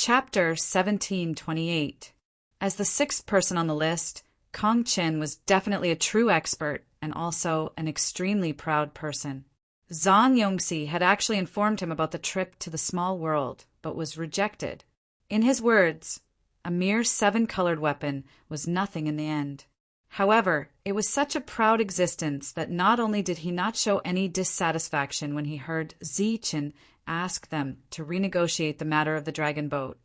Chapter 1728. As the sixth person on the list, Kong Qin was definitely a true expert and also an extremely proud person. Zhang Yongxi had actually informed him about the trip to the small world, but was rejected. In his words, a mere 7-colored weapon was nothing in the end. However, it was such a proud existence that not only did he not show any dissatisfaction when he heard Ziqin ask them to renegotiate the matter of the dragon boat.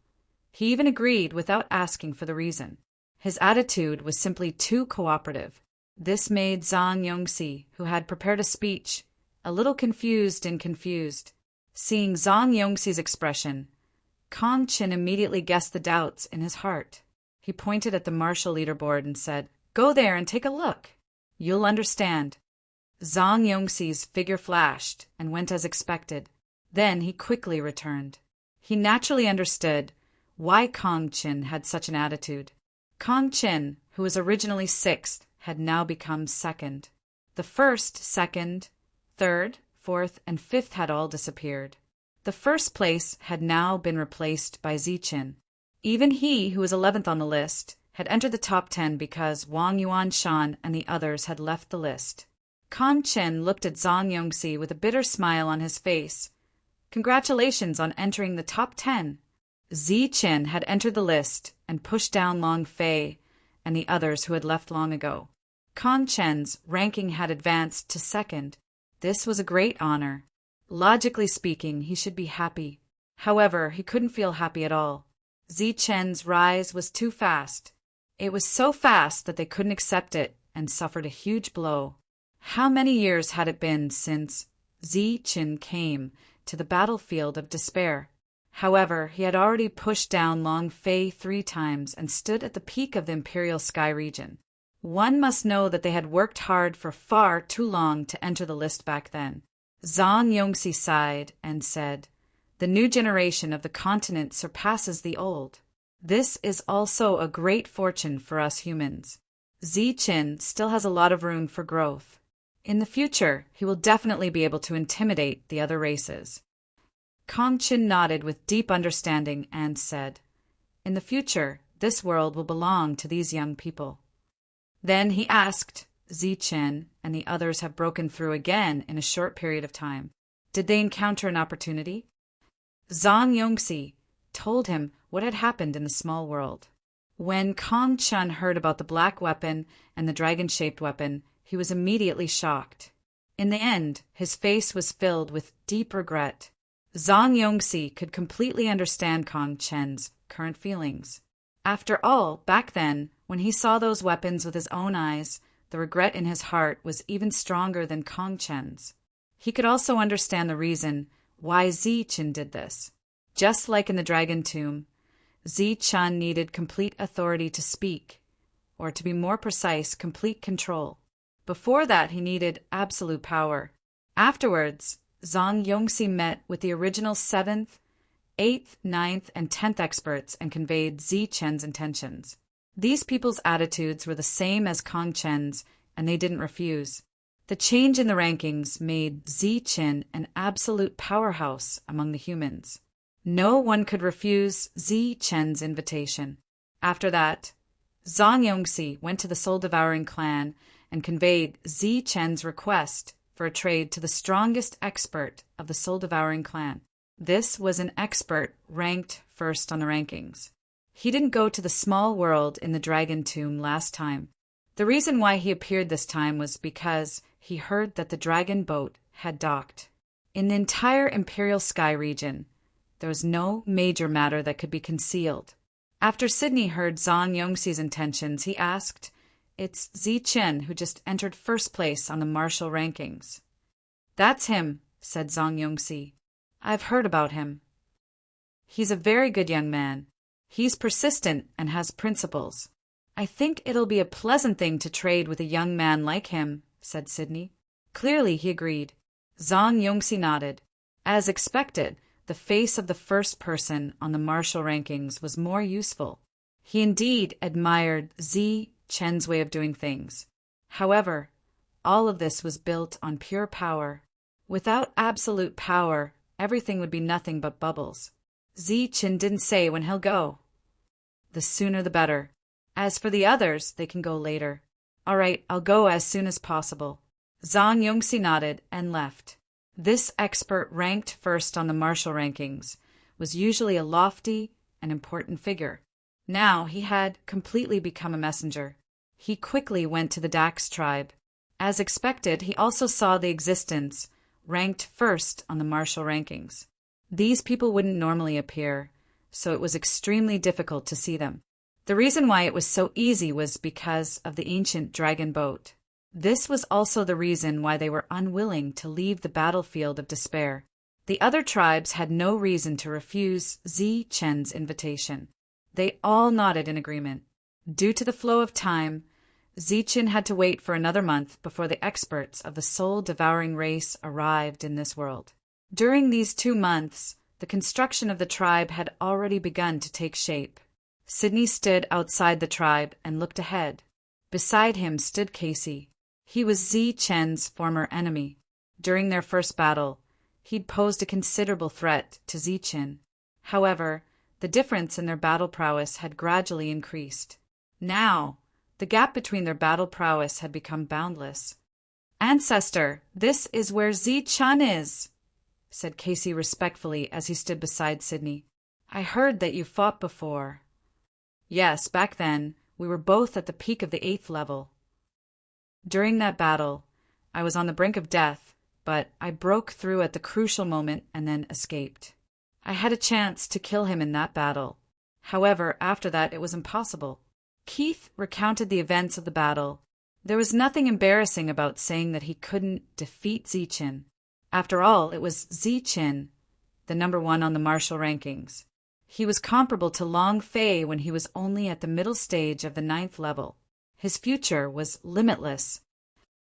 He even agreed without asking for the reason. His attitude was simply too cooperative. This made Zhang Yongxi, who had prepared a speech, a little confused. Seeing Zhang Yongxi's expression, Kong Qin immediately guessed the doubts in his heart. He pointed at the martial leaderboard and said, "Go there and take a look. You'll understand." Zhang Yongxi's figure flashed and went as expected. Then he quickly returned. He naturally understood why Kong Qin had such an attitude. Kong Qin, who was originally sixth, had now become second. The first, second, third, fourth, and fifth had all disappeared. The first place had now been replaced by Ziqin. Even he, who was 11th on the list, had entered the top 10 because Wang Yuanshan and the others had left the list. Kong Qin looked at Zhang Yongxi with a bitter smile on his face. "Congratulations on entering the top 10. Ziqin had entered the list and pushed down Long Fei and the others who had left long ago. Kong Qin's ranking had advanced to second. This was a great honor. Logically speaking, he should be happy. However, he couldn't feel happy at all. Ziqin's rise was too fast. It was so fast that they couldn't accept it and suffered a huge blow. How many years had it been since Ziqin came to the battlefield of despair? However, he had already pushed down Long Fei 3 times and stood at the peak of the Imperial Sky region. One must know that they had worked hard for far too long to enter the list back then. Zhang Yongxi sighed and said, "The new generation of the continent surpasses the old. This is also a great fortune for us humans. Ziqin still has a lot of room for growth. In the future, he will definitely be able to intimidate the other races." Kong Qin nodded with deep understanding and said, "In the future, this world will belong to these young people." Then he asked, "Ziqin and the others have broken through again in a short period of time. Did they encounter an opportunity?" Zhang Yongxi told him what had happened in the small world. When Kong Qin heard about the black weapon and the dragon-shaped weapon, he was immediately shocked. In the end, his face was filled with deep regret. Zhang Yongxi could completely understand Kong Qin's current feelings. After all, back then, when he saw those weapons with his own eyes, the regret in his heart was even stronger than Kong Qin's. He could also understand the reason why Ziqin did this. Just like in the Dragon Tomb, Ziqin needed complete authority to speak, or to be more precise, complete control. Before that, he needed absolute power. Afterwards, Zhang Yongxi met with the original 7th, 8th, 9th, and 10th experts and conveyed Ziqin's intentions. These people's attitudes were the same as Kong Qin's, and they didn't refuse. The change in the rankings made Ziqin an absolute powerhouse among the humans. No one could refuse Ziqin's invitation. After that, Zhang Yongxi went to the soul-devouring clan and conveyed Ziqin's request for a trade to the strongest expert of the soul-devouring clan. This was an expert ranked first on the rankings. He didn't go to the small world in the Dragon Tomb last time. The reason why he appeared this time was because he heard that the dragon boat had docked. In the entire Imperial Sky region, there was no major matter that could be concealed. After Sydney heard Zhang Yongxi's intentions, he asked, "It's Ziqin who just entered first place on the martial rankings." "That's him," said Zhang Yongxi. "I've heard about him. He's a very good young man. He's persistent and has principles. I think it'll be a pleasant thing to trade with a young man like him," said Sydney. Clearly he agreed. Zhang Yongxi nodded. As expected, the face of the first person on the martial rankings was more useful. He indeed admired Ziqin's way of doing things. However, all of this was built on pure power. Without absolute power, everything would be nothing but bubbles. Zi-Chin didn't say when he'll go. The sooner the better. As for the others, they can go later. All right, I'll go as soon as possible. Zhang Yongxi nodded and left. This expert, ranked first on the martial rankings, was usually a lofty and important figure. Now he had completely become a messenger. He quickly went to the Dax tribe. As expected, he also saw the existence, ranked first on the martial rankings. These people wouldn't normally appear, so it was extremely difficult to see them. The reason why it was so easy was because of the ancient dragon boat. This was also the reason why they were unwilling to leave the battlefield of despair. The other tribes had no reason to refuse Zi-Chen's invitation. They all nodded in agreement. Due to the flow of time, Zi-Chen had to wait for another month before the experts of the soul-devouring race arrived in this world. During these 2 months, the construction of the tribe had already begun to take shape. Sydney stood outside the tribe and looked ahead. Beside him stood Casey. He was Zi-Chen's former enemy. During their first battle, he'd posed a considerable threat to Zi-Chen. However, the difference in their battle prowess had gradually increased. Now, the gap between their battle prowess had become boundless. "Ancestor, this is where Zi-Chen is," said Casey respectfully as he stood beside Sydney. "I heard that you fought before." "Yes, back then, we were both at the peak of the 8th level. During that battle, I was on the brink of death, but I broke through at the crucial moment and then escaped. I had a chance to kill him in that battle. However, after that it was impossible." Keith recounted the events of the battle. There was nothing embarrassing about saying that he couldn't defeat Zi-Chen. After all, it was Zi-Chen, the number 1 on the martial rankings. He was comparable to Long Fei when he was only at the middle stage of the 9th level. His future was limitless.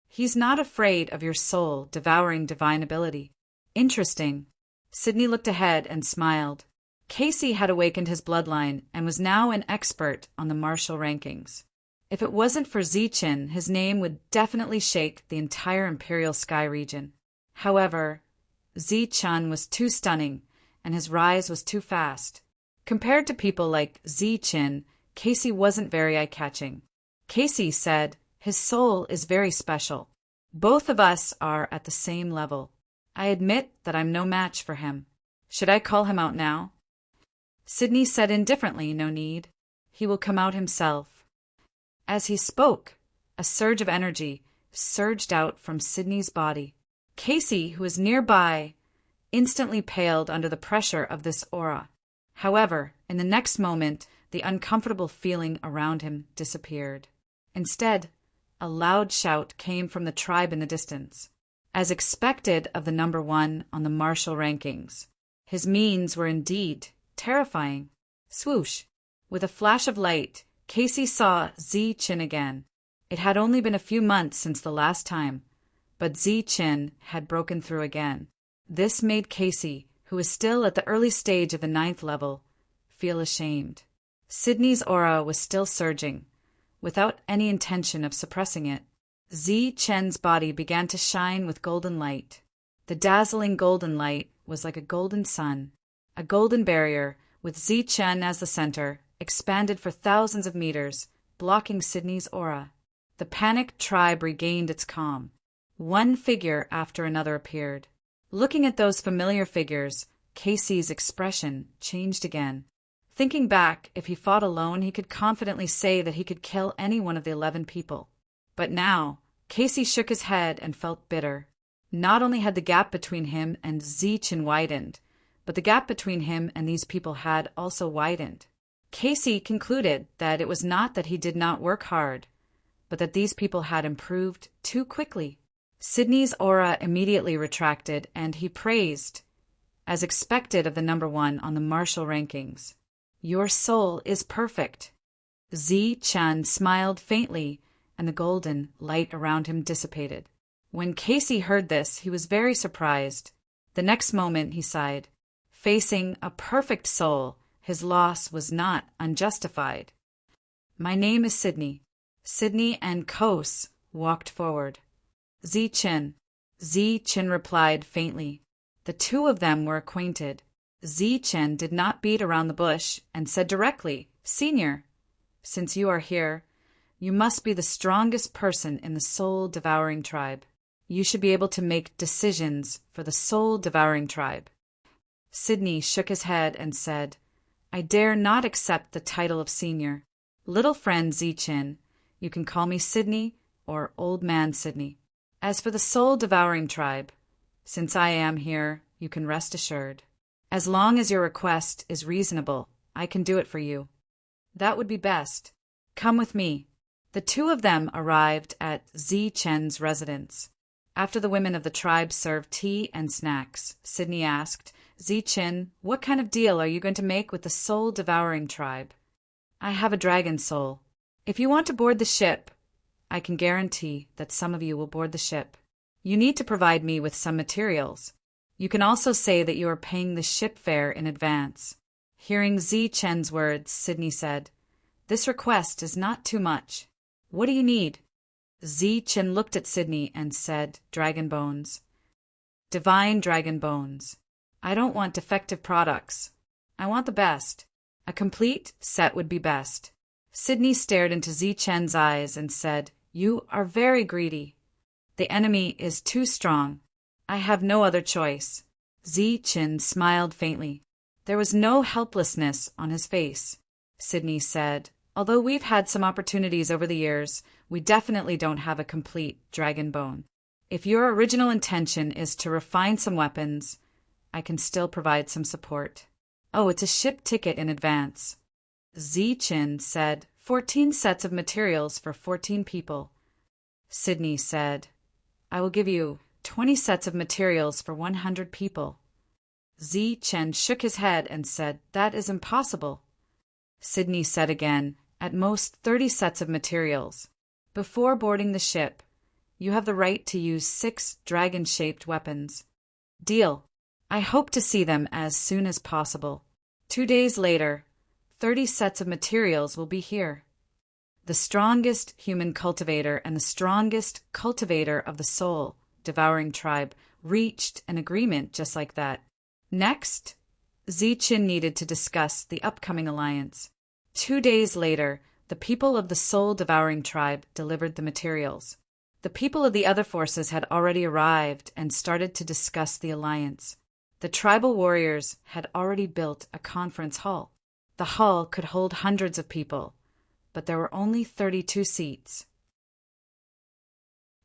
"He's not afraid of your soul devouring divine ability." "Interesting." Sydney looked ahead and smiled. Casey had awakened his bloodline and was now an expert on the martial rankings. If it wasn't for Zi-Chen, his name would definitely shake the entire Imperial Sky region. However, Zi-Chen was too stunning, and his rise was too fast. Compared to people like Zi-Chen, Casey wasn't very eye-catching. Casey said, "His soul is very special. Both of us are at the same level. I admit that I'm no match for him. Should I call him out now?" Sydney said indifferently, "No need. He will come out himself." As he spoke, a surge of energy surged out from Sydney's body. Casey, who was nearby, instantly paled under the pressure of this aura. However, in the next moment, the uncomfortable feeling around him disappeared. Instead, a loud shout came from the tribe in the distance. As expected of the number 1 on the martial rankings, his means were indeed terrifying. Swoosh! With a flash of light, Casey saw Zi-Chen again. It had only been a few months since the last time, but Zi-Chen had broken through again. This made Casey, who was still at the early stage of the 9th level, feel ashamed. Sydney's aura was still surging, without any intention of suppressing it. Zi-Chen's body began to shine with golden light. The dazzling golden light was like a golden sun. A golden barrier, with Zi-Chen as the center, expanded for thousands of meters, blocking Sydney's aura. The panicked tribe regained its calm. One figure after another appeared. Looking at those familiar figures, Casey's expression changed again. Thinking back, if he fought alone, he could confidently say that he could kill any one of the 11 people. But now, Casey shook his head and felt bitter. Not only had the gap between him and Zi-Chen widened, but the gap between him and these people had also widened. Casey concluded that it was not that he did not work hard, but that these people had improved too quickly. Sydney's aura immediately retracted, and he praised, as expected of the number 1 on the martial rankings. "Your soul is perfect." Zi-Chen smiled faintly, and the golden light around him dissipated. When Casey heard this, he was very surprised. The next moment he sighed. Facing a perfect soul, his loss was not unjustified. "My name is Sydney." Sydney and Kos walked forward. Zi-Chen. Zi-Chen replied faintly. The two of them were acquainted. Chen did not beat around the bush and said directly, "Senior, since you are here, you must be the strongest person in the soul-devouring tribe. You should be able to make decisions for the soul-devouring tribe." Sydney shook his head and said, "I dare not accept the title of senior. Little friend Chen, you can call me Sydney or Old Man Sydney. As for the soul-devouring tribe, since I am here, you can rest assured. As long as your request is reasonable, I can do it for you." "That would be best. Come with me." The two of them arrived at Chen's residence. After the women of the tribe served tea and snacks, Sydney asked, "Chen, what kind of deal are you going to make with the soul-devouring tribe?" "I have a dragon soul. If you want to board the ship, I can guarantee that some of you will board the ship. You need to provide me with some materials. You can also say that you are paying the ship fare in advance." Hearing Chen's words, Sydney said, "This request is not too much. What do you need?" Chen looked at Sydney and said, "Dragon bones. Divine dragon bones. I don't want defective products. I want the best. A complete set would be best." Sydney stared into Chen's eyes and said, "You are very greedy. The enemy is too strong. I have no other choice." Chen smiled faintly. There was no helplessness on his face. Sydney said, "Although we've had some opportunities over the years, we definitely don't have a complete dragon bone. If your original intention is to refine some weapons, I can still provide some support." "Oh, it's a ship ticket in advance." Chen said, 14 sets of materials for 14 people." Sydney said, "I will give you 20 sets of materials for 100 people." Chen shook his head and said, "That is impossible." Sydney said again, "At most 30 sets of materials. Before boarding the ship, you have the right to use 6 dragon-shaped weapons." "Deal. I hope to see them as soon as possible." 2 days later, 30 sets of materials will be here. The strongest human cultivator and the strongest cultivator of the soul-devouring tribe reached an agreement just like that. Next, Chen needed to discuss the upcoming alliance. 2 days later, the people of the soul-devouring tribe delivered the materials. The people of the other forces had already arrived and started to discuss the alliance. The tribal warriors had already built a conference hall. The hall could hold hundreds of people, but there were only 32 seats.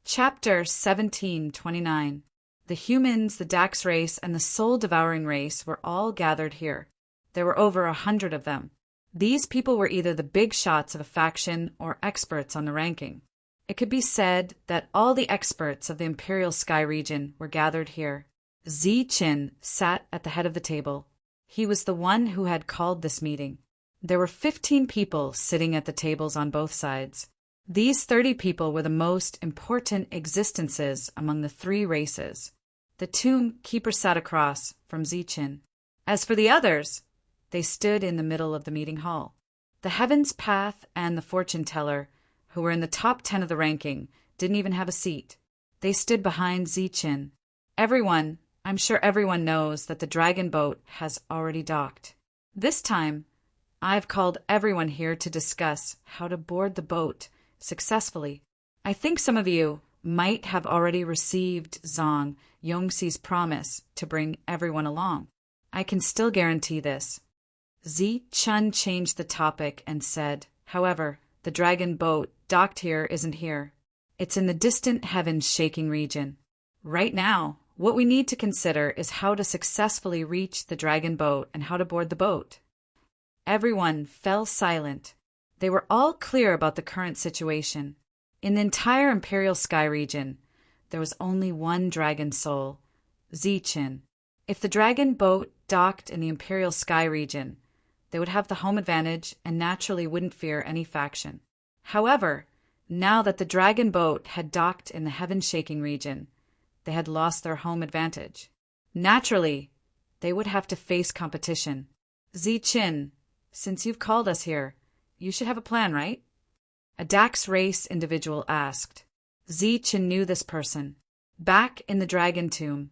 Chapter 1729. The humans, the Dax race, and the soul-devouring race were all gathered here. There were over 100 of them. These people were either the big shots of a faction or experts on the ranking. It could be said that all the experts of the Imperial Sky region were gathered here. Chen sat at the head of the table. He was the one who had called this meeting. There were 15 people sitting at the tables on both sides. These 30 people were the most important existences among the 3 races. The tomb keeper sat across from Chen. As for the others, they stood in the middle of the meeting hall. The Heaven's Path and the Fortune Teller, who were in the top 10 of the ranking, didn't even have a seat. They stood behind Chen. I'm sure everyone knows that the dragon boat has already docked. This time, I've called everyone here to discuss how to board the boat successfully. I think some of you might have already received Zhang Yongxi's promise to bring everyone along. I can still guarantee this. Chen changed the topic and said, "However, the dragon boat docked here isn't here. It's in the distant heaven-shaking region. Right now, what we need to consider is how to successfully reach the dragon boat and how to board the boat." Everyone fell silent. They were all clear about the current situation. In the entire Imperial Sky region, there was only one dragon soul, Chen. If the dragon boat docked in the Imperial Sky region, they would have the home advantage and naturally wouldn't fear any faction. However, now that the dragon boat had docked in the heaven-shaking region, they had lost their home advantage. Naturally, they would have to face competition. Chen, since you've called us here, you should have a plan, right? A Dax race individual asked. Chen knew this person. Back in the dragon tomb,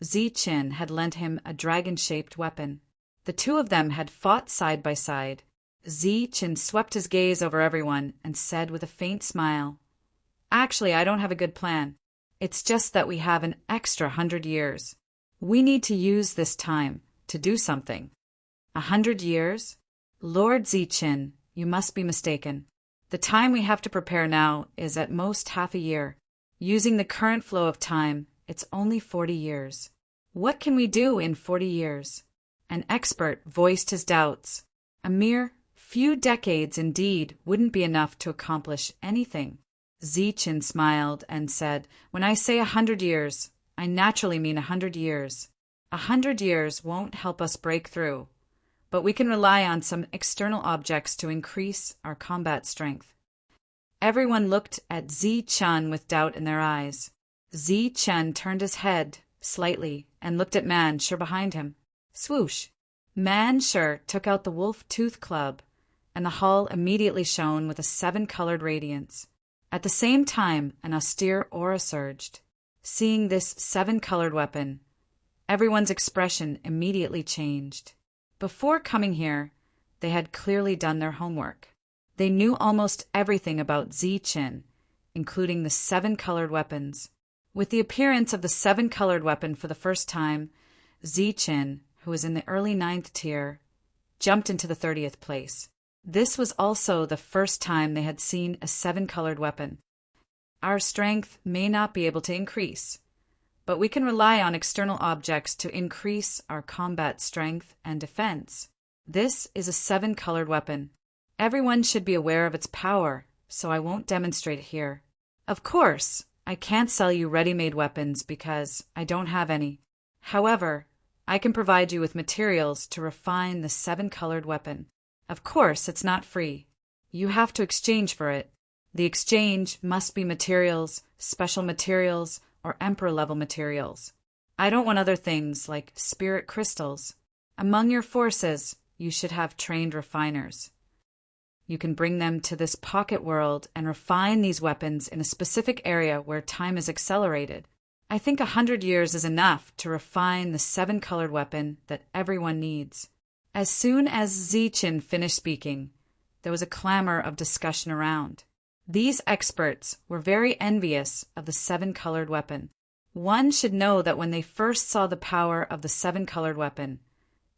Ziqin had lent him a dragon-shaped weapon. The two of them had fought side by side. Ziqin swept his gaze over everyone and said with a faint smile, "Actually, I don't have a good plan. It's just that we have an extra 100 years. We need to use this time to do something." 100 years? Lord Ziqin, you must be mistaken. The time we have to prepare now is at most half a year. Using the current flow of time, it's only 40 years. What can we do in 40 years? An expert voiced his doubts. A mere few decades indeed wouldn't be enough to accomplish anything. Ziqin smiled and said, "When I say 100 years, I naturally mean 100 years. 100 years won't help us break through, but we can rely on some external objects to increase our combat strength." Everyone looked at Ziqin with doubt in their eyes. Ziqin turned his head slightly and looked at Manshur behind him. Swoosh! Manshur took out the wolf-tooth club, and the hall immediately shone with a 7-colored radiance. At the same time, an austere aura surged. Seeing this 7-colored weapon, everyone's expression immediately changed. Before coming here, they had clearly done their homework. They knew almost everything about Ziqin, including the 7-colored weapons. With the appearance of the 7-colored weapon for the first time, Ziqin, who was in the early 9th tier, jumped into the 30th place. This was also the first time they had seen a 7-colored weapon. Our strength may not be able to increase, but we can rely on external objects to increase our combat strength and defense. This is a 7-colored weapon. Everyone should be aware of its power, so I won't demonstrate it here. Of course, I can't sell you ready-made weapons because I don't have any. However, I can provide you with materials to refine the 7-colored weapon. Of course, it's not free. You have to exchange for it. The exchange must be materials, special materials, or emperor-level materials. I don't want other things like spirit crystals. Among your forces, you should have trained refiners. You can bring them to this pocket world and refine these weapons in a specific area where time is accelerated. I think 100 years is enough to refine the 7-colored weapon that everyone needs. As soon as Ziqin finished speaking, there was a clamor of discussion around. These experts were very envious of the 7-colored weapon. One should know that when they first saw the power of the 7-colored weapon,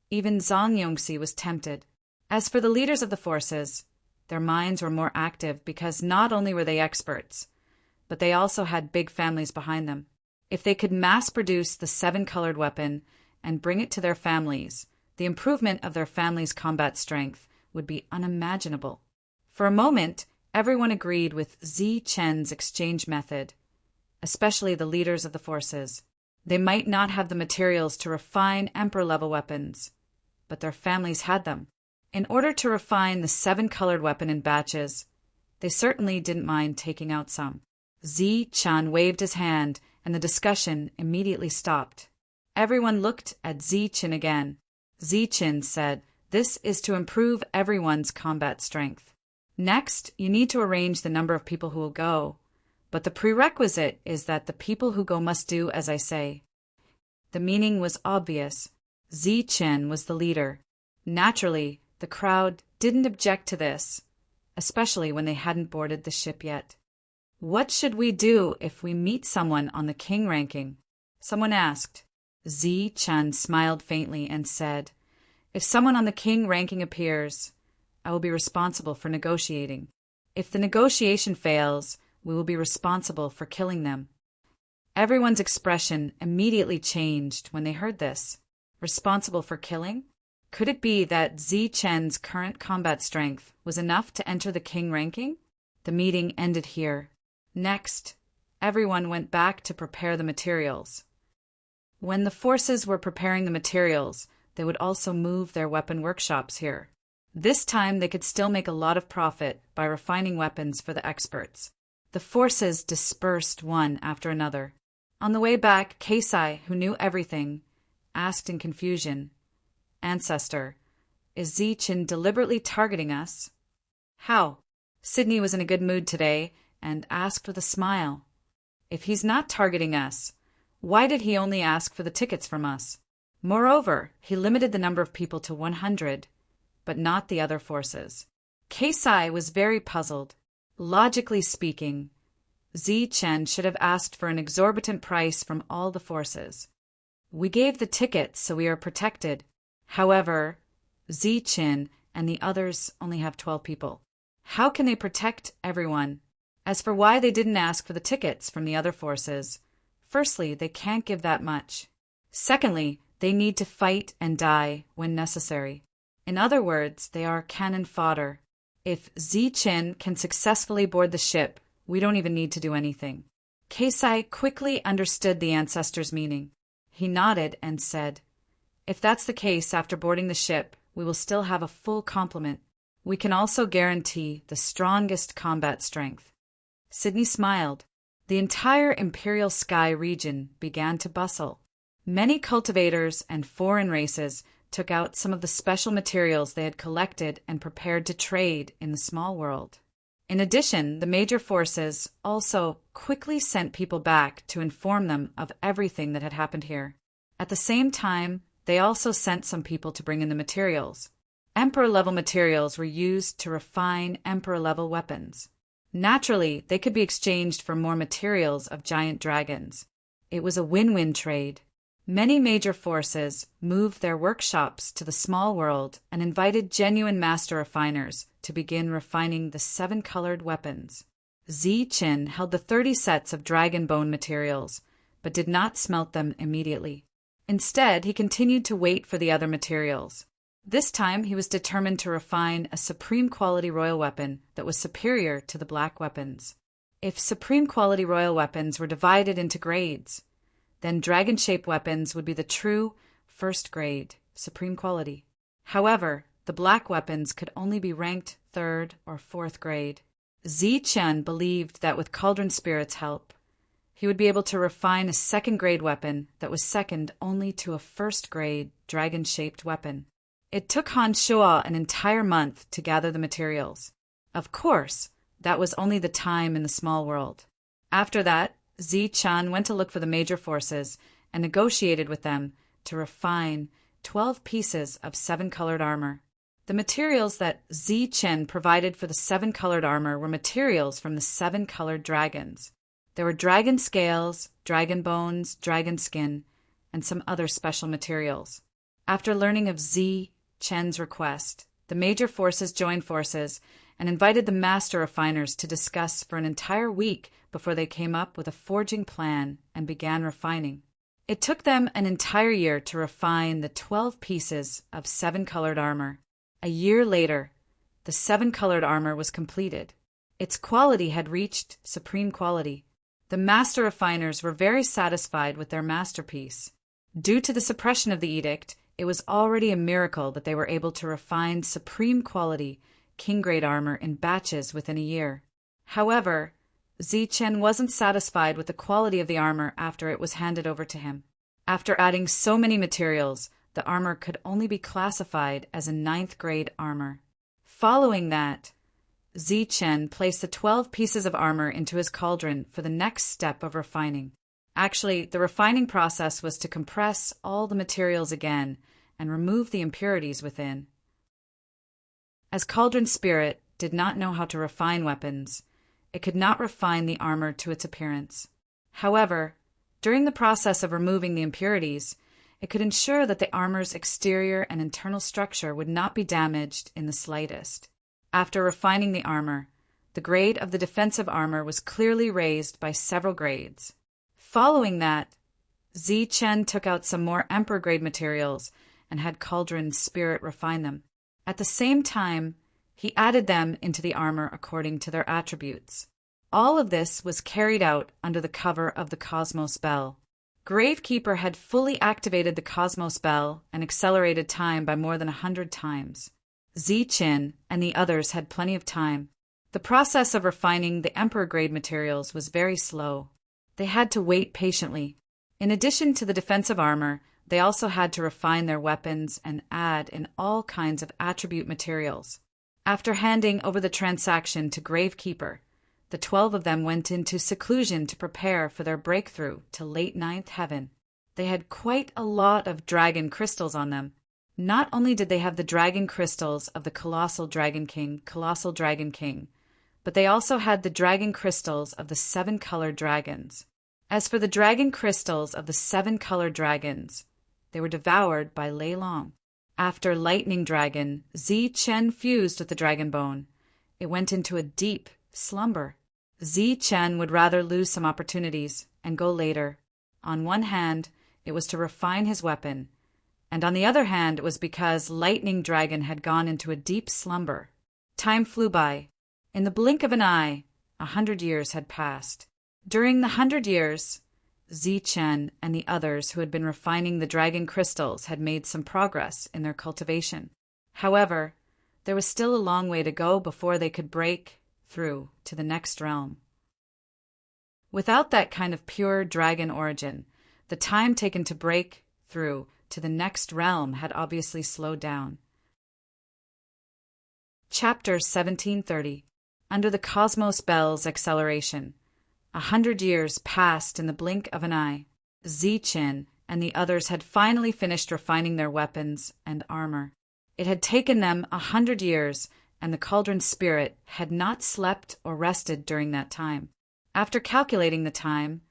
even Zhang Yongxi was tempted. As for the leaders of the forces, their minds were more active because not only were they experts, but they also had big families behind them. If they could mass-produce the 7-colored weapon and bring it to their families, the improvement of their family's combat strength would be unimaginable. For a moment, everyone agreed with Ziqin's exchange method, especially the leaders of the forces. They might not have the materials to refine emperor-level weapons, but their families had them. In order to refine the 7-colored weapon in batches, they certainly didn't mind taking out some. Ziqin waved his hand, and the discussion immediately stopped. Everyone looked at Ziqin again. Ziqin said, "This is to improve everyone's combat strength. Next, you need to arrange the number of people who will go, but the prerequisite is that the people who go must do as I say." The meaning was obvious. Ziqin was the leader. Naturally, the crowd didn't object to this, especially when they hadn't boarded the ship yet. "What should we do if we meet someone on the king ranking?" someone asked. Ziqin smiled faintly and said, "If someone on the king ranking appears, I will be responsible for negotiating. If the negotiation fails, we will be responsible for killing them." Everyone's expression immediately changed when they heard this. Responsible for killing? Could it be that Ziqin's current combat strength was enough to enter the king ranking? The meeting ended here. Next, everyone went back to prepare the materials. When the forces were preparing the materials, they would also move their weapon workshops here. This time they could still make a lot of profit by refining weapons for the experts. The forces dispersed one after another. On the way back, Keisai, who knew everything, asked in confusion, "Ancestor, is Ziqin deliberately targeting us?" "How?" Sydney was in a good mood today and asked with a smile, "If he's not targeting us, Why did he only ask for the tickets from us? Moreover, he limited the number of people to 100, but not the other forces. Keisai was very puzzled. Logically speaking, Zi-Chen should have asked for an exorbitant price from all the forces. We gave the tickets, so we are protected. However, Zi-Chen and the others only have 12 people. How can they protect everyone? As for why they didn't ask for the tickets from the other forces, firstly, they can't give that much. Secondly, they need to fight and die when necessary. In other words, they are cannon fodder. If Zi-Chen can successfully board the ship, we don't even need to do anything. Keisai quickly understood the ancestor's meaning. He nodded and said, "If that's the case, after boarding the ship, we will still have a full complement. We can also guarantee the strongest combat strength." Sydney smiled. The entire Imperial Sky region began to bustle. Many cultivators and foreign races took out some of the special materials they had collected and prepared to trade in the small world. In addition, the major forces also quickly sent people back to inform them of everything that had happened here. At the same time, they also sent some people to bring in the materials. Emperor-level materials were used to refine Emperor-level weapons. Naturally, they could be exchanged for more materials of giant dragons. It was a win-win trade. Many major forces moved their workshops to the small world and invited genuine master refiners to begin refining the 7-colored weapons. Zi-Chen held the 30 sets of dragon bone materials, but did not smelt them immediately. Instead, he continued to wait for the other materials. This time, he was determined to refine a supreme quality royal weapon that was superior to the black weapons. If supreme quality royal weapons were divided into grades, then dragon-shaped weapons would be the true first grade, supreme quality. However, the black weapons could only be ranked 3rd or 4th grade. Zi-Chen believed that with Cauldron Spirit's help, he would be able to refine a 2nd-grade weapon that was second only to a 1st-grade dragon-shaped weapon. It took Han Shuo an entire month to gather the materials. Of course, that was only the time in the small world. After that, Zi-Chen went to look for the major forces and negotiated with them to refine 12 pieces of 7-colored armor. The materials that Zi-Chen provided for the 7-colored armor were materials from the 7-colored dragons. There were dragon scales, dragon bones, dragon skin, and some other special materials. After learning of Zi-Chen's request, the major forces joined forces and invited the master refiners to discuss for an entire week before they came up with a forging plan and began refining. It took them an entire year to refine the 12 pieces of 7-colored armor. A year later, the 7-colored armor was completed. Its quality had reached supreme quality. The master refiners were very satisfied with their masterpiece. Due to the suppression of the edict, it was already a miracle that they were able to refine supreme quality king-grade armor in batches within a year. However, Zi-Chen wasn't satisfied with the quality of the armor after it was handed over to him. After adding so many materials, the armor could only be classified as a 9th-grade armor. Following that, Zi-Chen placed the 12 pieces of armor into his cauldron for the next step of refining. Actually, the refining process was to compress all the materials again and remove the impurities within. As Cauldron Spirit did not know how to refine weapons, it could not refine the armor to its appearance. However, during the process of removing the impurities, it could ensure that the armor's exterior and internal structure would not be damaged in the slightest. After refining the armor, the grade of the defensive armor was clearly raised by several grades. Following that, Zi-Chen took out some more Emperor-grade materials and had Cauldron Spirit refine them. At the same time, he added them into the armor according to their attributes. All of this was carried out under the cover of the Cosmos Bell. Gravekeeper had fully activated the Cosmos Bell and accelerated time by more than 100 times. Zi-Chen and the others had plenty of time. The process of refining the Emperor-grade materials was very slow. They had to wait patiently. In addition to the defensive armor, they also had to refine their weapons and add in all kinds of attribute materials. After handing over the transaction to Gravekeeper, The 12 of them went into seclusion to prepare for their breakthrough to late ninth heaven. They had quite a lot of dragon crystals on them. Not only did they have the dragon crystals of the colossal dragon king, but they also had the dragon crystals of the 7 colored dragons. As for the dragon crystals of the 7 colored dragons, they were devoured by Lei Long. After Lightning Dragon, Zi Chen fused with the dragon bone. It went into a deep slumber. Zi Chen would rather lose some opportunities and go later. On one hand, it was to refine his weapon, and on the other hand, it was because Lightning Dragon had gone into a deep slumber. Time flew by. In the blink of an eye, 100 years had passed. During the 100 years, Zi Chen and the others who had been refining the dragon crystals had made some progress in their cultivation. However, there was still a long way to go before they could break through to the next realm. Without that kind of pure dragon origin, the time taken to break through to the next realm had obviously slowed down. Chapter 1730. Under the Cosmos Bell's acceleration. 100 years passed in the blink of an eye. Zi Chen and the others had finally finished refining their weapons and armor. It had taken them 100 years, and the cauldron spirit had not slept or rested during that time. After calculating the time,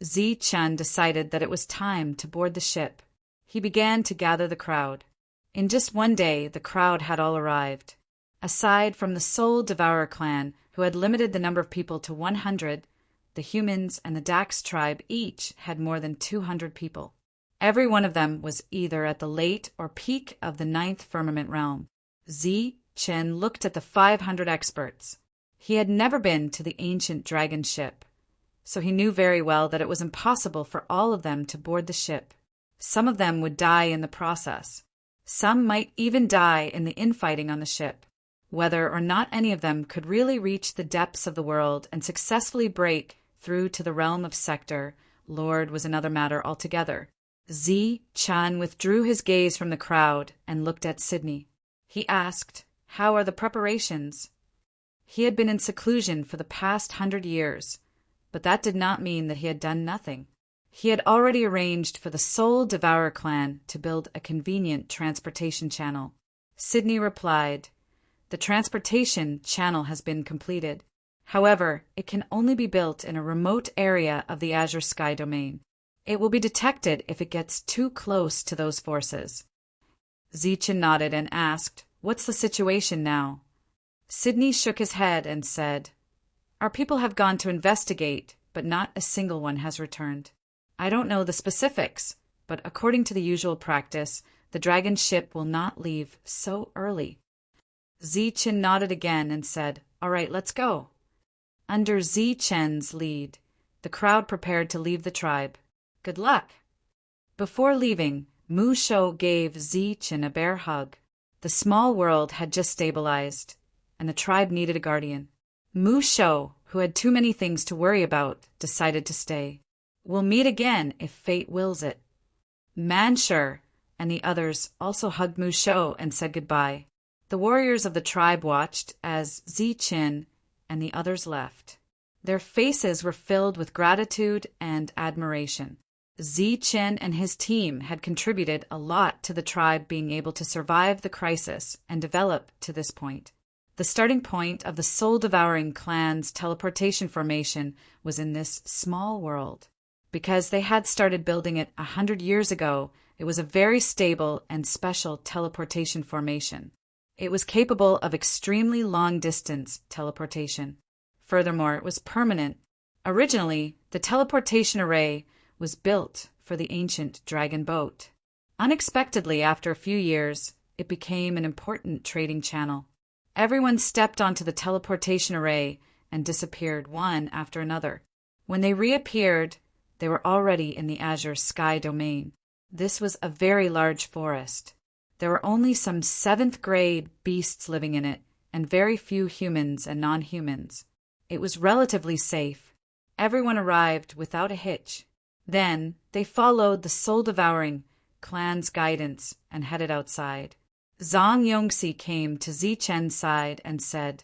Zi Chen decided that it was time to board the ship. He began to gather the crowd. In just one day, the crowd had all arrived. Aside from the Soul Devourer clan, who had limited the number of people to 100, the humans and the Dax tribe each had more than 200 people. Every one of them was either at the late or peak of the 9th firmament realm. Zi Chen looked at the 500 experts. He had never been to the ancient dragon ship, so he knew very well that it was impossible for all of them to board the ship. Some of them would die in the process. Some might even die in the infighting on the ship. Whether or not any of them could really reach the depths of the world and successfully break through to the realm of Sector Lord was another matter altogether. Zi Chen withdrew his gaze from the crowd and looked at Sydney. He asked, "How are the preparations?" He had been in seclusion for the past 100 years, but that did not mean that he had done nothing. He had already arranged for the Soul Devourer clan to build a convenient transportation channel. Sydney replied, "The transportation channel has been completed. However, it can only be built in a remote area of the Azure Sky domain. It will be detected if it gets too close to those forces." Zi Chen nodded and asked, "What's the situation now?" Sydney shook his head and said, "Our people have gone to investigate, but not a single one has returned. I don't know the specifics, but according to the usual practice, the dragon ship will not leave so early." Zi Chen nodded again and said, "All right, let's go." Under Zi Chen's lead, the crowd prepared to leave the tribe. Good luck! Before leaving, Mu Shou gave Zi Chen a bear hug. The small world had just stabilized, and the tribe needed a guardian. Mu Shou, who had too many things to worry about, decided to stay. "We'll meet again if fate wills it." Manshur and the others also hugged Mu Shou and said goodbye. The warriors of the tribe watched as Zi Chen and the others left. Their faces were filled with gratitude and admiration. Zi Chen and his team had contributed a lot to the tribe being able to survive the crisis and develop to this point. The starting point of the soul-devouring clan's teleportation formation was in this small world. Because they had started building it 100 years ago, it was a very stable and special teleportation formation. It was capable of extremely long-distance teleportation. Furthermore, it was permanent. Originally, the teleportation array was built for the ancient dragon boat. Unexpectedly, after a few years, it became an important trading channel. Everyone stepped onto the teleportation array and disappeared one after another. When they reappeared, they were already in the Azure Sky domain. This was a very large forest. There were only some 7th-grade beasts living in it, and very few humans and non-humans. It was relatively safe. Everyone arrived without a hitch. Then they followed the soul-devouring clan's guidance and headed outside. Zhang Yongxi came to Zi Chen's side and said,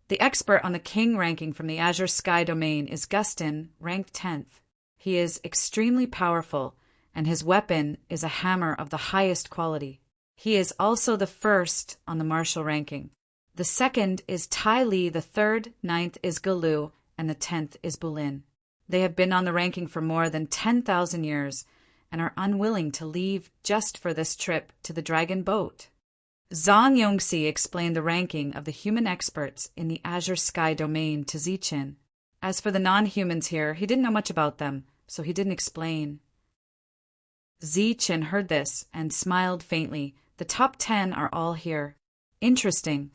The expert on the king ranking from the Azure Sky domain is Gustin, ranked 10th. He is extremely powerful, and his weapon is a hammer of the highest quality. He is also the first on the martial ranking. The second is Tai Li, the third, 9th is Galu, and the 10th is Bulin. They have been on the ranking for more than 10,000 years and are unwilling to leave just for this trip to the dragon boat. Zhang Yongxi explained the ranking of the human experts in the Azure Sky domain to Ziqin. As for the non-humans here, he didn't know much about them, so he didn't explain. Ziqin heard this and smiled faintly. The top 10 are all here. Interesting.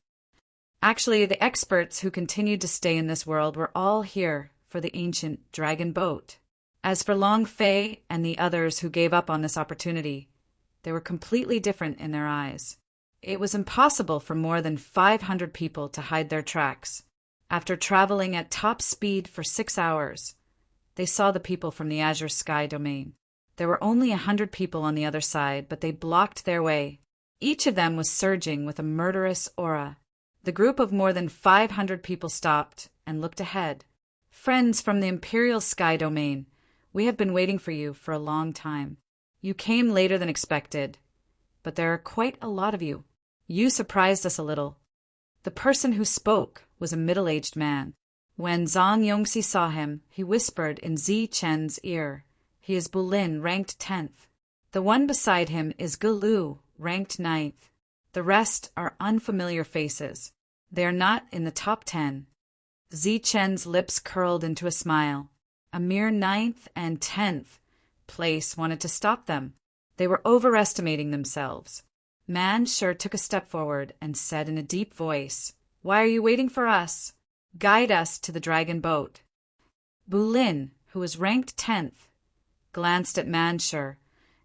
Actually, the experts who continued to stay in this world were all here for the ancient dragon boat. As for Long Fei and the others who gave up on this opportunity, they were completely different in their eyes. It was impossible for more than 500 people to hide their tracks. After traveling at top speed for 6 hours, they saw the people from the Azure Sky domain. There were only 100 people on the other side, but they blocked their way. Each of them was surging with a murderous aura. The group of more than 500 people stopped and looked ahead. Friends from the Imperial Sky domain, we have been waiting for you for a long time. You came later than expected, but there are quite a lot of you. You surprised us a little. The person who spoke was a middle-aged man. When Zhang Yongxi saw him, he whispered in Ziqin's ear, "He is Bulin, ranked 10th. The one beside him is Galu, ranked 9th. The rest are unfamiliar faces. They are not in the top 10. Ziqin's lips curled into a smile. A mere 9th and 10th place wanted to stop them. They were overestimating themselves. Man Sure took a step forward and said in a deep voice, "Why are you waiting for us? Guide us to the dragon boat." Bulin, who was ranked 10th, glanced at Mansur,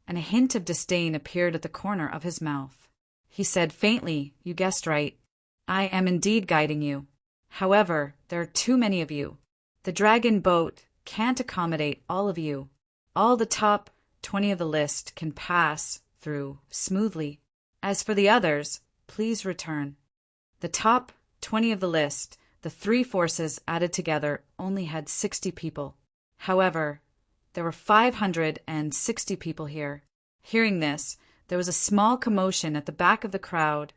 and a hint of disdain appeared at the corner of his mouth. He said faintly, "You guessed right. I am indeed guiding you. However, there are too many of you. The dragon boat can't accommodate all of you. All the top 20 of the list can pass through smoothly. As for the others, please return." The top 20 of the list, the three forces added together, only had 60 people. However, there were 560 people here. Hearing this, there was a small commotion at the back of the crowd,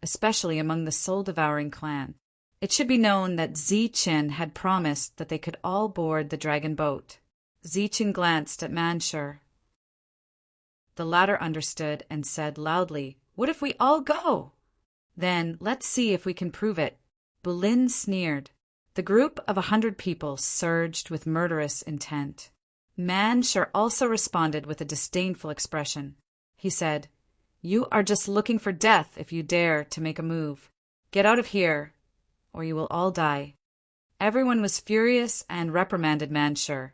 especially among the soul-devouring clan. It should be known that Ziqin had promised that they could all board the dragon boat. Ziqin glanced at Mansur. The latter understood and said loudly, "What if we all go?" "Then let's see if we can prove it." Bulin sneered. The group of 100 people surged with murderous intent. Mansur also responded with a disdainful expression. He said, "You are just looking for death if you dare to make a move. Get out of here, or you will all die." Everyone was furious and reprimanded Mansur,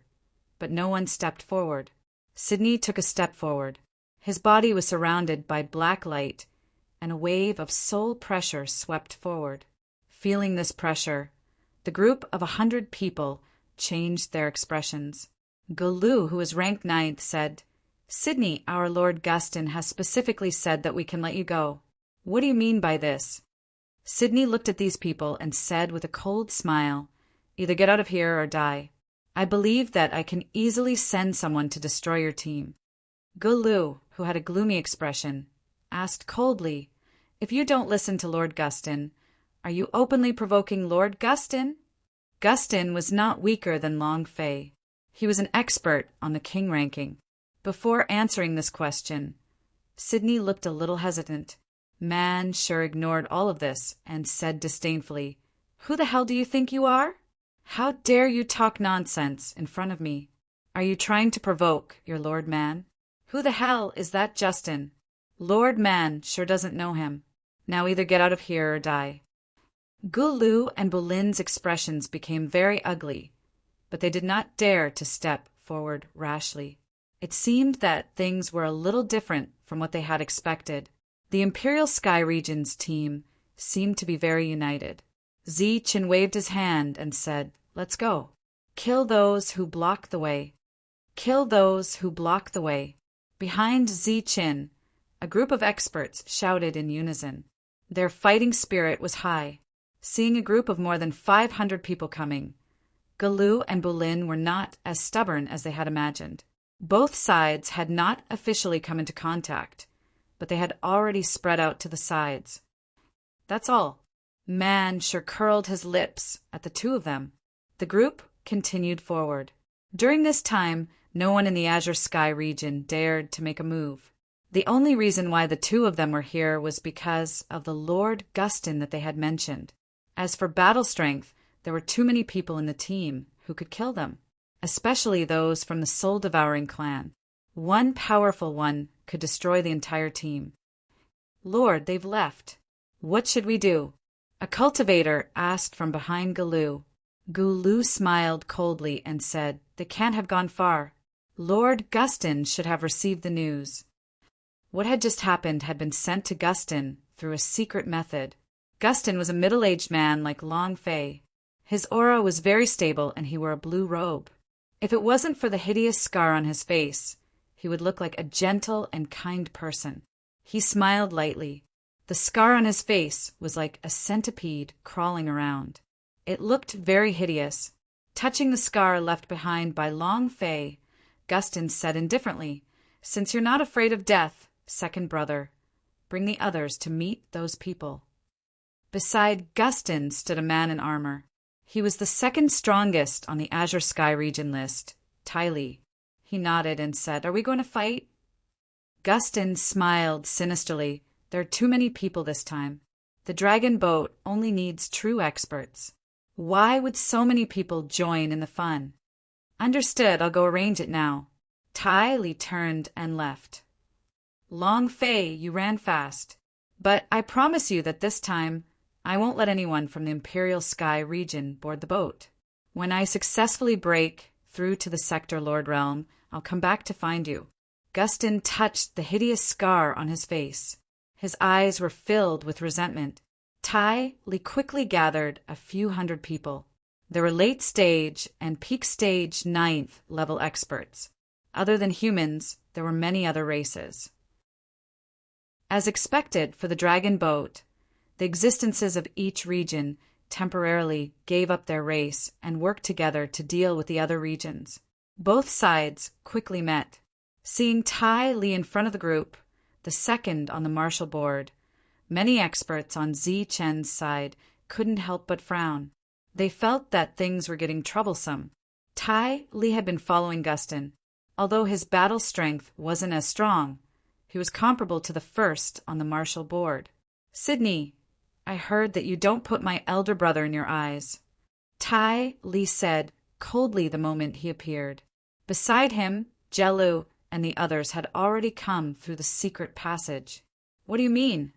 but no one stepped forward. Sydney took a step forward. His body was surrounded by black light, and a wave of soul pressure swept forward. Feeling this pressure, the group of 100 people changed their expressions. Galu, who was ranked 9th, said, "Sydney, our Lord Gustin has specifically said that we can let you go. What do you mean by this?" Sydney looked at these people and said with a cold smile, "Either get out of here or die. I believe that I can easily send someone to destroy your team." Galu, who had a gloomy expression, asked coldly, "If you don't listen to Lord Gustin, are you openly provoking Lord Gustin?" Gustin was not weaker than Long Fei. He was an expert on the king ranking. Before answering this question, Sydney looked a little hesitant. Mansur ignored all of this and said disdainfully, "Who the hell do you think you are? How dare you talk nonsense in front of me? Are you trying to provoke your Lord Man? Who the hell is that Justin? Lord Man sure doesn't know him. Now either get out of here or die." Gulu and Bulin's expressions became very ugly, but they did not dare to step forward rashly. It seemed that things were a little different from what they had expected. The Imperial Sky Region's team seemed to be very united. Ziqin waved his hand and said, "Let's go. Kill those who block the way. Kill those who block the way." Behind Ziqin, a group of experts shouted in unison. Their fighting spirit was high. seeing a group of more than 500 people coming. Galu and Bulin were not as stubborn as they had imagined. Both sides had not officially come into contact, but they had already spread out to the sides. That's all. Man sure curled his lips at the two of them. The group continued forward. During this time, no one in the Azure Sky region dared to make a move. The only reason why the two of them were here was because of the Lord Gustin that they had mentioned. As for battle strength, there were too many people in the team who could kill them, especially those from the Soul-Devouring clan. One powerful one could destroy the entire team. Lord, they've left. What should we do? A cultivator asked from behind Galu. Gulu smiled coldly and said, They can't have gone far. Lord Gustin should have received the news. What had just happened had been sent to Gustin through a secret method. Gustin was a middle-aged man like Long Fei. His aura was very stable and he wore a blue robe. If it wasn't for the hideous scar on his face, he would look like a gentle and kind person. He smiled lightly. The scar on his face was like a centipede crawling around. It looked very hideous. Touching the scar left behind by Long Fei, Gustin said indifferently, Since you're not afraid of death, second brother, bring the others to meet those people. Beside Gustin stood a man in armor. He was the second strongest on the Azure Sky region list, Ty Lee. He nodded and said, Are we going to fight? Gustin smiled sinisterly. There are too many people this time. The dragon boat only needs true experts. Why would so many people join in the fun? Understood, I'll go arrange it now. Ty Lee turned and left. Long Fei, you ran fast. But I promise you that this time, I won't let anyone from the Imperial Sky region board the boat. When I successfully break through to the Sector Lord Realm, I'll come back to find you. Gustin touched the hideous scar on his face. His eyes were filled with resentment. Ty Lee quickly gathered a few hundred people. There were late stage and peak stage 9th level experts. Other than humans, there were many other races. As expected for the dragon boat, the existences of each region temporarily gave up their race and worked together to deal with the other regions. Both sides quickly met. Seeing Ty Lee in front of the group, the second on the martial board, many experts on Chen's side couldn't help but frown. They felt that things were getting troublesome. Ty Lee had been following Gustin. Although his battle strength wasn't as strong, he was comparable to the first on the martial board. Sydney, I heard that you don't put my elder brother in your eyes. Ty Lee said coldly the moment he appeared. Beside him, Jelu and the others had already come through the secret passage. What do you mean?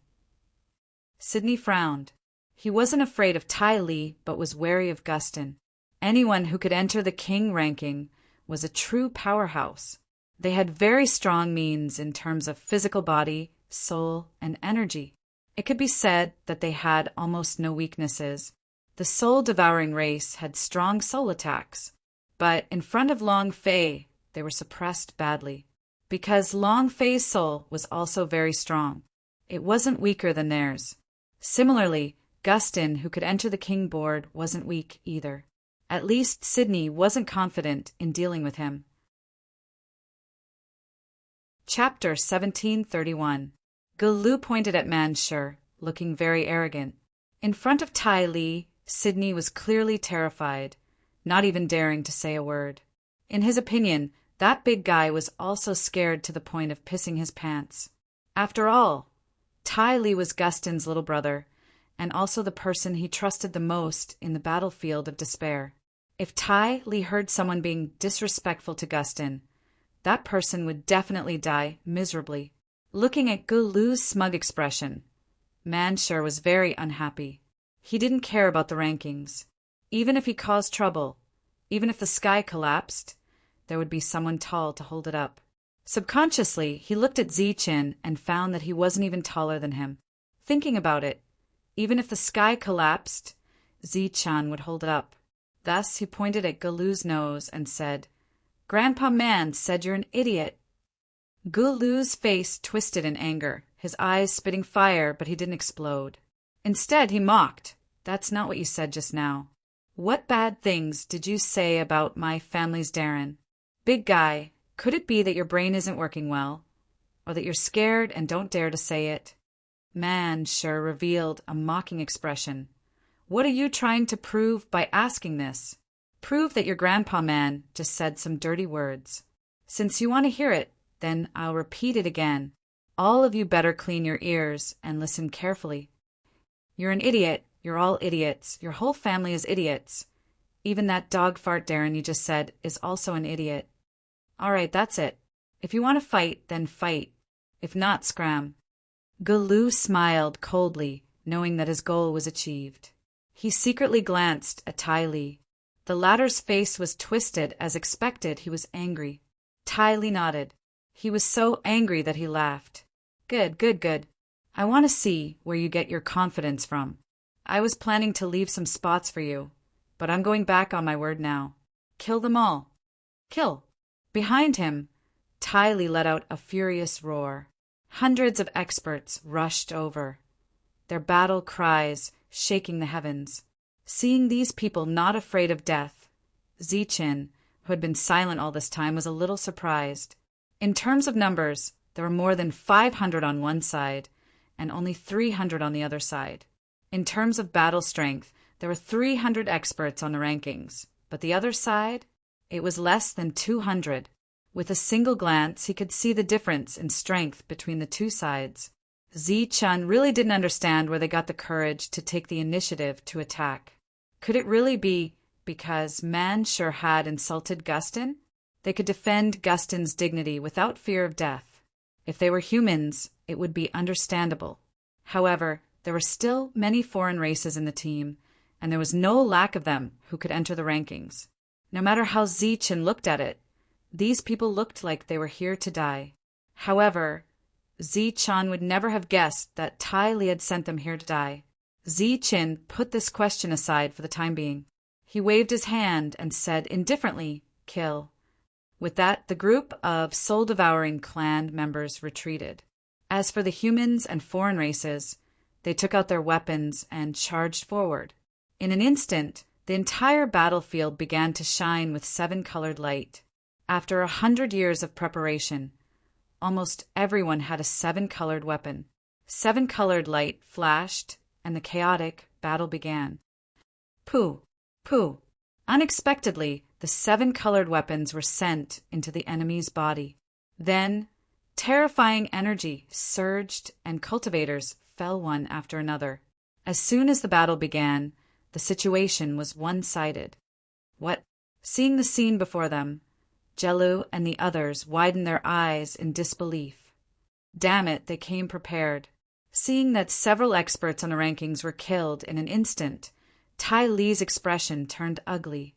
Sydney frowned. He wasn't afraid of Ty Lee, but was wary of Gustin. Anyone who could enter the king ranking was a true powerhouse. They had very strong means in terms of physical body, soul, and energy. It could be said that they had almost no weaknesses. The soul-devouring race had strong soul attacks, but in front of Long Fei, they were suppressed badly. Because Long Fei's soul was also very strong. It wasn't weaker than theirs. Similarly, Gustin, who could enter the king board, wasn't weak either. At least Sydney wasn't confident in dealing with him. Chapter 1731. Galu pointed at Manshur, looking very arrogant. In front of Ty Lee, Sydney was clearly terrified, not even daring to say a word. In his opinion, that big guy was also scared to the point of pissing his pants. After all, Ty Lee was Gustin's little brother, and also the person he trusted the most in the battlefield of despair. If Ty Lee heard someone being disrespectful to Gustin, that person would definitely die miserably. Looking at Gulu's smug expression, Manshur was very unhappy. He didn't care about the rankings. Even if he caused trouble, even if the sky collapsed, there would be someone tall to hold it up. Subconsciously, he looked at Chen and found that he wasn't even taller than him. Thinking about it, even if the sky collapsed, Chen would hold it up. Thus, he pointed at Gulu's nose and said, Grandpa Man said you're an idiot. Gulu's face twisted in anger, his eyes spitting fire, but he didn't explode. Instead, he mocked. That's not what you said just now. What bad things did you say about my family's Darren? Big guy, could it be that your brain isn't working well? Or that you're scared and don't dare to say it? Man sure revealed a mocking expression. What are you trying to prove by asking this? Prove that your grandpa man just said some dirty words. Since you want to hear it, then I'll repeat it again. All of you better clean your ears and listen carefully. You're an idiot. You're all idiots. Your whole family is idiots. Even that dog fart Darren you just said is also an idiot. All right, that's it. If you want to fight, then fight. If not, scram. Galoo smiled coldly, knowing that his goal was achieved. He secretly glanced at Ty Lee. The latter's face was twisted. As expected, he was angry. Ty Lee nodded. He was so angry that he laughed. Good, good, good. I want to see where you get your confidence from. I was planning to leave some spots for you, but I'm going back on my word now. Kill them all. Kill. Behind him, Ty Lee let out a furious roar. Hundreds of experts rushed over, their battle cries shaking the heavens. Seeing these people not afraid of death, Zichin, who had been silent all this time, was a little surprised. In terms of numbers, there were more than 500 on one side and only 300 on the other side. In terms of battle strength, there were 300 experts on the rankings, but the other side, it was less than 200. With a single glance, he could see the difference in strength between the two sides. Zichun really didn't understand where they got the courage to take the initiative to attack. Could it really be because Man sure had insulted Gustin? They could defend Gustin's dignity without fear of death. If they were humans, it would be understandable. However, there were still many foreign races in the team, and there was no lack of them who could enter the rankings. No matter how Zichun looked at it, these people looked like they were here to die. However, Zichun would never have guessed that Ty Lee had sent them here to die. Zichin put this question aside for the time being. He waved his hand and said indifferently, "Kill." With that, the group of soul-devouring clan members retreated. As for the humans and foreign races, they took out their weapons and charged forward. In an instant, the entire battlefield began to shine with seven-colored light. After 100 years of preparation, almost everyone had a seven-colored weapon. Seven-colored light flashed, and the chaotic battle began. Pooh! Pooh! Unexpectedly, the seven-colored weapons were sent into the enemy's body. Then, terrifying energy surged, and cultivators fell one after another. As soon as the battle began, the situation was one-sided. What? Seeing the scene before them, Jelu and the others widened their eyes in disbelief. Damn it, they came prepared. Seeing that several experts on the rankings were killed in an instant, Ty Lee's expression turned ugly.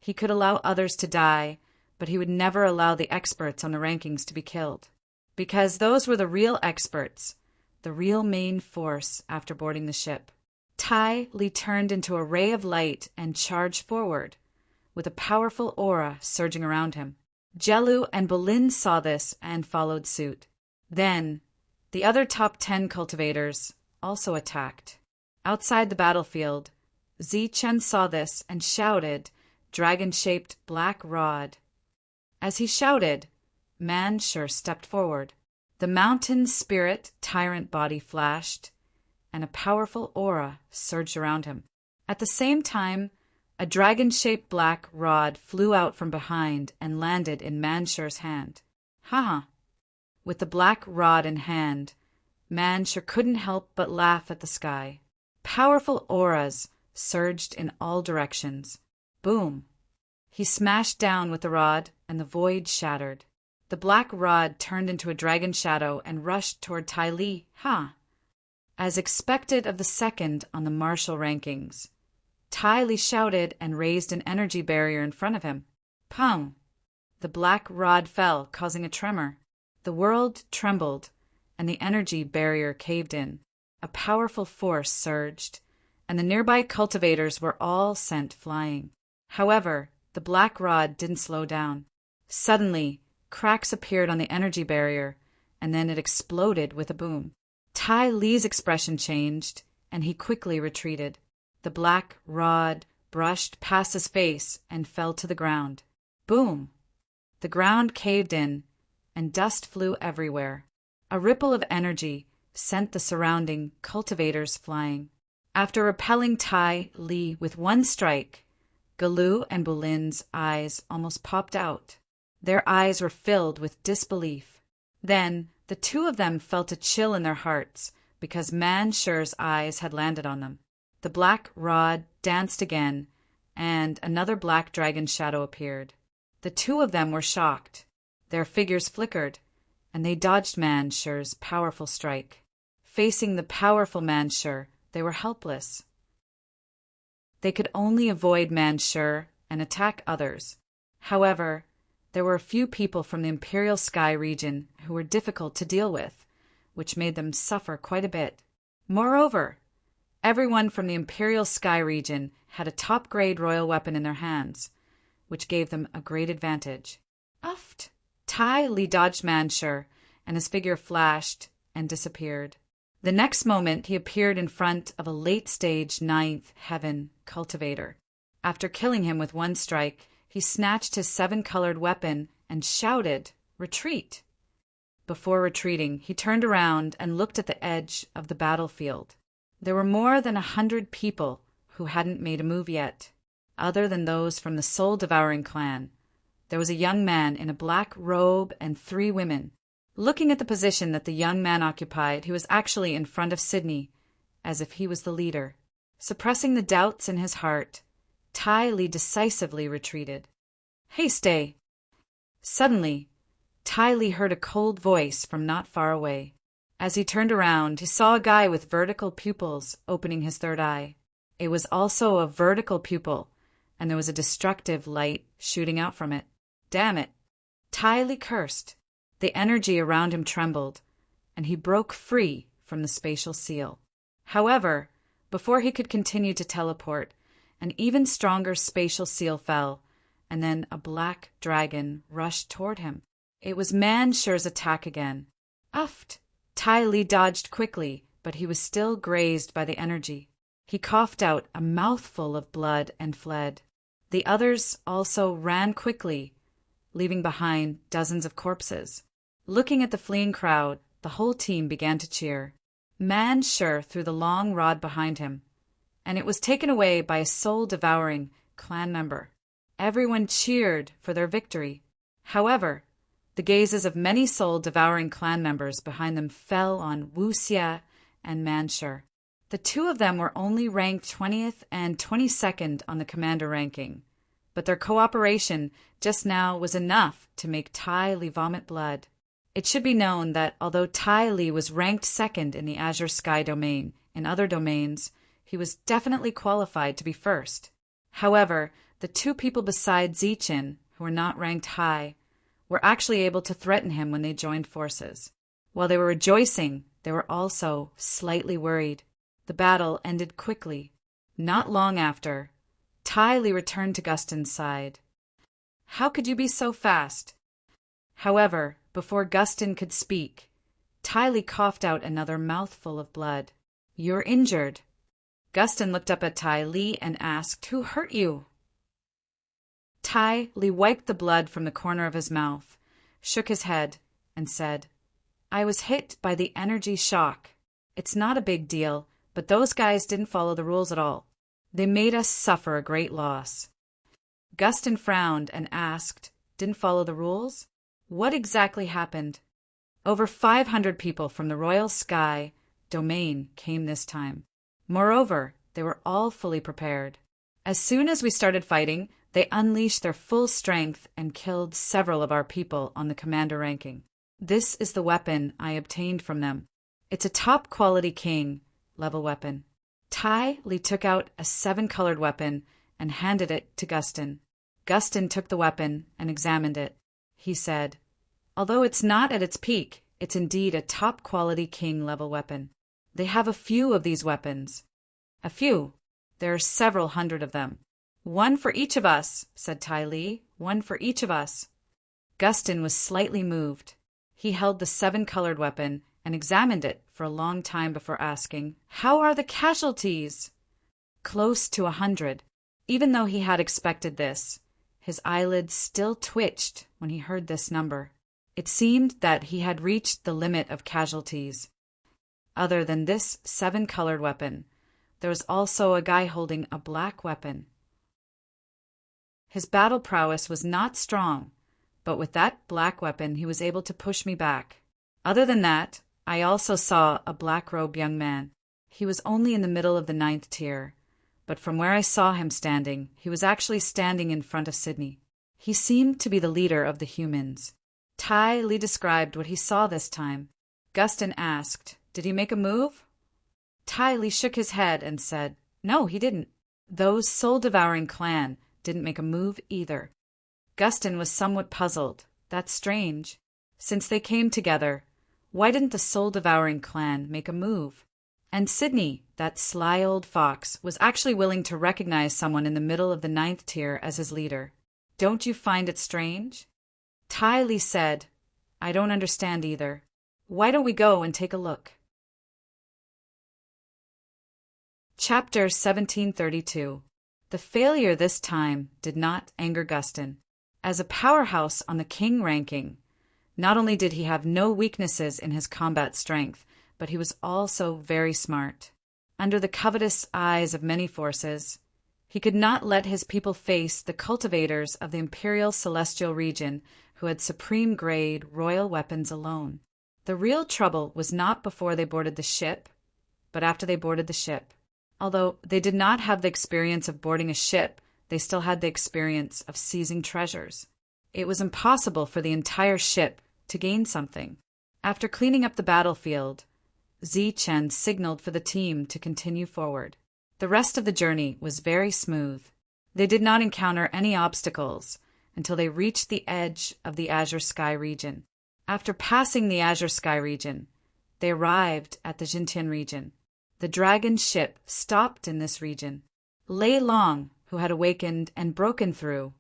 He could allow others to die, but he would never allow the experts on the rankings to be killed. Because those were the real experts, the real main force after boarding the ship. Ty Lee turned into a ray of light and charged forward, with a powerful aura surging around him. Jelu and Bolin saw this and followed suit. Then, the other top 10 cultivators also attacked. Outside the battlefield, Zichen saw this and shouted, "Dragon-shaped black rod." As he shouted, Manshur stepped forward. The mountain spirit tyrant body flashed, and a powerful aura surged around him. At the same time, a dragon-shaped black rod flew out from behind and landed in Manshur's hand. Ha! With the black rod in hand, Manshur couldn't help but laugh at the sky. Powerful auras surged in all directions. Boom! He smashed down with the rod, and the void shattered. The black rod turned into a dragon shadow and rushed toward Ty Lee. Ha! As expected of the second on the martial rankings, Ty Lee shouted and raised an energy barrier in front of him. Pong! The black rod fell, causing a tremor. The world trembled, and the energy barrier caved in. A powerful force surged, and the nearby cultivators were all sent flying. However, the black rod didn't slow down. Suddenly, cracks appeared on the energy barrier, and then it exploded with a boom. Ty Lee's expression changed, and he quickly retreated. The black rod brushed past his face and fell to the ground. Boom! The ground caved in, and dust flew everywhere. A ripple of energy sent the surrounding cultivators flying. After repelling Tai Li with one strike, Galu and Bulin's eyes almost popped out. Their eyes were filled with disbelief. Then the two of them felt a chill in their hearts because Man Shu's eyes had landed on them. The black rod danced again, and another black dragon shadow appeared. The two of them were shocked. Their figures flickered, and they dodged Man Shu's powerful strike. Facing the powerful Man Shu, they were helpless. They could only avoid Man Shu and attack others. However, there were a few people from the Imperial Sky region who were difficult to deal with, which made them suffer quite a bit. Moreover, everyone from the Imperial Sky region had a top-grade royal weapon in their hands, which gave them a great advantage. Uft! Tai Li dodged Man Shu, and his figure flashed and disappeared. The next moment he appeared in front of a late-stage ninth heaven cultivator. After killing him with one strike, he snatched his seven-colored weapon and shouted, "Retreat!" Before retreating, he turned around and looked at the edge of the battlefield. There were more than 100 people who hadn't made a move yet. Other than those from the soul-devouring clan, there was a young man in a black robe and 3 women. Looking at the position that the young man occupied, he was actually in front of Sydney, as if he was the leader. Suppressing the doubts in his heart, Tai Li decisively retreated. "Hey, stay!" Suddenly, Tai Li heard a cold voice from not far away. As he turned around, he saw a guy with vertical pupils opening his third eye. It was also a vertical pupil, and there was a destructive light shooting out from it. Damn it! Tai Li cursed. The energy around him trembled, and he broke free from the spatial seal. However, before he could continue to teleport, an even stronger spatial seal fell, and then a black dragon rushed toward him. It was Man Shu's attack again. Uft! Tai Li dodged quickly, but he was still grazed by the energy. He coughed out a mouthful of blood and fled. The others also ran quickly, leaving behind dozens of corpses. Looking at the fleeing crowd, the whole team began to cheer. Man Shu threw the long rod behind him, and it was taken away by a soul-devouring clan member. Everyone cheered for their victory. However, the gazes of many soul-devouring clan members behind them fell on Wu Xie and Man Shu. The two of them were only ranked 20th and 22nd on the commander ranking, but their cooperation just now was enough to make Tai Li vomit blood. It should be known that although Tai Li was ranked 2nd in the Azure Sky domain, in other domains, he was definitely qualified to be 1st. However, the 2 people besides Zichen, who were not ranked high, were actually able to threaten him when they joined forces. While they were rejoicing, they were also slightly worried. The battle ended quickly. Not long after, Tai Li returned to Gustin's side. "How could you be so fast?" However, before Gustin could speak, Tai Li coughed out another mouthful of blood. "You're injured." Gustin looked up at Tai Li and asked, "Who hurt you?" Tai Li wiped the blood from the corner of his mouth, shook his head, and said, "I was hit by the energy shock. It's not a big deal, but those guys didn't follow the rules at all. They made us suffer a great loss." Gustin frowned and asked, "Didn't follow the rules? What exactly happened?" Over 500 people from the Royal Sky domain came this time. Moreover, they were all fully prepared. As soon as we started fighting, they unleashed their full strength and killed several of our people on the commander ranking. This is the weapon I obtained from them. It's a top-quality king level weapon. Tai Li took out a 7-colored weapon and handed it to Gustin. Gustin took the weapon and examined it. He said, "Although it's not at its peak, it's indeed a top-quality king-level weapon. They have a few of these weapons." "A few? There are several hundred of them." "One for each of us," said Tai Li. "One for each of us." Gustin was slightly moved. He held the 7-colored weapon and examined it for a long time before asking, "How are the casualties?" "Close to 100. Even though he had expected this, his eyelids still twitched when he heard this number. It seemed that he had reached the limit of casualties. Other than this 7-colored weapon, there was also a guy holding a black weapon. His battle prowess was not strong, but with that black weapon he was able to push me back. Other than that, I also saw a black-robed young man. He was only in the middle of the 9th tier, but from where I saw him standing, he was actually standing in front of Sydney. He seemed to be the leader of the humans. Ty Lee described what he saw this time. Gustin asked, "Did he make a move?" Ty Lee shook his head and said, "No, he didn't." Those soul-devouring clan didn't make a move either. Gustin was somewhat puzzled. That's strange. Since they came together, why didn't the soul-devouring clan make a move? And Sydney, that sly old fox, was actually willing to recognize someone in the middle of the 9th tier as his leader. Don't you find it strange? Ty Lee said, "I don't understand either. Why don't we go and take a look?" Chapter 1732. The failure this time did not anger Gustin. As a powerhouse on the king ranking, not only did he have no weaknesses in his combat strength, but he was also very smart. Under the covetous eyes of many forces, he could not let his people face the cultivators of the Imperial Celestial region who had supreme-grade royal weapons alone. The real trouble was not before they boarded the ship, but after they boarded the ship. Although they did not have the experience of boarding a ship, they still had the experience of seizing treasures. It was impossible for the entire ship to gain something. After cleaning up the battlefield, Zichen signaled for the team to continue forward. The rest of the journey was very smooth. They did not encounter any obstacles until they reached the edge of the Azure Sky region. After passing the Azure Sky region, they arrived at the Jintian region. The dragon ship stopped in this region. Lei Long, who had awakened and broken through,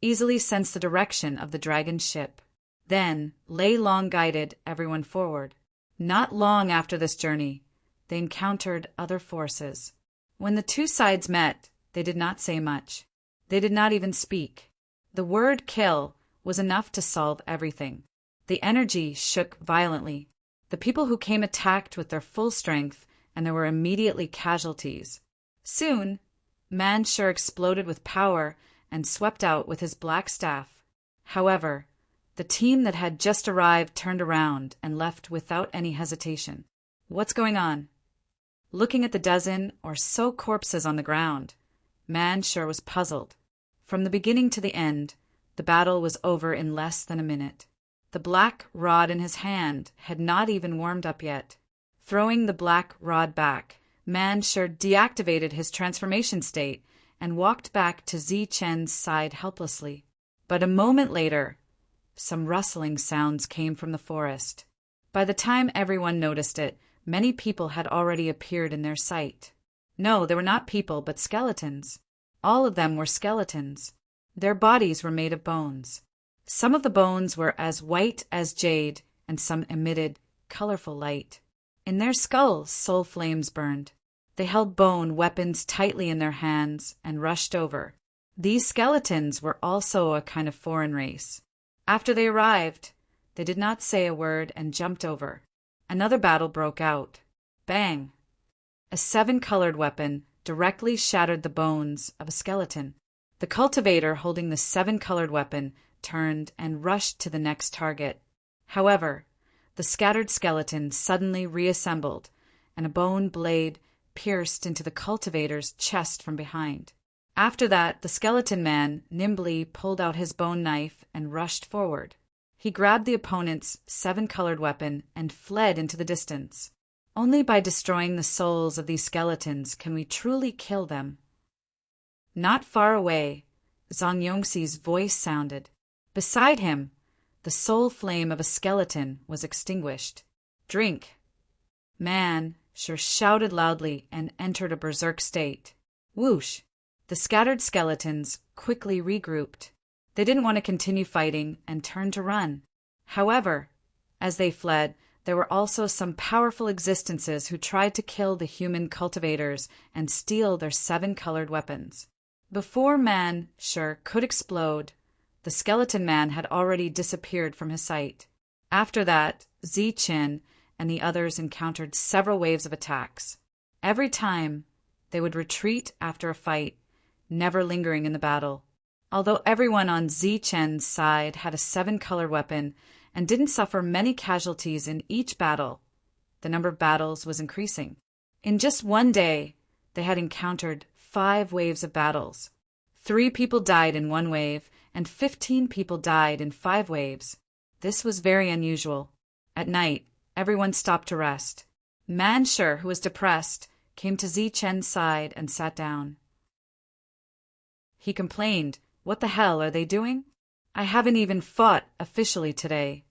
easily sensed the direction of the dragon ship. Then Lei Long guided everyone forward. Not long after this journey, they encountered other forces. When the two sides met, they did not say much. They did not even speak. The word "kill" was enough to solve everything. The energy shook violently. The people who came attacked with their full strength, and there were immediately casualties. Soon, Manshur exploded with power and swept out with his black staff. However, the team that had just arrived turned around and left without any hesitation. What's going on? Looking at the dozen or so corpses on the ground, Manshur was puzzled. From the beginning to the end, the battle was over in less than a minute. The black rod in his hand had not even warmed up yet. Throwing the black rod back, Manshur deactivated his transformation state and walked back to Zichen's side helplessly. But a moment later, some rustling sounds came from the forest. By the time everyone noticed it, many people had already appeared in their sight. No, they were not people, but skeletons. All of them were skeletons. Their bodies were made of bones. Some of the bones were as white as jade, and some emitted colorful light. In their skulls, soul flames burned. They held bone weapons tightly in their hands and rushed over. These skeletons were also a kind of foreign race. After they arrived, they did not say a word and jumped over. Another battle broke out. Bang! A 7-colored weapon directly shattered the bones of a skeleton. The cultivator holding the 7-colored weapon turned and rushed to the next target. However, the scattered skeleton suddenly reassembled, and a bone blade pierced into the cultivator's chest from behind. After that, the skeleton man nimbly pulled out his bone knife and rushed forward. He grabbed the opponent's 7-colored weapon and fled into the distance. Only by destroying the souls of these skeletons can we truly kill them. Not far away, Zhang Yongxi's voice sounded. Beside him, the soul flame of a skeleton was extinguished. Drink! Manshur shouted loudly and entered a berserk state. Whoosh! The scattered skeletons quickly regrouped. They didn't want to continue fighting and turned to run. However, as they fled, there were also some powerful existences who tried to kill the human cultivators and steal their 7-colored weapons. Before Man-Shur could explode, the skeleton man had already disappeared from his sight. After that, Zi-Chin and the others encountered several waves of attacks. Every time, they would retreat after a fight, never lingering in the battle. Although everyone on Zi-Chen's side had a 7-colored weapon and didn't suffer many casualties in each battle, the number of battles was increasing. In just one day, they had encountered 5 waves of battles. 3 people died in one wave, and 15 people died in 5 waves. This was very unusual. At night, everyone stopped to rest. Man-Shur, who was depressed, came to Zi-Chen's side and sat down. He complained, "What the hell are they doing? I haven't even fought officially today."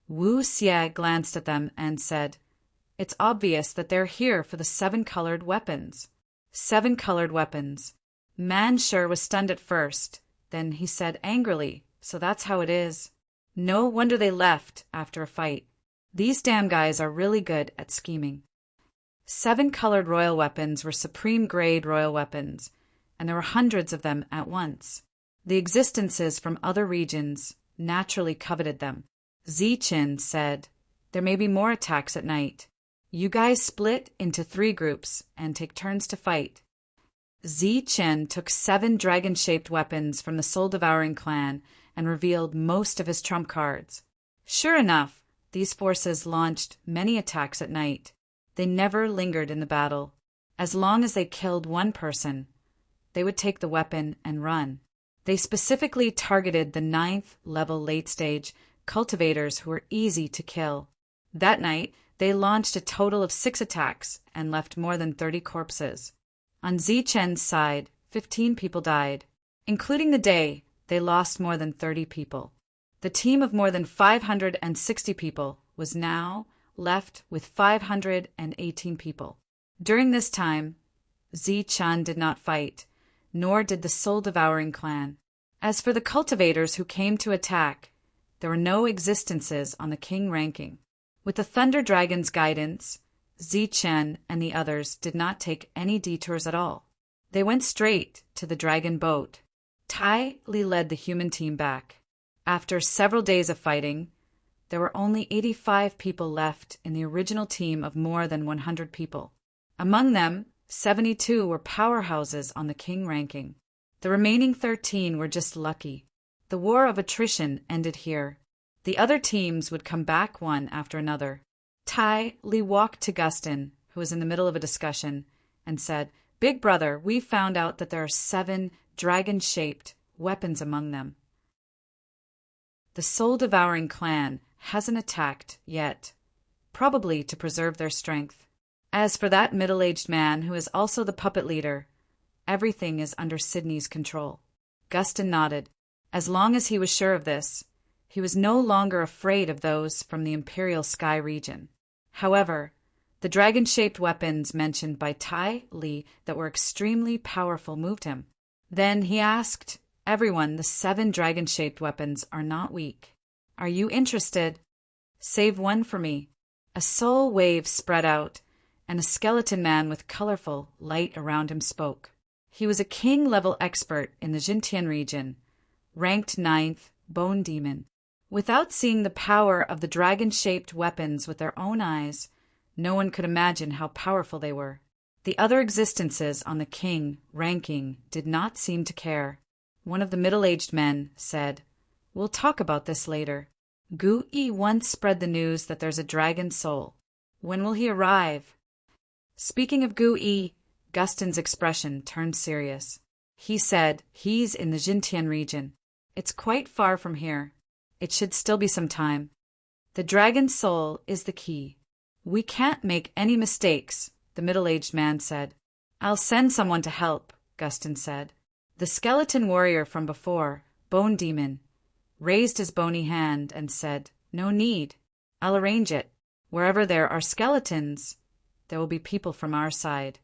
Wu Xie glanced at them and said, "It's obvious that they're here for the 7-colored weapons." 7-colored weapons. Man-Shur was stunned at first. Then he said angrily, "So that's how it is. No wonder they left after a fight. These damn guys are really good at scheming." 7-colored royal weapons were supreme-grade royal weapons, and there were hundreds of them at once. The existences from other regions naturally coveted them. Zi-Chin said, "There may be more attacks at night. You guys split into 3 groups and take turns to fight." Zi-Chin took 7 dragon-shaped weapons from the soul-devouring clan and revealed most of his trump cards. Sure enough, these forces launched many attacks at night. They never lingered in the battle. As long as they killed one person, they would take the weapon and run. They specifically targeted the 9th-level late-stage cultivators who were easy to kill. That night, they launched a total of 6 attacks and left more than 30 corpses. On Zi-Chen's side, 15 people died. Including the day, they lost more than 30 people. The team of more than 560 people was now left with 518 people. During this time, Zi-Chan did not fight, nor did the soul-devouring clan. As for the cultivators who came to attack, there were no existences on the king ranking. With the Thunder Dragon's guidance, Zi-Chen and the others did not take any detours at all. They went straight to the dragon boat. Tai Li led the human team back. After several days of fighting, there were only 85 people left in the original team of more than 100 people. Among them, 72 were powerhouses on the king ranking. The remaining 13 were just lucky. The war of attrition ended here. The other teams would come back one after another. Tai Li walked to Gustin, who was in the middle of a discussion, and said, "Big brother, we found out that there are 7 dragon-shaped weapons among them. The soul-devouring clan hasn't attacked yet, probably to preserve their strength. As for that middle-aged man who is also the puppet leader, everything is under Sydney's control." Gustin nodded. As long as he was sure of this, he was no longer afraid of those from the Imperial Sky region. However, the dragon-shaped weapons mentioned by Tai Li that were extremely powerful moved him. Then he asked everyone, "The 7 dragon-shaped weapons are not weak. Are you interested? Save one for me." A soul wave spread out, and a skeleton man with colorful light around him spoke. He was a king-level expert in the Jintian region, ranked 9th, Bone Demon. Without seeing the power of the dragon-shaped weapons with their own eyes, no one could imagine how powerful they were. The other existences on the king ranking did not seem to care. One of the middle-aged men said, "We'll talk about this later. Gu Yi once spread the news that there's a dragon soul. When will he arrive?" Speaking of Gu Yi, Gustin's expression turned serious. He said, "He's in the Jintian region. It's quite far from here. It should still be some time. The dragon soul is the key. We can't make any mistakes," the middle-aged man said. "I'll send someone to help," Gustin said. The skeleton warrior from before, Bone Demon, raised his bony hand and said, "No need. I'll arrange it. Wherever there are skeletons, there will be people from our side."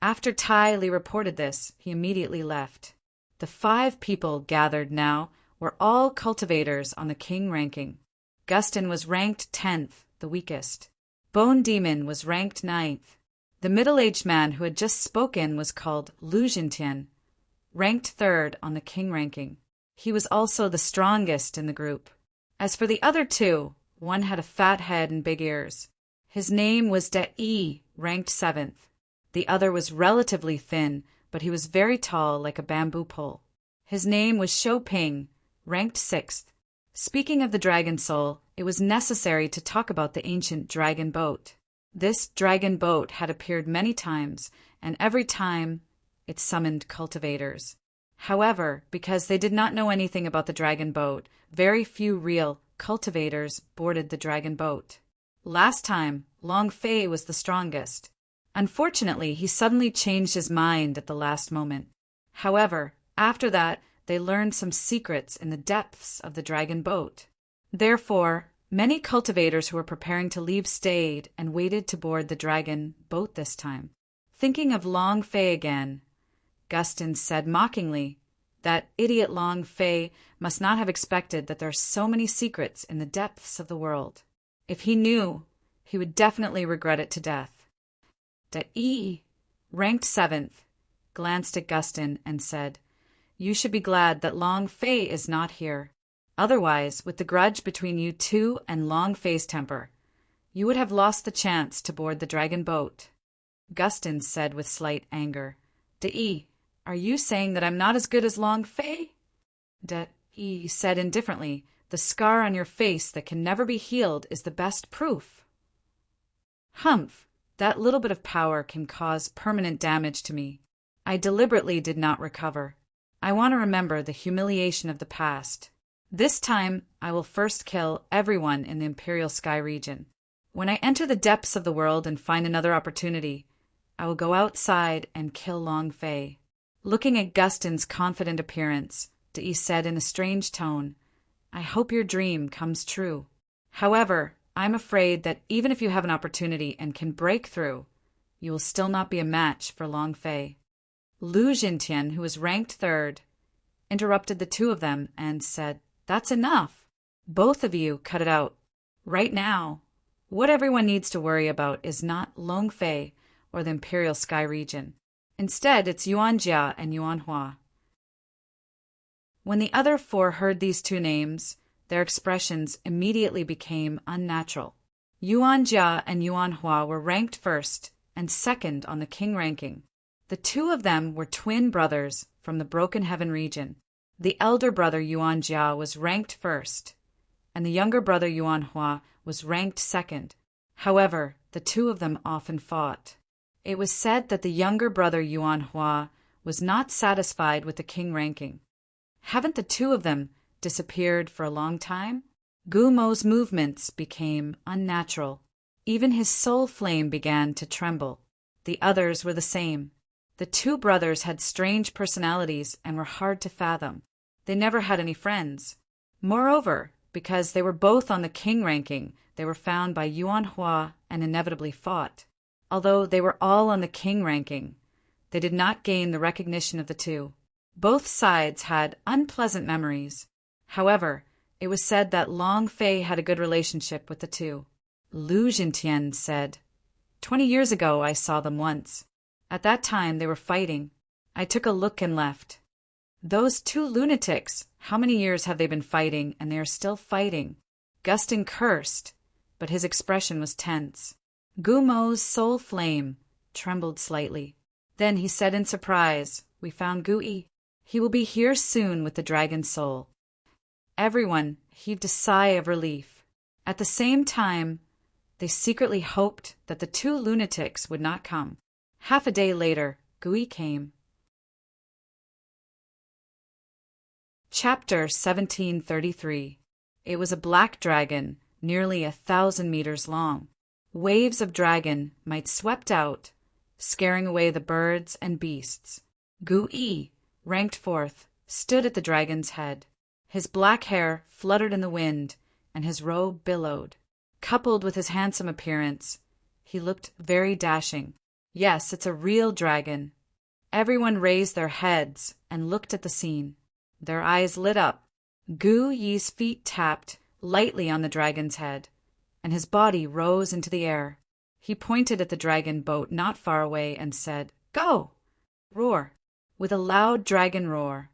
After Tai Li reported this, he immediately left. The 5 people gathered now were all cultivators on the king ranking. Gustin was ranked 10th, the weakest. Bone Demon was ranked 9th. The middle-aged man who had just spoken was called Lu Jintian, ranked 3rd on the king ranking. He was also the strongest in the group. As for the other two, one had a fat head and big ears. His name was De, ranked 7th. The other was relatively thin, but he was very tall like a bamboo pole. His name was Shou Ping, ranked 6th. Speaking of the dragon soul, it was necessary to talk about the ancient dragon boat. This dragon boat had appeared many times, and every time it summoned cultivators. However, because they did not know anything about the dragon boat, very few real cultivators boarded the dragon boat. Last time, Long Fei was the strongest. Unfortunately, he suddenly changed his mind at the last moment. However, after that, they learned some secrets in the depths of the dragon boat. Therefore, many cultivators who were preparing to leave stayed and waited to board the dragon boat this time. Thinking of Long Fei again, Gustin said mockingly, "That idiot Long Fei must not have expected that there are so many secrets in the depths of the world. If he knew, he would definitely regret it to death." De, ranked 7th, glanced at Gustin and said, "You should be glad that Long Fei is not here. Otherwise, with the grudge between you two and Long Fei's temper, you would have lost the chance to board the dragon boat." Gustin said with slight anger, "De, are you saying that I'm not as good as Long Fei?" De said indifferently, "The scar on your face that can never be healed is the best proof." "Humph, that little bit of power can cause permanent damage to me. I deliberately did not recover. I want to remember the humiliation of the past. This time, I will first kill everyone in the Imperial Sky region. When I enter the depths of the world and find another opportunity, I will go outside and kill Long Fei." Looking at Gustin's confident appearance, De said in a strange tone, "I hope your dream comes true. However, I'm afraid that even if you have an opportunity and can break through, you will still not be a match for Long Fei." Lu Jintian, who was ranked 3rd, interrupted the two of them and said, "That's enough. Both of you cut it out. Right now, what everyone needs to worry about is not Long Fei or the Imperial Sky region. Instead, it's Yuanjia and Yuanhua." When the other four heard these two names, their expressions immediately became unnatural. Yuanjia and Yuanhua were ranked 1st and 2nd on the king ranking. The two of them were twin brothers from the Broken Heaven region. The elder brother Yuanjia was ranked 1st, and the younger brother Yuanhua was ranked 2nd. However, the two of them often fought. It was said that the younger brother Yuanhua was not satisfied with the king ranking. Haven't the two of them disappeared for a long time? Gumo's movements became unnatural. Even his soul flame began to tremble. The others were the same. The two brothers had strange personalities and were hard to fathom. They never had any friends. Moreover, because they were both on the king ranking, they were found by Yuanhua and inevitably fought. Although they were all on the king ranking, they did not gain the recognition of the two. Both sides had unpleasant memories. However, it was said that Long Fei had a good relationship with the two. Lu Jintian said, 20 years ago I saw them once. At that time they were fighting. I took a look and left. Those two lunatics, how many years have they been fighting, and they are still fighting? Gustin cursed, but his expression was tense. Gumo's soul flame trembled slightly. Then he said in surprise, "We found Gui. He will be here soon with the dragon soul." Everyone heaved a sigh of relief. At the same time, they secretly hoped that the two lunatics would not come. Half a day later, Gui came. Chapter 1733. It was a black dragon, nearly 1,000 meters long. Waves of dragon might swept out, scaring away the birds and beasts. Gui, ranked 4th, stood at the dragon's head. His black hair fluttered in the wind, and his robe billowed. Coupled with his handsome appearance, he looked very dashing. Yes, it's a real dragon. Everyone raised their heads and looked at the scene. Their eyes lit up. Gu Yi's feet tapped lightly on the dragon's head, and his body rose into the air. He pointed at the dragon boat not far away and said, "Go!" Roar! With a loud dragon roar,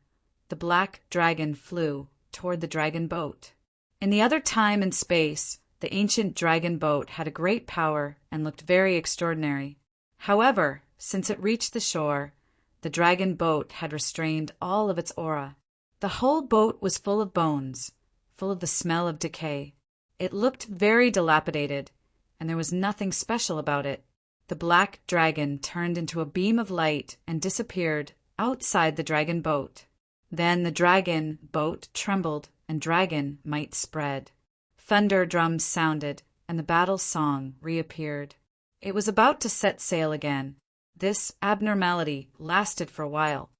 the black dragon flew toward the dragon boat. In the other time and space, the ancient dragon boat had a great power and looked very extraordinary. However, since it reached the shore, the dragon boat had restrained all of its aura. The whole boat was full of bones, full of the smell of decay. It looked very dilapidated, and there was nothing special about it. The black dragon turned into a beam of light and disappeared outside the dragon boat. Then the dragon boat trembled, and dragon might spread. Thunder drums sounded, and the battle song reappeared. It was about to set sail again. This abnormality lasted for a while.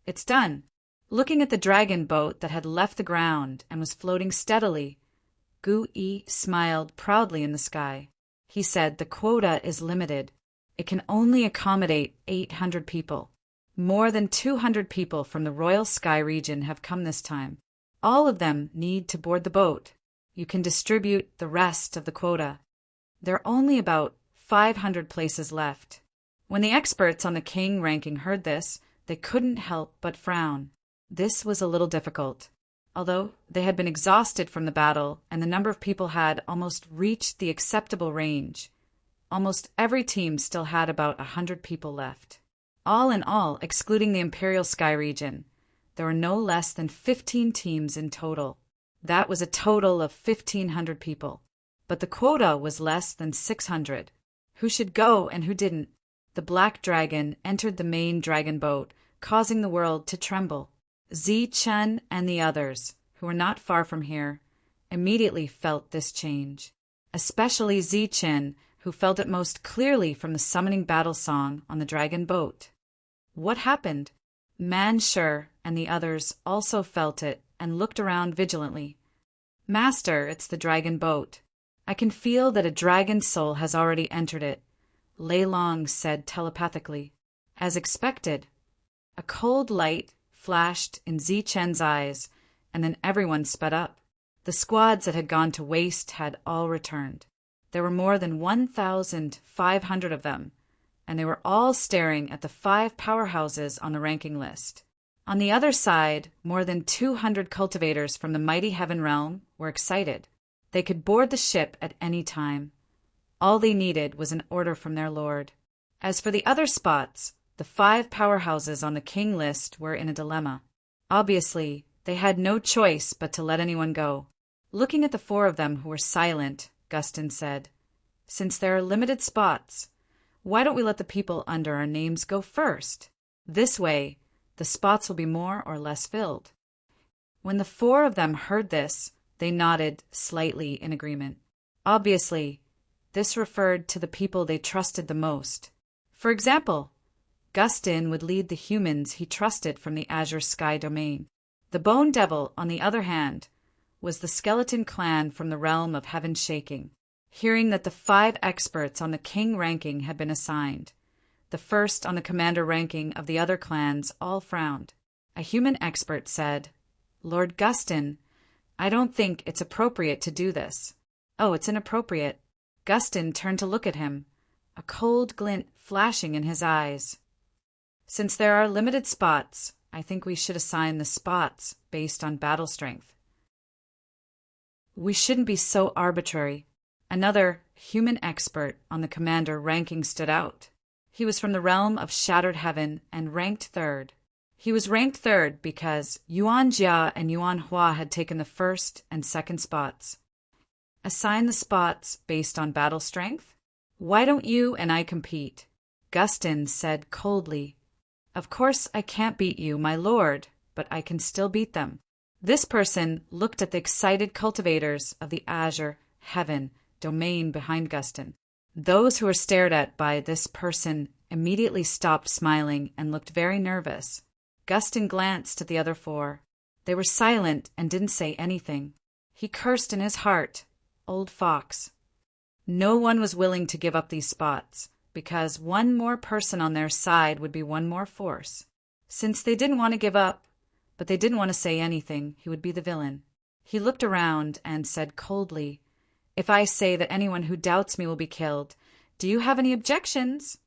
"It's done." Looking at the dragon boat that had left the ground and was floating steadily, Gu-Yi smiled proudly in the sky. He said, "The quota is limited. It can only accommodate 800 people. More than 200 people from the Royal Sky region have come this time. All of them need to board the boat. You can distribute the rest of the quota. There are only about 500 places left." When the experts on the king ranking heard this, they couldn't help but frown. This was a little difficult. Although they had been exhausted from the battle and the number of people had almost reached the acceptable range, almost every team still had about 100 people left. All in all, excluding the Imperial Sky region, there were no less than 15 teams in total. That was a total of 1,500 people. But the quota was less than 600. Who should go and who didn't? The black dragon entered the main dragon boat, causing the world to tremble. Zi-Chen and the others, who were not far from here, immediately felt this change. Especially Zi-Chen, who felt it most clearly from the summoning battle song on the dragon boat. What happened? Man-Shur and the others also felt it and looked around vigilantly. "Master, it's the dragon boat. I can feel that a dragon soul has already entered it," Lei Long said telepathically. As expected, a cold light flashed in Zi-Chen's eyes, and then everyone sped up. The squads that had gone to waste had all returned. There were more than 1,500 of them, and they were all staring at the 5 powerhouses on the ranking list. On the other side, more than 200 cultivators from the mighty Heaven Realm were excited. They could board the ship at any time. All they needed was an order from their lord. As for the other spots, the 5 powerhouses on the king list were in a dilemma. Obviously, they had no choice but to let anyone go. Looking at the 4 of them who were silent, Gustin said, "Since there are limited spots, why don't we let the people under our names go first? This way, the spots will be more or less filled." When the 4 of them heard this, they nodded slightly in agreement. Obviously, this referred to the people they trusted the most. For example, Gustin would lead the humans he trusted from the Azure Sky domain. The Bone Devil, on the other hand, was the skeleton clan from the realm of Heaven Shaking. Hearing that the 5 experts on the king ranking had been assigned, the first on the commander ranking of the other clans all frowned. A human expert said, "Lord Gustin, I don't think it's appropriate to do this." "Oh, it's inappropriate." Gustin turned to look at him, a cold glint flashing in his eyes. "Since there are limited spots, I think we should assign the spots based on battle strength. We shouldn't be so arbitrary." Another human expert on the commander ranking stood out. He was from the realm of Shattered Heaven and ranked 3rd. He was ranked 3rd because Yuan Jia and Yuan Hua had taken the 1st and 2nd spots. "Assign the spots based on battle strength? Why don't you and I compete?" Gustin said coldly. "Of course I can't beat you, my lord, but I can still beat them." This person looked at the excited cultivators of the Azure Heaven domain behind Gustin. Those who were stared at by this person immediately stopped smiling and looked very nervous. Gustin glanced at the other 4. They were silent and didn't say anything. He cursed in his heart, "Old fox." No one was willing to give up these spots, because one more person on their side would be one more force. Since they didn't want to give up, but they didn't want to say anything, he would be the villain. He looked around and said coldly, If I say that anyone who doubts me will be killed, do you have any objections?"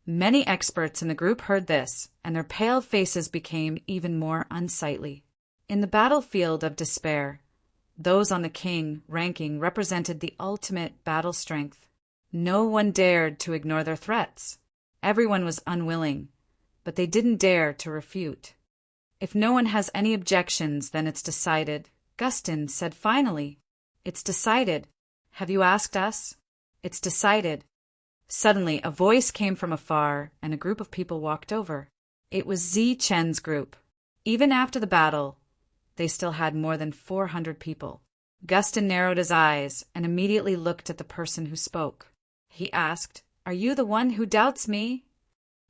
Many experts in the group heard this, and their pale faces became even more unsightly. In the battlefield of despair, those on the king ranking represented the ultimate battle strength. No one dared to ignore their threats. Everyone was unwilling, but they didn't dare to refute. "If no one has any objections, then it's decided," Gustin said finally. "It's decided. Have you asked us?" "It's decided." Suddenly, a voice came from afar, and a group of people walked over. It was Zichen's group. Even after the battle, they still had more than 400 people. Gustin narrowed his eyes and immediately looked at the person who spoke. He asked, "Are you the one who doubts me?"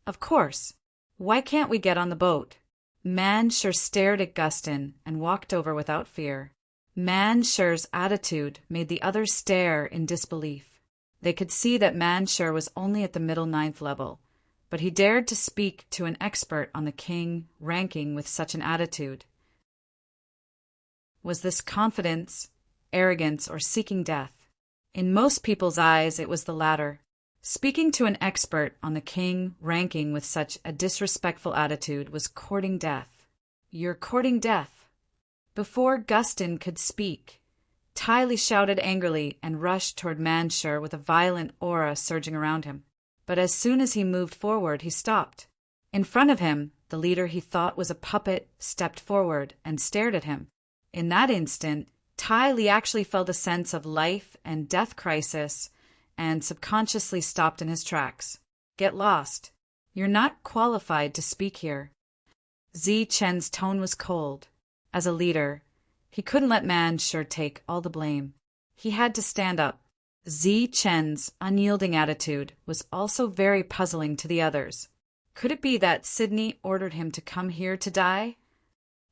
"Of course. Why can't we get on the boat?" Manshur stared at Gustin and walked over without fear. Manshur's attitude made the others stare in disbelief. They could see that Manshur was only at the middle 9th level, but he dared to speak to an expert on the king ranking with such an attitude. Was this confidence, arrogance, or seeking death? In most people's eyes, it was the latter. Speaking to an expert on the king ranking with such a disrespectful attitude was courting death. "You're courting death." Before Gustin could speak, Tylee shouted angrily and rushed toward Manshur with a violent aura surging around him. But as soon as he moved forward, he stopped. In front of him, the leader he thought was a puppet stepped forward and stared at him. In that instant, Tylee actually felt a sense of life and death crisis and subconsciously stopped in his tracks. "Get lost. You're not qualified to speak here." Zichen's tone was cold. As a leader, he couldn't let Manshur take all the blame. He had to stand up. Zichen's unyielding attitude was also very puzzling to the others. Could it be that Sydney ordered him to come here to die?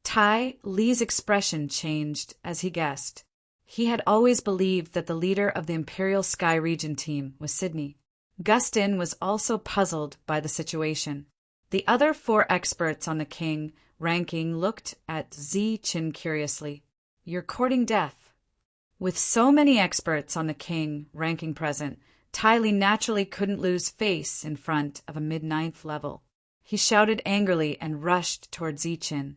Tylee's expression changed as he guessed. He had always believed that the leader of the Imperial Sky Region team was Sydney. Gustin was also puzzled by the situation. The other 4 experts on the king ranking looked at Zichen curiously. "You're courting death." With so many experts on the king ranking present, Tylee naturally couldn't lose face in front of a mid-9th level. He shouted angrily and rushed toward Zichen.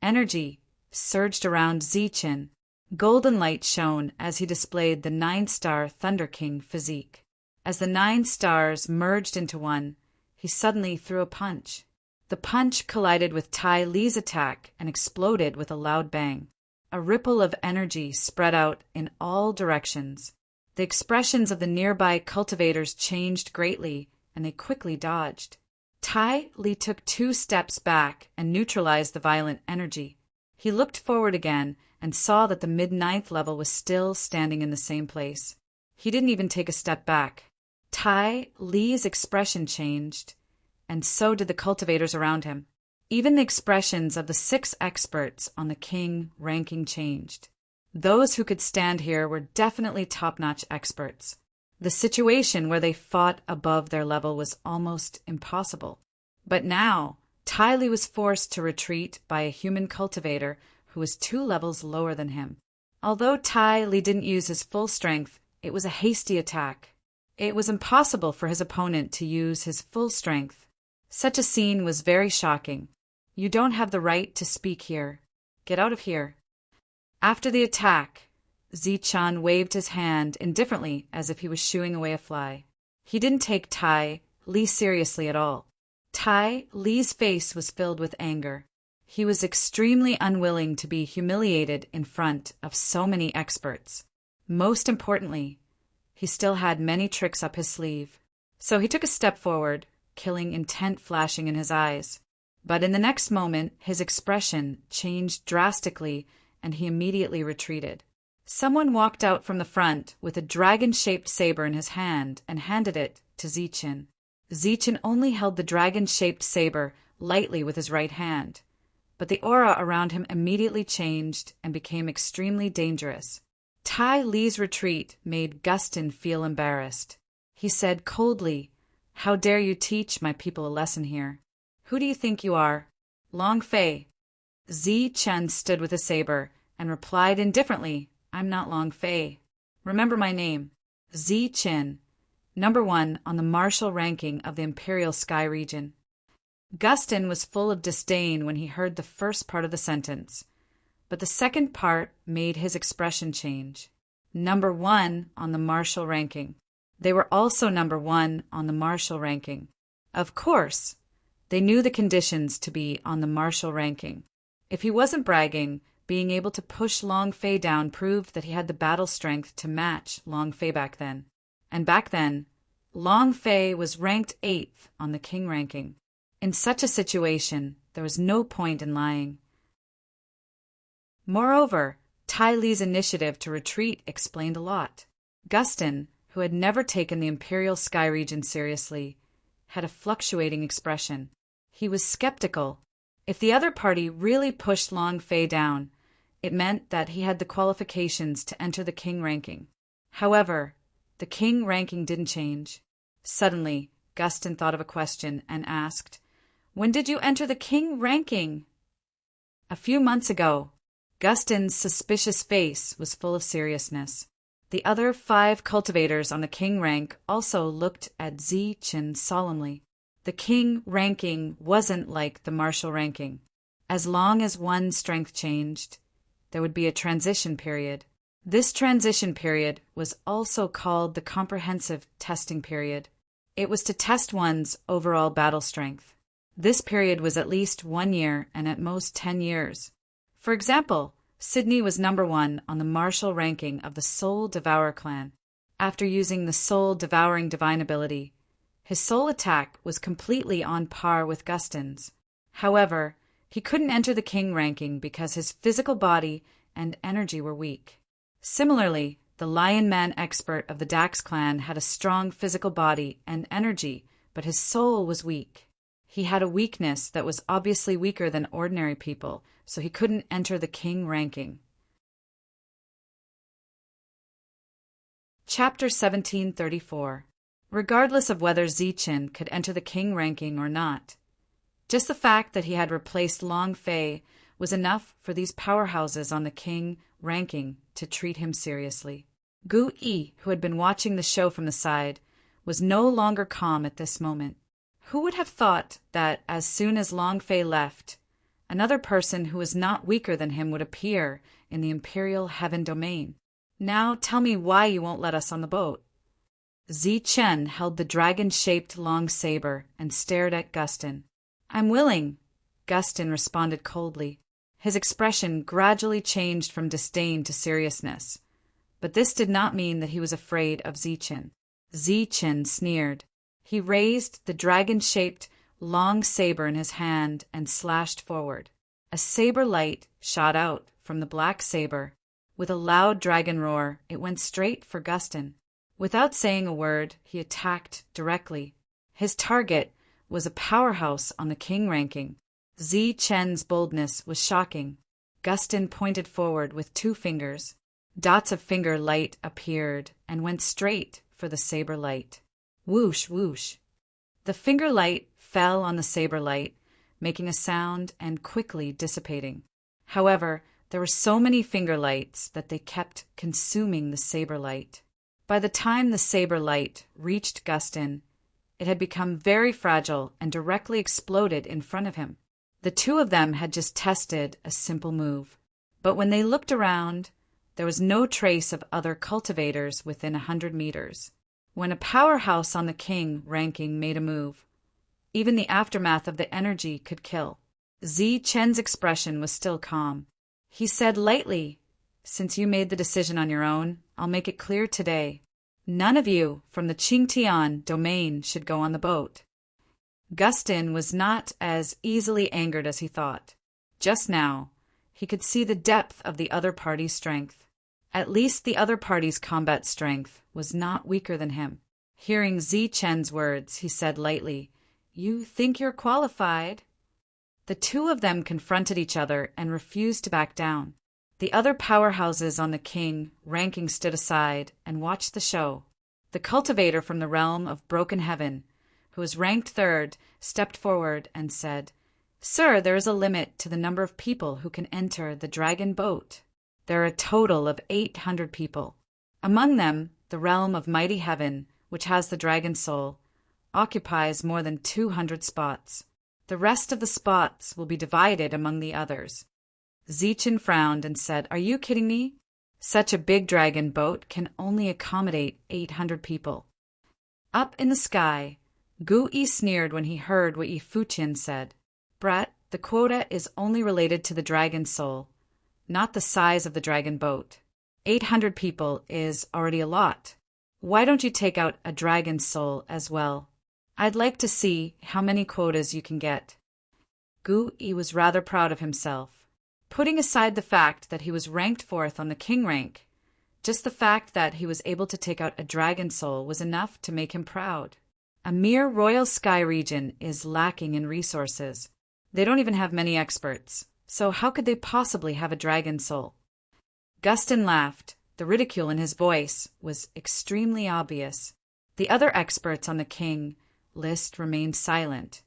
Energy surged around Zichen. Golden light shone as he displayed the 9-star Thunder King physique. As the 9 stars merged into one, he suddenly threw a punch. The punch collided with Tylee's attack and exploded with a loud bang. A ripple of energy spread out in all directions. The expressions of the nearby cultivators changed greatly, and they quickly dodged. Tylee took 2 steps back and neutralized the violent energy. He looked forward again and saw that the mid-9th level was still standing in the same place. He didn't even take a step back. Tylee's expression changed, and so did the cultivators around him. Even the expressions of the 6 experts on the king ranking changed. Those who could stand here were definitely top-notch experts. The situation where they fought above their level was almost impossible. But now, Tylee was forced to retreat by a human cultivator who was 2 levels lower than him. Although Tylee didn't use his full strength, it was a hasty attack. It was impossible for his opponent to use his full strength. Such a scene was very shocking. "You don't have the right to speak here. Get out of here." After the attack, Zichen waved his hand indifferently as if he was shooing away a fly. He didn't take Tylee seriously at all. Tylee's face was filled with anger. He was extremely unwilling to be humiliated in front of so many experts. Most importantly, he still had many tricks up his sleeve. So he took a step forward, killing intent flashing in his eyes. But in the next moment, his expression changed drastically and he immediately retreated. Someone walked out from the front with a dragon-shaped saber in his hand and handed it to Zichen. Zichen only held the dragon-shaped saber lightly with his right hand, but the aura around him immediately changed and became extremely dangerous. Tylee's retreat made Gustin feel embarrassed. He said coldly, "How dare you teach my people a lesson here? Who do you think you are?" "Long Fei." Zichen stood with a saber and replied indifferently, "I'm not Long Fei." Remember my name, Zi Qin, number 1 on the martial ranking of the Imperial Sky region. Gustin was full of disdain when he heard the first part of the sentence, but the second part made his expression change. Number 1 on the martial ranking. They were also number 1 on the martial ranking. Of course, they knew the conditions to be on the martial ranking. If he wasn't bragging, being able to push Long Fei down proved that he had the battle strength to match Long Fei back then. And back then, Long Fei was ranked 8th on the king ranking. In such a situation, there was no point in lying. Moreover, Tai Li's initiative to retreat explained a lot. Gustin, who had never taken the Imperial Sky region seriously, had a fluctuating expression. He was skeptical. If the other party really pushed Long Fei down, it meant that he had the qualifications to enter the king ranking. However, the king ranking didn't change. Suddenly, Gustin thought of a question and asked, "When did you enter the king ranking?" "A few months ago." Gustin's suspicious face was full of seriousness. The other 5 cultivators on the king rank also looked at Zi Qin solemnly. The king ranking wasn't like the martial ranking. As long as one strength changed, there would be a transition period. This transition period was also called the comprehensive testing period. It was to test one's overall battle strength. This period was at least 1 year and at most 10 years. For example, Sydney was number 1 on the martial ranking of the Soul Devourer clan. After using the Soul Devouring divine ability, his soul attack was completely on par with Gustin's. However, he couldn't enter the king ranking because his physical body and energy were weak. Similarly, the Lion Man expert of the Dax clan had a strong physical body and energy, but his soul was weak. He had a weakness that was obviously weaker than ordinary people, so he couldn't enter the king ranking. Chapter 1734. Regardless of whether Zi Qin could enter the king ranking or not, just the fact that he had replaced Long Fei was enough for these powerhouses on the king ranking to treat him seriously. Gu Yi, who had been watching the show from the side, was no longer calm at this moment. Who would have thought that as soon as Long Fei left, another person who was not weaker than him would appear in the Imperial Heaven domain? "Now tell me why you won't let us on the boat." Zi Chen held the dragon-shaped long saber and stared at Gustin. "I'm willing," Gustin responded coldly. His expression gradually changed from disdain to seriousness. But this did not mean that he was afraid of Zi Chen. Zi Chen sneered. He raised the dragon-shaped long saber in his hand and slashed forward. A saber light shot out from the black saber. With a loud dragon roar, it went straight for Gustin. Without saying a word, he attacked directly. His target was a powerhouse on the king ranking. Zi Chen's boldness was shocking. Gustin pointed forward with 2 fingers. Dots of finger light appeared and went straight for the saber light. Whoosh, whoosh. The finger light fell on the saber light, making a sound and quickly dissipating. However, there were so many finger lights that they kept consuming the saber light. By the time the saber light reached Gustin, it had become very fragile and directly exploded in front of him. The 2 of them had just tested a simple move. But when they looked around, there was no trace of other cultivators within 100 meters. When a powerhouse on the king ranking made a move, even the aftermath of the energy could kill. Zi Chen's expression was still calm. He said lightly, "Since you made the decision on your own, I'll make it clear today. None of you from the Qingtian domain should go on the boat." Gustin was not as easily angered as he thought. Just now, he could see the depth of the other party's strength. At least the other party's combat strength was not weaker than him. Hearing Zi Chen's words, he said lightly, "You think you're qualified?" The 2 of them confronted each other and refused to back down. The other powerhouses on the king ranking stood aside and watched the show. The cultivator from the realm of Broken Heaven, who was ranked 3rd, stepped forward and said, "Sir, there is a limit to the number of people who can enter the dragon boat. There are a total of 800 people." Among them, the realm of mighty heaven, which has the dragon soul, occupies more than 200 spots. The rest of the spots will be divided among the others. Zichen frowned and said, "Are you kidding me? Such a big dragon boat can only accommodate 800 people." Up in the sky, Gu Yi sneered when he heard what Yi Fuqian said. "Brat, the quota is only related to the dragon soul, not the size of the dragon boat. 800 people is already a lot. Why don't you take out a dragon soul as well? I'd like to see how many quotas you can get." Gu Yi was rather proud of himself. Putting aside the fact that he was ranked 4th on the king rank, just the fact that he was able to take out a dragon soul was enough to make him proud. A mere royal sky region is lacking in resources. They don't even have many experts, so how could they possibly have a dragon soul? Gustin laughed. The ridicule in his voice was extremely obvious. The other experts on the king list remained silent,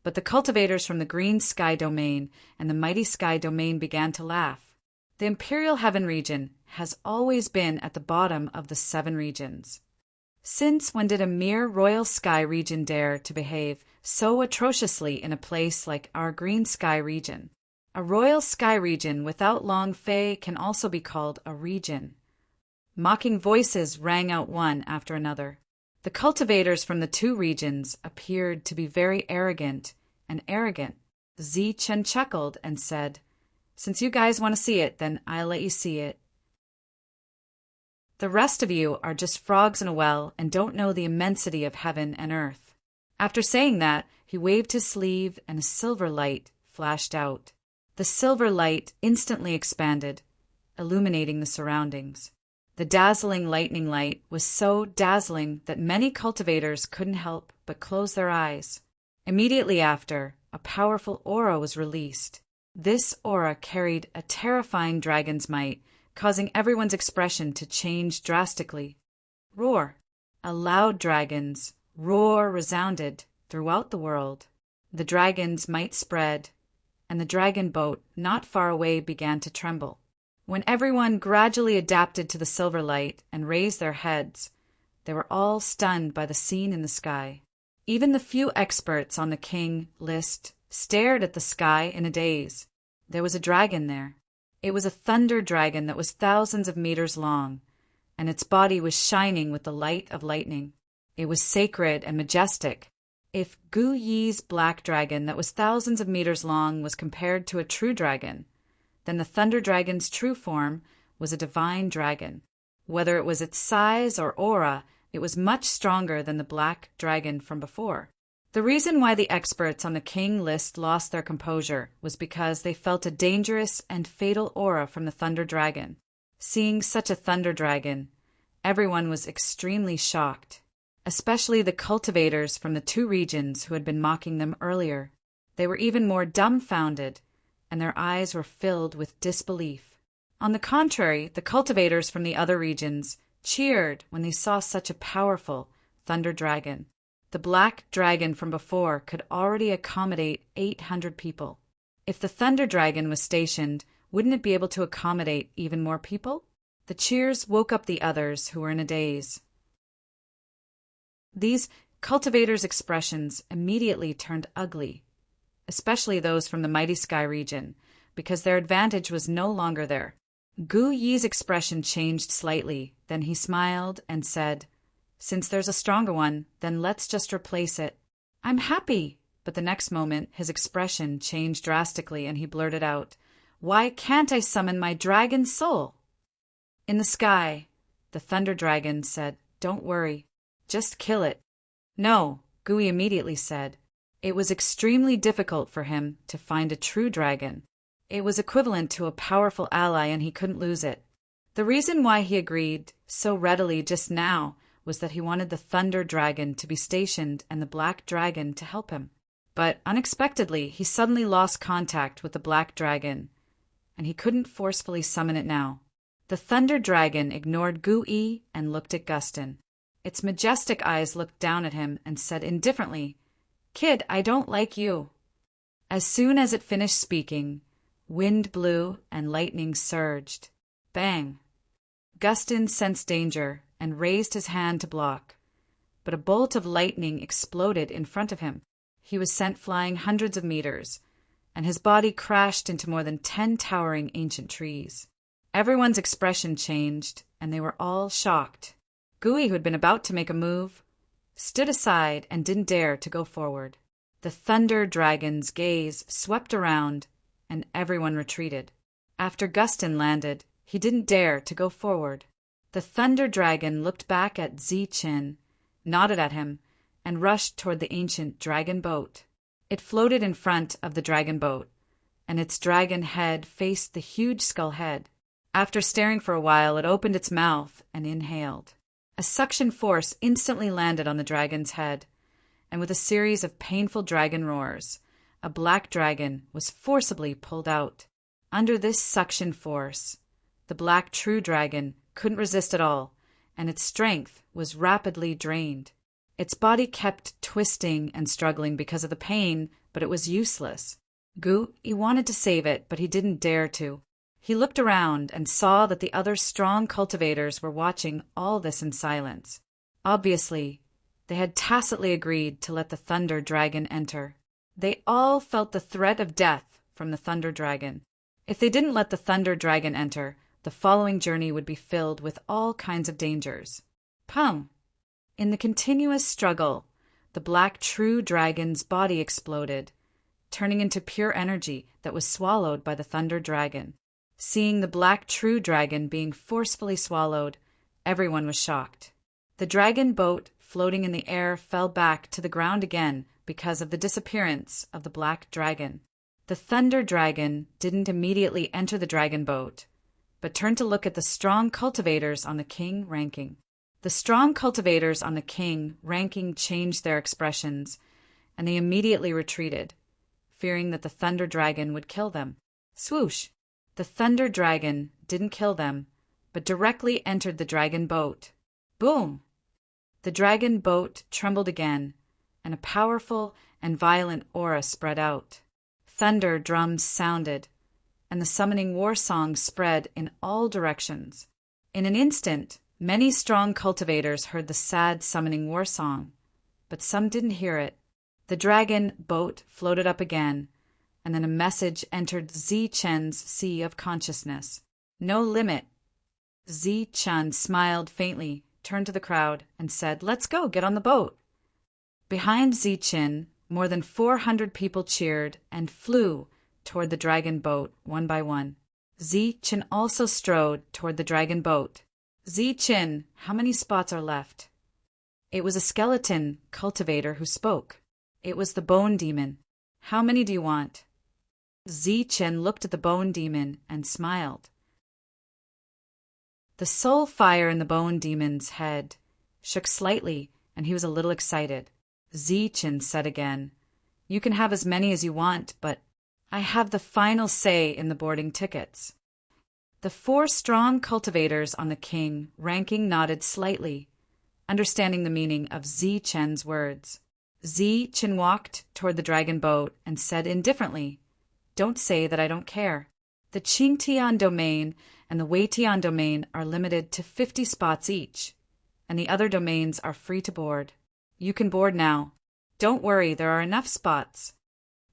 but the cultivators from the green sky domain and the mighty sky domain began to laugh. The Imperial Heaven region has always been at the bottom of the 7 regions. Since when did a mere royal sky region dare to behave so atrociously in a place like our green sky region? A royal sky region without long fei can also be called a region. Mocking voices rang out one after another. The cultivators from the 2 regions appeared to be very arrogant. Zichen chuckled and said, "Since you guys want to see it, then I'll let you see it. The rest of you are just frogs in a well and don't know the immensity of heaven and earth." After saying that, he waved his sleeve and a silver light flashed out. The silver light instantly expanded, illuminating the surroundings. The dazzling lightning light was so dazzling that many cultivators couldn't help but close their eyes. Immediately after, a powerful aura was released. This aura carried a terrifying dragon's might, causing everyone's expression to change drastically. Roar! A loud dragon's roar resounded throughout the world. The dragon's might spread, and the dragon boat not far away began to tremble. When everyone gradually adapted to the silver light and raised their heads, they were all stunned by the scene in the sky. Even the few experts on the king list stared at the sky in a daze. There was a dragon there. It was a thunder dragon that was thousands of meters long, and its body was shining with the light of lightning. It was sacred and majestic. If Gu Yi's black dragon that was thousands of meters long was compared to a true dragon, then the thunder dragon's true form was a divine dragon. Whether it was its size or aura, it was much stronger than the black dragon from before. The reason why the experts on the king list lost their composure was because they felt a dangerous and fatal aura from the thunder dragon. Seeing such a thunder dragon, everyone was extremely shocked, especially the cultivators from the 2 regions who had been mocking them earlier. They were even more dumbfounded, and their eyes were filled with disbelief. On the contrary, the cultivators from the other regions cheered when they saw such a powerful thunder dragon. The black dragon from before could already accommodate 800 people. If the thunder dragon was stationed, wouldn't it be able to accommodate even more people? The cheers woke up the others who were in a daze. These cultivators' expressions immediately turned ugly, especially those from the mighty sky region, because their advantage was no longer there. Gu Yi's expression changed slightly, then he smiled and said, "Since there's a stronger one, then let's just replace it." "I'm happy." But the next moment, his expression changed drastically and he blurted out, "Why can't I summon my dragon soul?" In the sky, the thunder dragon said, "Don't worry, just kill it." "No," Gu Yi immediately said. It was extremely difficult for him to find a true dragon. It was equivalent to a powerful ally and he couldn't lose it. The reason why he agreed so readily just now was that he wanted the thunder dragon to be stationed and the black dragon to help him. But unexpectedly, he suddenly lost contact with the black dragon, and he couldn't forcefully summon it now. The thunder dragon ignored Gu Yi and looked at Gustin. Its majestic eyes looked down at him and said indifferently, "Kid, I don't like you." As soon as it finished speaking, wind blew and lightning surged. Bang! Gustin sensed danger and raised his hand to block, but a bolt of lightning exploded in front of him. He was sent flying hundreds of meters, and his body crashed into more than 10 towering ancient trees. Everyone's expression changed, and they were all shocked. Gui, who had been about to make a move, stood aside and didn't dare to go forward. The Thunder Dragon's gaze swept around, and everyone retreated. After Gustin landed, he didn't dare to go forward. The Thunder Dragon looked back at Zichen, nodded at him, and rushed toward the ancient dragon boat. It floated in front of the dragon boat, and its dragon head faced the huge skull head. After staring for a while, it opened its mouth and inhaled. A suction force instantly landed on the dragon's head, and with a series of painful dragon roars, a black dragon was forcibly pulled out. Under this suction force, the black true dragon couldn't resist at all, and its strength was rapidly drained. Its body kept twisting and struggling because of the pain, but it was useless. He wanted to save it, but he didn't dare to. He looked around and saw that the other strong cultivators were watching all this in silence. Obviously, they had tacitly agreed to let the Thunder Dragon enter. They all felt the threat of death from the Thunder Dragon. If they didn't let the Thunder Dragon enter, the following journey would be filled with all kinds of dangers. Pum! In the continuous struggle, the black true dragon's body exploded, turning into pure energy that was swallowed by the Thunder Dragon. Seeing the black true dragon being forcefully swallowed, everyone was shocked. The dragon boat floating in the air fell back to the ground again because of the disappearance of the black dragon. The Thunder Dragon didn't immediately enter the dragon boat, but turned to look at the strong cultivators on the king ranking. The strong cultivators on the king ranking changed their expressions, and they immediately retreated, fearing that the Thunder Dragon would kill them. Swoosh! The Thunder Dragon didn't kill them, but directly entered the dragon boat. Boom! The dragon boat trembled again, and a powerful and violent aura spread out. Thunder drums sounded, and the summoning war song spread in all directions. In an instant, many strong cultivators heard the sad summoning war song, but some didn't hear it. The dragon boat floated up again, and then a message entered Zichen's sea of consciousness. No limit. Zichen smiled faintly, turned to the crowd, and said, "Let's go, get on the boat." Behind Zichen, more than 400 people cheered and flew toward the dragon boat one by one. Zichen also strode toward the dragon boat. "Zichen, how many spots are left?" It was a skeleton cultivator who spoke. It was the bone demon. "How many do you want?" Zichen looked at the bone demon and smiled. The soul fire in the bone demon's head shook slightly, and he was a little excited. Zichen said again, "You can have as many as you want, but I have the final say in the boarding tickets." The 4 strong cultivators on the king ranking nodded slightly, understanding the meaning of Zichen's words. Zichen walked toward the dragon boat and said indifferently, "Don't say that I don't care. The Qingtian domain and the Weitian domain are limited to 50 spots each, and the other domains are free to board. You can board now. Don't worry, there are enough spots."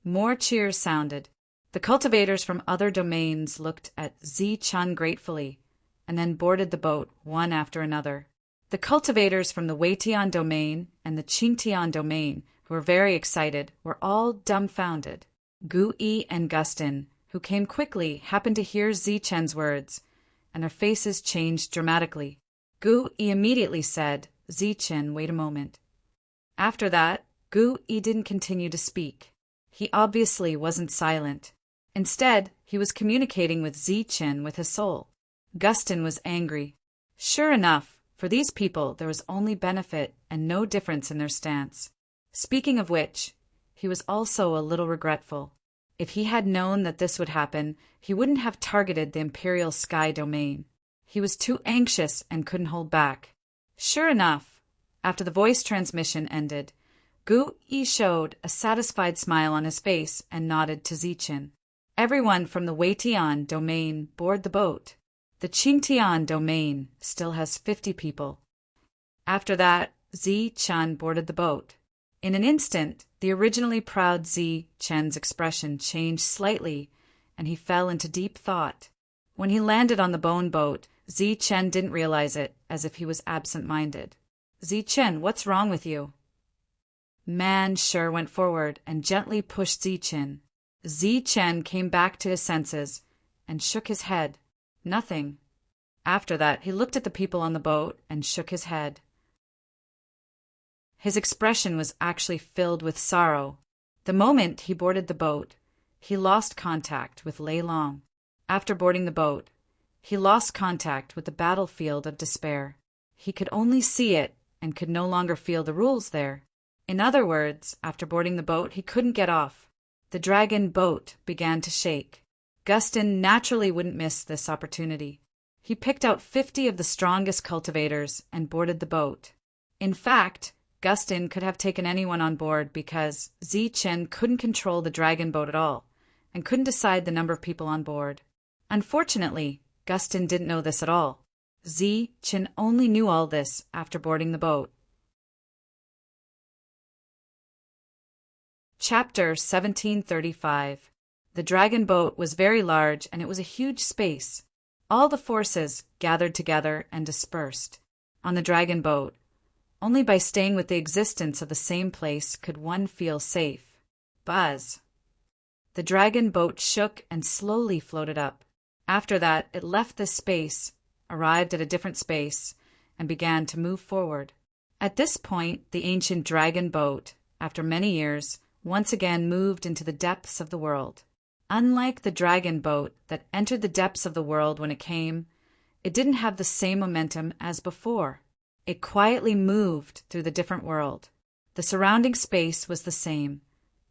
More cheers sounded. The cultivators from other domains looked at Zichen gratefully, and then boarded the boat one after another. The cultivators from the Weitian domain and the Qingtian domain, who were very excited, were all dumbfounded. Gui and Gustin, who came quickly, happened to hear Zichen's words, and their faces changed dramatically. Gui immediately said, "Zichen, wait a moment." After that, Gui didn't continue to speak. He obviously wasn't silent. Instead, he was communicating with Zichen with his soul. Gustin was angry. Sure enough, for these people there was only benefit and no difference in their stance. Speaking of which, he was also a little regretful. If he had known that this would happen, he wouldn't have targeted the Imperial Sky domain. He was too anxious and couldn't hold back. Sure enough, after the voice transmission ended, Gui showed a satisfied smile on his face and nodded to Zichen. Everyone from the Weitian domain boarded the boat. The Qingtian domain still has 50 people. After that, Zi Chen boarded the boat. In an instant, the originally proud Zi Chen's expression changed slightly, and he fell into deep thought. When he landed on the bone boat, Zi Chen didn't realize it, as if he was absent-minded. "Zi Chen, what's wrong with you?" Man Shi went forward and gently pushed Zi Chen. Zi Chen came back to his senses and shook his head. Nothing. After that, he looked at the people on the boat and shook his head. His expression was actually filled with sorrow. The moment he boarded the boat, he lost contact with Lei Long. After boarding the boat, he lost contact with the battlefield of despair. He could only see it and could no longer feel the rules there. In other words, after boarding the boat, he couldn't get off. The dragon boat began to shake. Gustin naturally wouldn't miss this opportunity. He picked out 50 of the strongest cultivators and boarded the boat. In fact, Gustin could have taken anyone on board because Zi Chen couldn't control the dragon boat at all and couldn't decide the number of people on board. Unfortunately, Gustin didn't know this at all. Zi Chen only knew all this after boarding the boat. Chapter 1735. The dragon boat was very large and it was a huge space. All the forces gathered together and dispersed. On the dragon boat, only by staying with the existence of the same place could one feel safe. Buzz. The dragon boat shook and slowly floated up. After that, it left this space, arrived at a different space, and began to move forward. At this point, the ancient dragon boat, after many years, once again moved into the depths of the world. Unlike the dragon boat that entered the depths of the world when it came, it didn't have the same momentum as before. It quietly moved through the different world. The surrounding space was the same,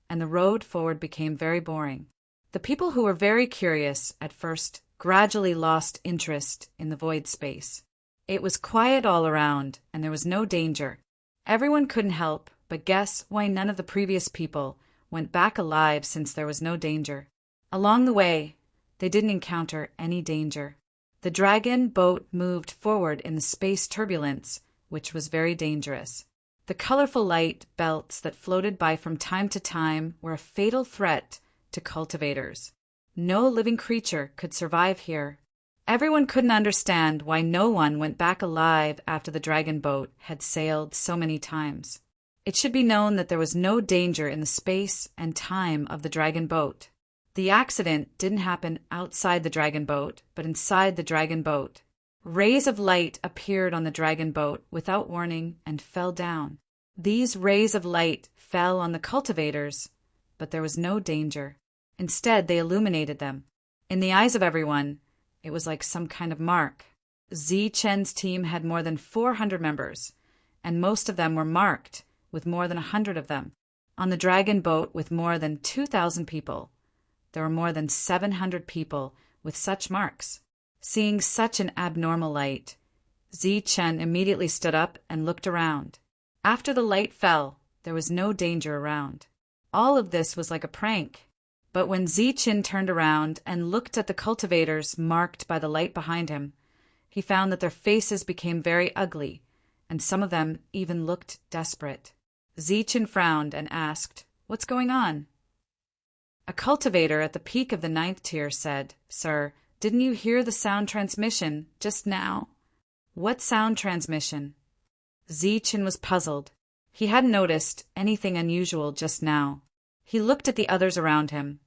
and the road forward became very boring. The people who were very curious at first gradually lost interest in the void space. It was quiet all around, and there was no danger. Everyone couldn't help but guess why none of the previous people went back alive since there was no danger. Along the way, they didn't encounter any danger. The dragon boat moved forward in the space turbulence, which was very dangerous. The colorful light belts that floated by from time to time were a fatal threat to cultivators. No living creature could survive here. Everyone couldn't understand why no one went back alive after the dragon boat had sailed so many times. It should be known that there was no danger in the space and time of the dragon boat. The accident didn't happen outside the dragon boat, but inside the dragon boat. Rays of light appeared on the dragon boat without warning and fell down. These rays of light fell on the cultivators, but there was no danger. Instead, they illuminated them. In the eyes of everyone, it was like some kind of mark. Zi Chen's team had more than 400 members, and most of them were marked, with more than 100 of them. On the dragon boat with more than 2,000 people, there were more than 700 people with such marks. Seeing such an abnormal light, Zi Chen immediately stood up and looked around. After the light fell, there was no danger around. All of this was like a prank. But when Zi Chen turned around and looked at the cultivators marked by the light behind him, he found that their faces became very ugly, and some of them even looked desperate. Zi Chen frowned and asked, "What's going on?" A cultivator at the peak of the 9th tier said, "Sir, didn't you hear the sound transmission just now?" "What sound transmission?" Zi Chen was puzzled. He hadn't noticed anything unusual just now. He looked at the others around him,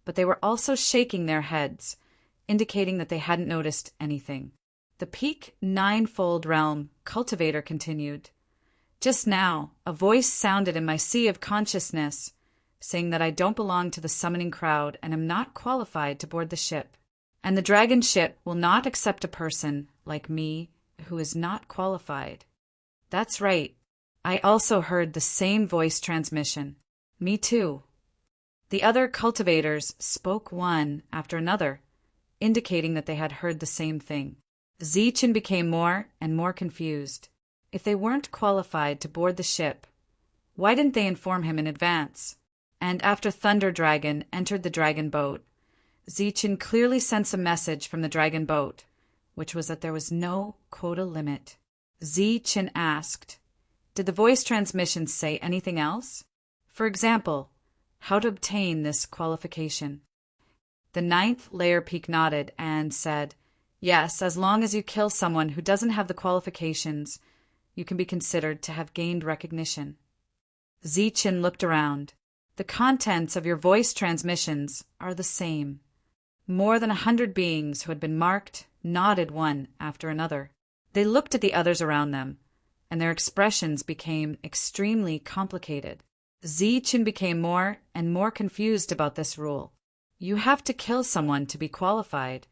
but they were also shaking their heads, indicating that they hadn't noticed anything. The peak 9-fold realm cultivator continued. "Just now, a voice sounded in my sea of consciousness, saying that I don't belong to the summoning crowd and am not qualified to board the ship. And the dragon ship will not accept a person like me who is not qualified." "That's right. I also heard the same voice transmission." "Me too." The other cultivators spoke one after another, indicating that they had heard the same thing. Zi Chen became more and more confused. If they weren't qualified to board the ship, why didn't they inform him in advance? And after Thunder Dragon entered the dragon boat, Zi Chen clearly sensed a message from the dragon boat, which was that there was no quota limit. Zichen asked, "Did the voice transmissions say anything else? For example, how to obtain this qualification?" The ninth layer peak nodded and said, "Yes, as long as you kill someone who doesn't have the qualifications, you can be considered to have gained recognition." Zichen looked around. "The contents of your voice transmissions are the same." More than 100 beings who had been marked nodded one after another. They looked at the others around them, and their expressions became extremely complicated. Zichen became more and more confused about this rule. You have to kill someone to be qualified.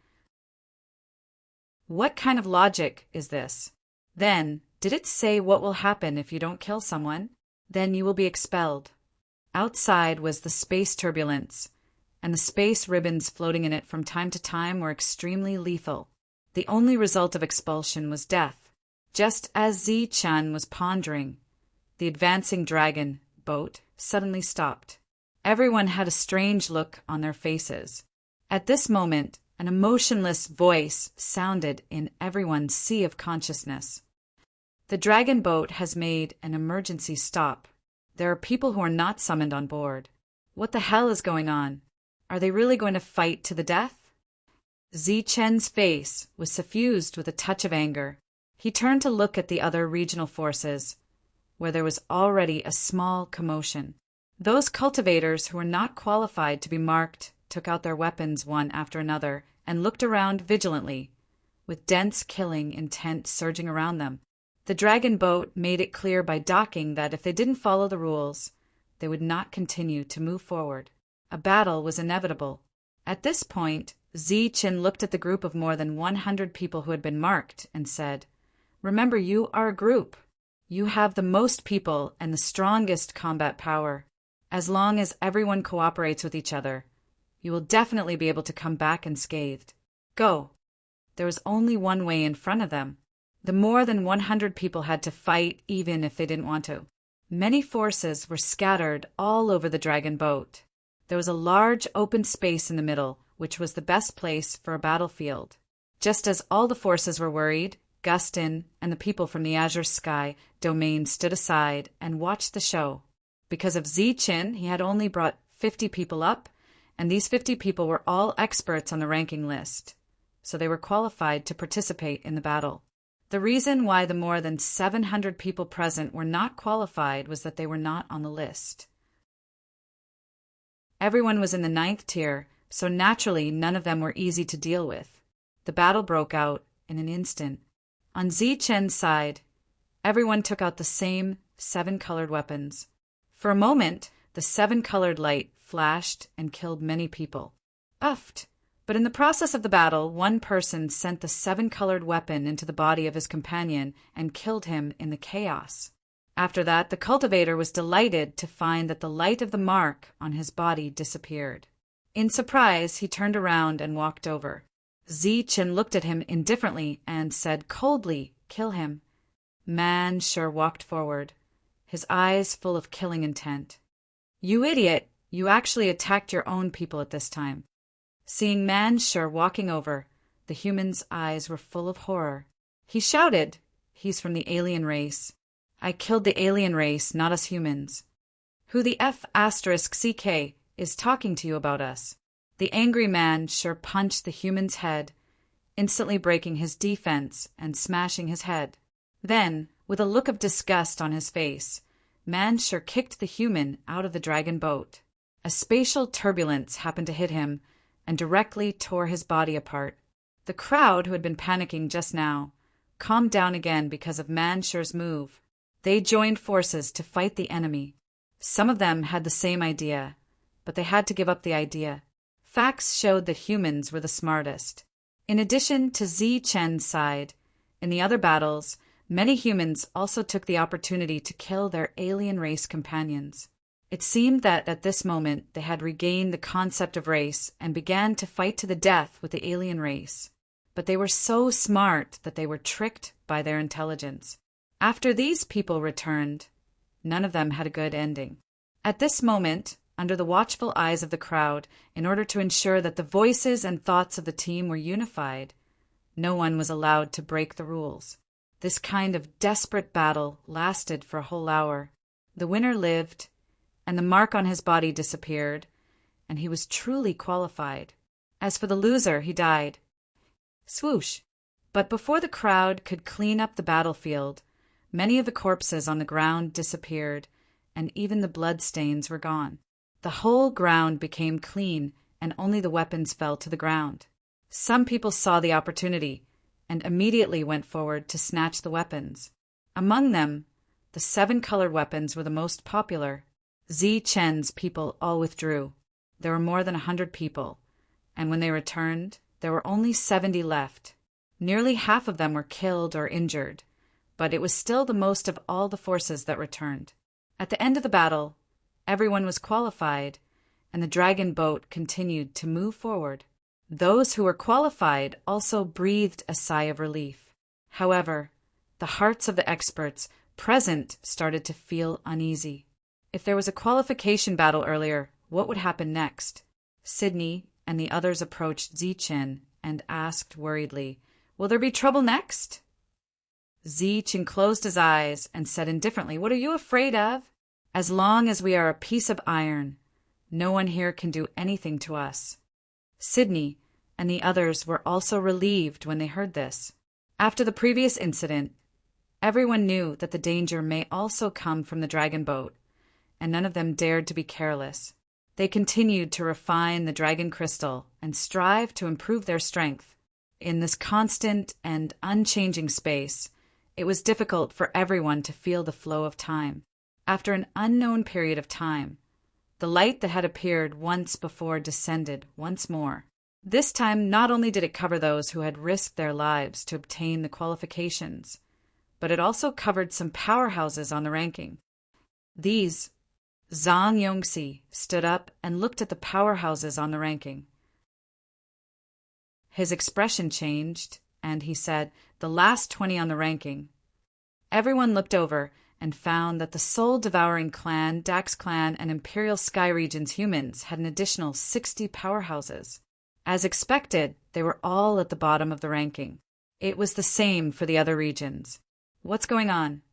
What kind of logic is this? Then, did it say what will happen if you don't kill someone? Then you will be expelled. Outside was the space turbulence, and the space ribbons floating in it from time to time were extremely lethal. The only result of expulsion was death. Just as Zichen was pondering, the advancing dragon boat suddenly stopped. Everyone had a strange look on their faces. At this moment, an emotionless voice sounded in everyone's sea of consciousness. "The dragon boat has made an emergency stop. There are people who are not summoned on board. What the hell is going on? Are they really going to fight to the death?" Zichen's face was suffused with a touch of anger. He turned to look at the other regional forces, where there was already a small commotion. Those cultivators who were not qualified to be marked took out their weapons one after another and looked around vigilantly, with dense killing intent surging around them. The dragon boat made it clear by docking that if they didn't follow the rules, they would not continue to move forward. A battle was inevitable. At this point, Zichen looked at the group of more than 100 people who had been marked and said, "Remember, you are a group. You have the most people and the strongest combat power. As long as everyone cooperates with each other, you will definitely be able to come back unscathed. Go." There was only one way in front of them. The more than 100 people had to fight even if they didn't want to. Many forces were scattered all over the dragon boat. There was a large open space in the middle, which was the best place for a battlefield. Just as all the forces were worried, Gustin and the people from the Azure Sky domain stood aside and watched the show. Because of Zichen, he had only brought 50 people up, and these 50 people were all experts on the ranking list, so they were qualified to participate in the battle. The reason why the more than 700 people present were not qualified was that they were not on the list. Everyone was in the 9th tier, so naturally none of them were easy to deal with. The battle broke out in an instant. On Zichen's side, everyone took out the same 7-colored weapons. For a moment, the 7-colored light flashed and killed many people. Uffed! But in the process of the battle, one person sent the 7-colored weapon into the body of his companion and killed him in the chaos. After that, the cultivator was delighted to find that the light of the mark on his body disappeared. In surprise, he turned around and walked over. Zichen looked at him indifferently and said coldly, "Kill him." Man sure walked forward, his eyes full of killing intent. "You idiot! You actually attacked your own people at this time." Seeing Manshur walking over, the human's eyes were full of horror. He shouted, "He's from the alien race. I killed the alien race, not us humans. Who the F***CK is talking to you about us?" The angry Manshur punched the human's head, instantly breaking his defense and smashing his head. Then, with a look of disgust on his face, Manshur kicked the human out of the dragon boat. A spatial turbulence happened to hit him and directly tore his body apart. The crowd, who had been panicking just now, calmed down again because of Manshur's move. They joined forces to fight the enemy. Some of them had the same idea, but they had to give up the idea. Facts showed that humans were the smartest. In addition to Zichen's side, in the other battles, many humans also took the opportunity to kill their alien race companions. It seemed that at this moment they had regained the concept of race and began to fight to the death with the alien race. But they were so smart that they were tricked by their intelligence. After these people returned, none of them had a good ending. At this moment, under the watchful eyes of the crowd, in order to ensure that the voices and thoughts of the team were unified, No one was allowed to break the rules. This kind of desperate battle lasted for a whole hour. The winner lived, and the mark on his body disappeared, and he was truly qualified. As for the loser, he died. Swoosh! But before the crowd could clean up the battlefield, many of the corpses on the ground disappeared, and even the bloodstains were gone. The whole ground became clean, and only the weapons fell to the ground. Some people saw the opportunity and immediately went forward to snatch the weapons. Among them, the 7 colored weapons were the most popular. Chen's people all withdrew. There were more than 100 people, and when they returned, there were only 70 left. Nearly half of them were killed or injured, but it was still the most of all the forces that returned. At the end of the battle, everyone was qualified, and the dragon boat continued to move forward. Those who were qualified also breathed a sigh of relief. However, the hearts of the experts present started to feel uneasy. If there was a qualification battle earlier, what would happen next? Sydney and the others approached Chen and asked worriedly, "Will there be trouble next?" Chen closed his eyes and said indifferently, "What are you afraid of? As long as we are a piece of iron, no one here can do anything to us." Sydney and the others were also relieved when they heard this. After the previous incident, everyone knew that the danger may also come from the dragon boat, and none of them dared to be careless. They continued to refine the dragon crystal and strive to improve their strength. In this constant and unchanging space, it was difficult for everyone to feel the flow of time. After an unknown period of time, the light that had appeared once before descended once more. This time, not only did it cover those who had risked their lives to obtain the qualifications, but it also covered some powerhouses on the ranking. These, Zhang Yongxi stood up and looked at the powerhouses on the ranking. His expression changed, and he said, "The last 20 on the ranking." Everyone looked over and found that the soul-devouring clan, Dax clan, and Imperial Sky Region's humans had an additional 60 powerhouses. As expected, they were all at the bottom of the ranking. It was the same for the other regions. What's going on?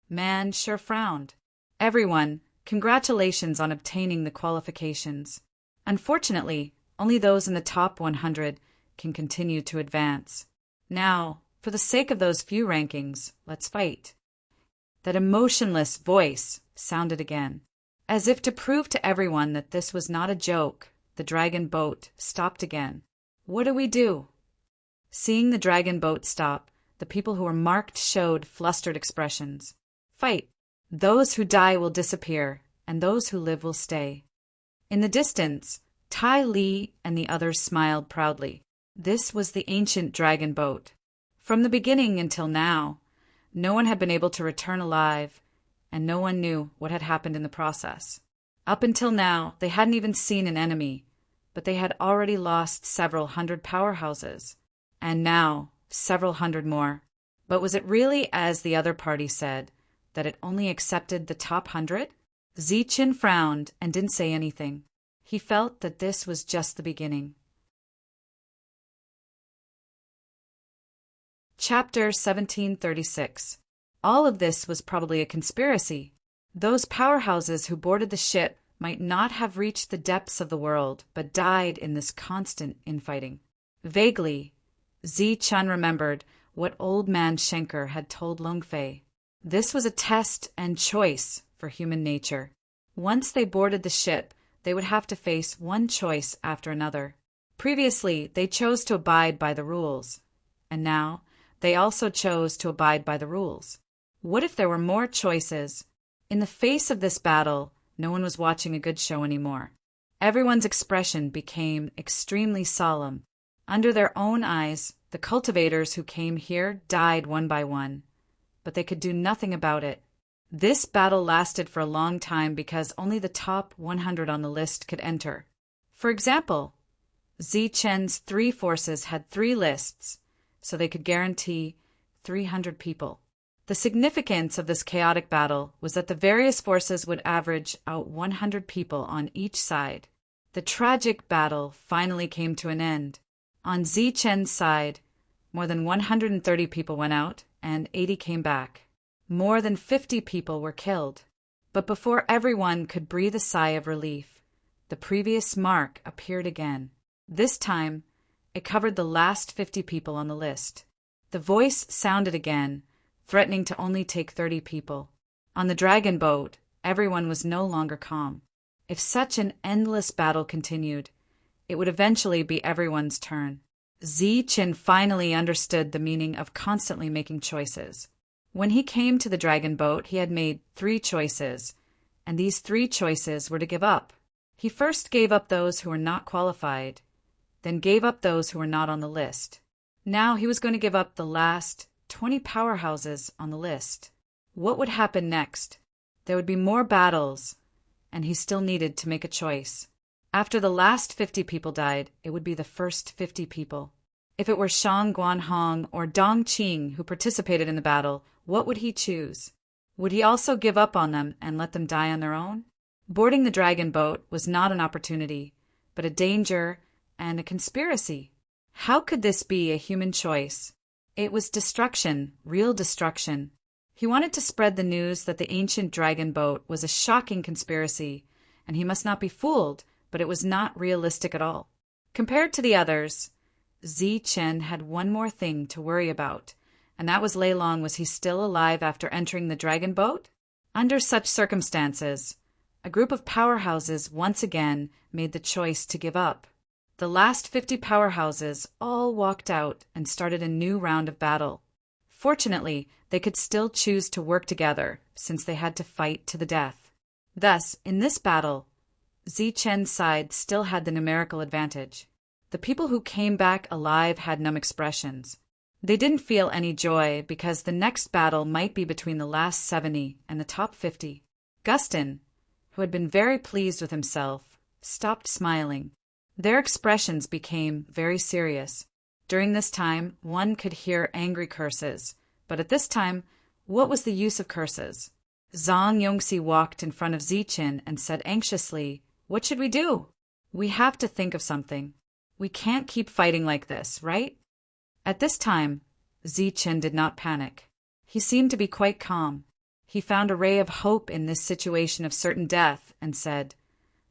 Man sure frowned. Everyone, congratulations on obtaining the qualifications. Unfortunately, only those in the top 100 can continue to advance. Now, for the sake of those few rankings, let's fight. That emotionless voice sounded again. As if to prove to everyone that this was not a joke, the dragon boat stopped again. What do we do? Seeing the dragon boat stop, the people who were marked showed flustered expressions. Fight. Those who die will disappear, and those who live will stay. In the distance, Tai Li and the others smiled proudly. This was the ancient dragon boat. From the beginning until now, no one had been able to return alive, and no one knew what had happened in the process. Up until now, they hadn't even seen an enemy, but they had already lost several hundred powerhouses, and now several hundred more. But was it really as the other party said, that it only accepted the top 100? Chen frowned and didn't say anything. He felt that this was just the beginning. Chapter 1736. All of this was probably a conspiracy. Those powerhouses who boarded the ship might not have reached the depths of the world, but died in this constant infighting. Vaguely, Chen remembered what old man Schenker had told Longfei. This was a test and choice for human nature. Once they boarded the ship, they would have to face one choice after another. Previously, they chose to abide by the rules, and now they also chose to abide by the rules. What if there were more choices? In the face of this battle, no one was watching a good show anymore. Everyone's expression became extremely solemn. Under their own eyes, the cultivators who came here died one by one, but they could do nothing about it. This battle lasted for a long time because only the top 100 on the list could enter. For example, Chen's 3 forces had 3 lists, so they could guarantee 300 people. The significance of this chaotic battle was that the various forces would average out 100 people on each side. The tragic battle finally came to an end. On Chen's side, More than 130 people went out, and 80 came back. More than 50 people were killed. But before everyone could breathe a sigh of relief, the previous mark appeared again. This time, it covered the last 50 people on the list. The voice sounded again, threatening to only take 30 people. On the dragon boat, everyone was no longer calm. If such an endless battle continued, it would eventually be everyone's turn. Zichen finally understood the meaning of constantly making choices. When he came to the dragon boat, he had made 3 choices, and these 3 choices were to give up. He first gave up those who were not qualified, then gave up those who were not on the list. Now he was going to give up the last 20 powerhouses on the list. What would happen next? There would be more battles, and he still needed to make a choice. After the last 50 people died, it would be the first 50 people. If it were Shang Guanhong or Dong Qing who participated in the battle, what would he choose? Would he also give up on them and let them die on their own? Boarding the dragon boat was not an opportunity, but a danger and a conspiracy. How could this be a human choice? It was destruction, real destruction. He wanted to spread the news that the ancient dragon boat was a shocking conspiracy, and he must not be fooled, but it was not realistic at all. Compared to the others, Zichen had one more thing to worry about, and that was Lei Long. Was he still alive after entering the dragon boat? Under such circumstances, a group of powerhouses once again made the choice to give up. The last 50 powerhouses all walked out and started a new round of battle. Fortunately, they could still choose to work together, since they had to fight to the death. Thus, in this battle, Zichen's side still had the numerical advantage. The people who came back alive had numb expressions. They didn't feel any joy because the next battle might be between the last 70 and the top 50. Gustin, who had been very pleased with himself, stopped smiling. Their expressions became very serious. During this time, one could hear angry curses, but at this time, what was the use of curses? Zhang Yongxi walked in front of Zichen and said anxiously, "What should we do? We have to think of something. We can't keep fighting like this, right?" At this time, Zichen did not panic. He seemed to be quite calm. He found a ray of hope in this situation of certain death and said,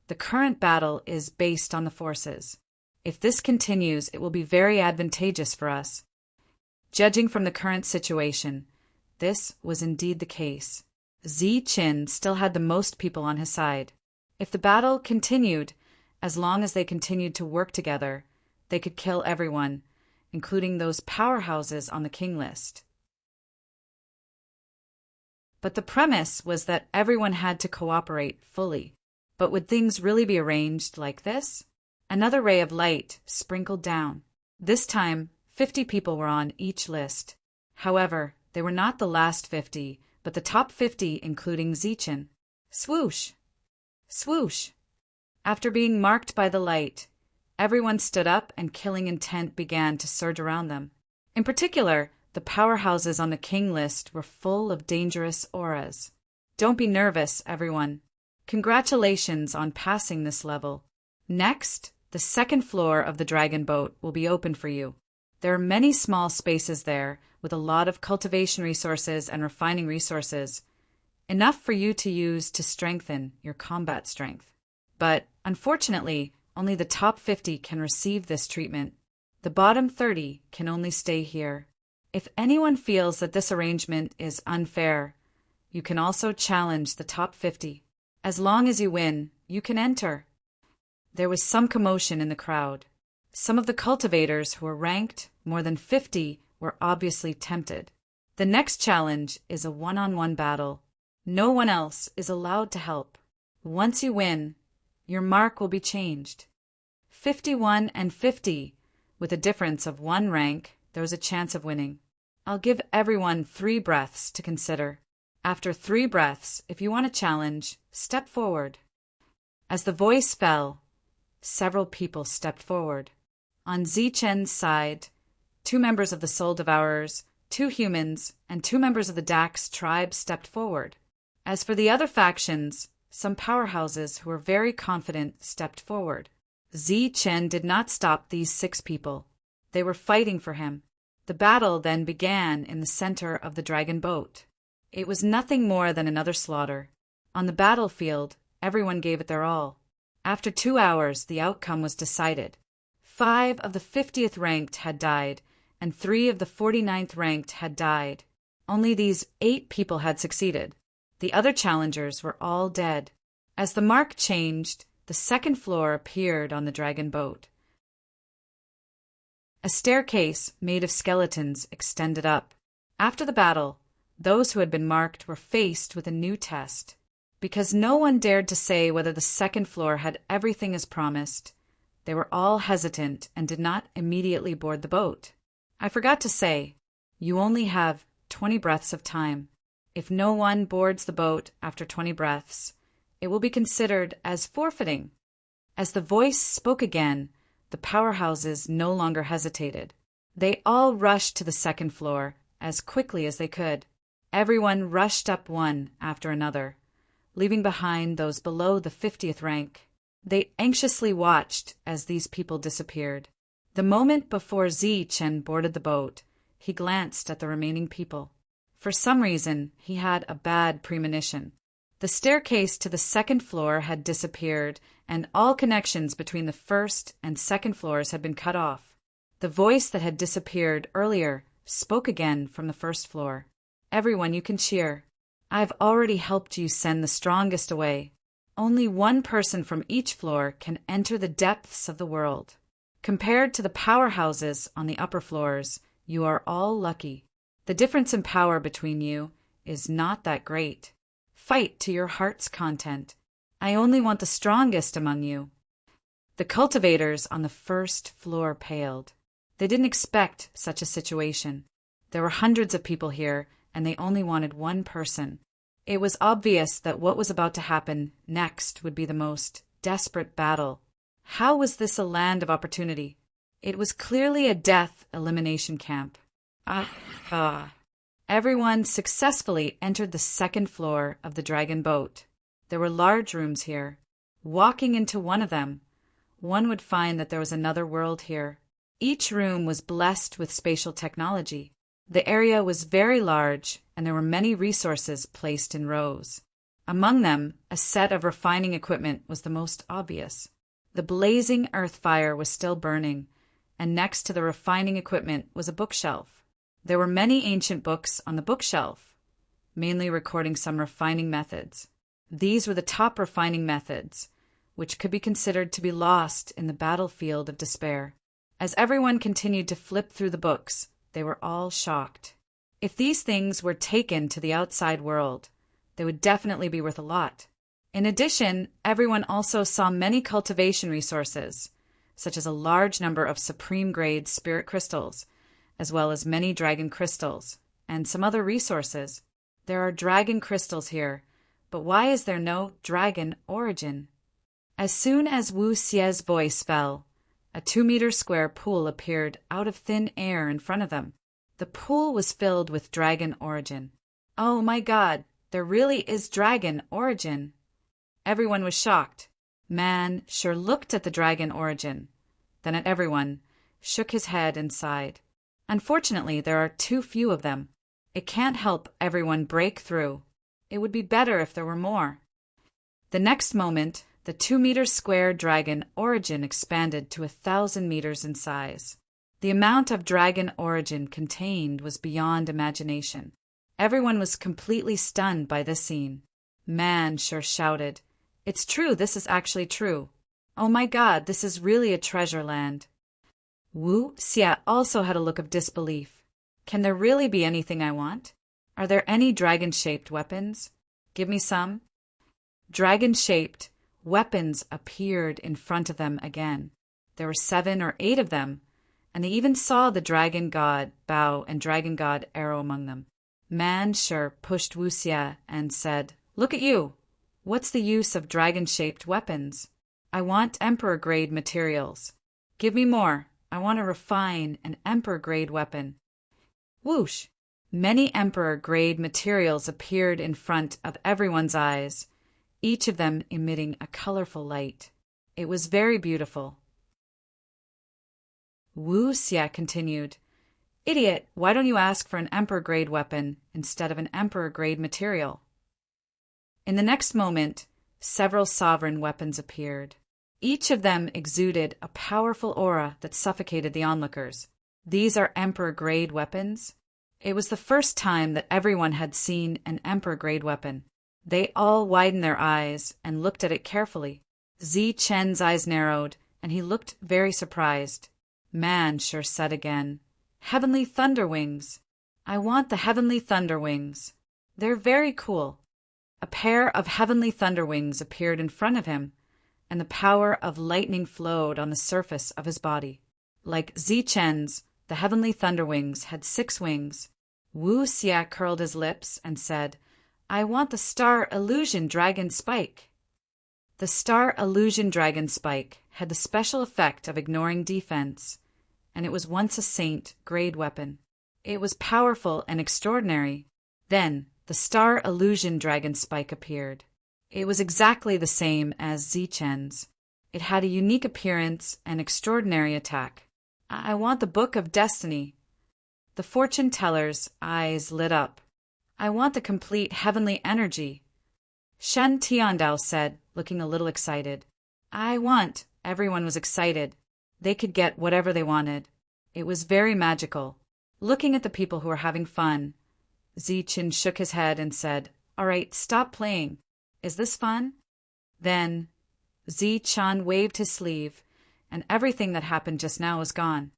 "The current battle is based on the forces. If this continues, it will be very advantageous for us." Judging from the current situation, this was indeed the case. Zichen still had the most people on his side. If the battle continued, as long as they continued to work together, they could kill everyone, including those powerhouses on the king list. But the premise was that everyone had to cooperate fully. But would things really be arranged like this? Another ray of light sprinkled down. This time, 50 people were on each list. However, they were not the last 50, but the top 50, including Zichen. Swoosh! Swoosh! After being marked by the light, everyone stood up and killing intent began to surge around them. In particular, the powerhouses on the king list were full of dangerous auras. Don't be nervous, everyone. Congratulations on passing this level. Next, the second floor of the dragon boat will be open for you. There are many small spaces there with a lot of cultivation resources and refining resources, enough for you to use to strengthen your combat strength. But, unfortunately, only the top 50 can receive this treatment. The bottom 30 can only stay here. If anyone feels that this arrangement is unfair, you can also challenge the top 50. As long as you win, you can enter. There was some commotion in the crowd. Some of the cultivators who were ranked more than 50 were obviously tempted. The next challenge is a one-on-one battle. No one else is allowed to help. Once you win, your mark will be changed. 51 and 50, with a difference of 1 rank, there was a chance of winning. I'll give everyone 3 breaths to consider. After 3 breaths, if you want a challenge, step forward. As the voice fell, several people stepped forward. On Zichen's side, 2 members of the Soul Devourers, 2 humans, and 2 members of the Dax tribe stepped forward. As for the other factions, some powerhouses who were very confident stepped forward. Zichen did not stop these 6 people. They were fighting for him. The The battle then began in the center of the dragon boat. It was nothing more than another slaughter. On the battlefield, everyone gave it their all. After 2 hours, the outcome was decided. 5 of the 50th ranked had died, and 3 of the 49th ranked had died. Only these 8 people had succeeded. The other challengers were all dead. As the mark changed, the second floor appeared on the dragon boat. A staircase made of skeletons extended up. After the battle, those who had been marked were faced with a new test. Because no one dared to say whether the second floor had everything as promised, they were all hesitant and did not immediately board the boat. I forgot to say, you only have 20 breaths of time. If no one boards the boat after 20 breaths, it will be considered as forfeiting. As the voice spoke again, the powerhouses no longer hesitated. They all rushed to the second floor as quickly as they could. Everyone rushed up one after another, leaving behind those below the 50th rank. They anxiously watched as these people disappeared. The moment before Zi Chen boarded the boat, he glanced at the remaining people. For some reason, he had a bad premonition. The staircase to the second floor had disappeared, and all connections between the first and second floors had been cut off. The voice that had disappeared earlier spoke again from the first floor. Everyone, you can cheer. I've already helped you send the strongest away. Only one person from each floor can enter the depths of the world. Compared to the powerhouses on the upper floors, you are all lucky. The difference in power between you is not that great. Fight to your heart's content. I only want the strongest among you. The cultivators on the first floor paled. They didn't expect such a situation. There were hundreds of people here, and they only wanted one person. It was obvious that what was about to happen next would be the most desperate battle. How was this a land of opportunity? It was clearly a death elimination camp. Everyone successfully entered the second floor of the dragon boat. There were large rooms here. Walking into one of them, one would find that there was another world here. Each room was blessed with spatial technology. The area was very large, and there were many resources placed in rows. Among them, a set of refining equipment was the most obvious. The blazing earth fire was still burning, and next to the refining equipment was a bookshelf. There were many ancient books on the bookshelf, mainly recording some refining methods. These were the top refining methods, which could be considered to be lost in the battlefield of despair. As everyone continued to flip through the books, they were all shocked. If these things were taken to the outside world, they would definitely be worth a lot. In addition, everyone also saw many cultivation resources, such as a large number of supreme-grade spirit crystals, as well as many dragon crystals, and some other resources. There are dragon crystals here, but why is there no dragon origin? As soon as Wu Xie's voice fell, a 2-meter square pool appeared out of thin air in front of them. The pool was filled with dragon origin. Oh my God, there really is dragon origin. Everyone was shocked. Man sure looked at the dragon origin, then at everyone, shook his head and sighed. Unfortunately, there are too few of them. It can't help everyone break through. It would be better if there were more. The next moment, the 2-meter square dragon origin expanded to 1,000 meters in size. The amount of dragon origin contained was beyond imagination. Everyone was completely stunned by this scene. Man sure shouted, "It's true, this is actually true. Oh my God, this is really a treasure land." Wu Xie also had a look of disbelief. Can there really be anything I want? Are there any dragon-shaped weapons? Give me some. Dragon-shaped weapons appeared in front of them again. There were 7 or 8 of them, and they even saw the dragon god bow and dragon god arrow among them. Man sure pushed Wu Xie and said, "Look at you! What's the use of dragon-shaped weapons? I want emperor-grade materials. Give me more. I want to refine an emperor-grade weapon." Whoosh! Many emperor-grade materials appeared in front of everyone's eyes, each of them emitting a colorful light. It was very beautiful. Wu Xie continued, Idiot, why don't you ask for an emperor-grade weapon instead of an emperor-grade material? In the next moment, several sovereign weapons appeared. Each of them exuded a powerful aura that suffocated the onlookers. These are emperor-grade weapons? It was the first time that everyone had seen an emperor-grade weapon. They all widened their eyes and looked at it carefully. Zi-Chen's eyes narrowed, and he looked very surprised. Man sure said again, "Heavenly Thunder Wings. I want the Heavenly Thunder Wings. They're very cool." A pair of Heavenly Thunder Wings appeared in front of him, and the power of lightning flowed on the surface of his body. Like Zi-Chen's, the Heavenly Thunder Wings had 6 wings. Wu Xia curled his lips and said, "I want the Star Illusion Dragon Spike." The Star Illusion Dragon Spike had the special effect of ignoring defense, and it was once a Saint-grade weapon. It was powerful and extraordinary. Then the Star Illusion Dragon Spike appeared. It was exactly the same as Zi-Chen's. It had a unique appearance and extraordinary attack. "I want the Book of Destiny." The fortune teller's eyes lit up. "I want the complete heavenly energy." Shen Tiandao said, looking a little excited. "I want." Everyone was excited. They could get whatever they wanted. It was very magical. Looking at the people who were having fun, Zi-Chen shook his head and said, "All right, stop playing. Is this fun?" Then Zi-Chan waved his sleeve, and everything that happened just now was gone.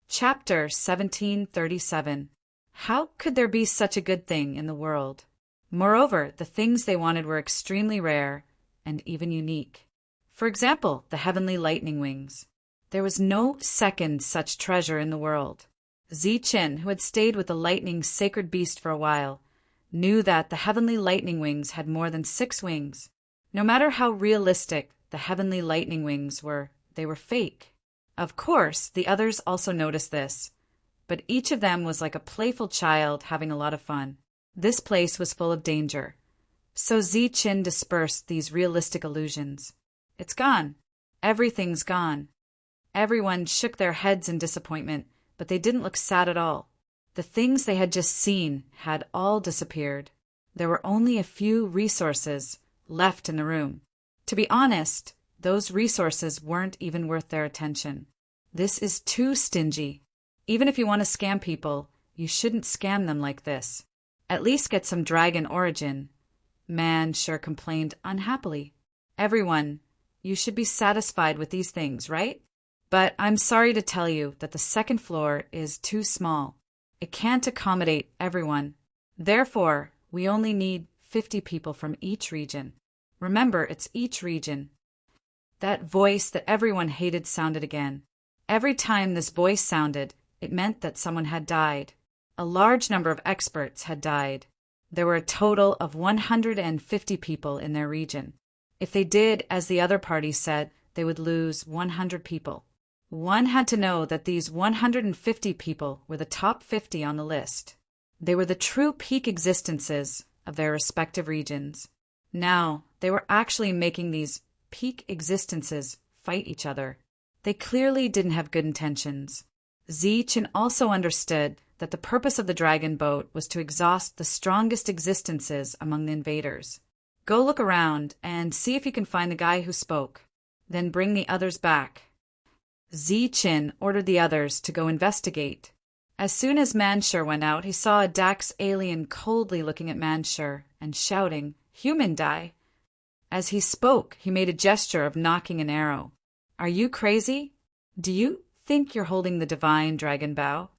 Chapter 1737. How could there be such a good thing in the world? Moreover, the things they wanted were extremely rare and even unique. For example, the heavenly lightning wings. There was no second such treasure in the world. Zi-Chen, who had stayed with the lightning sacred beast for a while, knew that the heavenly lightning wings had more than 6 wings. No matter how realistic the heavenly lightning wings were, they were fake. Of course, the others also noticed this, but each of them was like a playful child having a lot of fun. This place was full of danger. So Zi-Chen dispersed these realistic illusions. It's gone. Everything's gone. Everyone shook their heads in disappointment, but they didn't look sad at all. The things they had just seen had all disappeared. There were only a few resources left in the room. To be honest, those resources weren't even worth their attention. This is too stingy. Even if you want to scam people, you shouldn't scam them like this. At least get some dragon origin. Man sure complained unhappily. Everyone, you should be satisfied with these things, right? But I'm sorry to tell you that the second floor is too small. It can't accommodate everyone. Therefore, we only need 50 people from each region. Remember, it's each region. That voice that everyone hated sounded again. Every time this voice sounded, it meant that someone had died. A large number of experts had died. There were a total of 150 people in their region. If they did as the other party said, they would lose 100 people. One had to know that these 150 people were the top 50 on the list. They were the true peak existences of their respective regions. Now, they were actually making these peak existences fight each other. They clearly didn't have good intentions. Zi-Chen also understood that the purpose of the dragon boat was to exhaust the strongest existences among the invaders. Go look around and see if you can find the guy who spoke. Then bring the others back. Zi-Chen ordered the others to go investigate. As soon as Manshur went out, he saw a Dax alien coldly looking at Manshur and shouting, "Human die!" As he spoke, he made a gesture of knocking an arrow. "Are you crazy? Do you think you're holding the divine dragon bow?"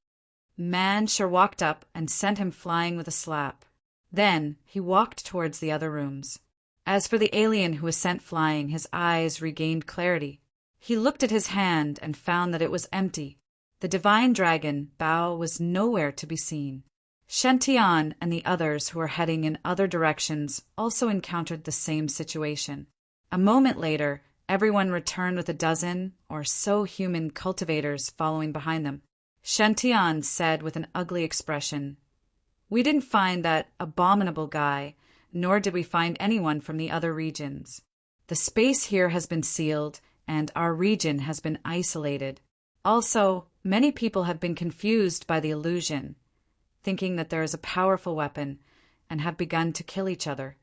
Manshur walked up and sent him flying with a slap. Then he walked towards the other rooms. As for the alien who was sent flying, his eyes regained clarity. He looked at his hand and found that it was empty. The divine dragon bow was nowhere to be seen. Shentian and the others who were heading in other directions also encountered the same situation. A moment later, everyone returned with a dozen or so human cultivators following behind them. Shentian said with an ugly expression, "We didn't find that abominable guy, nor did we find anyone from the other regions. The space here has been sealed, and our region has been isolated. Also, many people have been confused by the illusion, thinking that there is a powerful weapon, and have begun to kill each other.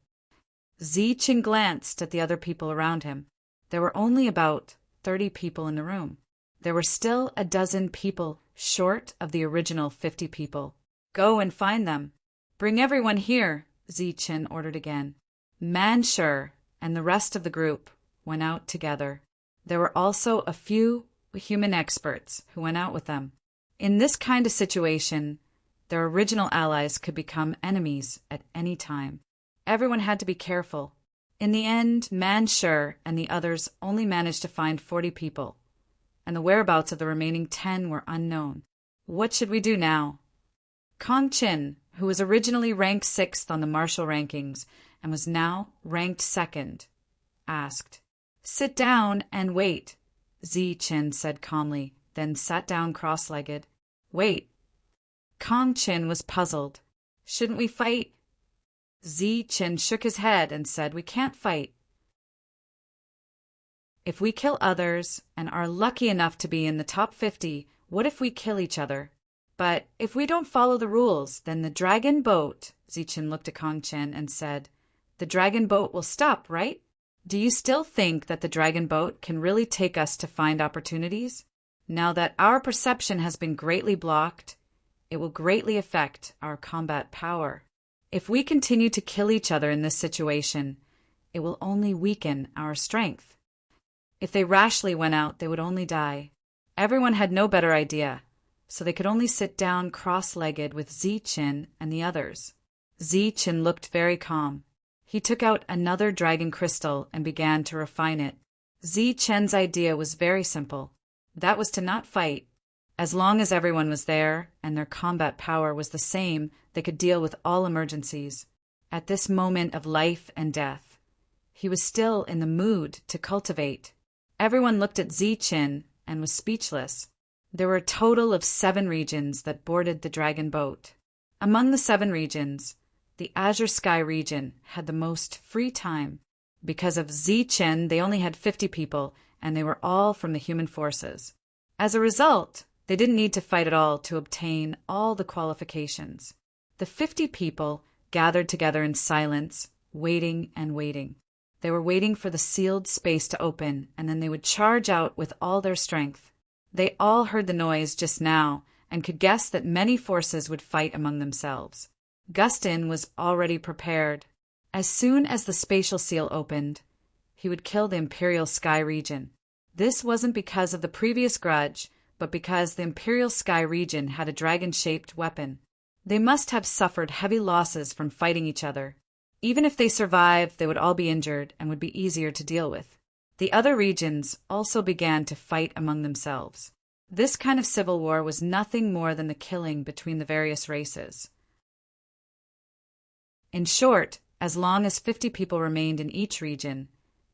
Zichen glanced at the other people around him. There were only about 30 people in the room. There were still a dozen people short of the original 50 people. Go and find them. Bring everyone here, Zichen ordered again. Manshur and the rest of the group went out together. There were also a few human experts who went out with them. In this kind of situation, their original allies could become enemies at any time. Everyone had to be careful. In the end, Manshur and the others only managed to find 40 people, and the whereabouts of the remaining 10 were unknown. What should we do now? Kong Qin, who was originally ranked 6th on the martial rankings and was now ranked 2nd, asked. Sit down and wait, Zichen said calmly, then sat down cross-legged. Wait. Kong Qin was puzzled. Shouldn't we fight? Zichen shook his head and said, we can't fight. If we kill others and are lucky enough to be in the top 50, what if we kill each other? But if we don't follow the rules, then the dragon boat, Zichen looked at Kong Qin and said, the dragon boat will stop, right? Do you still think that the dragon boat can really take us to find opportunities? Now that our perception has been greatly blocked, it will greatly affect our combat power. If we continue to kill each other in this situation, it will only weaken our strength. If they rashly went out, they would only die. Everyone had no better idea, so they could only sit down cross-legged with Zichen and the others. Zichen looked very calm. He took out another dragon crystal and began to refine it. Zichen's idea was very simple. That was to not fight. As long as everyone was there and their combat power was the same, they could deal with all emergencies. At this moment of life and death, he was still in the mood to cultivate. Everyone looked at Zichen and was speechless. There were a total of 7 regions that boarded the dragon boat. Among the 7 regions, the Azure Sky region had the most free time. Because of Zichen, they only had 50 people, and they were all from the human forces. As a result, they didn't need to fight at all to obtain all the qualifications. The 50 people gathered together in silence, waiting and waiting. They were waiting for the sealed space to open, and then they would charge out with all their strength. They all heard the noise just now and could guess that many forces would fight among themselves. Gustin was already prepared. As soon as the spatial seal opened, he would kill the Imperial Sky region. This wasn't because of the previous grudge, but because the Imperial Sky region had a dragon-shaped weapon. They must have suffered heavy losses from fighting each other. Even if they survived, they would all be injured and would be easier to deal with. The other regions also began to fight among themselves. This kind of civil war was nothing more than the killing between the various races. In short, as long as 50 people remained in each region,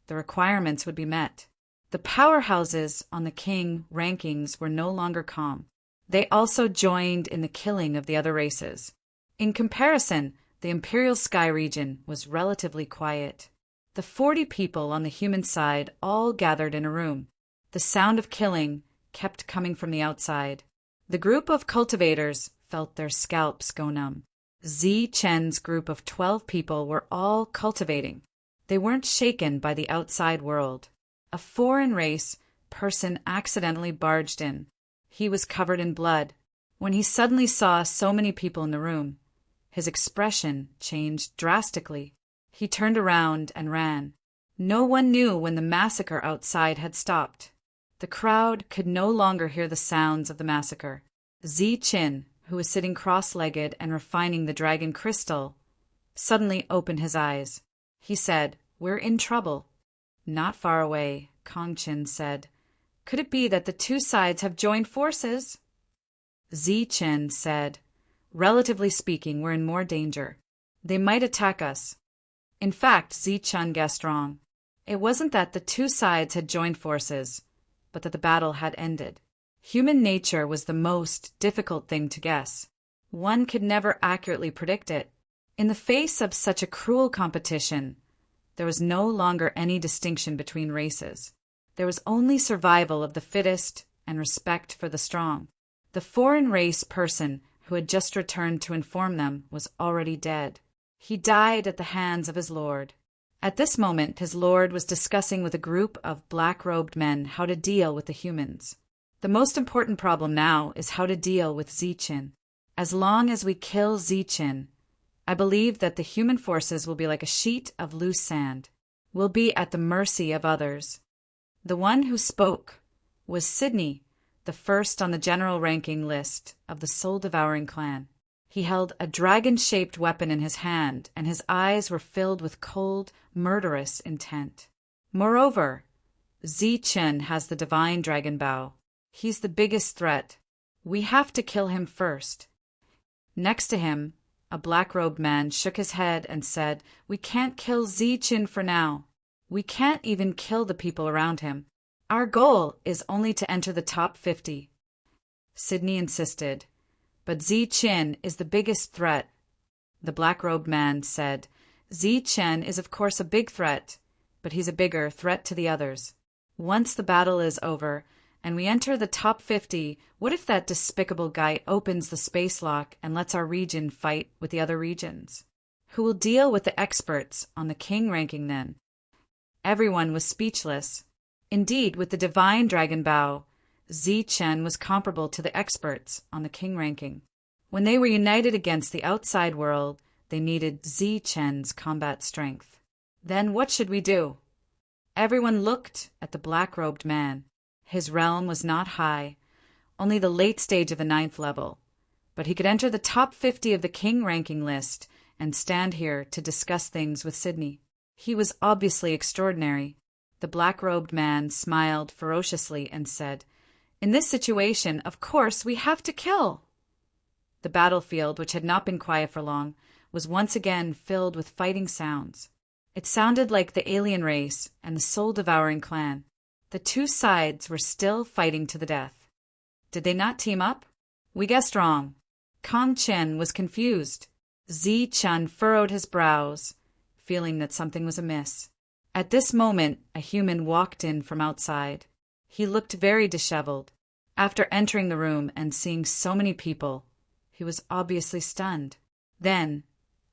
the requirements would be met. The powerhouses on the king rankings were no longer calm. They also joined in the killing of the other races. In comparison, the Imperial Sky region was relatively quiet. The 40 people on the human side all gathered in a room. The sound of killing kept coming from the outside. The group of cultivators felt their scalps go numb. Zichen's group of 12 people were all cultivating. They weren't shaken by the outside world. A foreign race person accidentally barged in. He was covered in blood. When he suddenly saw so many people in the room, his expression changed drastically. He turned around and ran. No one knew when the massacre outside had stopped. The crowd could no longer hear the sounds of the massacre. Zichen, who was sitting cross-legged and refining the dragon crystal, suddenly opened his eyes. He said, "We're in trouble." "Not far away," Kong Qin said. "Could it be that the two sides have joined forces?" Zichen said, "Relatively speaking, we're in more danger. They might attack us." In fact, Zichen guessed wrong. It wasn't that the two sides had joined forces, but that the battle had ended. Human nature was the most difficult thing to guess. One could never accurately predict it. In the face of such a cruel competition, there was no longer any distinction between races. There was only survival of the fittest and respect for the strong. The foreign race person who had just returned to inform them was already dead. He died at the hands of his lord. At this moment, his lord was discussing with a group of black-robed men how to deal with the humans. The most important problem now is how to deal with Ziqin. As long as we kill Ziqin, I believe that the human forces will be like a sheet of loose sand. We'll be at the mercy of others. The one who spoke was Sydney, the first on the general ranking list of the soul-devouring clan. He held a dragon-shaped weapon in his hand, and his eyes were filled with cold, murderous intent. Moreover, Ziqin has the divine dragon bow. He's the biggest threat. We have to kill him first. Next to him, a black-robed man shook his head and said, "We can't kill Ziqin for now. We can't even kill the people around him. Our goal is only to enter the top 50. Sydney insisted, "But Ziqin is the biggest threat." The black-robed man said, "Ziqin is of course a big threat, but he's a bigger threat to the others. Once the battle is over, and we enter the top 50, what if that despicable guy opens the space lock and lets our region fight with the other regions? Who will deal with the experts on the king ranking then?" Everyone was speechless. Indeed, with the divine dragon bow, Ziqin was comparable to the experts on the king ranking. When they were united against the outside world, they needed Ziqin's combat strength. Then what should we do? Everyone looked at the black-robed man. His realm was not high, only the late stage of the 9th level, but he could enter the top 50 of the king ranking list and stand here to discuss things with Sydney. He was obviously extraordinary. The black-robed man smiled ferociously and said, "In this situation, of course, we have to kill." The battlefield, which had not been quiet for long, was once again filled with fighting sounds. It sounded like the alien race and the soul-devouring clan. The two sides were still fighting to the death. Did they not team up? We guessed wrong. Kong Chen was confused. Ziqin furrowed his brows, feeling that something was amiss. At this moment, a human walked in from outside. He looked very disheveled. After entering the room and seeing so many people, he was obviously stunned. Then,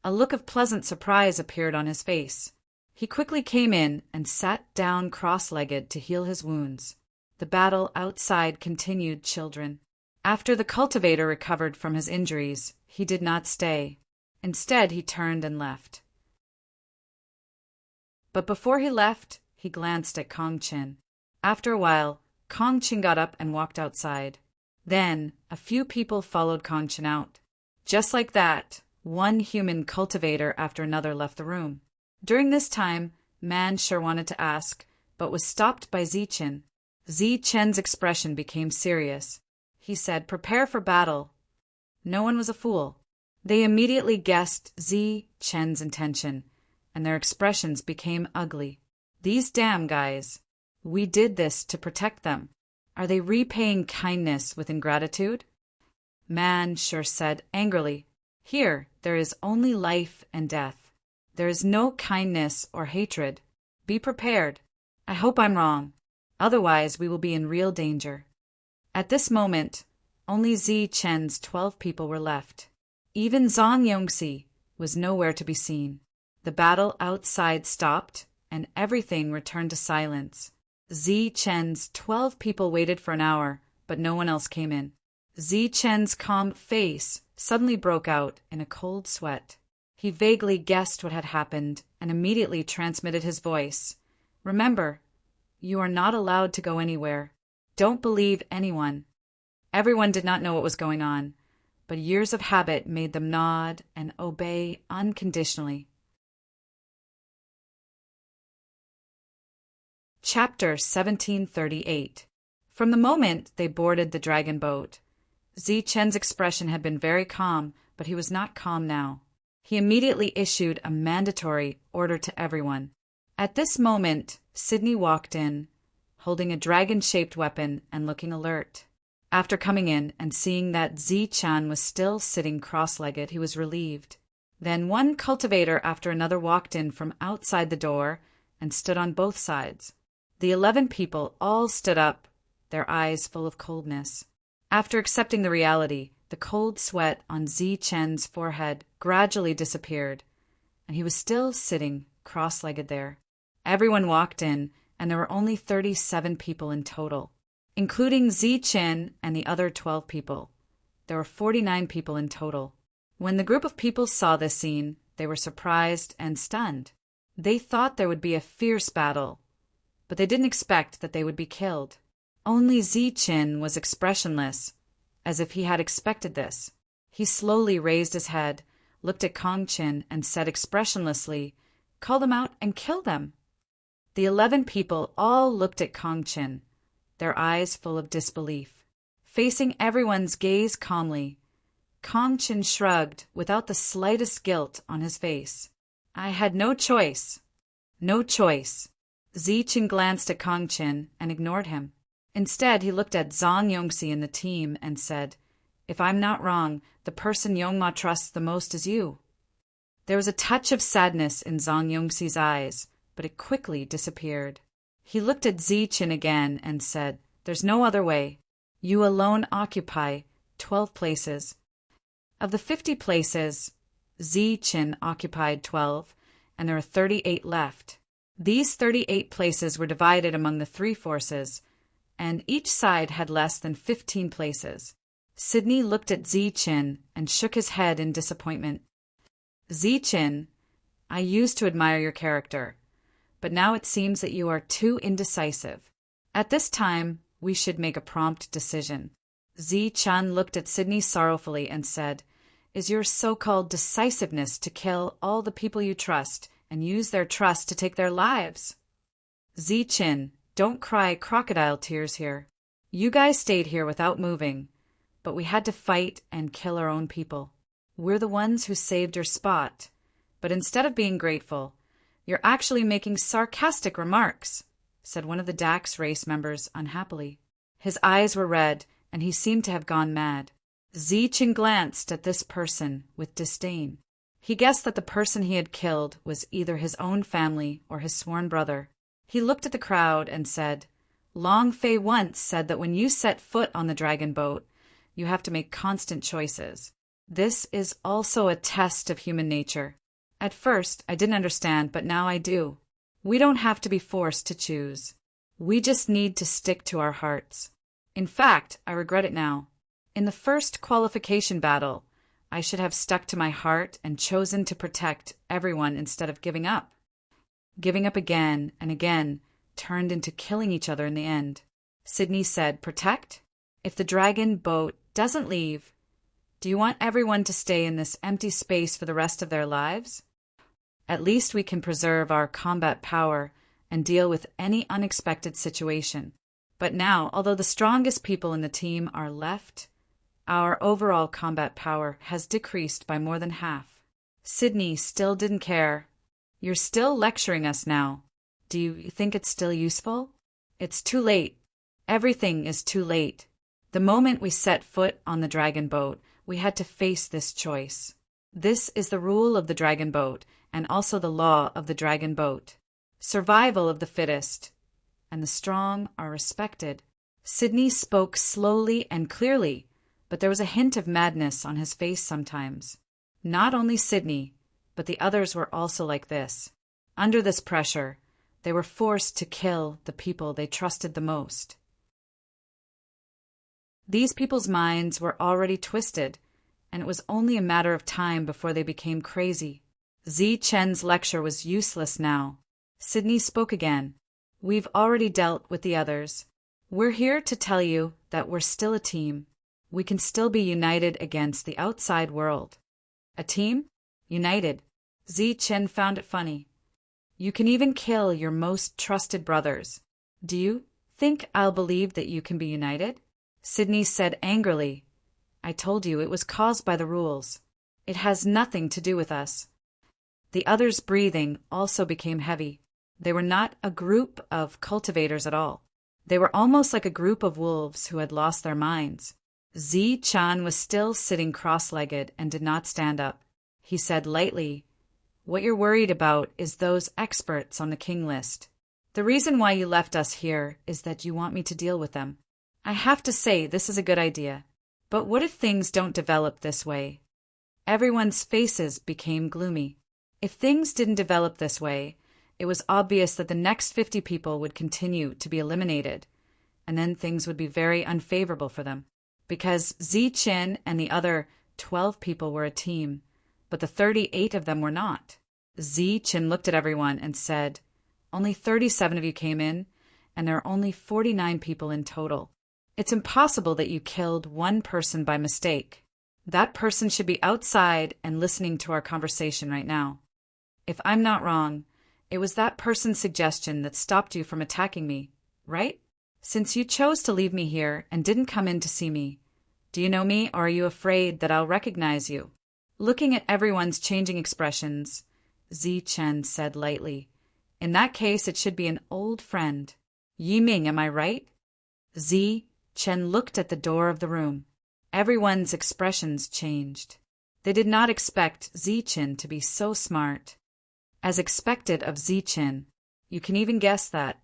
a look of pleasant surprise appeared on his face. He quickly came in and sat down cross-legged to heal his wounds. The battle outside continued, children. After the cultivator recovered from his injuries, he did not stay. Instead, he turned and left. But before he left, he glanced at Kong Chen. After a while, Kong Chen got up and walked outside. Then, a few people followed Kong Chen out. Just like that, one human cultivator after another left the room. During this time, Man sure wanted to ask, but was stopped by Ziqin. Ziqin's expression became serious. He said, "Prepare for battle." No one was a fool. They immediately guessed Ziqin's intention, and their expressions became ugly. These damn guys. We did this to protect them. Are they repaying kindness with ingratitude? Man sure said angrily, "Here, there is only life and death. There is no kindness or hatred. Be prepared. I hope I'm wrong. Otherwise, we will be in real danger." At this moment, only Ziqin's 12 people were left. Even Zhang Yongxi was nowhere to be seen. The battle outside stopped, and everything returned to silence. Ziqin's 12 people waited for an hour, but no one else came in. Ziqin's calm face suddenly broke out in a cold sweat. He vaguely guessed what had happened and immediately transmitted his voice. "Remember, you are not allowed to go anywhere. Don't believe anyone." Everyone did not know what was going on, but years of habit made them nod and obey unconditionally. Chapter 1738. From the moment they boarded the dragon boat, Ziqin's expression had been very calm, but he was not calm now. He immediately issued a mandatory order to everyone. At this moment, Sydney walked in, holding a dragon-shaped weapon and looking alert. After coming in and seeing that Ziqin was still sitting cross-legged, he was relieved. Then one cultivator after another walked in from outside the door and stood on both sides. The 11 people all stood up, their eyes full of coldness. After accepting the reality, the cold sweat on Zi Chen's forehead gradually disappeared, and he was still sitting cross-legged there. Everyone walked in, and there were only 37 people in total, including Zi Chen and the other 12 people. There were 49 people in total. When the group of people saw this scene, they were surprised and stunned. They thought there would be a fierce battle, but they didn't expect that they would be killed. Only Zi Chen was expressionless, as if he had expected this. He slowly raised his head, looked at Kong Chen, and said expressionlessly, "Call them out and kill them." The 11 people all looked at Kong Chen, their eyes full of disbelief. Facing everyone's gaze calmly, Kong Chen shrugged without the slightest guilt on his face. "I had no choice. No choice." Zi Chen glanced at Kong Chen and ignored him. Instead, he looked at Zhang Yongxi and the team and said, "If I'm not wrong, the person Yongma trusts the most is you." There was a touch of sadness in Zhang Yongxi's eyes, but it quickly disappeared. He looked at Zi Chen again and said, "There's no other way. You alone occupy 12 places." Of the 50 places, Zi Chen occupied 12, and there are 38 left. These 38 places were divided among the 3 forces, and each side had less than 15 places. Sydney looked at Zi Chen and shook his head in disappointment. "Zi Chen, I used to admire your character, but now it seems that you are too indecisive. At this time, we should make a prompt decision." Zi Chen looked at Sydney sorrowfully and said, "Is your so-called decisiveness to kill all the people you trust and use their trust to take their lives?" "Zi Chen, don't cry crocodile tears here. You guys stayed here without moving, but we had to fight and kill our own people. We're the ones who saved your spot, but instead of being grateful, you're actually making sarcastic remarks," said one of the Dax race members unhappily. His eyes were red, and he seemed to have gone mad. Zi Chen glanced at this person with disdain. He guessed that the person he had killed was either his own family or his sworn brother. He looked at the crowd and said, "Long Fei once said that when you set foot on the dragon boat, you have to make constant choices. This is also a test of human nature. At first, I didn't understand, but now I do. We don't have to be forced to choose. We just need to stick to our hearts. In fact, I regret it now. In the first qualification battle, I should have stuck to my heart and chosen to protect everyone instead of giving up. Giving up again and again turned into killing each other in the end." Sydney said, "Protect? If the dragon boat doesn't leave, do you want everyone to stay in this empty space for the rest of their lives? At least we can preserve our combat power and deal with any unexpected situation. But now, although the strongest people in the team are left, our overall combat power has decreased by more than half." Sydney still didn't care. "You're still lecturing us now. Do you think it's still useful? It's too late. Everything is too late. The moment we set foot on the dragon boat, we had to face this choice. This is the rule of the dragon boat, and also the law of the dragon boat. Survival of the fittest, and the strong are respected." Sydney spoke slowly and clearly, but there was a hint of madness on his face sometimes. Not only Sydney, but the others were also like this. Under this pressure, they were forced to kill the people they trusted the most. These people's minds were already twisted, and it was only a matter of time before they became crazy. Zi Chen's lecture was useless now. Sydney spoke again. "We've already dealt with the others. We're here to tell you that we're still a team. We can still be united against the outside world." "A team? United?" Zi Chen found it funny. "You can even kill your most trusted brothers. Do you think I'll believe that you can be united?" Sydney said angrily, "I told you it was caused by the rules. It has nothing to do with us." The others' breathing also became heavy. They were not a group of cultivators at all. They were almost like a group of wolves who had lost their minds. Zi Chen was still sitting cross-legged and did not stand up. He said lightly, "What you're worried about is those experts on the king list. The reason why you left us here is that you want me to deal with them. I have to say this is a good idea. But what if things don't develop this way? Everyone's faces became gloomy. If things didn't develop this way, it was obvious that the next 50 people would continue to be eliminated, and then things would be very unfavorable for them. Because Ziqin and the other 12 people were a team, but the 38 of them were not. Ziqin looked at everyone and said, "Only 37 of you came in, and there are only 49 people in total. It's impossible that you killed one person by mistake. That person should be outside and listening to our conversation right now. If I'm not wrong, it was that person's suggestion that stopped you from attacking me, right? Since you chose to leave me here and didn't come in to see me, do you know me, or are you afraid that I'll recognize you?" Looking at everyone's changing expressions, Ziqin said lightly, "In that case, it should be an old friend. Yiming, am I right?" Ziqin looked at the door of the room. Everyone's expressions changed. They did not expect Ziqin to be so smart. As expected of Ziqin, you can even guess that.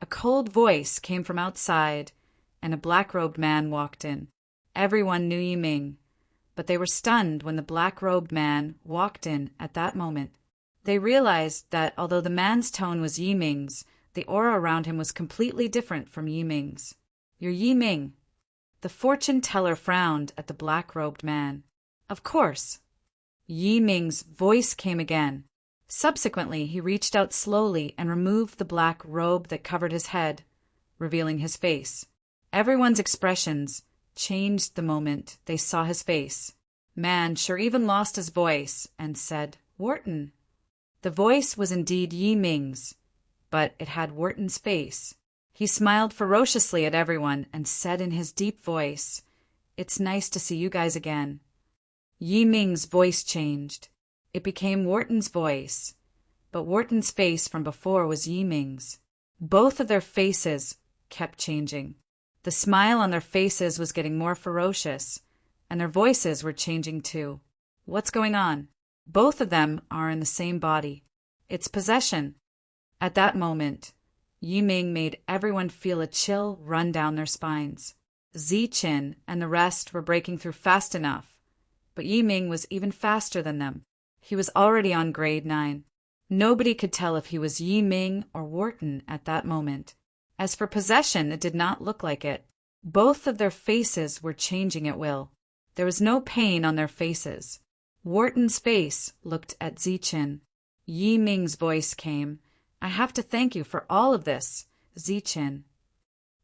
A cold voice came from outside, and a black-robed man walked in. Everyone knew Yiming, but they were stunned when the black-robed man walked in at that moment. They realized that although the man's tone was Yiming's, the aura around him was completely different from Yiming's. "You're Yiming." The fortune teller frowned at the black-robed man. "Of course." Yiming's voice came again. Subsequently, he reached out slowly and removed the black robe that covered his head, revealing his face. Everyone's expressions changed the moment they saw his face. Man sure even lost his voice and said, "Wharton." The voice was indeed Yiming's, but it had Wharton's face. He smiled ferociously at everyone and said in his deep voice, "It's nice to see you guys again." Yiming's voice changed. It became Wharton's voice, but Wharton's face from before was Yiming's. Both of their faces kept changing. The smile on their faces was getting more ferocious, and their voices were changing too. What's going on? Both of them are in the same body. It's possession. At that moment, Yiming made everyone feel a chill run down their spines. Ziqin and the rest were breaking through fast enough, but Yiming was even faster than them. He was already on grade 9. Nobody could tell if he was Yiming or Wharton at that moment. As for possession, it did not look like it. Both of their faces were changing at will. There was no pain on their faces. Wharton's face looked at Ziqin. Yiming's voice came. "I have to thank you for all of this, Ziqin."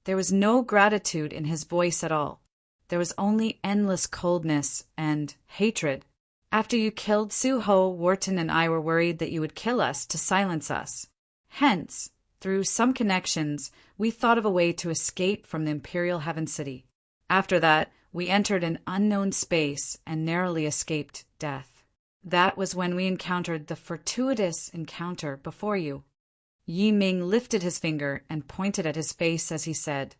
There was no gratitude in his voice at all. There was only endless coldness and hatred. "After you killed Suho, Wharton and I were worried that you would kill us to silence us. Hence, through some connections, we thought of a way to escape from the Imperial Heaven City. After that, we entered an unknown space and narrowly escaped death. That was when we encountered the fortuitous encounter before you." Yiming lifted his finger and pointed at his face as he said,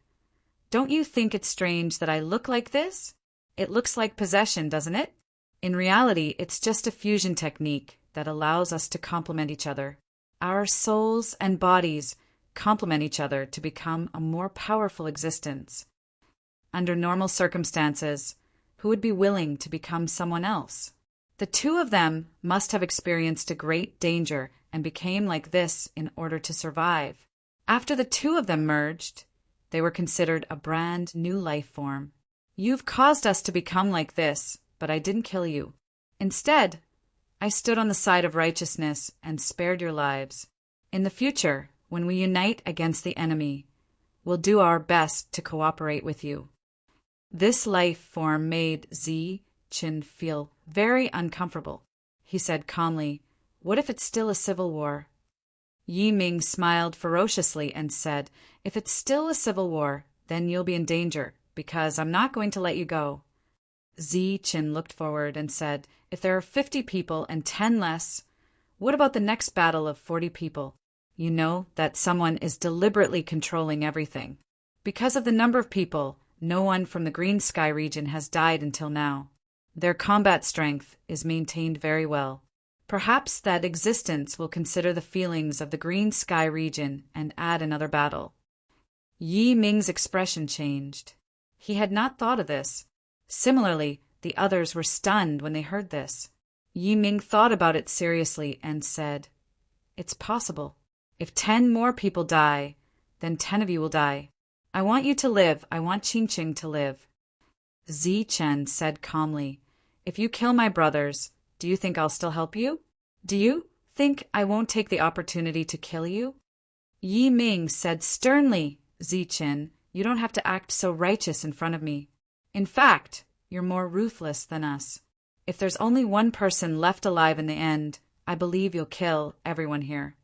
"Don't you think it's strange that I look like this? It looks like possession, doesn't it? In reality, it's just a fusion technique that allows us to complement each other. Our souls and bodies complement each other to become a more powerful existence. Under normal circumstances, who would be willing to become someone else? The two of them must have experienced a great danger and became like this in order to survive. After the two of them merged, they were considered a brand new life form. You've caused us to become like this, but I didn't kill you. Instead, I stood on the side of righteousness and spared your lives. In the future, when we unite against the enemy, we'll do our best to cooperate with you." This life form made Ziqin feel very uncomfortable. He said calmly, "What if it's still a civil war?" Yiming smiled ferociously and said, "If it's still a civil war, then you'll be in danger, because I'm not going to let you go." Ziqin looked forward and said, "If there are 50 people and 10 less, what about the next battle of 40 people? You know that someone is deliberately controlling everything. Because of the number of people, no one from the Green Sky region has died until now. Their combat strength is maintained very well. Perhaps that existence will consider the feelings of the green sky region and add another battle. Yi Ming's expression changed. He had not thought of this. Similarly, the others were stunned when they heard this. Yi Ming thought about it seriously and said, "It's possible. If 10 more people die, then 10 of you will die. I want you to live. I want Qingqing to live." Zichen said calmly, "If you kill my brothers, do you think I'll still help you? Do you think I won't take the opportunity to kill you?" Yi Ming said sternly, "Zichen, you don't have to act so righteous in front of me. In fact, you're more ruthless than us. If there's only one person left alive in the end, I believe you'll kill everyone here."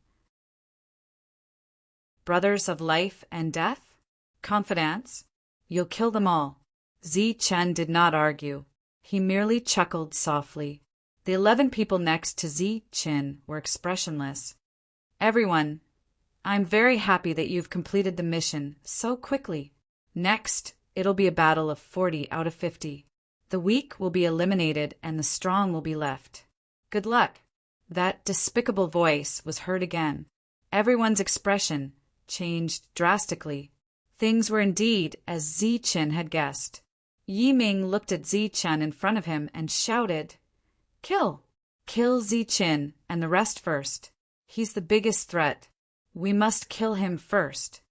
Brothers of life and death? Confidants? You'll kill them all. Zichen did not argue. He merely chuckled softly. The 11 people next to Zichen were expressionless. "Everyone, I'm very happy that you've completed the mission so quickly. Next, it'll be a battle of 40 out of 50. The weak will be eliminated and the strong will be left. Good luck." That despicable voice was heard again. Everyone's expression changed drastically. Things were indeed as Zichen had guessed. Yi Ming looked at Zichen in front of him and shouted, "Kill! Kill Zichen and the rest first. He's the biggest threat. We must kill him first."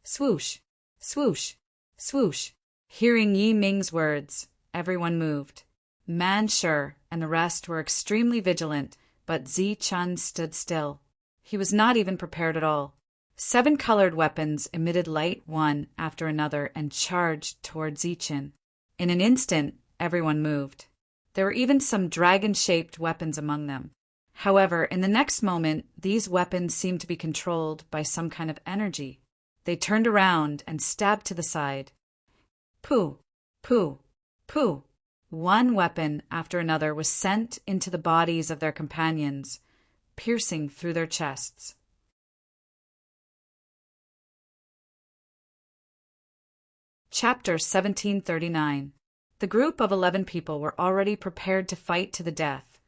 Swoosh, swoosh, swoosh. Hearing Yi Ming's words, everyone moved. Manshur and the rest were extremely vigilant, but Zichen stood still. He was not even prepared at all. 7 colored weapons emitted light one after another and charged toward Zichen. In an instant, everyone moved. There were even some dragon-shaped weapons among them. However, in the next moment, these weapons seemed to be controlled by some kind of energy. They turned around and stabbed to the side. Pooh, pooh, pooh. One weapon after another was sent into the bodies of their companions, piercing through their chests. Chapter 1739. The group of 11 people were already prepared to fight to the death,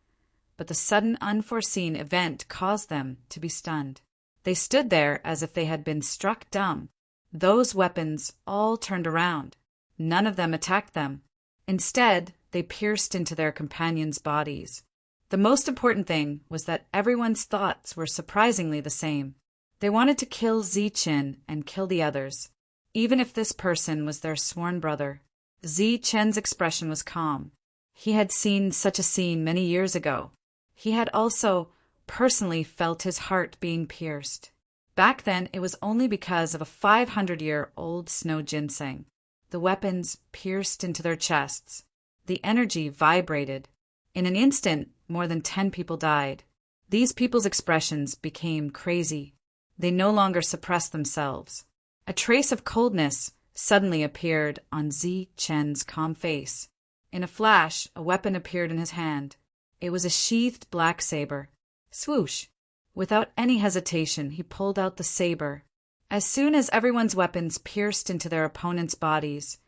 but the sudden unforeseen event caused them to be stunned. They stood there as if they had been struck dumb. Those weapons all turned around. None of them attacked them. Instead, they pierced into their companions' bodies. The most important thing was that everyone's thoughts were surprisingly the same. They wanted to kill Zichen and kill the others, even if this person was their sworn brother. Zichen's expression was calm. He had seen such a scene many years ago. He had also personally felt his heart being pierced. Back then, it was only because of a 500-year-old snow ginseng. The weapons pierced into their chests. The energy vibrated. In an instant, more than 10 people died. These people's expressions became crazy. They no longer suppressed themselves. A trace of coldness suddenly appeared on Zichen's calm face. In a flash, a weapon appeared in his hand. It was a sheathed black saber. Swoosh! Without any hesitation, he pulled out the saber. As soon as everyone's weapons pierced into their opponents' bodies,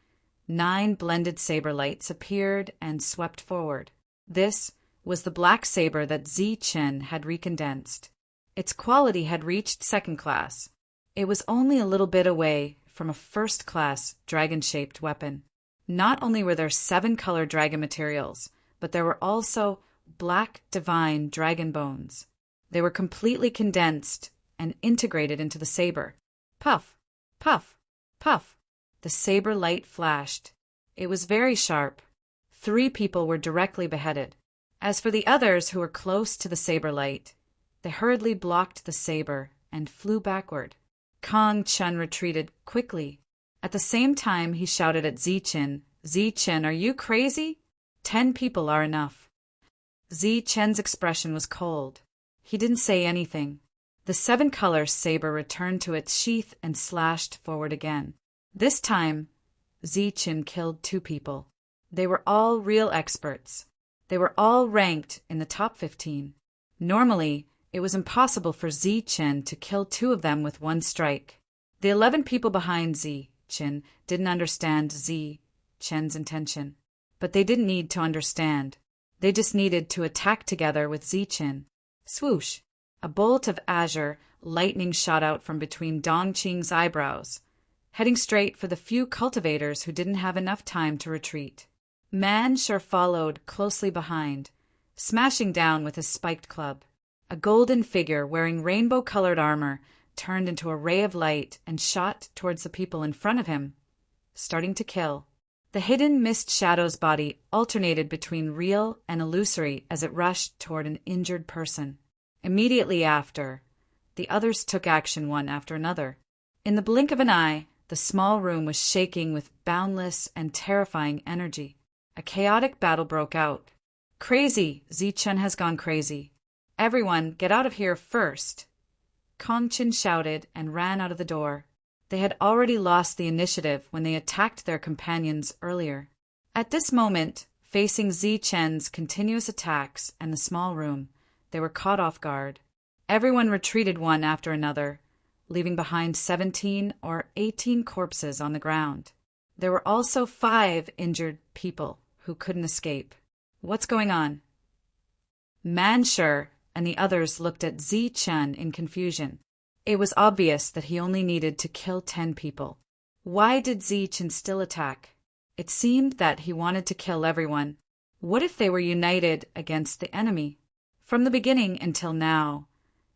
9 blended saber lights appeared and swept forward. This was the black saber that Zichen had recondensed. Its quality had reached 2nd class. It was only a little bit away from a 1st-class dragon-shaped weapon. Not only were there 7 colored dragon materials, but there were also black divine dragon bones. They were completely condensed and integrated into the saber. Puff, puff, puff. The saber light flashed. It was very sharp. 3 people were directly beheaded. As for the others who were close to the saber light, they hurriedly blocked the saber and flew backward. Kong Chun retreated quickly. At the same time, he shouted at Zichen, "Zichen, are you crazy? 10 people are enough." Zichen's expression was cold. He didn't say anything. The 7-color saber returned to its sheath and slashed forward again. This time, Zichen killed 2 people. They were all real experts. They were all ranked in the top 15. Normally, it was impossible for Zichen to kill 2 of them with one strike. The 11 people behind Zichen didn't understand Zichen's intention. But they didn't need to understand. They just needed to attack together with Zichen. Swoosh! A bolt of azure lightning shot out from between Dongqing's eyebrows, heading straight for the few cultivators who didn't have enough time to retreat. Manshur followed closely behind, smashing down with his spiked club. A golden figure wearing rainbow-colored armor turned into a ray of light and shot towards the people in front of him, starting to kill. The hidden mist shadow's body alternated between real and illusory as it rushed toward an injured person. Immediately after, the others took action one after another. In the blink of an eye, the small room was shaking with boundless and terrifying energy. A chaotic battle broke out. Crazy! Zichen has gone crazy. Everyone, get out of here first! Kongqin shouted and ran out of the door. They had already lost the initiative when they attacked their companions earlier. At this moment, facing Zichen's continuous attacks and the small room, they were caught off guard. Everyone retreated one after another, leaving behind 17 or 18 corpses on the ground. There were also 5 injured people who couldn't escape. What's going on? Manshur and the others looked at Zichen in confusion. It was obvious that he only needed to kill 10 people. Why did Zichen still attack? It seemed that he wanted to kill everyone. What if they were united against the enemy? From the beginning until now,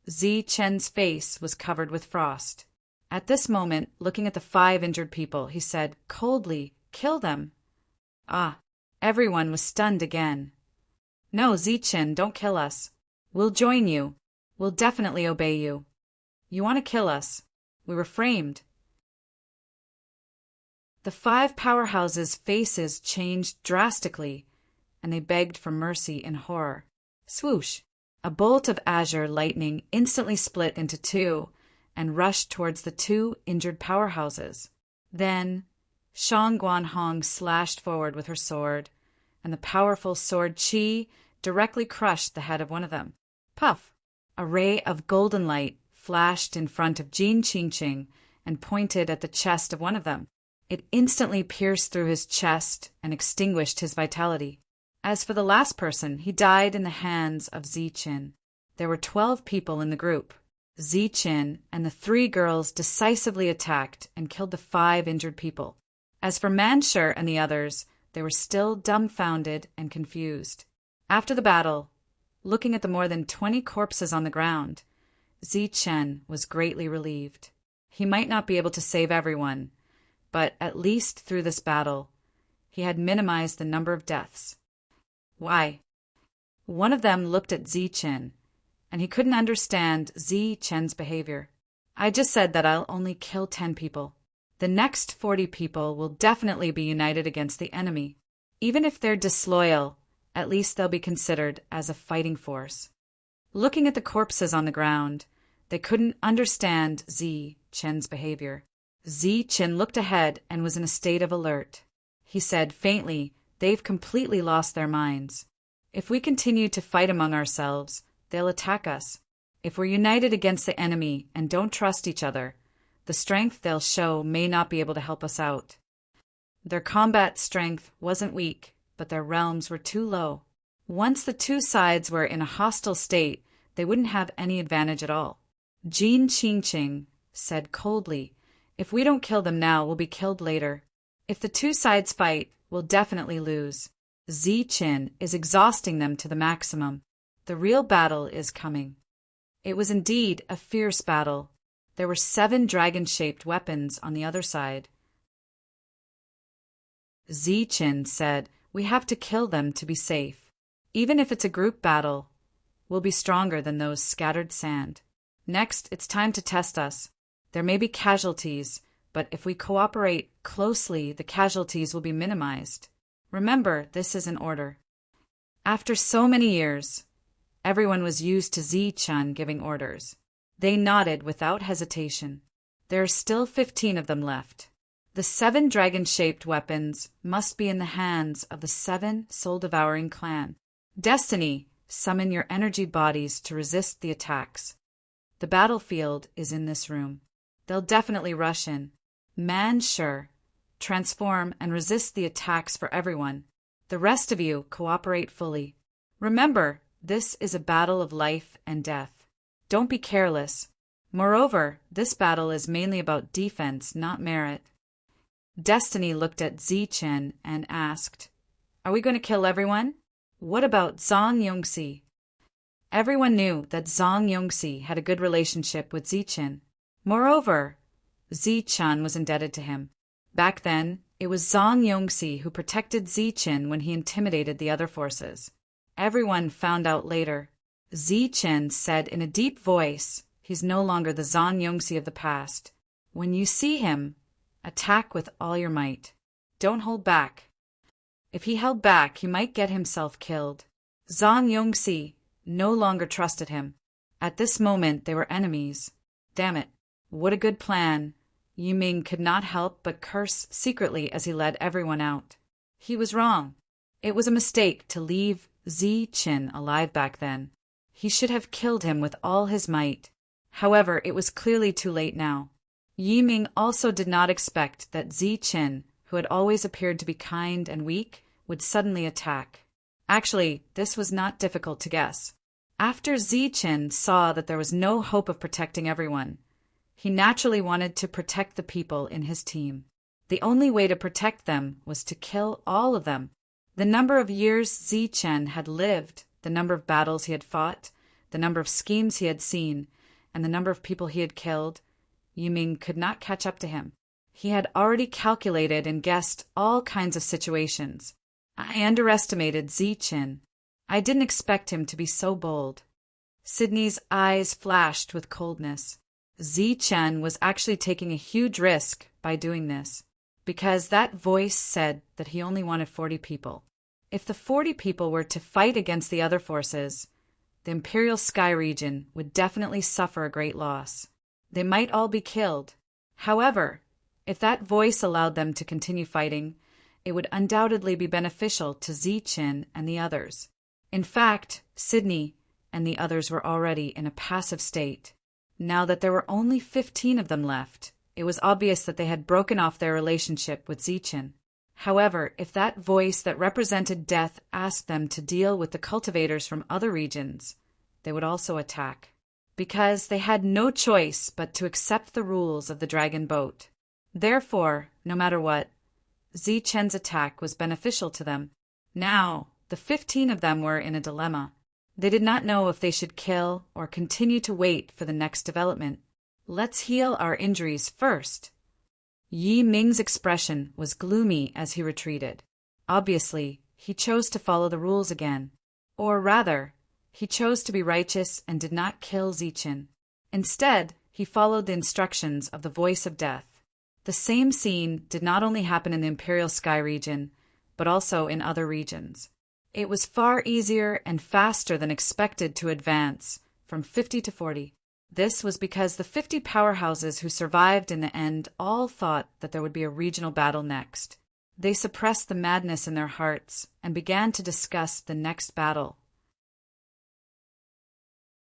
Zichen's face was covered with frost. At this moment, looking at the 5 injured people, he said coldly, "Kill them." Ah, everyone was stunned again. "No, Zichen, don't kill us. We'll join you. We'll definitely obey you. You want to kill us. We were framed." The 5 powerhouses' faces changed drastically, and they begged for mercy in horror. Swoosh! A bolt of azure lightning instantly split into 2 and rushed towards the 2 injured powerhouses. Then, Shang Guanhong slashed forward with her sword, and the powerful sword Qi directly crushed the head of one of them. Puff! A ray of golden light flashed in front of Jin Qingqing and pointed at the chest of one of them. It instantly pierced through his chest and extinguished his vitality. As for the last person, he died in the hands of Zichen. There were 12 people in the group. Zichen and the 3 girls decisively attacked and killed the 5 injured people. As for Manshur and the others, they were still dumbfounded and confused. After the battle, looking at the more than 20 corpses on the ground, Zichen was greatly relieved. He might not be able to save everyone, but at least through this battle, he had minimized the number of deaths. Why? One of them looked at Zichen, and he couldn't understand Zichen's behavior. "I just said that I'll only kill 10 people. The next 40 people will definitely be united against the enemy. Even if they're disloyal, at least they'll be considered as a fighting force." Looking at the corpses on the ground, they couldn't understand Zichen's behavior. Zichen looked ahead and was in a state of alert. He said faintly, "They've completely lost their minds. If we continue to fight among ourselves, they'll attack us. If we're united against the enemy and don't trust each other, the strength they'll show may not be able to help us out." Their combat strength wasn't weak, but their realms were too low. Once the 2 sides were in a hostile state, they wouldn't have any advantage at all. Jin Qingqing said coldly, "If we don't kill them now, we'll be killed later. If the 2 sides fight, we'll definitely lose. Zichen is exhausting them to the maximum. The real battle is coming." It was indeed a fierce battle. There were 7 dragon-shaped weapons on the other side. Zichen said, "We have to kill them to be safe. Even if it's a group battle, we'll be stronger than those scattered sand. Next, it's time to test us. There may be casualties, but if we cooperate closely, the casualties will be minimized. Remember, this is an order." After so many years, everyone was used to Zichen giving orders. They nodded without hesitation. There are still 15 of them left. The 7 dragon-shaped weapons must be in the hands of the 7 soul-devouring clan. Destiny, summon your energy bodies to resist the attacks. The battlefield is in this room. They'll definitely rush in. Manshur, transform and resist the attacks for everyone. The rest of you cooperate fully. Remember, this is a battle of life and death. Don't be careless. Moreover, this battle is mainly about defense, not merit. Destiny looked at Zichen and asked, "Are we going to kill everyone? What about Zhang Yongxi?" Everyone knew that Zhang Yongxi had a good relationship with Zichen. Moreover, Zichen was indebted to him. Back then, it was Zhang Yongxi who protected Zichen when he intimidated the other forces. Everyone found out later. Zichen said in a deep voice, he's no longer the Zhang Yongxi of the past. When you see him, attack with all your might. Don't hold back. If he held back, he might get himself killed. Zhang Yongxi no longer trusted him. At this moment, they were enemies. Damn it. What a good plan. Yiming could not help but curse secretly as he led everyone out. He was wrong. It was a mistake to leave Zichen alive back then. He should have killed him with all his might. However, it was clearly too late now. Yiming also did not expect that Zichen, who had always appeared to be kind and weak, would suddenly attack. Actually, this was not difficult to guess. After Zichen saw that there was no hope of protecting everyone, he naturally wanted to protect the people in his team. The only way to protect them was to kill all of them. The number of years Zichen had lived, the number of battles he had fought, the number of schemes he had seen, and the number of people he had killed, Yiming could not catch up to him. He had already calculated and guessed all kinds of situations. I underestimated Zichen. I didn't expect him to be so bold. Sydney's eyes flashed with coldness. Zichen was actually taking a huge risk by doing this, because that voice said that he only wanted 40 people. If the 40 people were to fight against the other forces, the Imperial Sky region would definitely suffer a great loss. They might all be killed. However, if that voice allowed them to continue fighting, it would undoubtedly be beneficial to Zichen and the others. In fact, Sydney and the others were already in a passive state. Now that there were only 15 of them left, it was obvious that they had broken off their relationship with Zichen. However, if that voice that represented death asked them to deal with the cultivators from other regions, they would also attack, because they had no choice but to accept the rules of the dragon boat. Therefore, no matter what, Zichen's attack was beneficial to them. Now, the 15 of them were in a dilemma. They did not know if they should kill or continue to wait for the next development. Let's heal our injuries first. Yi Ming's expression was gloomy as he retreated. Obviously, he chose to follow the rules again. Or rather, he chose to be righteous and did not kill Zichen. Instead, he followed the instructions of the voice of death. The same scene did not only happen in the Imperial Sky region, but also in other regions. It was far easier and faster than expected to advance from 50 to 40. This was because the 50 powerhouses who survived in the end all thought that there would be a regional battle next. They suppressed the madness in their hearts and began to discuss the next battle.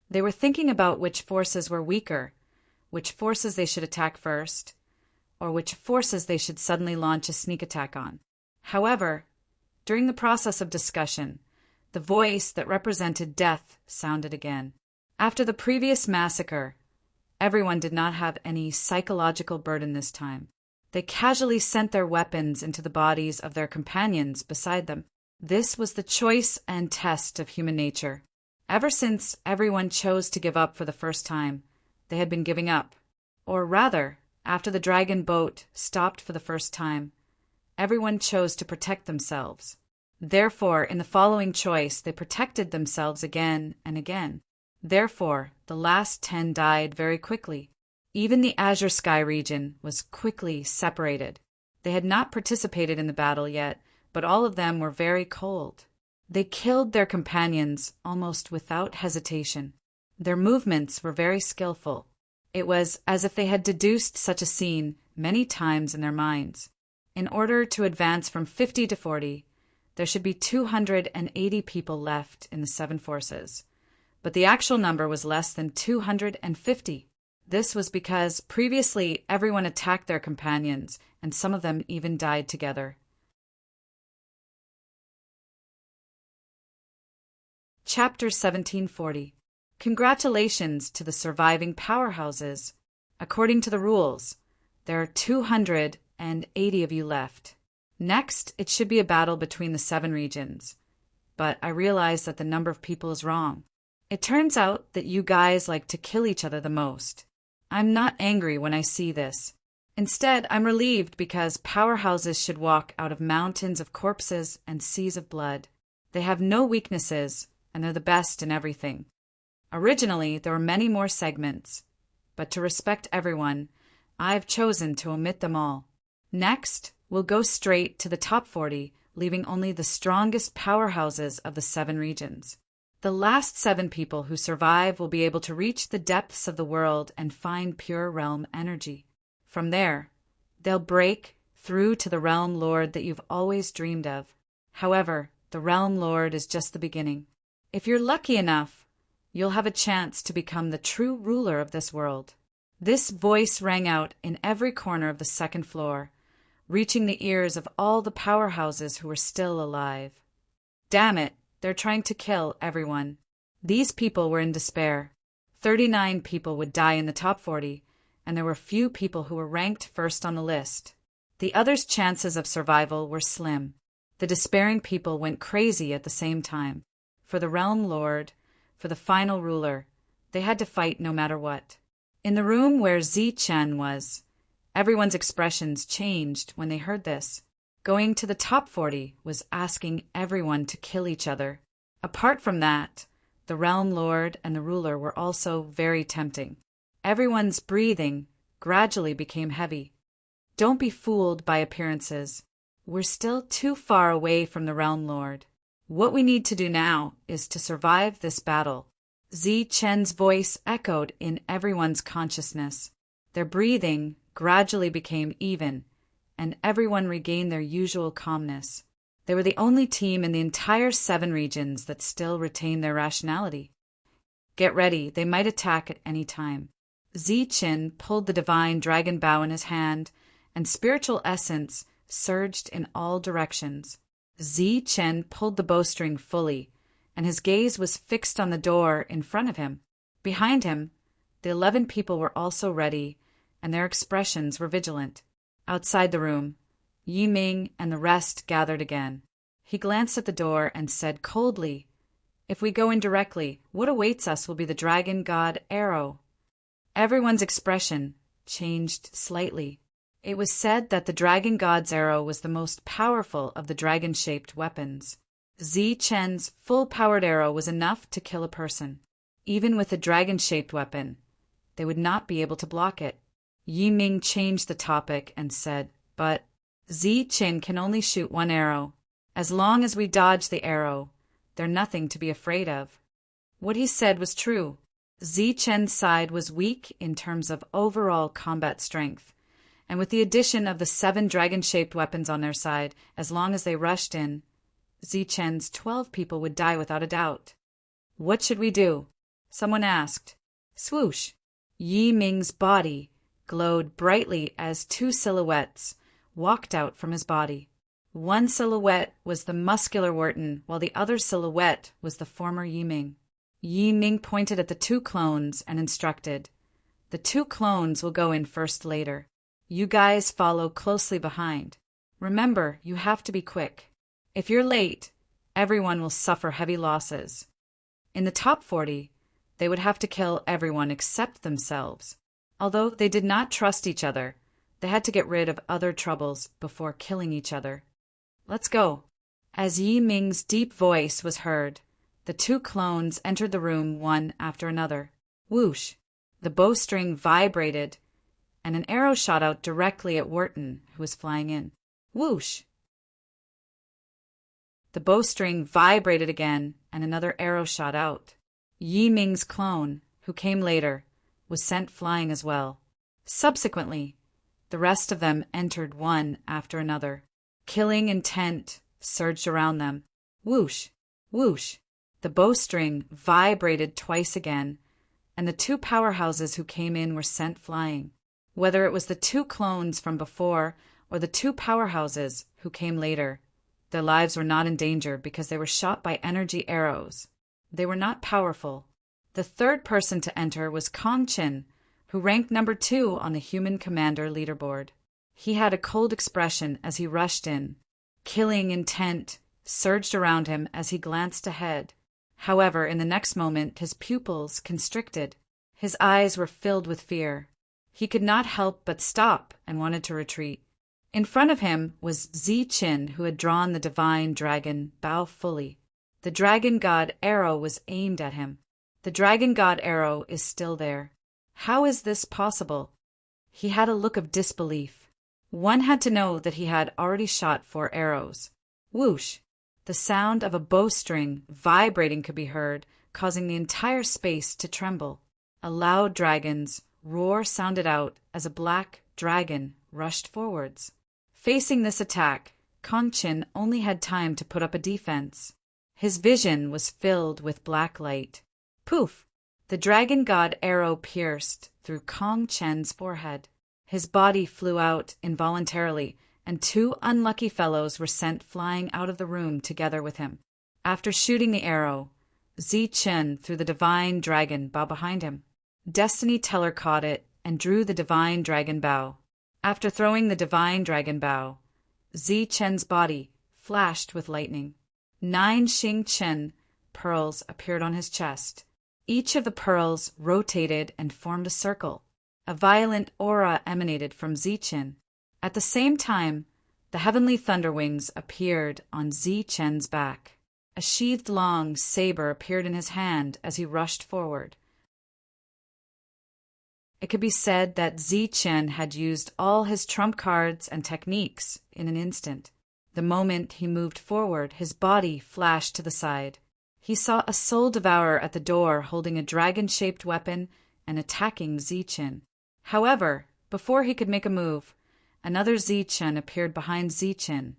They were thinking about which forces were weaker, which forces they should attack first, or which forces they should suddenly launch a sneak attack on. However, during the process of discussion, the voice that represented death sounded again. After the previous massacre, everyone did not have any psychological burden this time. They casually sent their weapons into the bodies of their companions beside them. This was the choice and test of human nature. Ever since everyone chose to give up for the first time, they had been giving up. Or rather, after the dragon boat stopped for the first time, everyone chose to protect themselves. Therefore, in the following choice, they protected themselves again and again. Therefore, the last 10 died very quickly. Even the Azure Sky region was quickly separated. They had not participated in the battle yet, but all of them were very cold. They killed their companions almost without hesitation. Their movements were very skillful. It was as if they had deduced such a scene many times in their minds. In order to advance from 50 to 40, there should be 280 people left in the 7 forces. But the actual number was less than 250. This was because previously everyone attacked their companions, and some of them even died together. Chapter 1740. Congratulations to the surviving powerhouses. According to the rules, there are 280 of you left. Next, it should be a battle between the 7 regions. But I realize that the number of people is wrong. It turns out that you guys like to kill each other the most. I'm not angry when I see this. Instead, I'm relieved because powerhouses should walk out of mountains of corpses and seas of blood. They have no weaknesses, and they're the best in everything. Originally, there were many more segments, but to respect everyone, I've chosen to omit them all. Next, we'll go straight to the top 40, leaving only the strongest powerhouses of the 7 regions. The last 7 people who survive will be able to reach the depths of the world and find pure realm energy. From there, they'll break through to the realm lord that you've always dreamed of. However, the realm lord is just the beginning. If you're lucky enough, you'll have a chance to become the true ruler of this world. This voice rang out in every corner of the 2nd floor, reaching the ears of all the powerhouses who were still alive. Damn it, they're trying to kill everyone. These people were in despair. 39 people would die in the top 40, and there were few people who were ranked first on the list. The others' chances of survival were slim. The despairing people went crazy at the same time. For the realm lord, for the final ruler, they had to fight no matter what. In the room where Zi-Chen was, everyone's expressions changed when they heard this. Going to the top 40 was asking everyone to kill each other. Apart from that, the realm lord and the ruler were also very tempting. Everyone's breathing gradually became heavy. Don't be fooled by appearances. We're still too far away from the realm lord. What we need to do now is to survive this battle. Zi-Chen's voice echoed in everyone's consciousness. Their breathing gradually became even, and everyone regained their usual calmness. They were the only team in the entire 7 regions that still retained their rationality. Get ready, they might attack at any time. Zi-Chen pulled the divine dragon bow in his hand, and spiritual essence surged in all directions. Zi-Chen pulled the bowstring fully, and his gaze was fixed on the door in front of him. Behind him, the 11 people were also ready, and their expressions were vigilant. Outside the room, Yi Ming and the rest gathered again. He glanced at the door and said coldly, "If we go in directly, what awaits us will be the dragon god arrow." Everyone's expression changed slightly. It was said that the dragon god's arrow was the most powerful of the dragon-shaped weapons. Zi-Chen's full-powered arrow was enough to kill a person. Even with a dragon-shaped weapon, they would not be able to block it. Yi Ming changed the topic and said, "But Zi-Chen can only shoot 1 arrow. As long as we dodge the arrow, there's nothing to be afraid of." What he said was true. Zi-Chen's side was weak in terms of overall combat strength, and with the addition of the 7 dragon-shaped weapons on their side, as long as they rushed in, Zi-Chen's 12 people would die without a doubt. "What should we do?" someone asked. Swoosh! Yi Ming's body glowed brightly as 2 silhouettes walked out from his body. One silhouette was the muscular Wharton, while the other silhouette was the former Yi Ming. Yi Ming pointed at the 2 clones and instructed, "The 2 clones will go in first later. You guys follow closely behind. Remember, you have to be quick. If you're late, everyone will suffer heavy losses." In the top 40, they would have to kill everyone except themselves. Although they did not trust each other, they had to get rid of other troubles before killing each other. "Let's go." As Yi Ming's deep voice was heard, the 2 clones entered the room one after another. Whoosh! The bowstring vibrated, and an arrow shot out directly at Wharton, who was flying in. Whoosh! The bowstring vibrated again, and another arrow shot out. Yi Ming's clone, who came later, was sent flying as well. Subsequently, the rest of them entered one after another. Killing intent surged around them. Whoosh! Whoosh! The bowstring vibrated twice again, and the 2 powerhouses who came in were sent flying. Whether it was the 2 clones from before or the 2 powerhouses who came later, their lives were not in danger because they were shot by energy arrows. They were not powerful. The third person to enter was Kong Chen, who ranked number 2 on the human commander leaderboard. He had a cold expression as he rushed in. Killing intent surged around him as he glanced ahead. However, in the next moment, his pupils constricted. His eyes were filled with fear. He could not help but stop and wanted to retreat. In front of him was Zichen, who had drawn the divine dragon Bao fully. The dragon god arrow was aimed at him. The dragon god arrow is still there. How is this possible? He had a look of disbelief. One had to know that he had already shot 4 arrows. Whoosh! The sound of a bowstring vibrating could be heard, causing the entire space to tremble. A loud dragon's roar sounded out as a black dragon rushed forwards. Facing this attack, Kong Chen only had time to put up a defense. His vision was filled with black light. Poof! The dragon god arrow pierced through Kong Chen's forehead. His body flew out involuntarily, and 2 unlucky fellows were sent flying out of the room together with him. After shooting the arrow, Zichen threw the divine dragon Bao behind him. Destiny Teller caught it and drew the divine dragon Bao. After throwing the divine dragon Bao, Zichen's body flashed with lightning. 9 Xing Chen pearls appeared on his chest. Each of the pearls rotated and formed a circle. A violent aura emanated from Zichen. At the same time, the heavenly thunder wings appeared on Zichen's back. A sheathed long saber appeared in his hand as he rushed forward. It could be said that Zichen had used all his trump cards and techniques in an instant. The moment he moved forward, his body flashed to the side. He saw a soul devourer at the door holding a dragon-shaped weapon and attacking Zichen. However, before he could make a move, another Zichen appeared behind Zichen,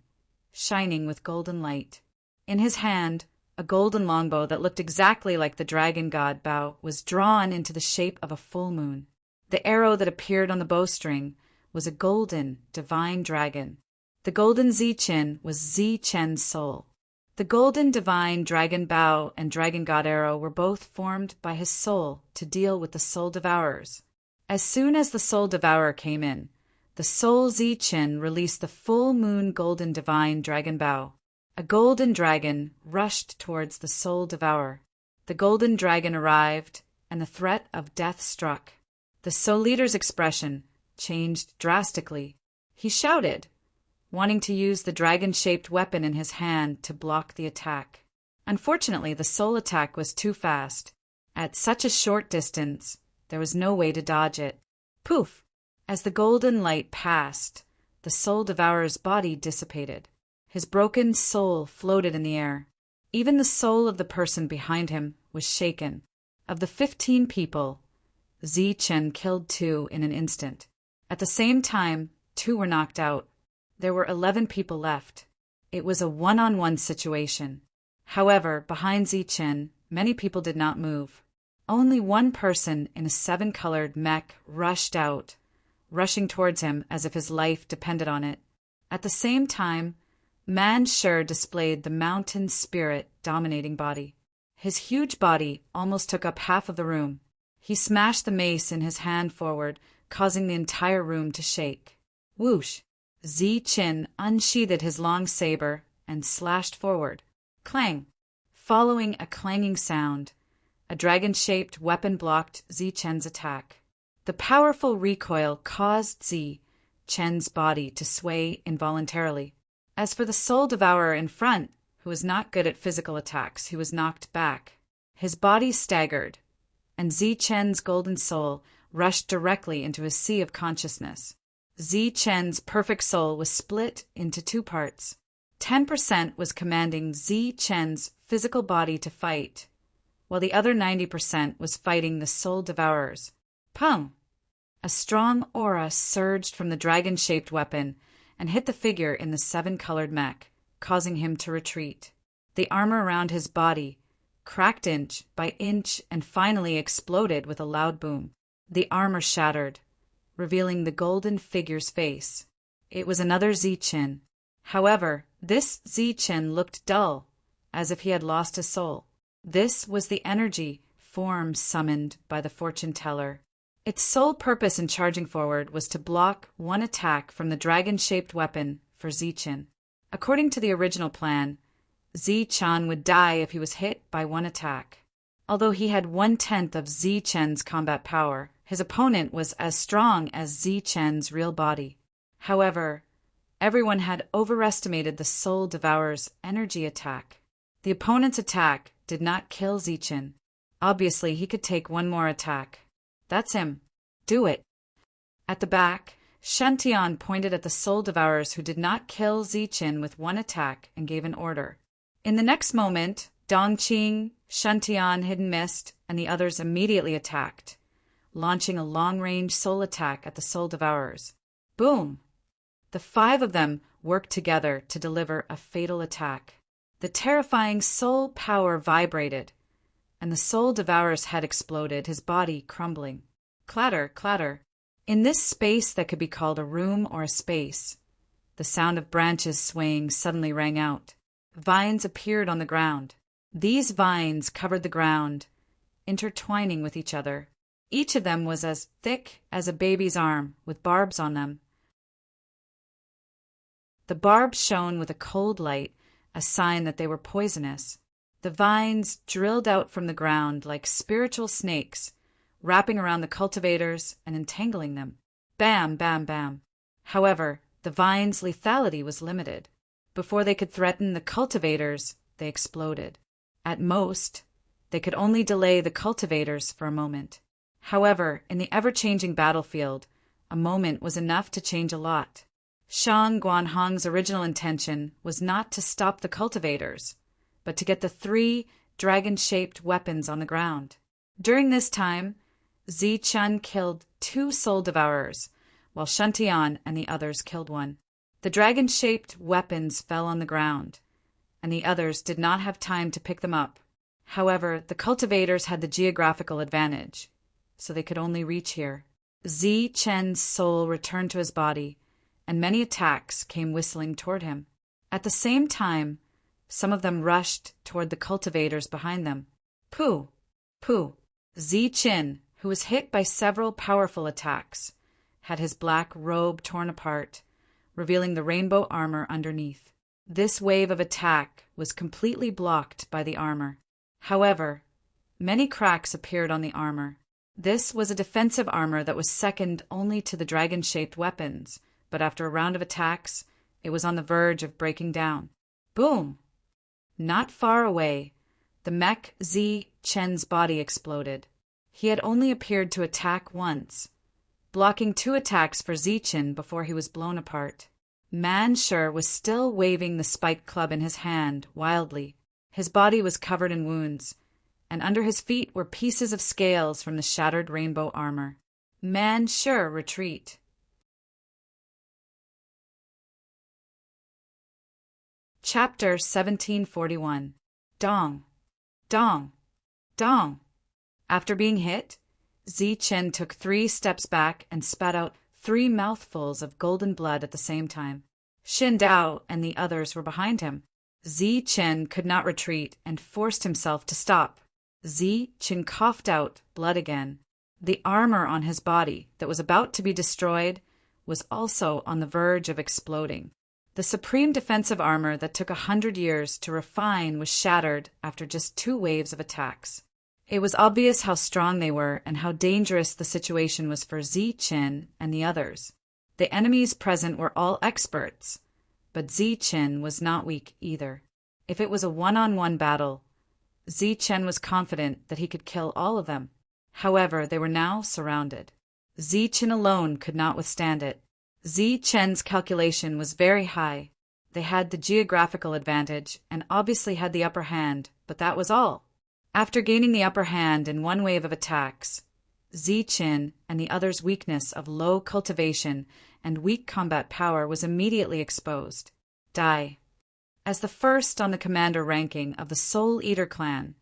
shining with golden light. In his hand, a golden longbow that looked exactly like the dragon god Bao was drawn into the shape of a full moon. The arrow that appeared on the bowstring was a golden, divine dragon. The golden Zichen was Zichen's soul. The golden divine dragon Bao and dragon god arrow were both formed by his soul to deal with the soul devourers. As soon as the soul devourer came in, the soul Zichen released the full moon golden divine dragon Bao. A golden dragon rushed towards the soul devourer. The golden dragon arrived, and the threat of death struck. The soul leader's expression changed drastically. He shouted, wanting to use the dragon-shaped weapon in his hand to block the attack. Unfortunately, the soul attack was too fast. At such a short distance, there was no way to dodge it. Poof! As the golden light passed, the soul devourer's body dissipated. His broken soul floated in the air. Even the soul of the person behind him was shaken. Of the 15 people, Zichen killed 2 in an instant. At the same time, 2 were knocked out. There were 11 people left. It was a one-on-one situation. However, behind Zichen, many people did not move. Only one person in a 7-colored mech rushed out, rushing towards him as if his life depended on it. At the same time, Man Sure displayed the mountain spirit dominating body. His huge body almost took up half of the room. He smashed the mace in his hand forward, causing the entire room to shake. Whoosh! Zichen unsheathed his long saber and slashed forward. Clang! Following a clanging sound, a dragon-shaped weapon blocked Zichen's attack. The powerful recoil caused Zichen's body to sway involuntarily. As for the soul devourer in front, who was not good at physical attacks, he was knocked back. His body staggered, and Zichen's golden soul rushed directly into a sea of consciousness. Zichen's perfect soul was split into 2 parts. 10% was commanding Zichen's physical body to fight, while the other 90% was fighting the soul devourers. Pum! A strong aura surged from the dragon-shaped weapon and hit the figure in the 7-colored mech, causing him to retreat. The armor around his body cracked inch by inch and finally exploded with a loud boom. The armor shattered, revealing the golden figure's face. It was another Zichen. However, this Zichen looked dull, as if he had lost his soul. This was the energy form summoned by the fortune teller. Its sole purpose in charging forward was to block one attack from the dragon-shaped weapon for Zichen. According to the original plan, Zichen would die if he was hit by one attack. Although he had 1/10 of Zichen's combat power, his opponent was as strong as Zichen's real body. However, everyone had overestimated the Soul Devourer's energy attack. The opponent's attack did not kill Zichen. Obviously, he could take one more attack. That's him. Do it. At the back, Shantian pointed at the Soul Devourers who did not kill Zichen with one attack and gave an order. In the next moment, Dongqing, Shantian, Hidden Mist, and the others immediately attacked, launching a long-range soul attack at the Soul Devourers. Boom! The 5 of them worked together to deliver a fatal attack. The terrifying soul power vibrated, and the Soul Devourer's head exploded, his body crumbling. Clatter, clatter. In this space that could be called a room or a space, the sound of branches swaying suddenly rang out. Vines appeared on the ground. These vines covered the ground, intertwining with each other. Each of them was as thick as a baby's arm, with barbs on them. The barbs shone with a cold light, a sign that they were poisonous. The vines drilled out from the ground like spiritual snakes, wrapping around the cultivators and entangling them. Bam, bam, bam. However, the vines' lethality was limited. Before they could threaten the cultivators, they exploded. At most, they could only delay the cultivators for a moment. However, in the ever-changing battlefield, a moment was enough to change a lot. Shang Guanhong's original intention was not to stop the cultivators, but to get the 3 dragon-shaped weapons on the ground. During this time, Zichen killed 2 Soul Devourers, while Shantian and the others killed 1. The dragon-shaped weapons fell on the ground, and the others did not have time to pick them up. However, the cultivators had the geographical advantage, so they could only reach here. Zichen's soul returned to his body, and many attacks came whistling toward him. At the same time, some of them rushed toward the cultivators behind them. Pooh! Pooh! Zichen, who was hit by several powerful attacks, had his black robe torn apart, revealing the rainbow armor underneath. This wave of attack was completely blocked by the armor. However, many cracks appeared on the armor. This was a defensive armor that was second only to the dragon-shaped weapons, but after a round of attacks, it was on the verge of breaking down. Boom! Not far away, the mech Zichen's body exploded. He had only appeared to attack once, blocking 2 attacks for Zichen before he was blown apart. Manshur was still waving the spiked club in his hand wildly. His body was covered in wounds, and under his feet were pieces of scales from the shattered rainbow armor. Manshur, retreat. Chapter 1741. Dong. Dong. Dong. After being hit, Zichen took 3 steps back and spat out 3 mouthfuls of golden blood at the same time. Xin Dao and the others were behind him. Zichen could not retreat and forced himself to stop. Zichen coughed out blood again. The armor on his body that was about to be destroyed was also on the verge of exploding. The supreme defensive armor that took 100 years to refine was shattered after just 2 waves of attacks. It was obvious how strong they were and how dangerous the situation was for Zichen and the others. The enemies present were all experts, but Zichen was not weak either. If it was a one-on-one battle, Zichen was confident that he could kill all of them. However, they were now surrounded. Zichen alone could not withstand it. Zichen's calculation was very high. They had the geographical advantage and obviously had the upper hand, but that was all. After gaining the upper hand in 1 wave of attacks, Zichen and the others' weakness of low cultivation and weak combat power was immediately exposed. Die. As the first on the commander ranking of the Soul Eater clan,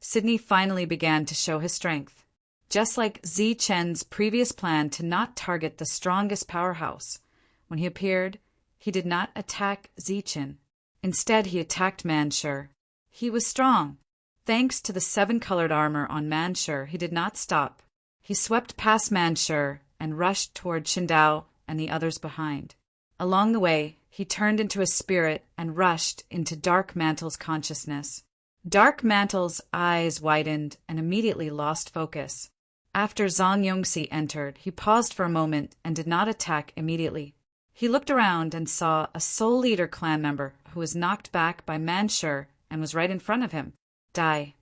Sydney finally began to show his strength. Just like Zichen's previous plan to not target the strongest powerhouse, when he appeared, he did not attack Zichen. Instead, he attacked Manshur. He was strong. Thanks to the 7-colored armor on Manshur, he did not stop. He swept past Manshur and rushed toward Qingdao and the others behind. Along the way, he turned into a spirit and rushed into Dark Mantle's consciousness. Dark Mantle's eyes widened and immediately lost focus. After Zhang Yongxi entered, he paused for a moment and did not attack immediately. He looked around and saw a Soul Leader clan member who was knocked back by Manshur and was right in front of him. Die.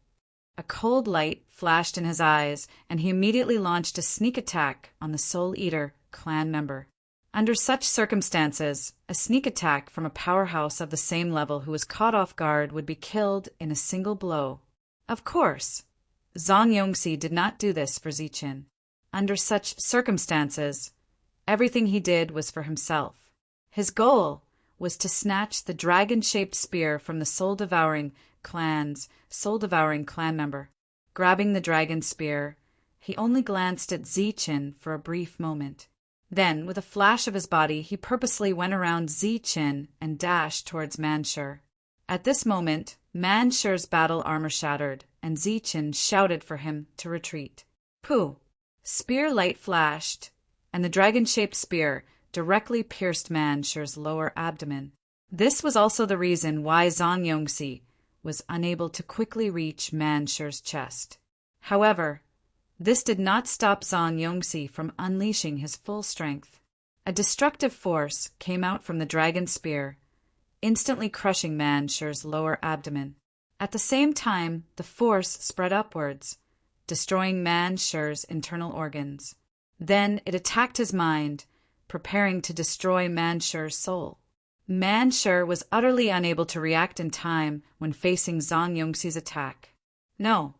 A cold light flashed in his eyes, and he immediately launched a sneak attack on the Soul Eater clan member. Under such circumstances, a sneak attack from a powerhouse of the same level who was caught off guard would be killed in a single blow. Of course, Zhang Yongxi did not do this for Ziqin. Under such circumstances, everything he did was for himself. His goal was to snatch the dragon-shaped spear from the soul-devouring clan member. Grabbing the dragon spear, he only glanced at Ziqin for a brief moment. Then, with a flash of his body, he purposely went around Ziqin and dashed towards Manshur. At this moment, Manshur's battle armor shattered, and Ziqin shouted for him to retreat. Pooh! Spear light flashed, and the dragon-shaped spear directly pierced Manshur's lower abdomen. This was also the reason why Zhang Yongxi was unable to quickly reach Manshur's chest. However, this did not stop Zhang Yongxi from unleashing his full strength. A destructive force came out from the dragon spear, instantly crushing Manshur's lower abdomen. At the same time, the force spread upwards, destroying Manshur's internal organs. Then it attacked his mind, preparing to destroy Manshur's soul. Manshur was utterly unable to react in time when facing Zhang Yongxi's attack. No.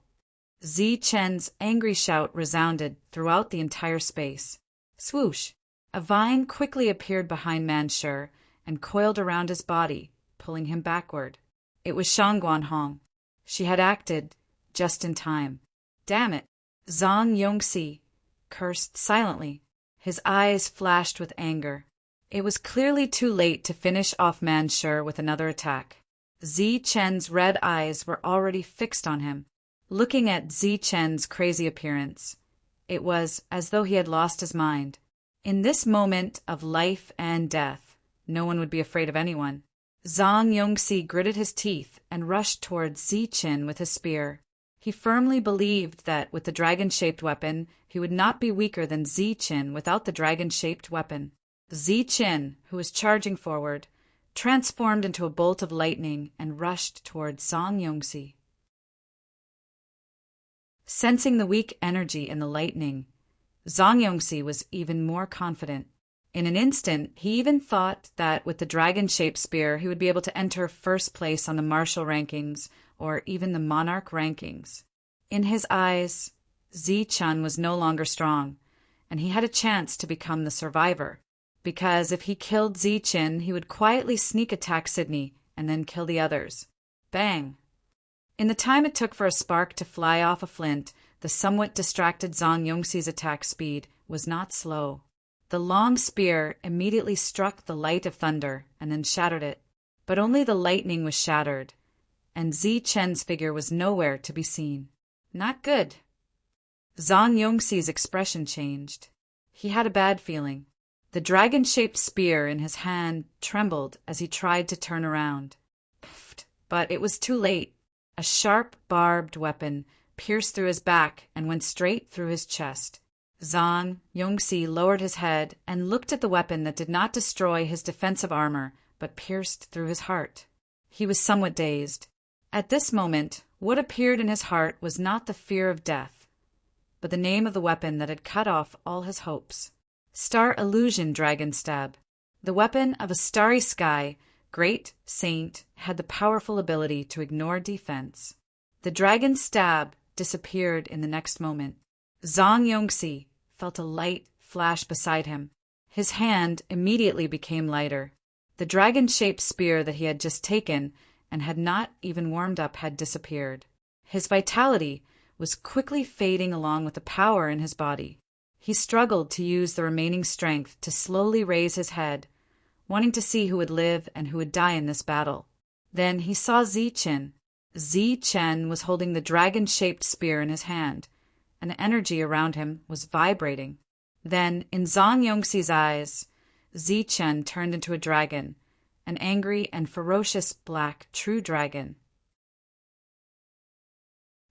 Ziqin's angry shout resounded throughout the entire space. Swoosh! A vine quickly appeared behind Manshur and coiled around his body, pulling him backward. It was Shangguanhong. She had acted just in time. Damn it! Zhang Yongxi cursed silently. His eyes flashed with anger. It was clearly too late to finish off Manshur with another attack. Ziqin's red eyes were already fixed on him. Looking at Ziqin's crazy appearance, it was as though he had lost his mind. In this moment of life and death, no one would be afraid of anyone. Zhang Yongxi gritted his teeth and rushed towards Ziqin with his spear. He firmly believed that with the dragon-shaped weapon, he would not be weaker than Ziqin without the dragon-shaped weapon. Ziqin, who was charging forward, transformed into a bolt of lightning and rushed towards Zhang Yongxi. Sensing the weak energy in the lightning, Zhang Yongxi was even more confident. In an instant, he even thought that with the dragon-shaped spear, he would be able to enter first place on the martial rankings or even the monarch rankings. In his eyes, Ziqin was no longer strong, and he had a chance to become the survivor, because if he killed Ziqin, he would quietly sneak attack Sydney and then kill the others. Bang! In the time it took for a spark to fly off a flint, the somewhat distracted Zhang Yongxi's attack speed was not slow. The long spear immediately struck the light of thunder and then shattered it, but only the lightning was shattered, and Ziqin's figure was nowhere to be seen. Not good. Zhang Yongxi's expression changed. He had a bad feeling. The dragon-shaped spear in his hand trembled as he tried to turn around. But it was too late. A sharp, barbed weapon pierced through his back and went straight through his chest. Zhang Yongxi lowered his head and looked at the weapon that did not destroy his defensive armor, but pierced through his heart. He was somewhat dazed. At this moment, what appeared in his heart was not the fear of death, but the name of the weapon that had cut off all his hopes. Star Illusion Dragon Stab. The weapon of a starry sky, great saint, had the powerful ability to ignore defense. The dragon stab disappeared in the next moment. Zhang Yongxi felt a light flash beside him. His hand immediately became lighter. The dragon-shaped spear that he had just taken and had not even warmed up had disappeared. His vitality was quickly fading along with the power in his body. He struggled to use the remaining strength to slowly raise his head, wanting to see who would live and who would die in this battle. Then he saw Ziqin. Zi Chen was holding the dragon-shaped spear in his hand, and the energy around him was vibrating. Then, in Zhang Yongxi's eyes, Zi Chen turned into a dragon, an angry and ferocious black true dragon.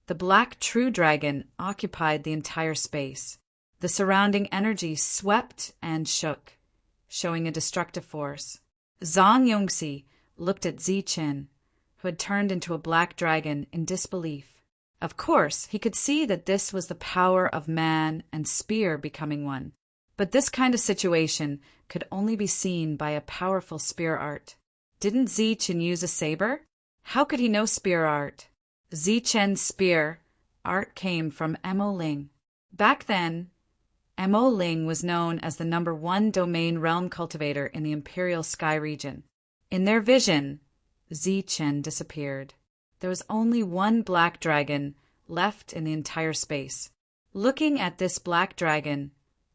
The black true dragon occupied the entire space. The surrounding energy swept and shook, showing a destructive force. Zhang Yongxi looked at Zi Chen, who had turned into a black dragon, in disbelief. Of course, he could see that this was the power of man and spear becoming one. But this kind of situation could only be seen by a powerful spear art. Didn't Zi Chen use a saber? How could he know spear art? Zi Chen's spear art came from Mo Ling. Back then, Mo Ling was known as the #1 domain realm cultivator in the Imperial Sky region. In their vision, Zi Chen disappeared. There was only one black dragon left in the entire space. Looking at this black dragon,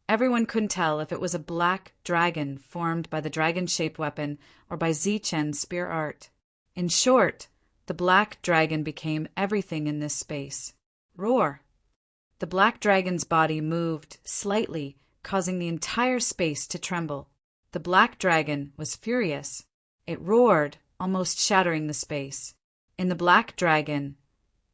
everyone couldn't tell if it was a black dragon formed by the dragon-shaped weapon or by Zi Chen's spear art. In short, the black dragon became everything in this space. Roar! The black dragon's body moved slightly, causing the entire space to tremble. The black dragon was furious. It roared, almost shattering the space. In the black dragon,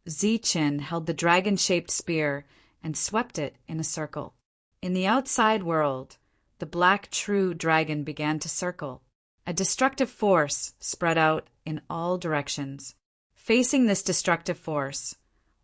Zi Chen held the dragon-shaped spear and swept it in a circle. In the outside world, the black true dragon began to circle. A destructive force spread out in all directions. Facing this destructive force,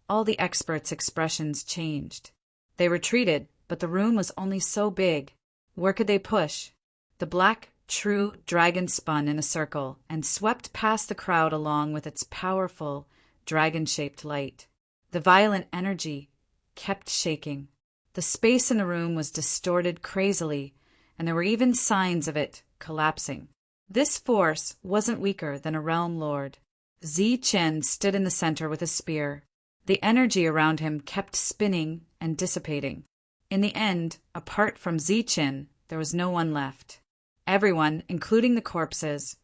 all the experts' expressions changed. They retreated, but the room was only so big. Where could they push? The black true dragon spun in a circle and swept past the crowd along with its powerful, dragon-shaped light. The violent energy kept shaking. The space in the room was distorted crazily, and there were even signs of it collapsing. This force wasn't weaker than a realm lord. Zi Chen stood in the center with a spear. The energy around him kept spinning and dissipating. In the end, apart from Zi Chen, there was no one left. Everyone, including the corpses,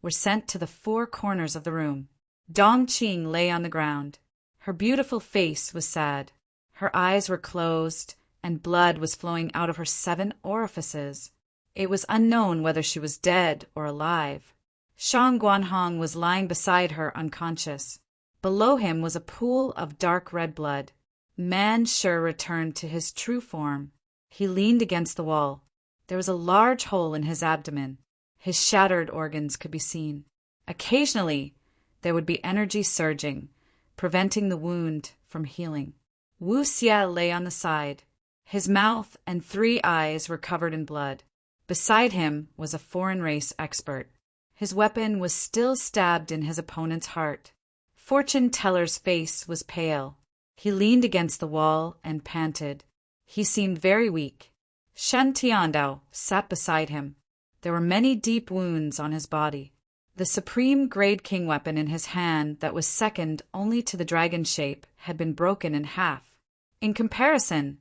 were sent to the 4 corners of the room. Dong Qing lay on the ground. Her beautiful face was sad. Her eyes were closed, and blood was flowing out of her 7 orifices. It was unknown whether she was dead or alive. Shang Guanhong was lying beside her unconscious. Below him was a pool of dark red blood. Man Shi returned to his true form. He leaned against the wall. There was a large hole in his abdomen. His shattered organs could be seen. Occasionally, there would be energy surging, preventing the wound from healing. Wu Xia lay on the side. His mouth and 3 eyes were covered in blood. Beside him was a foreign race expert. His weapon was still stabbed in his opponent's heart. Fortune Teller's face was pale. He leaned against the wall and panted. He seemed very weak. Shen Tiandao sat beside him. There were many deep wounds on his body. The supreme grade king weapon in his hand that was second only to the dragon shape had been broken in half. In comparison,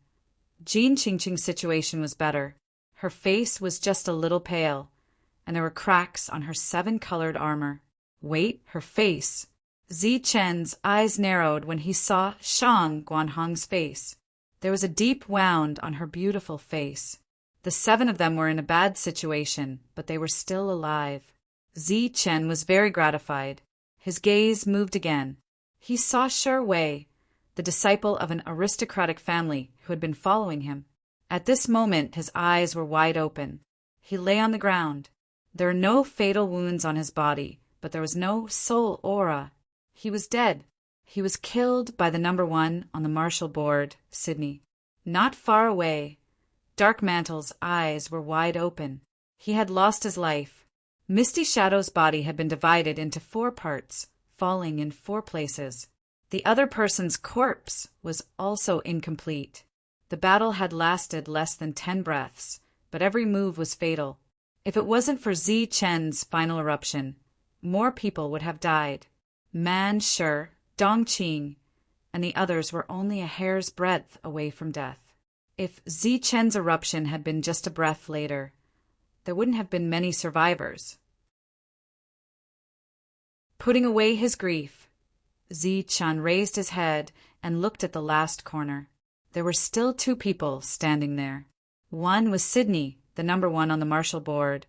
Jin Qingqing's situation was better. Her face was just a little pale, and there were cracks on her 7-colored armor. Wait, her face. Zi Chen's eyes narrowed when he saw Shang Guanhong's face. There was a deep wound on her beautiful face. The 7 of them were in a bad situation, but they were still alive. Zi Chen was very gratified. His gaze moved again. He saw Shi Wei, the disciple of an aristocratic family who had been following him. At this moment, his eyes were wide open. He lay on the ground. There were no fatal wounds on his body, but there was no soul aura. He was dead. He was killed by the #1 on the martial board, Sydney. Not far away, Dark Mantle's eyes were wide open. He had lost his life. Misty Shadow's body had been divided into 4 parts, falling in 4 places. The other person's corpse was also incomplete. The battle had lasted less than 10 breaths, but every move was fatal. If it wasn't for Zi Chen's final eruption, more people would have died. Man Shi, Dong Qing, and the others were only a hair's breadth away from death. If Zi Chen's eruption had been just a breath later, there wouldn't have been many survivors. Putting away his grief, Zi-chan raised his head and looked at the last corner. There were still 2 people standing there. One was Sydney, the number 1 on the martial board,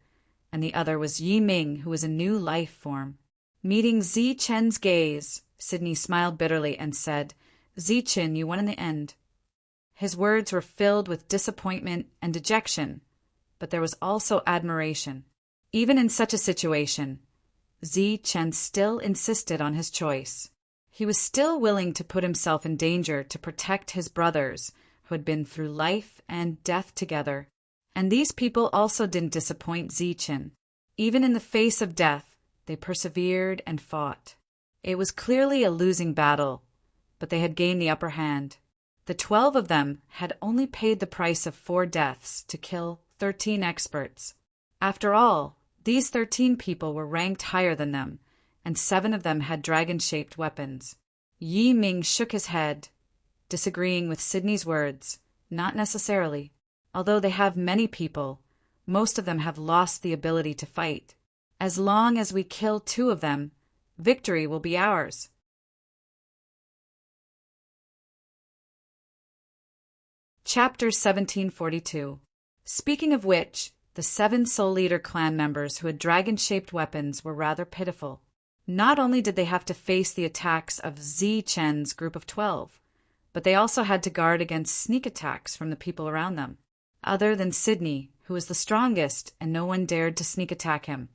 and the other was Yi Ming, who was a new life form. Meeting Zi-chen's gaze, Sydney smiled bitterly and said, "Zi-chen, you won in the end." His words were filled with disappointment and dejection, but there was also admiration. Even in such a situation, Zi-chen still insisted on his choice. He was still willing to put himself in danger to protect his brothers, who had been through life and death together. And these people also didn't disappoint Zi-chen. Even in the face of death, they persevered and fought. It was clearly a losing battle, but they had gained the upper hand. The 12 of them had only paid the price of 4 deaths to kill 13 experts. After all, these 13 people were ranked higher than them, and 7 of them had dragon-shaped weapons. Yi Ming shook his head, disagreeing with Sydney's words. Not necessarily. Although they have many people, most of them have lost the ability to fight. As long as we kill 2 of them, victory will be ours. Chapter 1742. Speaking of which, the 7 Soul Eater clan members who had dragon-shaped weapons were rather pitiful. Not only did they have to face the attacks of Zi-chen's group of 12, but they also had to guard against sneak attacks from the people around them. Other than Sydney, who was the strongest and no one dared to sneak attack him,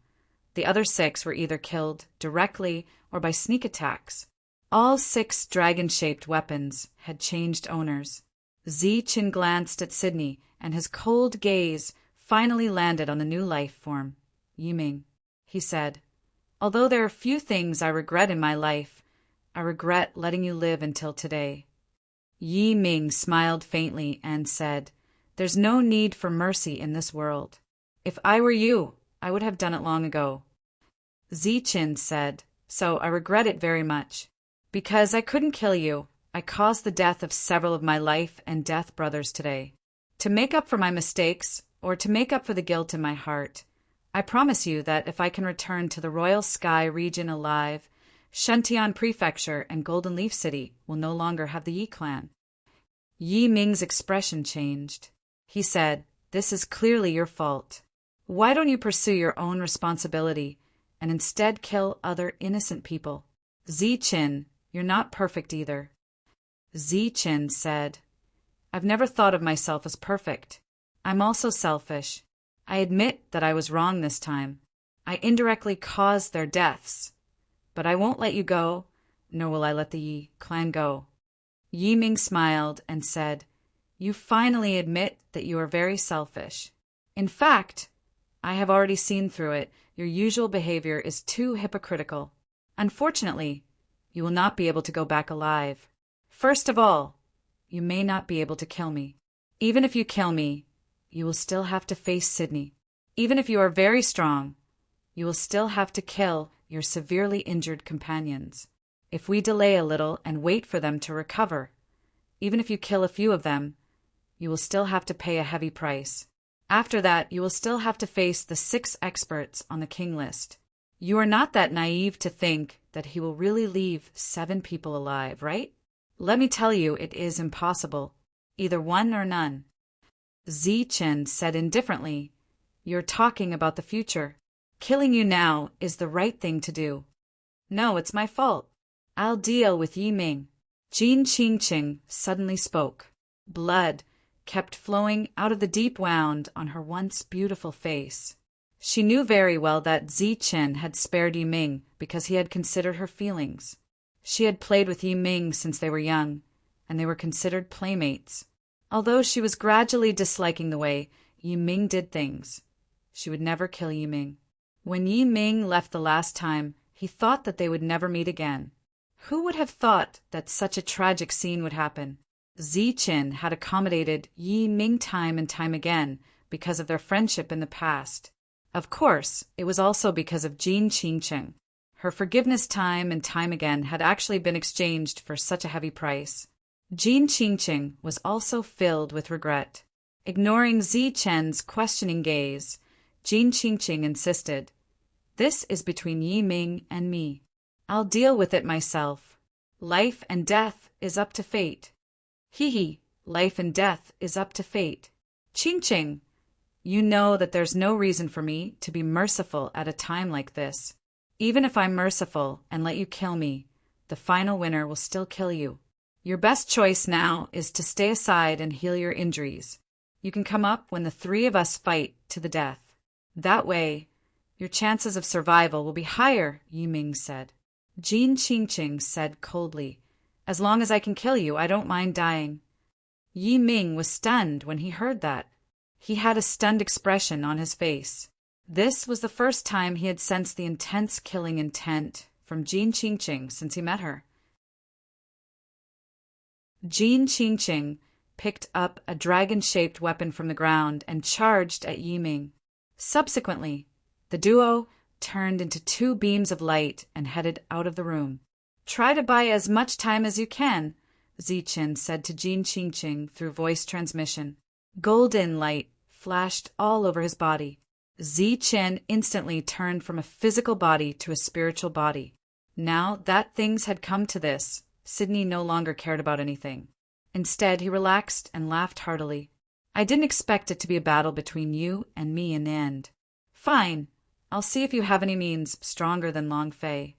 the other 6 were either killed directly or by sneak attacks. All 6 dragon-shaped weapons had changed owners. Zi-chen glanced at Sydney, and his cold gaze finally landed on the new life form. "Yi Ming," he said, "although there are few things I regret in my life, I regret letting you live until today." Yi Ming smiled faintly and said, "There's no need for mercy in this world. If I were you, I would have done it long ago." Zi-chen said, "So I regret it very much. Because I couldn't kill you, I caused the death of several of my life and death brothers today. To make up for my mistakes, or to make up for the guilt in my heart, I promise you that if I can return to the Royal Sky region alive, Shentian Prefecture and Golden Leaf City will no longer have the Yi clan." Yi Ming's expression changed. He said, "This is clearly your fault. Why don't you pursue your own responsibility and instead kill other innocent people? Zi-chen, you're not perfect either." Zi-chen said, "I've never thought of myself as perfect. I'm also selfish. I admit that I was wrong this time. I indirectly caused their deaths. But I won't let you go, nor will I let the Yi clan go." Yi Ming smiled and said, "You finally admit that you are very selfish. In fact, I have already seen through it. Your usual behavior is too hypocritical. Unfortunately, you will not be able to go back alive. First of all, you may not be able to kill me. Even if you kill me, you will still have to face Sydney. Even if you are very strong, you will still have to kill your severely injured companions. If we delay a little and wait for them to recover, even if you kill a few of them, you will still have to pay a heavy price. After that, you will still have to face the 6 experts on the king list. You are not that naive to think that he will really leave 7 people alive, right? Let me tell you, it is impossible. Either one or none." Zi-chen said indifferently, "You're talking about the future. Killing you now is the right thing to do." "No, it's my fault. I'll deal with Yi Ming." Jin Qingqing suddenly spoke. Blood kept flowing out of the deep wound on her once beautiful face. She knew very well that Zi-chen had spared Yi Ming because he had considered her feelings. She had played with Yi Ming since they were young, and they were considered playmates. Although she was gradually disliking the way Yi Ming did things, she would never kill Yi Ming. When Yi Ming left the last time, he thought that they would never meet again. Who would have thought that such a tragic scene would happen? Zi-chen had accommodated Yi Ming time and time again because of their friendship in the past. Of course, it was also because of Jin Qingqing. Her forgiveness time and time again had actually been exchanged for such a heavy price. Jin Qingqing was also filled with regret. Ignoring Zi-chen's questioning gaze, Jin Qingqing insisted, "This is between Yi Ming and me. I'll deal with it myself. Life and death is up to fate. Hee, life and death is up to fate. Ching ching, you know that there's no reason for me to be merciful at a time like this. Even if I'm merciful and let you kill me, the final winner will still kill you. Your best choice now is to stay aside and heal your injuries. You can come up when the three of us fight to the death. That way, your chances of survival will be higher, Yiming said. Jin Qingqing said coldly, as long as I can kill you, I don't mind dying. Yiming was stunned when he heard that. He had a stunned expression on his face. This was the first time he had sensed the intense killing intent from Jin Qingqing since he met her. Jin Qingqing picked up a dragon-shaped weapon from the ground and charged at Yiming. Subsequently, the duo turned into two beams of light and headed out of the room. Try to buy as much time as you can, Ziqin said to Jin Qingqing through voice transmission. Golden light flashed all over his body. Ziqin instantly turned from a physical body to a spiritual body. Now that things had come to this, Sydney no longer cared about anything. Instead, he relaxed and laughed heartily. I didn't expect it to be a battle between you and me in the end. Fine. I'll see if you have any means stronger than Long Fei.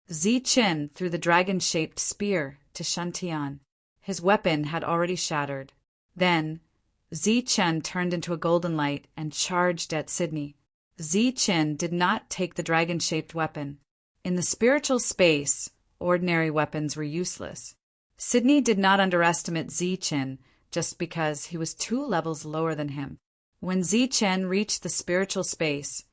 Ziqin threw the dragon-shaped spear to Shantian. His weapon had already shattered. Then, Ziqin turned into a golden light and charged at Sydney. Ziqin did not take the dragon-shaped weapon. In the spiritual space, ordinary weapons were useless. Sydney did not underestimate Ziqin just because he was 2 levels lower than him. When Ziqin reached the spiritual space,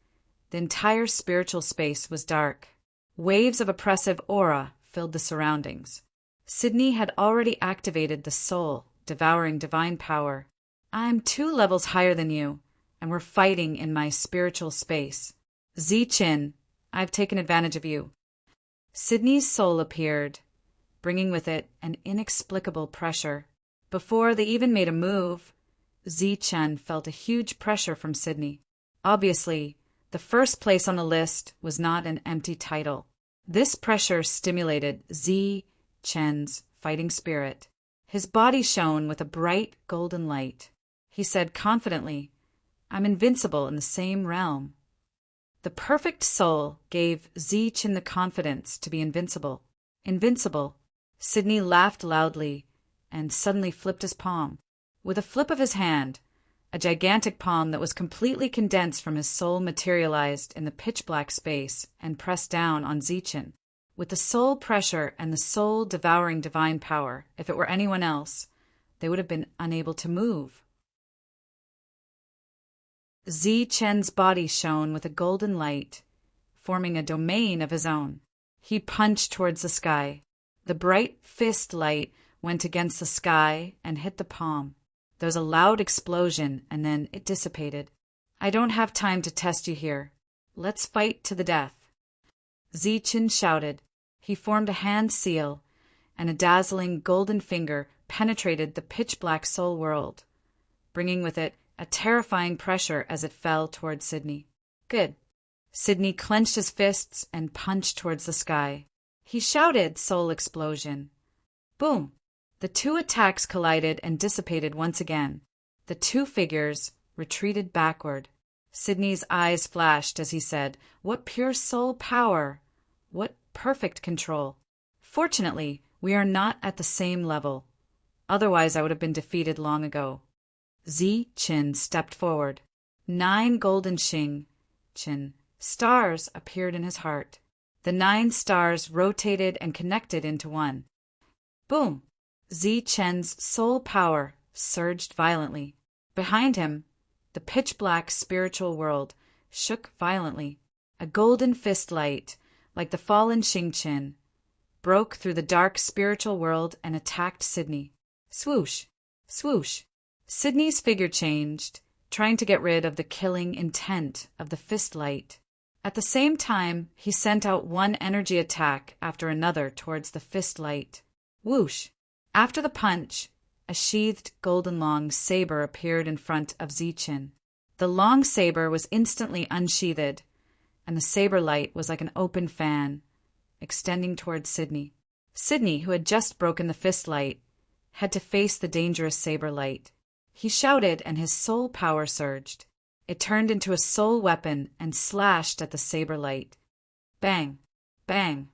the entire spiritual space was dark. Waves of oppressive aura filled the surroundings. Sydney had already activated the soul, devouring divine power. I'm 2 levels higher than you, and we're fighting in my spiritual space. Ziqin, I've taken advantage of you. Sydney's soul appeared, bringing with it an inexplicable pressure. Before they even made a move, Ziqin felt a huge pressure from Sydney. Obviously, the first place on the list was not an empty title. This pressure stimulated Ziqin's fighting spirit. His body shone with a bright golden light. He said confidently, I'm invincible in the same realm. The perfect soul gave Ziqin the confidence to be invincible. Invincible. Sydney laughed loudly and suddenly flipped his palm. With a flip of his hand, a gigantic palm that was completely condensed from his soul materialized in the pitch-black space and pressed down on Ziqin. With the soul pressure and the soul-devouring divine power, if it were anyone else, they would have been unable to move. Ziqin's body shone with a golden light, forming a domain of his own. He punched towards the sky. The bright fist light went against the sky and hit the palm. There was a loud explosion, and then it dissipated. I don't have time to test you here. Let's fight to the death. Ziqin shouted. He formed a hand seal, and a dazzling golden finger penetrated the pitch-black soul world, bringing with it a terrifying pressure as it fell towards Sydney. Good. Sydney clenched his fists and punched towards the sky. He shouted, soul explosion. Boom! The 2 attacks collided and dissipated once again. The 2 figures retreated backward. Sydney's eyes flashed as he said, what pure soul power! What perfect control! Fortunately, we are not at the same level. Otherwise, I would have been defeated long ago. Ziqin stepped forward. 9 golden Qin stars appeared in his heart. The 9 stars rotated and connected into one. Boom! Ziqin's soul power surged violently. Behind him, the pitch-black spiritual world shook violently. A golden fist light, like the fallen Xingqin, broke through the dark spiritual world and attacked Sydney. Swoosh! Swoosh! Sydney's figure changed, trying to get rid of the killing intent of the fist light. At the same time, he sent out one energy attack after another towards the fist light. Whoosh! After the punch, a sheathed golden long saber appeared in front of Ziqin. The long saber was instantly unsheathed, and the saber light was like an open fan, extending towards Sydney. Sydney, who had just broken the fist light, had to face the dangerous saber light. He shouted and his soul power surged. It turned into a soul weapon and slashed at the saber light. Bang! Bang!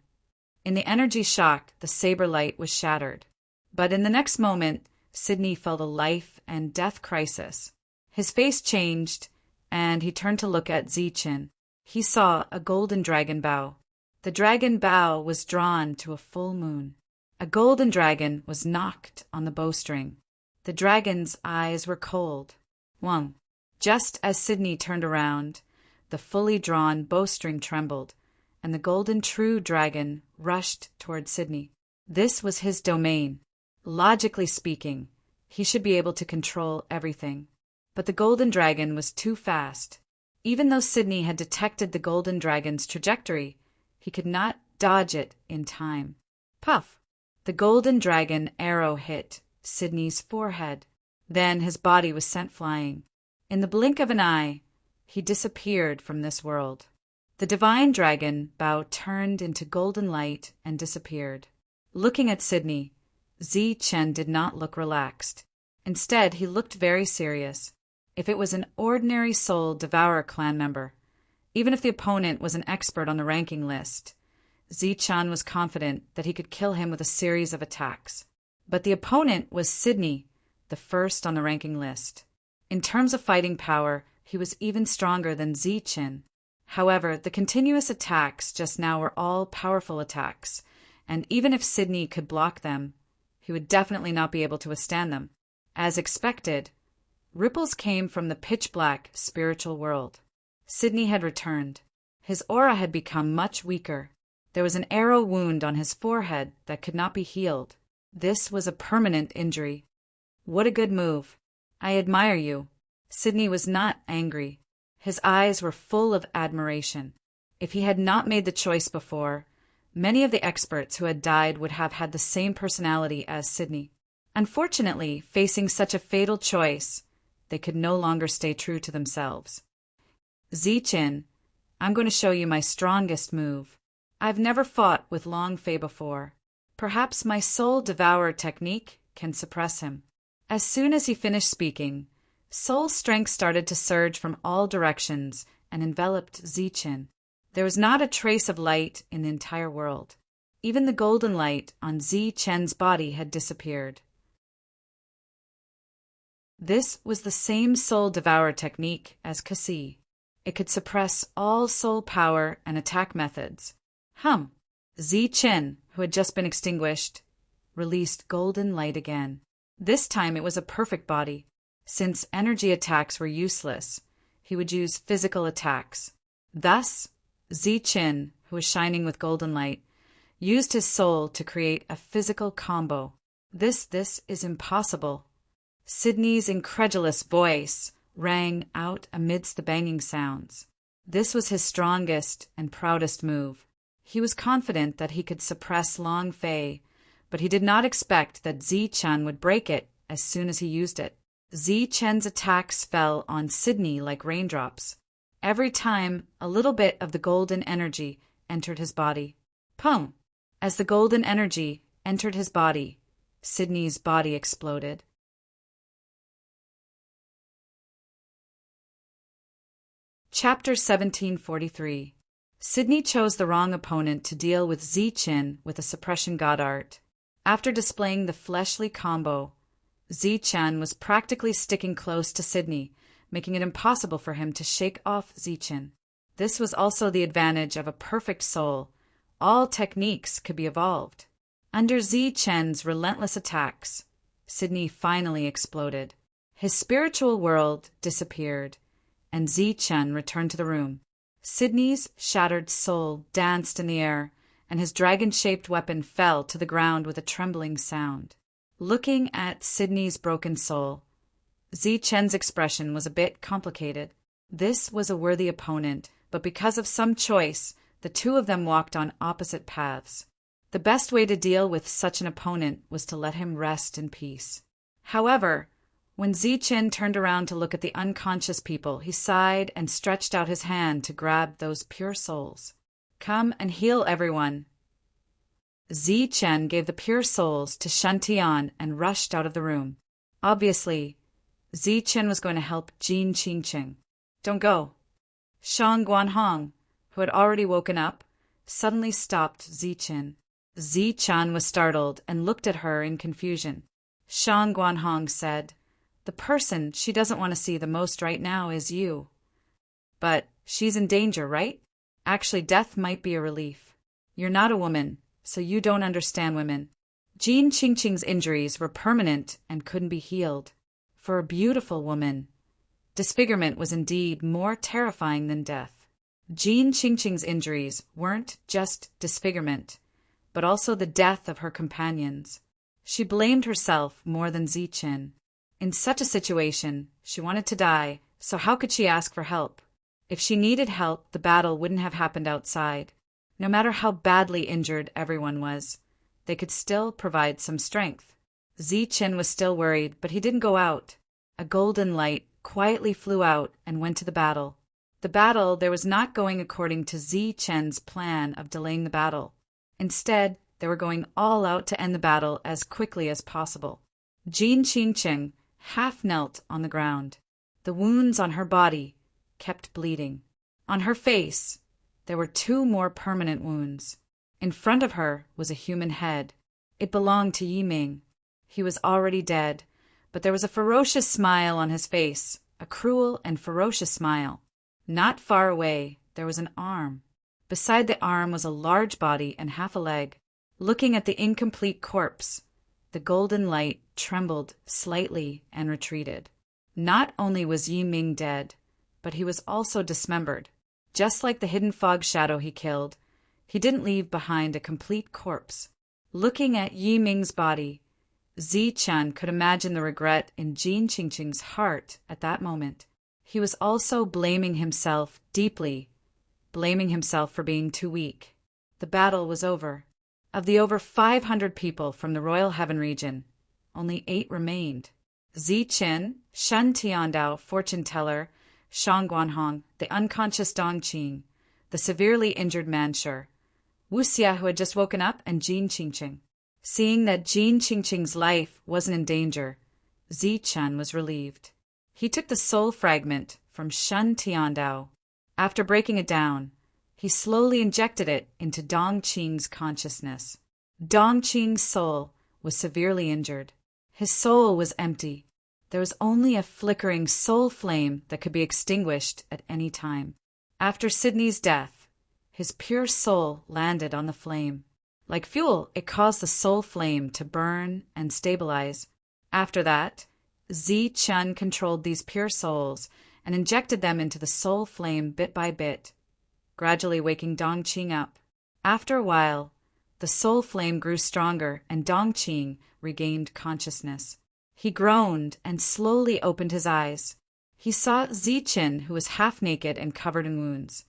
In the energy shock, the saber light was shattered. But in the next moment, Sydney felt a life and death crisis. His face changed, and he turned to look at Zichen. He saw a golden dragon bow. The dragon bow was drawn to a full moon. A golden dragon was knocked on the bowstring. The dragon's eyes were cold. Wong. Just as Sydney turned around, the fully drawn bowstring trembled, and the golden true dragon rushed toward Sydney. This was his domain. Logically speaking, he should be able to control everything. But the golden dragon was too fast. Even though Sydney had detected the golden dragon's trajectory, he could not dodge it in time. Puff! The golden dragon arrow hit Sydney's forehead. Then his body was sent flying. In the blink of an eye, he disappeared from this world. The divine dragon bow turned into golden light and disappeared. Looking at Sydney, Zichen did not look relaxed. Instead, he looked very serious. If it was an ordinary soul Devourer clan member, even if the opponent was an expert on the ranking list, Zichen was confident that he could kill him with a series of attacks. But the opponent was Sydney, the first on the ranking list. In terms of fighting power, he was even stronger than Zichen. However, the continuous attacks just now were all powerful attacks, and even if Sydney could block them, he would definitely not be able to withstand them. As expected, ripples came from the pitch-black spiritual world. Sydney had returned. His aura had become much weaker. There was an arrow wound on his forehead that could not be healed. This was a permanent injury. What a good move. I admire you. Sydney was not angry. His eyes were full of admiration. If he had not made the choice before, many of the experts who had died would have had the same personality as Sydney. Unfortunately, facing such a fatal choice, they could no longer stay true to themselves. Zichen, I'm going to show you my strongest move. I've never fought with Long Fei before. Perhaps my soul devourer technique can suppress him. As soon as he finished speaking, soul strength started to surge from all directions and enveloped Zichen. There was not a trace of light in the entire world. Even the golden light on Zichen's body had disappeared. This was the same soul devourer technique as Kasi. It could suppress all soul power and attack methods. Zichen, who had just been extinguished, released golden light again. This time it was a perfect body. Since energy attacks were useless, he would use physical attacks. Thus, Zichen, who was shining with golden light, used his soul to create a physical combo. This is impossible. Sydney's incredulous voice rang out amidst the banging sounds. This was his strongest and proudest move. He was confident that he could suppress Long Fei, but he did not expect that Zichen would break it as soon as he used it. Zichen's attacks fell on Sydney like raindrops. Every time, a little bit of the golden energy entered his body. Pum! As the golden energy entered his body, Sydney's body exploded. Chapter 1743. Sydney chose the wrong opponent to deal with Zichen with a suppression god art. After displaying the fleshly combo, Zichen was practically sticking close to Sydney, making it impossible for him to shake off Zichen. This was also the advantage of a perfect soul. All techniques could be evolved. Under Zichen's relentless attacks, Sydney finally exploded. His spiritual world disappeared, and Zichen returned to the room. Sydney's shattered soul danced in the air, and his dragon-shaped weapon fell to the ground with a trembling sound. Looking at Sydney's broken soul, Zichen's expression was a bit complicated. This was a worthy opponent, but because of some choice, the two of them walked on opposite paths. The best way to deal with such an opponent was to let him rest in peace. However, when Zichen turned around to look at the unconscious people, he sighed and stretched out his hand to grab those pure souls. Come and heal everyone. Chen gave the pure souls to Shen Tian and rushed out of the room. Obviously, Chen was going to help Jin Qingqing. Don't go. Shang Guanhong, who had already woken up, suddenly stopped Chen. Chen was startled and looked at her in confusion. Shang Guanhong said, "The person she doesn't want to see the most right now is you. But she's in danger, right? Actually, death might be a relief. You're not a woman, so you don't understand women." Jin Qingqing's injuries were permanent and couldn't be healed. For a beautiful woman, disfigurement was indeed more terrifying than death. Jin Qingqing's injuries weren't just disfigurement, but also the death of her companions. She blamed herself more than Chen. In such a situation, she wanted to die, so how could she ask for help? If she needed help, the battle wouldn't have happened outside. No matter how badly injured everyone was, they could still provide some strength. Chen was still worried, but he didn't go out. A golden light quietly flew out and went to the battle. The battle there was not going according to Chen's plan of delaying the battle. Instead, they were going all out to end the battle as quickly as possible. Jin Qingqing half knelt on the ground. The wounds on her body kept bleeding. On her face, there were 2 more permanent wounds. In front of her was a human head. It belonged to Yiming. He was already dead, but there was a ferocious smile on his face, a cruel and ferocious smile. Not far away, there was an arm. Beside the arm was a large body and half a leg. Looking at the incomplete corpse, the golden light trembled slightly and retreated. Not only was Yiming dead, but he was also dismembered. Just like the hidden fog shadow he killed, he didn't leave behind a complete corpse. Looking at Yiming's body, Chen could imagine the regret in Jin Qingqing's heart at that moment. He was also blaming himself deeply, blaming himself for being too weak. The battle was over. Of the over 500 people from the Royal Heaven region, only 8 remained. Chen, Shen Tiandao, fortune teller, Shang Guanhong, the unconscious Dongqing, the severely injured Manshur, Wuxia, who had just woken up, and Jin Qingqing. Seeing that Jin Qingqing's life wasn't in danger, Chen was relieved. He took the soul fragment from Shen Tiandao. After breaking it down, he slowly injected it into Dongqing's consciousness. Dongqing's soul was severely injured. His soul was empty. There was only a flickering soul flame that could be extinguished at any time. After Sydney's death, his pure soul landed on the flame. Like fuel, it caused the soul flame to burn and stabilize. After that, Chen controlled these pure souls and injected them into the soul flame bit by bit, gradually waking Dongqing up. After a while, the soul flame grew stronger and Dongqing regained consciousness. He groaned and slowly opened his eyes. He saw Chen, who was half naked and covered in wounds.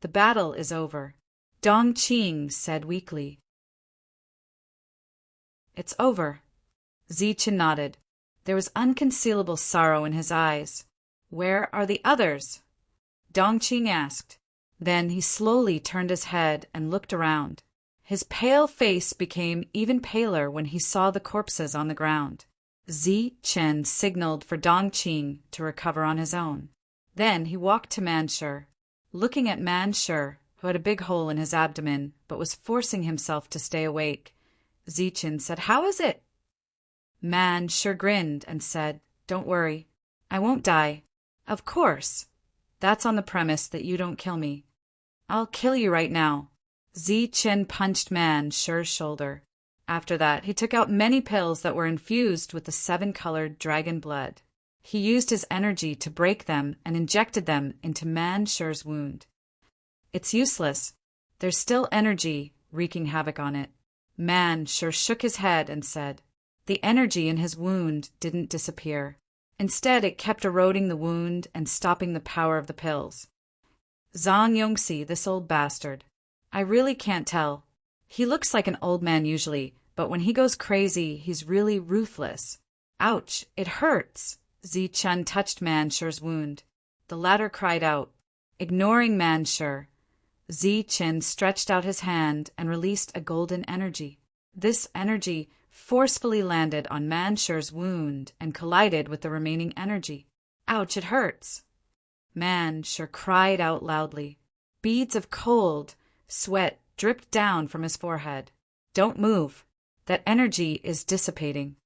"The battle is over," Dongqing said weakly. "It's over." Chen nodded. There was unconcealable sorrow in his eyes. "Where are the others?" Dongqing asked. Then he slowly turned his head and looked around. His pale face became even paler when he saw the corpses on the ground. Chen signaled for Dongqing to recover on his own. Then he walked to Manshur. Looking at Manshur, who had a big hole in his abdomen but was forcing himself to stay awake, Chen said, "How is it?" Manshur grinned and said, "Don't worry. I won't die. Of course. That's on the premise that you don't kill me. I'll kill you right now." Chen punched Manshur's shoulder. After that, he took out many pills that were infused with the 7-colored dragon blood. He used his energy to break them and injected them into Manshur's wound. "It's useless. There's still energy wreaking havoc on it." Manshur shook his head and said, "The energy in his wound didn't disappear. Instead, it kept eroding the wound and stopping the power of the pills." Zhang Yongxi, this old bastard. I really can't tell. He looks like an old man usually, but when he goes crazy, he's really ruthless. Ouch, it hurts. Chen touched Manshur's wound. The latter cried out. Ignoring Manshur, Qin stretched out his hand and released a golden energy. This energy forcefully landed on Mansher's wound and collided with the remaining energy. Ouch, it hurts! Mansher cried out loudly. Beads of cold sweat dripped down from his forehead. Don't move. That energy is dissipating.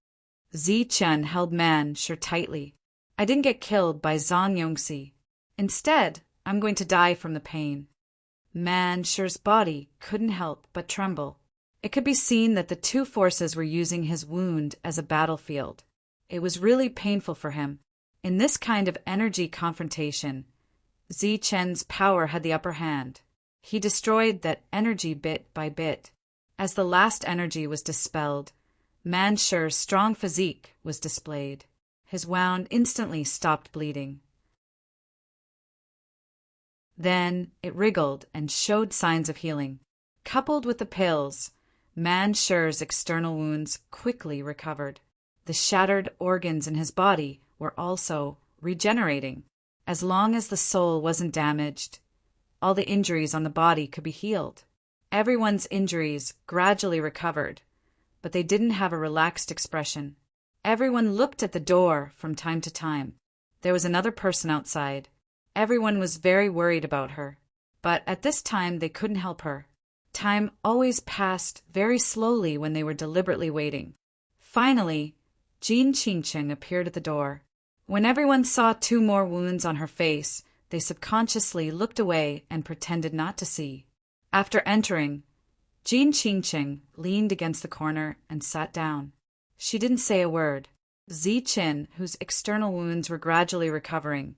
Qin held Mansher tightly. I didn't get killed by Zhang Yongxi. Instead, I'm going to die from the pain. Mansher's body couldn't help but tremble. It could be seen that the two forces were using his wound as a battlefield. It was really painful for him. In this kind of energy confrontation, Qin's power had the upper hand. He destroyed that energy bit by bit. As the last energy was dispelled, Mansher's strong physique was displayed. His wound instantly stopped bleeding. Then it wriggled and showed signs of healing. Coupled with the pills, Mansher's external wounds quickly recovered. The shattered organs in his body were also regenerating. As long as the soul wasn't damaged, all the injuries on the body could be healed. Everyone's injuries gradually recovered, but they didn't have a relaxed expression. Everyone looked at the door from time to time. There was another person outside. Everyone was very worried about her, but at this time they couldn't help her. Time always passed very slowly when they were deliberately waiting. Finally, Jin Qingqing appeared at the door. When everyone saw 2 more wounds on her face, they subconsciously looked away and pretended not to see. After entering, Jin Qingqing leaned against the corner and sat down. She didn't say a word. Qin, whose external wounds were gradually recovering,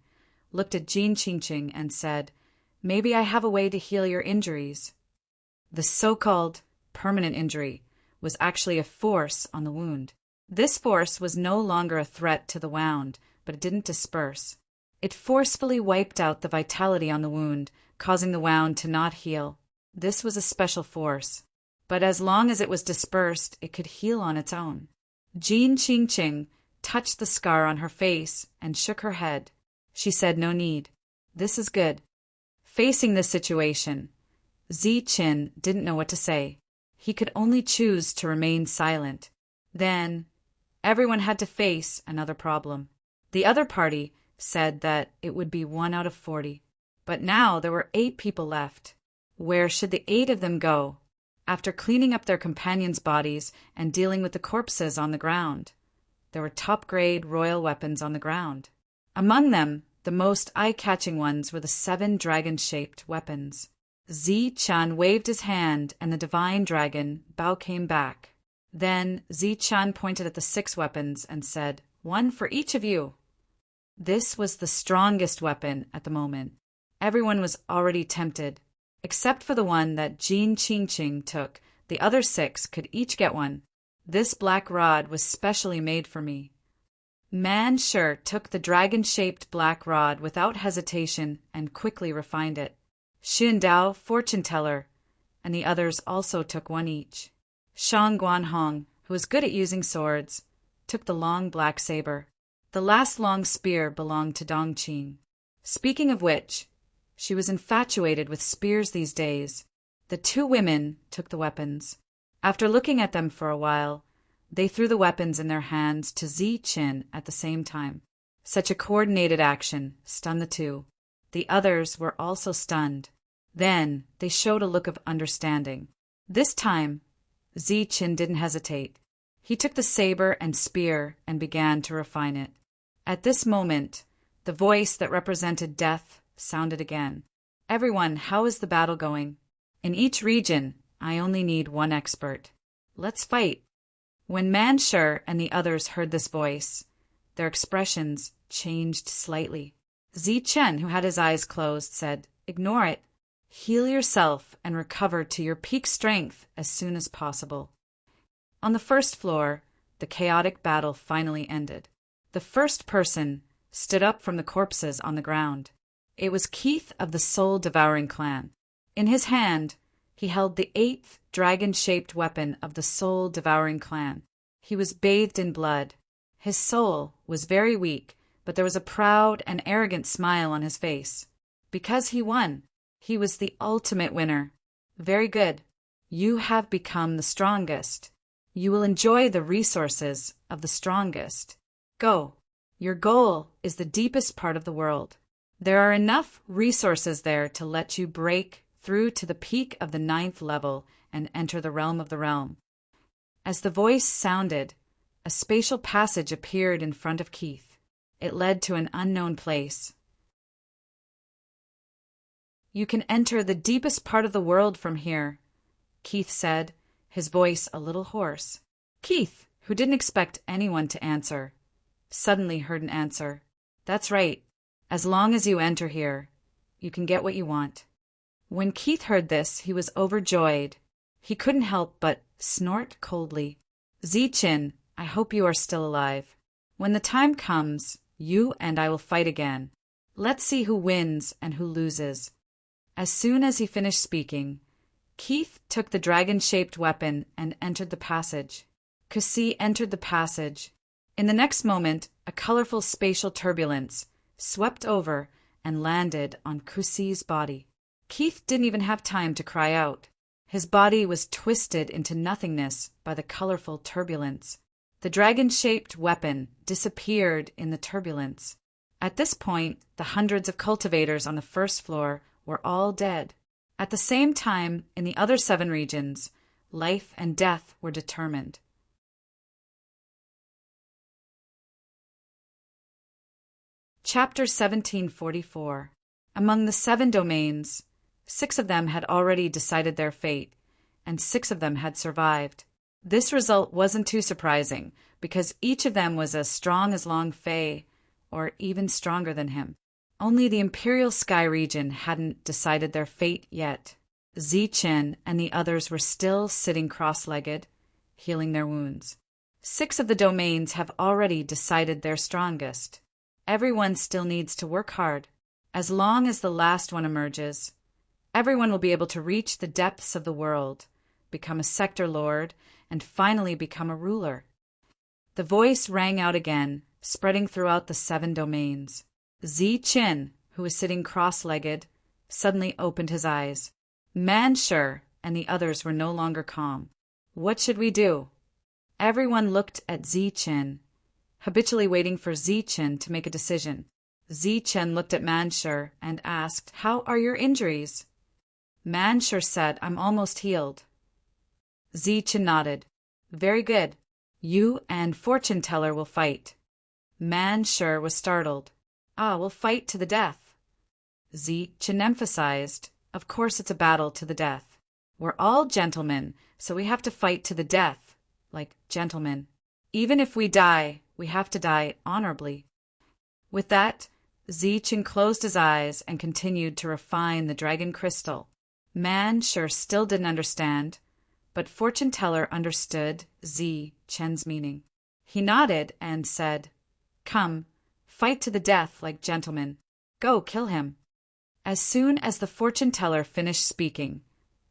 looked at Jin Qingqing and said, "Maybe I have a way to heal your injuries." The so-called permanent injury was actually a force on the wound. This force was no longer a threat to the wound, but it didn't disperse. It forcefully wiped out the vitality on the wound, causing the wound to not heal. This was a special force, but as long as it was dispersed, it could heal on its own. Jin Qingqing touched the scar on her face and shook her head. She said, "No need. This is good." Facing this situation, Qin didn't know what to say. He could only choose to remain silent. Then, everyone had to face another problem. The other party said that it would be 1 out of 40. But now there were 8 people left. Where should the 8 of them go? After cleaning up their companions' bodies and dealing with the corpses on the ground, there were top-grade royal weapons on the ground. Among them, the most eye-catching ones were the 7 dragon-shaped weapons. Qin waved his hand and the divine dragon, Bao, came back. Then Qin pointed at the 6 weapons and said, "1 for each of you." This was the strongest weapon at the moment. Everyone was already tempted. Except for the one that Jin Qingqing took, the other 6 could each get one. This black rod was specially made for me. Mansher took the dragon-shaped black rod without hesitation and quickly refined it. Xundao, fortune teller, and the others also took 1 each. Shang Guanhong, who was good at using swords, took the long black saber. The last long spear belonged to Dongqing. Speaking of which, she was infatuated with spears these days. The 2 women took the weapons. After looking at them for a while, they threw the weapons in their hands to Qin at the same time. Such a coordinated action stunned the 2. The others were also stunned. Then they showed a look of understanding. This time, Qin didn't hesitate. He took the saber and spear and began to refine it. At this moment, the voice that represented death sounded again. "Everyone, how is the battle going? In each region, I only need 1 expert. Let's fight." When Mansher and the others heard this voice, their expressions changed slightly. Qin, who had his eyes closed, said, "Ignore it. Heal yourself and recover to your peak strength as soon as possible." On the first floor, the chaotic battle finally ended. The first person stood up from the corpses on the ground. It was Keith of the Soul-Devouring clan. In his hand, he held the 8th dragon-shaped weapon of the Soul-Devouring clan. He was bathed in blood. His soul was very weak, but there was a proud and arrogant smile on his face. Because he won, He was the ultimate winner. Very good. You have become the strongest. You will enjoy the resources of the strongest. Go. Your goal is the deepest part of the world. There are enough resources there to let you break through to the peak of the 9th level and enter the realm of the realm. As the voice sounded, a spatial passage appeared in front of Keith. It led to an unknown place. You can enter the deepest part of the world from here, Keith said, his voice a little hoarse. Keith, who didn't expect anyone to answer, suddenly heard an answer. That's right. As long as you enter here, you can get what you want. When Keith heard this, he was overjoyed. He couldn't help but snort coldly. Zichin, I hope you are still alive. When the time comes, you and I will fight again. Let's see who wins and who loses. As soon as he finished speaking, Keith took the dragon-shaped weapon and entered the passage. Kusi entered the passage. In the next moment, a colorful spatial turbulence swept over and landed on Kusi's body. Keith didn't even have time to cry out. His body was twisted into nothingness by the colorful turbulence. The dragon-shaped weapon disappeared in the turbulence. At this point, the hundreds of cultivators on the first floor were all dead. At the same time, in the other 7 regions, life and death were determined. Chapter 1744. Among the 7 domains, 6 of them had already decided their fate, and 6 of them had survived. This result wasn't too surprising, because each of them was as strong as Long Fei, or even stronger than him. Only the Imperial Sky region hadn't decided their fate yet. Zichin and the others were still sitting cross-legged, healing their wounds. 6 of the domains have already decided their strongest. Everyone still needs to work hard. As long as the last one emerges, everyone will be able to reach the depths of the world, become a sector lord, and finally become a ruler. The voice rang out again, spreading throughout the 7 domains. Zichin, who was sitting cross-legged, suddenly opened his eyes. Manshur and the others were no longer calm. What should we do? Everyone looked at Zichin, habitually waiting for Zichin to make a decision. Zichin looked at Manshur and asked, How are your injuries? Manshur said, I'm almost healed. Zichin nodded. Very good. You and Fortune Teller will fight. Manshur was startled. We'll fight to the death. Zichin emphasized, Of course it's a battle to the death. We're all gentlemen, so we have to fight to the death, like gentlemen. Even if we die, we have to die honorably. With that, Zichin closed his eyes and continued to refine the dragon crystal. Manshur still didn't understand, but Fortune Teller understood Zichin's meaning. He nodded and said, Come, fight to the death like gentlemen. Go, kill him. As soon as the Fortune Teller finished speaking,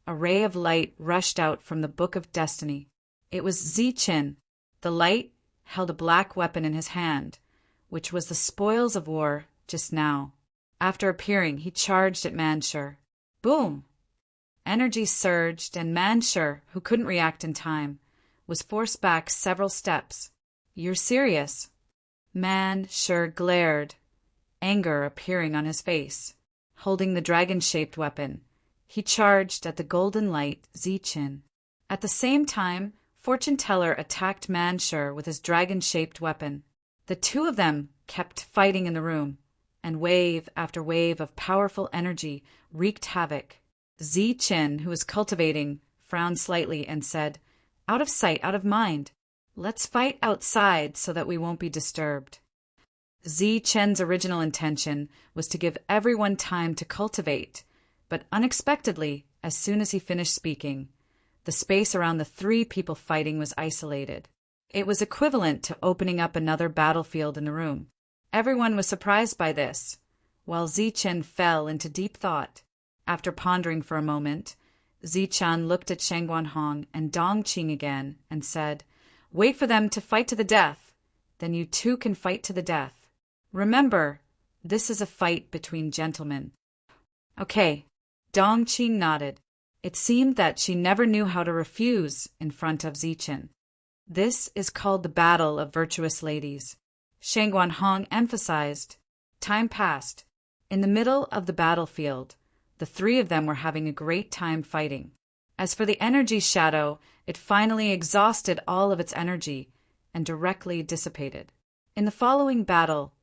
a ray of light rushed out from the Book of Destiny. It was Zichin. The light held a black weapon in his hand, which was the spoils of war just now. After appearing, he charged at Manshur. Boom! Energy surged, and Manshur, who couldn't react in time, was forced back several steps. You're serious? Manshur glared, anger appearing on his face. Holding the dragon-shaped weapon, he charged at the golden light Zichin. At the same time, Fortune Teller attacked Manshur with his dragon-shaped weapon. The 2 of them kept fighting in the room, and wave after wave of powerful energy wreaked havoc. Zichin, who was cultivating, frowned slightly and said, Out of sight, out of mind. Let's fight outside so that we won't be disturbed. Zichin's original intention was to give everyone time to cultivate, but unexpectedly, as soon as he finished speaking, the space around the 3 people fighting was isolated. It was equivalent to opening up another battlefield in the room. Everyone was surprised by this, while Zichin fell into deep thought. After pondering for a moment, Zichin looked at Shangguanhong and Dongqing again and said, Wait for them to fight to the death. Then you 2 can fight to the death. Remember, this is a fight between gentlemen. Okay, Dongqing nodded. It seemed that she never knew how to refuse in front of Zichen. This is called the Battle of Virtuous Ladies, Shang Guanhong emphasized. Time passed. In the middle of the battlefield, the three of them were having a great time fighting. As for the energy shadow, it finally exhausted all of its energy and directly dissipated. In the following battle,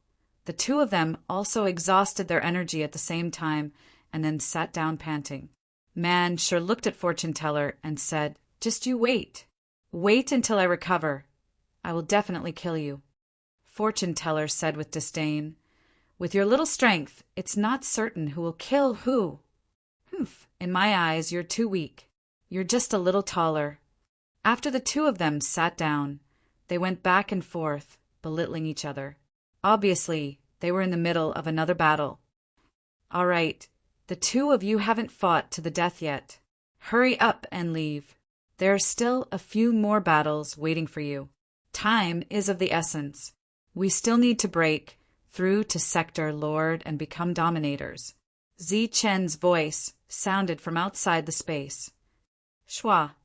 the two of them also exhausted their energy at the same time and then sat down panting. Man sure looked at Fortune Teller and said, "Just you wait. Wait until I recover. I will definitely kill you." Fortune Teller said with disdain, "With your little strength, it's not certain who will kill who." "Humph, in my eyes, you're too weak. You're just a little taller." After the two of them sat down, they went back and forth, belittling each other. Obviously, they were in the middle of another battle. "All right, the two of you haven't fought to the death yet. Hurry up and leave. There are still a few more battles waiting for you. Time is of the essence. We still need to break through to Sector Lord and become dominators." Zi Chen's voice sounded from outside the space. Shua.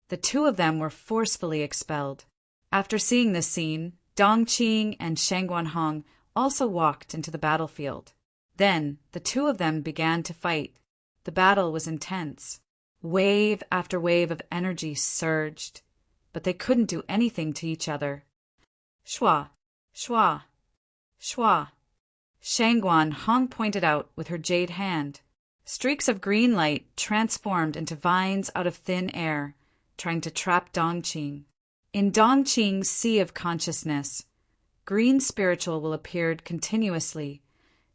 The two of them were forcefully expelled. After seeing this scene, Dongqing and Shang Guanhong also walked into the battlefield. Then the two of them began to fight. The battle was intense. Wave after wave of energy surged, but they couldn't do anything to each other. Shua, shua, shua. Shang Guanhong pointed out with her jade hand. Streaks of green light transformed into vines out of thin air, trying to trap Dongqing. In Dongqing's sea of consciousness, green spiritual will appeared continuously,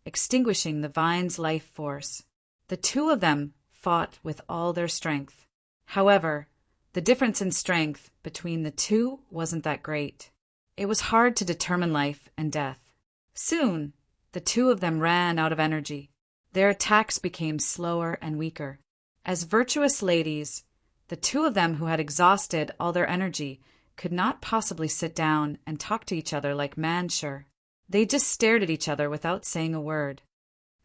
extinguishing the vine's life force. The two of them fought with all their strength. However, the difference in strength between the two wasn't that great. It was hard to determine life and death. Soon, the two of them ran out of energy. Their attacks became slower and weaker. As virtuous ladies, the two of them who had exhausted all their energy could not possibly sit down and talk to each other like Manshur. They just stared at each other without saying a word.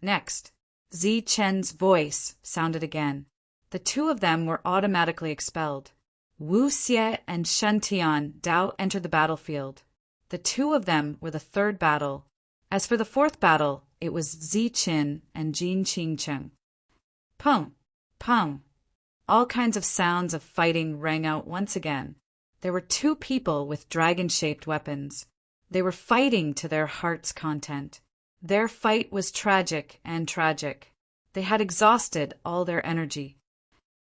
Next, Zi Chen's voice sounded again. The two of them were automatically expelled. Wu Xie and Shen Tian Dao entered the battlefield. The two of them were the third battle. As for the fourth battle, it was Zi Qin and Jin Qingcheng. Pung, pung. All kinds of sounds of fighting rang out once again. There were two people with dragon-shaped weapons. They were fighting to their heart's content. Their fight was tragic and tragic. They had exhausted all their energy.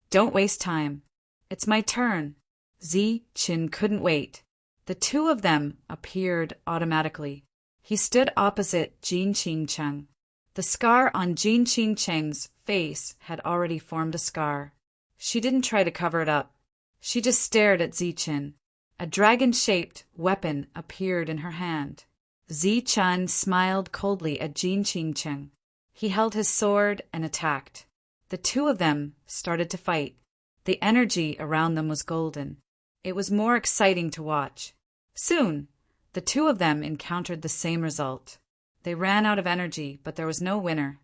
Don't waste time. It's my turn. Zi Qin couldn't wait. The two of them appeared automatically. He stood opposite Jin Qingcheng. The scar on Jin Qingcheng's face had already formed a scar. She didn't try to cover it up. She just stared at Zi Qin. A dragon-shaped weapon appeared in her hand. Zi Qin smiled coldly at Jin Qingcheng. He held his sword and attacked. The two of them started to fight. The energy around them was golden. It was more exciting to watch. Soon, the two of them encountered the same result. They ran out of energy, but there was no winner.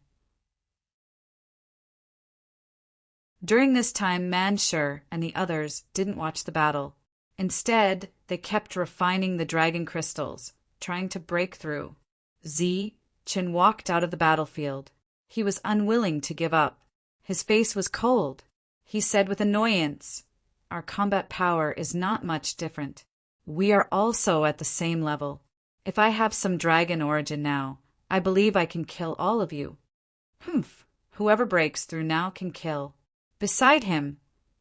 During this time, Manshur and the others didn't watch the battle. Instead, they kept refining the dragon crystals, trying to break through. Zi Qin walked out of the battlefield. He was unwilling to give up. His face was cold. He said with annoyance, "Our combat power is not much different. We are also at the same level. If I have some dragon origin now, I believe I can kill all of you." "Humph, whoever breaks through now can kill." Beside him,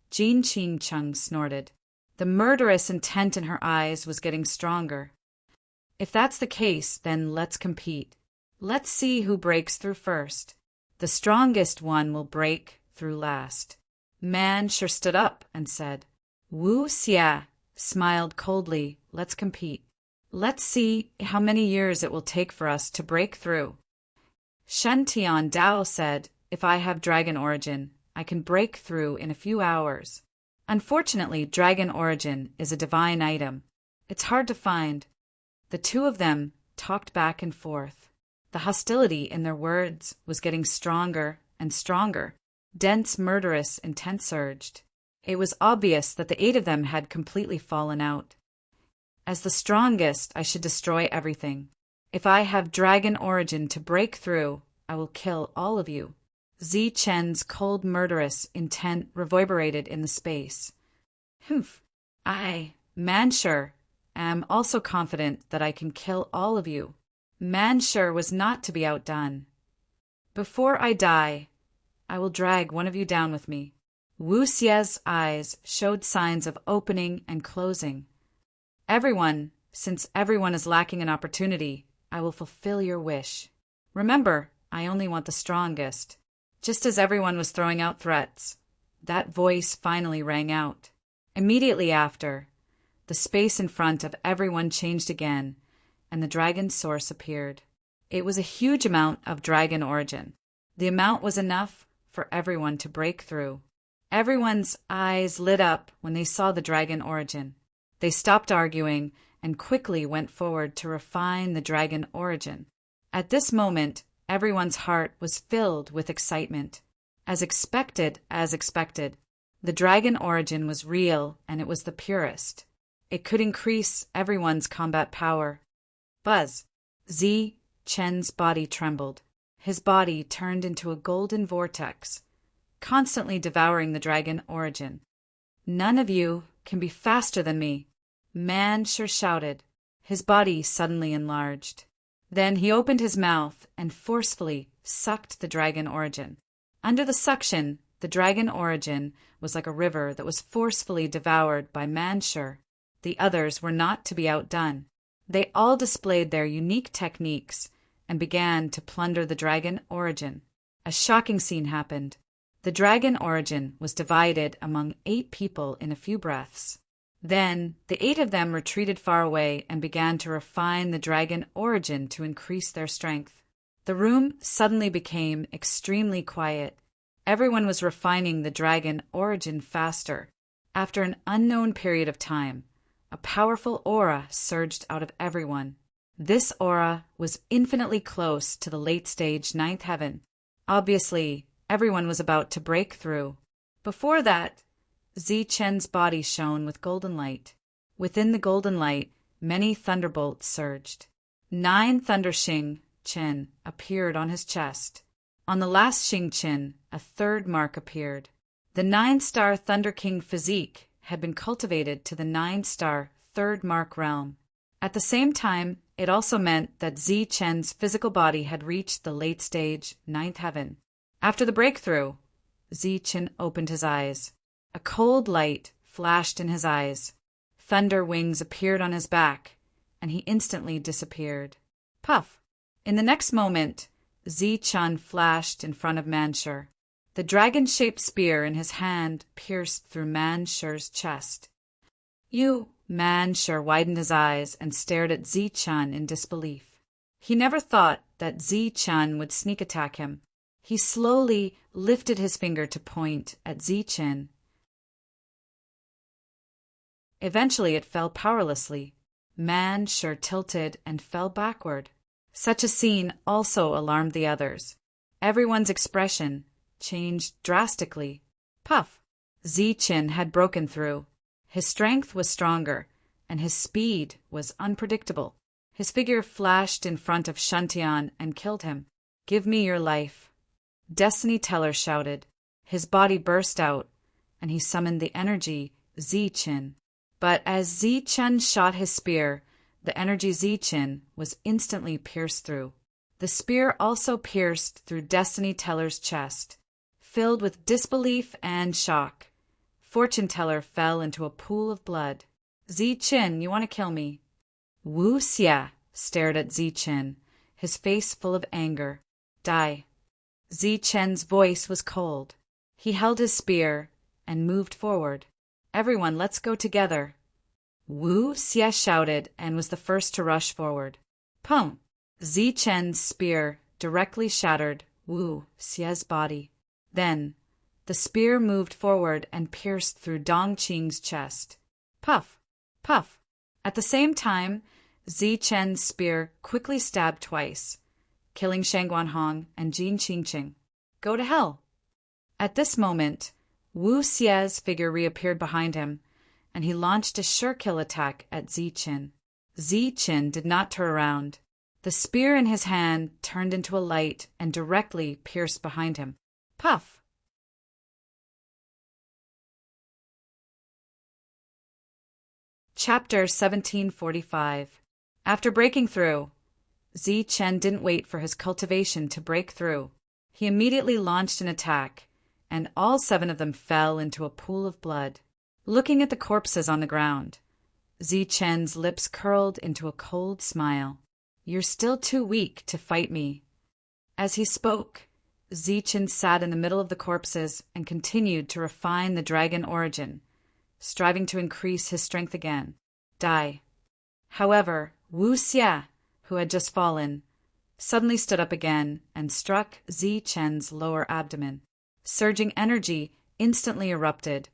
Jin Qingcheng snorted. The murderous intent in her eyes was getting stronger. "If that's the case, then let's compete. Let's see who breaks through first. The strongest one will break through last." Manshur stood up and said. Wu Xie smiled coldly. "Let's compete. Let's see how many years it will take for us to break through." Shen Tian Dao said, "If I have dragon origin, I can break through in a few hours." Unfortunately, dragon origin is a divine item. It's hard to find. The two of them talked back and forth. The hostility in their words was getting stronger and stronger. Dense, murderous intent surged. It was obvious that the 8 of them had completely fallen out. As the strongest, I should destroy everything. If I have dragon origin to break through, I will kill all of you. Zi Chen's cold, murderous intent reverberated in the space. Humph. I, Manshur, am also confident that I can kill all of you. Manshur was not to be outdone. Before I die, I will drag one of you down with me. Wu Xie's eyes showed signs of opening and closing. Everyone, since everyone is lacking an opportunity, I will fulfill your wish. Remember, I only want the strongest. Just as everyone was throwing out threats, that voice finally rang out. Immediately after, the space in front of everyone changed again, and the dragon's source appeared. It was a huge amount of dragon origin. The amount was enough for everyone to break through. Everyone's eyes lit up when they saw the dragon origin. They stopped arguing and quickly went forward to refine the dragon origin. At this moment, everyone's heart was filled with excitement. As expected, the dragon origin was real and it was the purest. It could increase everyone's combat power. Buzz! Zi Chen's body trembled. His body turned into a golden vortex, constantly devouring the dragon origin. None of you can be faster than me, Manshur shouted. His body suddenly enlarged. Then he opened his mouth and forcefully sucked the dragon origin. Under the suction, the dragon origin was like a river that was forcefully devoured by Manshur. The others were not to be outdone. They all displayed their unique techniques and began to plunder the dragon origin. A shocking scene happened. The dragon origin was divided among 8 people in a few breaths. Then the 8 of them retreated far away and began to refine the dragon origin to increase their strength. The room suddenly became extremely quiet. Everyone was refining the dragon origin faster. After an unknown period of time, a powerful aura surged out of everyone. This aura was infinitely close to the late-stage 9th heaven. Obviously, everyone was about to break through. Before that, Zi Chen's body shone with golden light. Within the golden light, many thunderbolts surged. 9 Thunder Xing Chen appeared on his chest. On the last Xing Chen, a 3rd mark appeared. The 9-star Thunder King physique had been cultivated to the 9-star 3rd mark realm. At the same time, it also meant that Zi Chen's physical body had reached the late stage 9th heaven. After the breakthrough, Zi Chen opened his eyes. A cold light flashed in his eyes. Thunder wings appeared on his back, and he instantly disappeared. Puff! In the next moment, Zi Chen flashed in front of Manshur. The dragon-shaped spear in his hand pierced through Manshur's chest. You! Manshur widened his eyes and stared at Zi Chen in disbelief. He never thought that Zi Chen would sneak attack him. He slowly lifted his finger to point at Zi Chen. Eventually it fell powerlessly. Manshur tilted and fell backward. Such a scene also alarmed the others. Everyone's expression changed drastically. Puff! Zi Chen had broken through. His strength was stronger, and his speed was unpredictable. His figure flashed in front of Shantian and killed him. Give me your life. Destiny Teller shouted. His body burst out, and he summoned the energy Zi Chen. But as Zi Chen shot his spear, the energy Zi Chen was instantly pierced through. The spear also pierced through Destiny Teller's chest. Filled with disbelief and shock, Fortune Teller fell into a pool of blood. Zi Chen, you want to kill me? Wu Xia stared at Zi Chen, his face full of anger. Die. Zi Chen's voice was cold. He held his spear and moved forward. Everyone, let's go together. Wu Xia shouted and was the first to rush forward. Pum! Zi Chen's spear directly shattered Wu Xia's body. Then, the spear moved forward and pierced through Dong Qing's chest. Puff! Puff! At the same time, Zi Chen's spear quickly stabbed twice. killing Shang Guanhong and Jin Qingqing. Go to hell. At this moment, Wu Xie's figure reappeared behind him, and he launched a sure-kill attack at Ziqin. Ziqin did not turn around. The spear in his hand turned into a light and directly pierced behind him. Puff! Chapter 1745. After breaking through, Ziqin didn't wait for his cultivation to break through. He immediately launched an attack, and all 7 of them fell into a pool of blood. Looking at the corpses on the ground, Ziqin's lips curled into a cold smile. You're still too weak to fight me. As he spoke, Ziqin sat in the middle of the corpses and continued to refine the dragon origin, striving to increase his strength again. Die. However, Wu Xie, who had just fallen, suddenly stood up again and struck Ziqin's lower abdomen. Surging energy instantly erupted,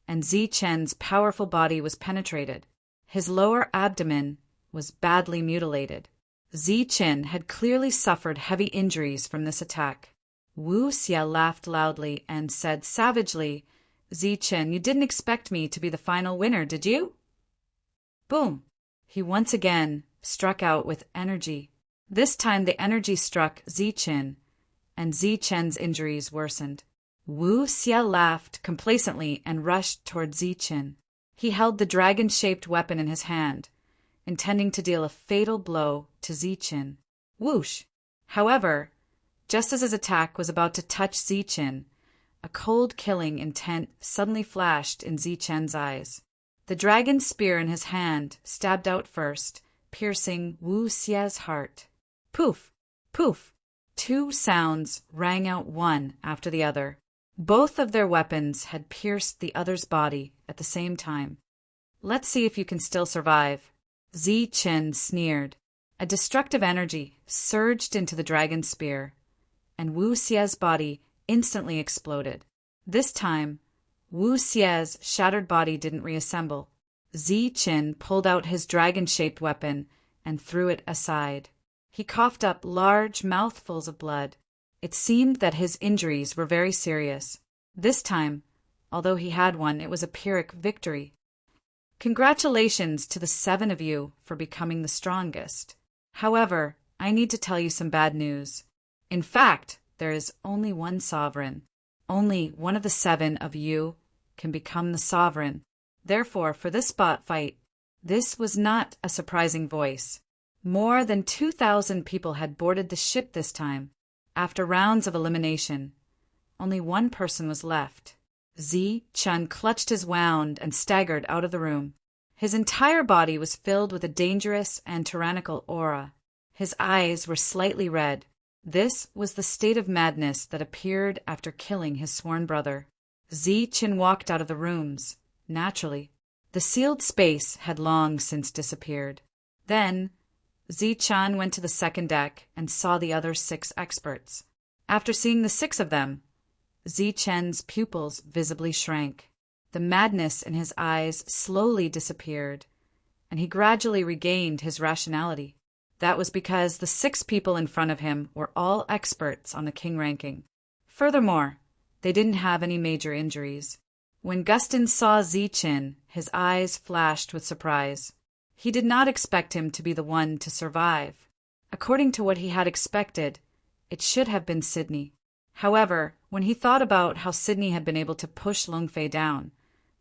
and Ziqin's powerful body was penetrated. His lower abdomen was badly mutilated. Ziqin had clearly suffered heavy injuries from this attack. Wu Xie laughed loudly and said savagely, Ziqin, you didn't expect me to be the final winner, did you? Boom! He once again struck out with energy. This time the energy struck Ziqin, and Ziqin's injuries worsened. Wu Xie laughed complacently and rushed toward Ziqin. He held the dragon-shaped weapon in his hand, intending to deal a fatal blow to Ziqin. Whoosh! However, just as his attack was about to touch Ziqin, a cold killing intent suddenly flashed in Ziqin's eyes. The dragon spear in his hand stabbed out first, piercing Wu Xie's heart. Poof! Poof! 2 sounds rang out one after the other. Both of their weapons had pierced the other's body at the same time. Let's see if you can still survive. Ziqin sneered. A destructive energy surged into the dragon spear, and Wu Xie's body instantly exploded. This time, Wu Xie's shattered body didn't reassemble. Ziqin pulled out his dragon-shaped weapon and threw it aside. He coughed up large mouthfuls of blood. It seemed that his injuries were very serious. This time, although he had one, it was a Pyrrhic victory. Congratulations to the 7 of you for becoming the strongest. However, I need to tell you some bad news. In fact, there is only one sovereign. Only one of the 7 of you can become the sovereign. Therefore, for this spot fight, this was not a surprising voice. More than 2,000 people had boarded the ship this time. After rounds of elimination, only one person was left. Ziqin clutched his wound and staggered out of the room. His entire body was filled with a dangerous and tyrannical aura. His eyes were slightly red. This was the state of madness that appeared after killing his sworn brother. Ziqin walked out of the rooms, naturally. The sealed space had long since disappeared. Then, Ziqin went to the second deck and saw the other 6 experts. After seeing the 6 of them, Ziqin's pupils visibly shrank. The madness in his eyes slowly disappeared, and he gradually regained his rationality. That was because the 6 people in front of him were all experts on the king ranking. Furthermore, they didn't have any major injuries. When Gustin saw Ziqin, his eyes flashed with surprise. He did not expect him to be the one to survive. According to what he had expected, it should have been Sydney. However, when he thought about how Sydney had been able to push Longfei down,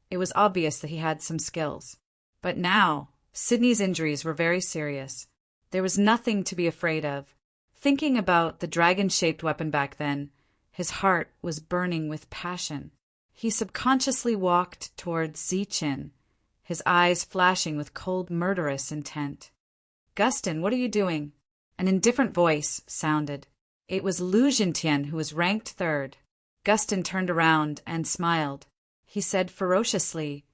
it was obvious that he had some skills. But now, Sydney's injuries were very serious. There was nothing to be afraid of. Thinking about the dragon-shaped weapon back then, his heart was burning with passion. He subconsciously walked towards Ziqin, his eyes flashing with cold, murderous intent. Gustin, what are you doing? An indifferent voice sounded. It was Lu Jintian, who was ranked 3rd. Gustin turned around and smiled. He said ferociously,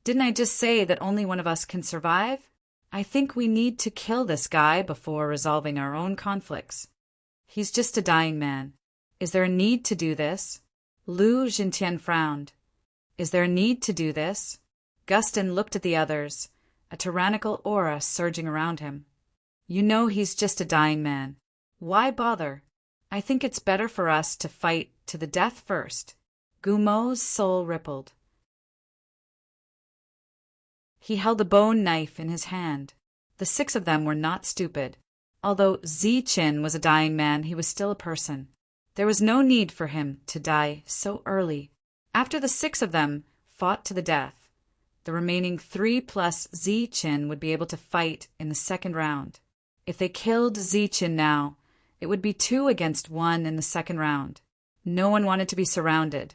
Didn't I just say that only one of us can survive? I think we need to kill this guy before resolving our own conflicts. He's just a dying man. Is there a need to do this? Lu Jintian frowned. Is there a need to do this? Gustin looked at the others, a tyrannical aura surging around him. You know he's just a dying man. Why bother? I think it's better for us to fight to the death first. Gumo's soul rippled. He held a bone knife in his hand. The 6 of them were not stupid. Although Zichin was a dying man, he was still a person. There was no need for him to die so early. After the 6 of them fought to the death, the remaining 3 plus Zichin would be able to fight in the second round. If they killed Zichin now, it would be 2 against 1 in the second round. No one wanted to be surrounded,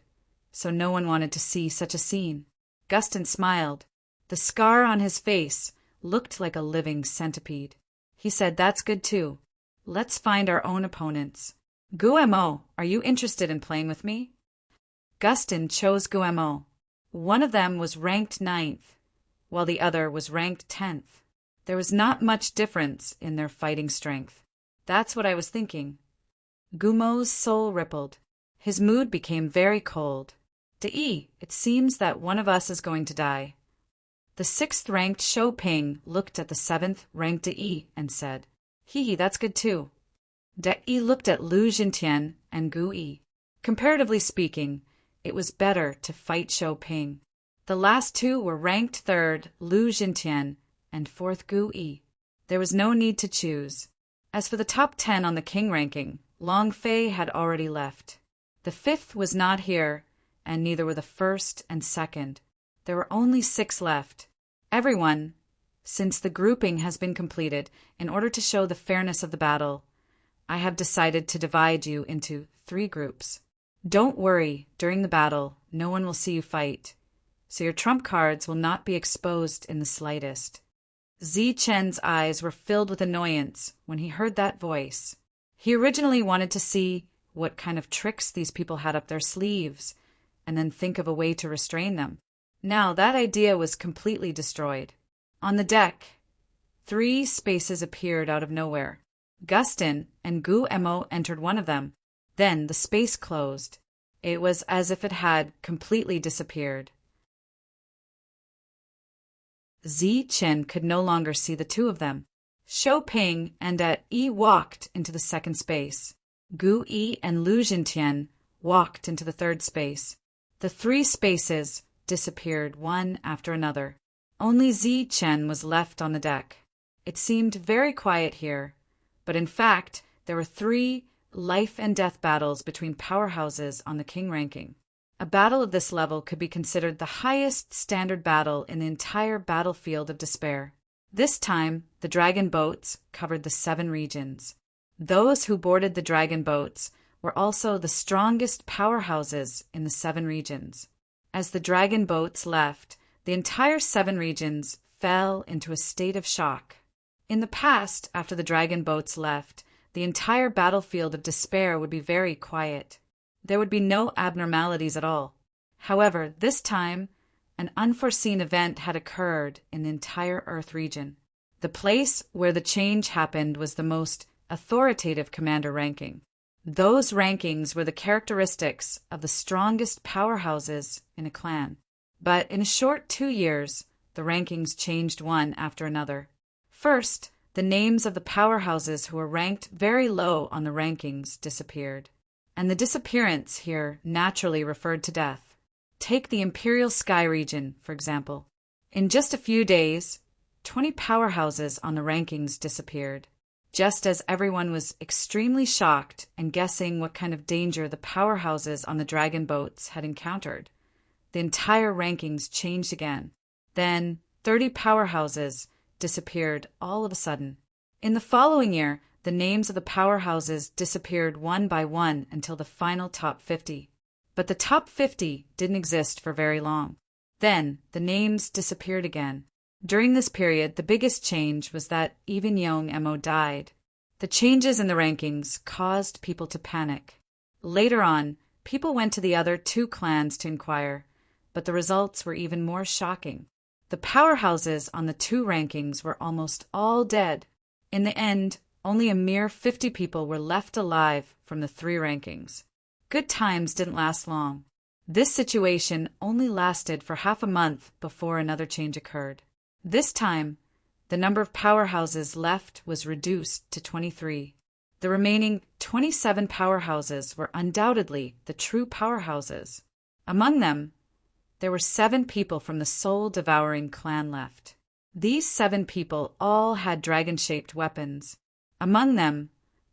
so no one wanted to see such a scene. Gustin smiled. The scar on his face looked like a living centipede. He said, "That's good too. Let's find our own opponents. Guemo, are you interested in playing with me?" Gustin chose Guemo. One of them was ranked 9th, while the other was ranked 10th. There was not much difference in their fighting strength. That's what I was thinking. Gumo's soul rippled. His mood became very cold. Dee, it seems that one of us is going to die. The 6th-ranked Shou Ping looked at the 7th-ranked Dee and said, "Hee, that's good too." Dee looked at Lu Jintian and Gu Yi. Comparatively speaking, it was better to fight Shou Ping. The last 2 were ranked 3rd Lu Jintian and 4th Gu Yi. There was no need to choose. As for the top 10 on the king ranking, Long Fei had already left. The 5th was not here, and neither were the 1st and 2nd. There were only 6 left. Everyone, since the grouping has been completed, in order to show the fairness of the battle, I have decided to divide you into 3 groups. Don't worry, during the battle, no one will see you fight, so your trump cards will not be exposed in the slightest. Zichen's eyes were filled with annoyance when he heard that voice. He originally wanted to see what kind of tricks these people had up their sleeves, and then think of a way to restrain them. Now that idea was completely destroyed. On the deck, 3 spaces appeared out of nowhere. Gustin and Guemo entered one of them. Then the space closed. It was as if it had completely disappeared. Zichin could no longer see the 2 of them. Shou Ping and Yi walked into the 2nd space. Gu Yi and Lu Jintian walked into the 3rd space. The 3 spaces disappeared one after another. Only Zichin was left on the deck. It seemed very quiet here, but in fact there were 3 life-and-death battles between powerhouses on the king ranking. A battle of this level could be considered the highest standard battle in the entire battlefield of despair. This time, the dragon boats covered the 7 regions. Those who boarded the dragon boats were also the strongest powerhouses in the 7 regions. As the dragon boats left, the entire 7 regions fell into a state of shock. In the past, after the dragon boats left, the entire battlefield of despair would be very quiet. There would be no abnormalities at all. However, this time, an unforeseen event had occurred in the entire Earth region. The place where the change happened was the most authoritative commander ranking. Those rankings were the characteristics of the strongest powerhouses in a clan. But in a short 2 years, the rankings changed one after another. First, the names of the powerhouses who were ranked very low on the rankings disappeared. And the disappearance here naturally referred to death. Take the Imperial Sky region, for example. In just a few days, 20 powerhouses on the rankings disappeared. Just as everyone was extremely shocked and guessing what kind of danger the powerhouses on the dragon boats had encountered, the entire rankings changed again. Then 30 powerhouses disappeared all of a sudden. In the following year, the names of the powerhouses disappeared one by one until the final top 50. But the top 50 didn't exist for very long. Then the names disappeared again. During this period, the biggest change was that even young Mo died. The changes in the rankings caused people to panic. Later on, people went to the other 2 clans to inquire, but the results were even more shocking. The powerhouses on the 2 rankings were almost all dead. In the end, only a mere 50 people were left alive from the 3 rankings. Good times didn't last long. This situation only lasted for half a month before another change occurred. This time, the number of powerhouses left was reduced to 23. The remaining 27 powerhouses were undoubtedly the true powerhouses. Among them, there were 7 people from the soul-devouring clan left. These 7 people all had dragon-shaped weapons. Among them,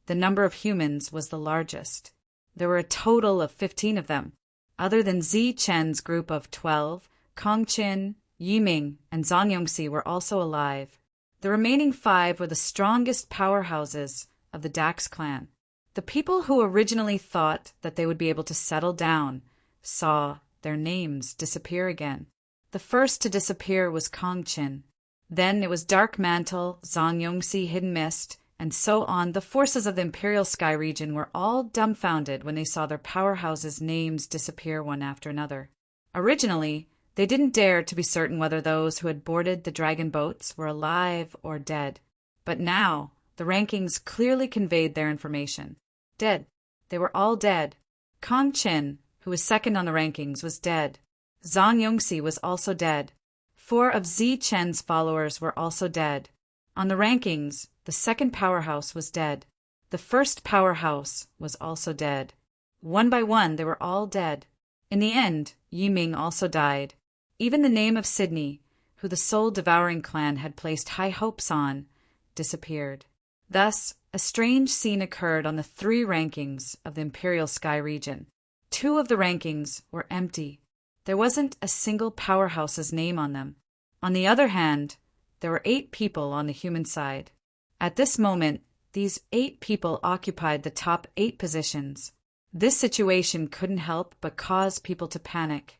the number of humans was the largest. There were a total of 15 of them. Other than Zi Chen's group of 12, Kong Qin, Yiming, and Zhang Yongxi were also alive. The remaining 5 were the strongest powerhouses of the Dax clan. The people who originally thought that they would be able to settle down saw their names disappear again. The first to disappear was Kong Qin. Then it was Dark Mantle, Zhang Yongxi, Hidden Mist, and so on. The forces of the Imperial Sky region were all dumbfounded when they saw their powerhouses' names disappear one after another. Originally, they didn't dare to be certain whether those who had boarded the dragon boats were alive or dead. But now, the rankings clearly conveyed their information. Dead. They were all dead. Kong Qin, who was second on the rankings, was dead. Zhang Yongxi was also dead. 4 of Zi Chen's followers were also dead. On the rankings, the second powerhouse was dead. The first powerhouse was also dead. One by one, they were all dead. In the end, Yiming also died. Even the name of Sydney, who the soul-devouring clan had placed high hopes on, disappeared. Thus, a strange scene occurred on the 3 rankings of the Imperial Sky region. 2 of the rankings were empty. There wasn't a single powerhouse's name on them. On the other hand, there were 8 people on the human side. At this moment, these 8 people occupied the top 8 positions. This situation couldn't help but cause people to panic.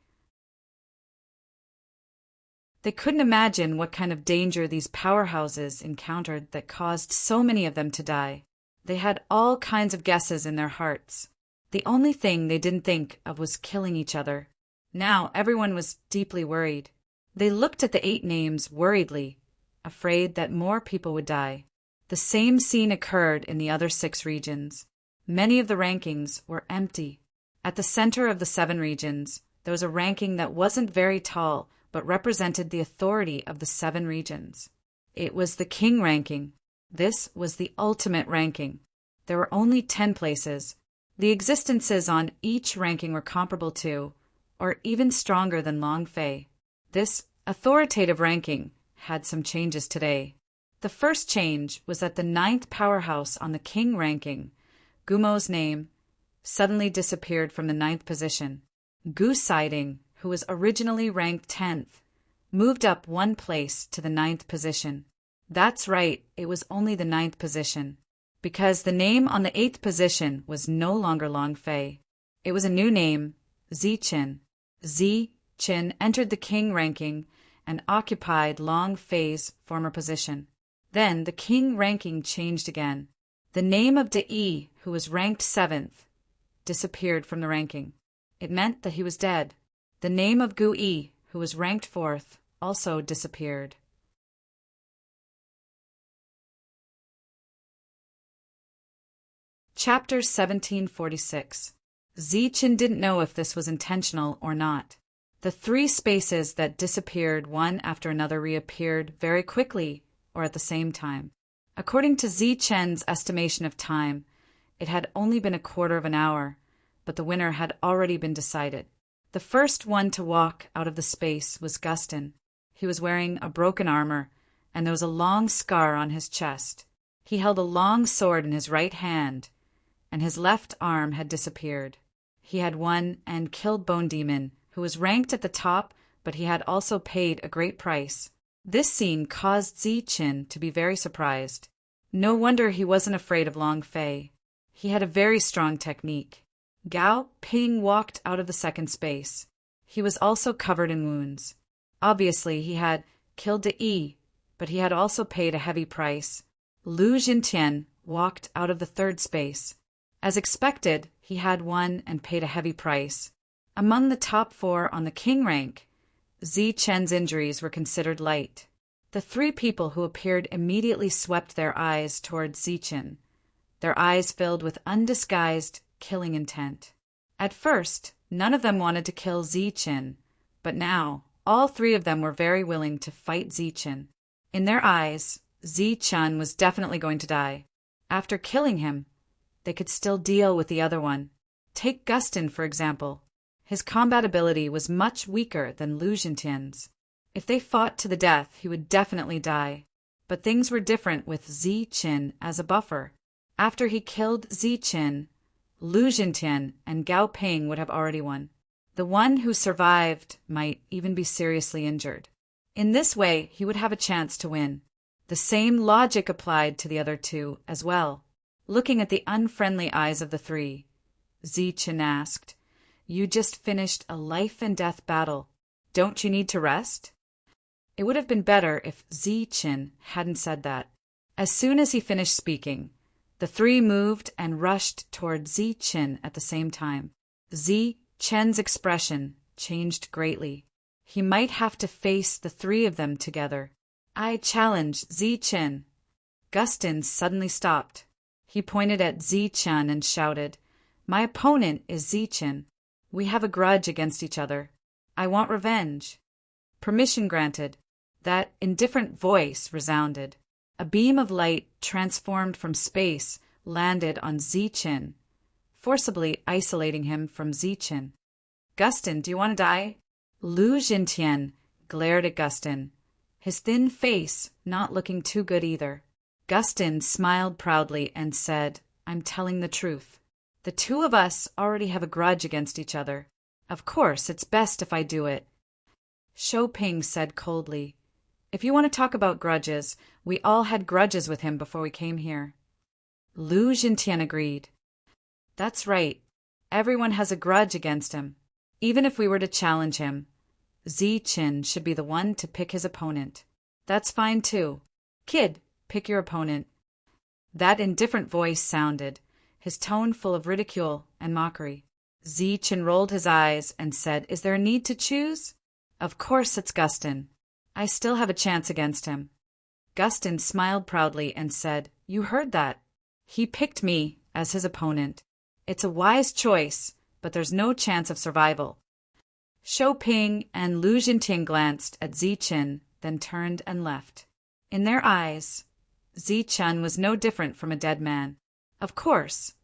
They couldn't imagine what kind of danger these powerhouses encountered that caused so many of them to die. They had all kinds of guesses in their hearts. The only thing they didn't think of was killing each other. Now everyone was deeply worried. They looked at the 8 names worriedly, afraid that more people would die. The same scene occurred in the other 6 regions. Many of the rankings were empty. At the center of the 7 regions, there was a ranking that wasn't very tall, but represented the authority of the 7 regions. It was the King ranking. This was the ultimate ranking. There were only 10 places. The existences on each ranking were comparable to, or even stronger than Long Fei. This authoritative ranking had some changes today. The first change was that the 9th powerhouse on the King ranking, Gumo's name, suddenly disappeared from the 9th position. Gu Siding, who was originally ranked 10th, moved up 1 place to the 9th position. That's right, it was only the 9th position, because the name on the 8th position was no longer Long Fei. It was a new name, Zi Qin. Zi Qin entered the King ranking and occupied Long Fei's former position. Then the King ranking changed again. The name of De, who was ranked 7th, disappeared from the ranking. It meant that he was dead. The name of Gu Yi, who was ranked 4th, also disappeared. Chapter 1746. Zi Qin didn't know if this was intentional or not. The 3 spaces that disappeared one after another reappeared very quickly or at the same time. According to Zi Chen's estimation of time, it had only been a quarter of an hour, but the winner had already been decided. The first one to walk out of the space was Gustin. He was wearing a broken armor, and there was a long scar on his chest. He held a long sword in his right hand, and his left arm had disappeared. He had won and killed Bone Demon, who was ranked at the top, but he had also paid a great price. This scene caused Zi Qin to be very surprised. No wonder he wasn't afraid of Long Fei. He had a very strong technique. Gao Ping walked out of the second space. He was also covered in wounds. Obviously, he had killed De, but he had also paid a heavy price. Lu Jintian walked out of the third space. As expected, he had won and paid a heavy price. Among the top 4 on the King rank, Zi Chen's injuries were considered light. The 3 people who appeared immediately swept their eyes towards Zi Qin, their eyes filled with undisguised killing intent. At first, none of them wanted to kill Zi Qin, but now all 3 of them were very willing to fight Zi Qin. In their eyes, Zi Qin was definitely going to die. After killing him, they could still deal with the other one. Take Gustin, for example. His combat ability was much weaker than Lu Jintian's. If they fought to the death, he would definitely die. But things were different with Zi Qin as a buffer. After he killed Zi Qin, Lu Jintian and Gao Ping would have already won. The one who survived might even be seriously injured. In this way, he would have a chance to win. The same logic applied to the other two as well. Looking at the unfriendly eyes of the three, Zi Qin asked, "You just finished a life-and-death battle. Don't you need to rest?" It would have been better if Zi Qin hadn't said that. As soon as he finished speaking, the three moved and rushed toward Zi Qin at the same time. Zi Qin's expression changed greatly. He might have to face the three of them together. "I challenge Zi Qin." Gustin suddenly stopped. He pointed at Zi Qin and shouted, "My opponent is Zi Qin. We have a grudge against each other. I want revenge." "Permission granted." That indifferent voice resounded. A beam of light transformed from space landed on Zi Qin, forcibly isolating him from Zi Qin. "Gustin, do you want to die?" Lu Jintian glared at Gustin, his thin face not looking too good either. Gustin smiled proudly and said, "I'm telling the truth. The two of us already have a grudge against each other. Of course, it's best if I do it." Shou Ping said coldly, "If you want to talk about grudges, we all had grudges with him before we came here." Lu Jintian agreed. "That's right. Everyone has a grudge against him. Even if we were to challenge him, Zi Qin should be the one to pick his opponent." "That's fine too. Kid, pick your opponent." That indifferent voice sounded, his tone full of ridicule and mockery. Zi Qin rolled his eyes and said, "Is there a need to choose? Of course it's Gustin. I still have a chance against him." Gustin smiled proudly and said, "You heard that. He picked me as his opponent. It's a wise choice, but there's no chance of survival." Shou Ping and Lu Jintian glanced at Zi Qin, then turned and left. In their eyes, Zi Qin was no different from a dead man. Of course,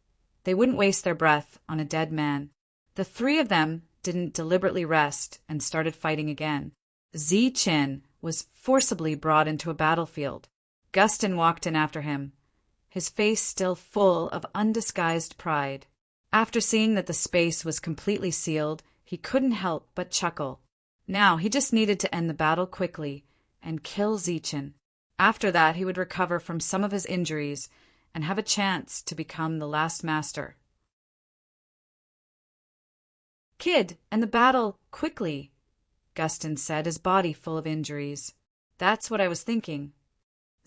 they wouldn't waste their breath on a dead man. The three of them didn't deliberately rest and started fighting again. Zi Qin was forcibly brought into a battlefield. Gustin walked in after him, his face still full of undisguised pride. After seeing that the space was completely sealed, he couldn't help but chuckle. Now he just needed to end the battle quickly and kill Zi Qin. After that, he would recover from some of his injuries and have a chance to become the last master. "Kid, end the battle, quickly," Gustin said, his body full of injuries. "That's what I was thinking."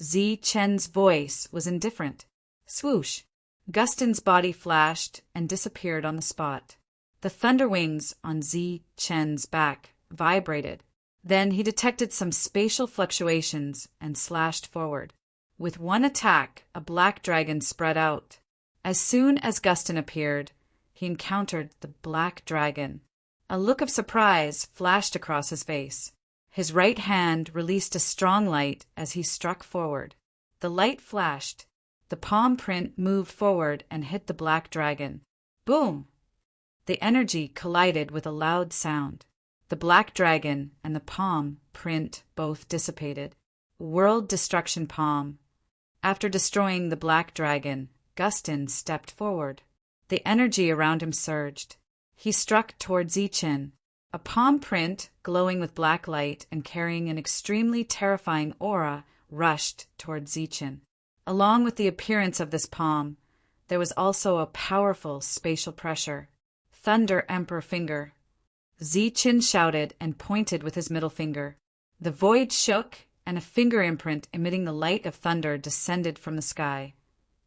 Zi Qin's voice was indifferent. Swoosh! Gustin's body flashed and disappeared on the spot. The thunder wings on Zi Qin's back vibrated. Then he detected some spatial fluctuations and slashed forward. With one attack, a black dragon spread out. As soon as Gustin appeared, he encountered the black dragon. A look of surprise flashed across his face. His right hand released a strong light as he struck forward. The light flashed. The palm print moved forward and hit the black dragon. Boom! The energy collided with a loud sound. The black dragon and the palm print both dissipated. World destruction palm. After destroying the black dragon, Gustin stepped forward. The energy around him surged. He struck toward Zi Qin. A palm print, glowing with black light and carrying an extremely terrifying aura, rushed toward Zi Qin. Along with the appearance of this palm, there was also a powerful spatial pressure. Thunder Emperor Finger. Zi Qin shouted and pointed with his middle finger. The void shook, and a finger imprint emitting the light of thunder descended from the sky,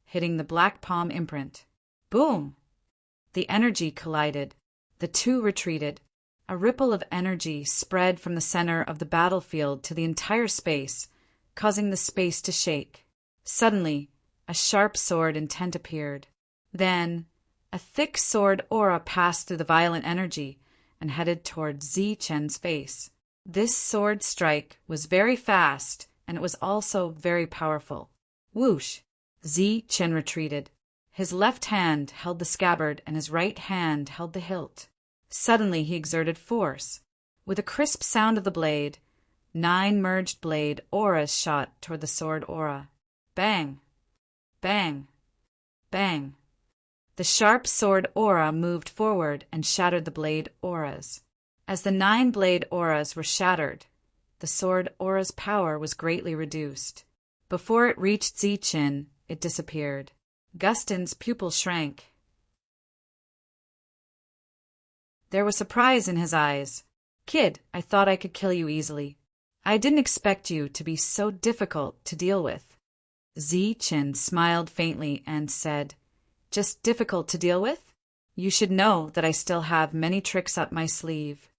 hitting the black palm imprint. Boom! The energy collided. The two retreated. A ripple of energy spread from the center of the battlefield to the entire space, causing the space to shake. Suddenly, a sharp sword intent appeared. Then, a thick sword aura passed through the violent energy and headed toward Zi Qin's face. This sword strike was very fast, and it was also very powerful. Whoosh! Zi Qin retreated. His left hand held the scabbard and his right hand held the hilt. Suddenly he exerted force. With a crisp sound of the blade, 9 merged blade auras shot toward the sword aura. Bang! Bang! Bang! The sharp sword aura moved forward and shattered the blade auras. As the 9 blade auras were shattered, the sword aura's power was greatly reduced. Before it reached Zichen, it disappeared. Gustin's pupil shrank. There was surprise in his eyes. "Kid, I thought I could kill you easily. I didn't expect you to be so difficult to deal with." Zichen smiled faintly and said, "Just difficult to deal with? You should know that I still have many tricks up my sleeve."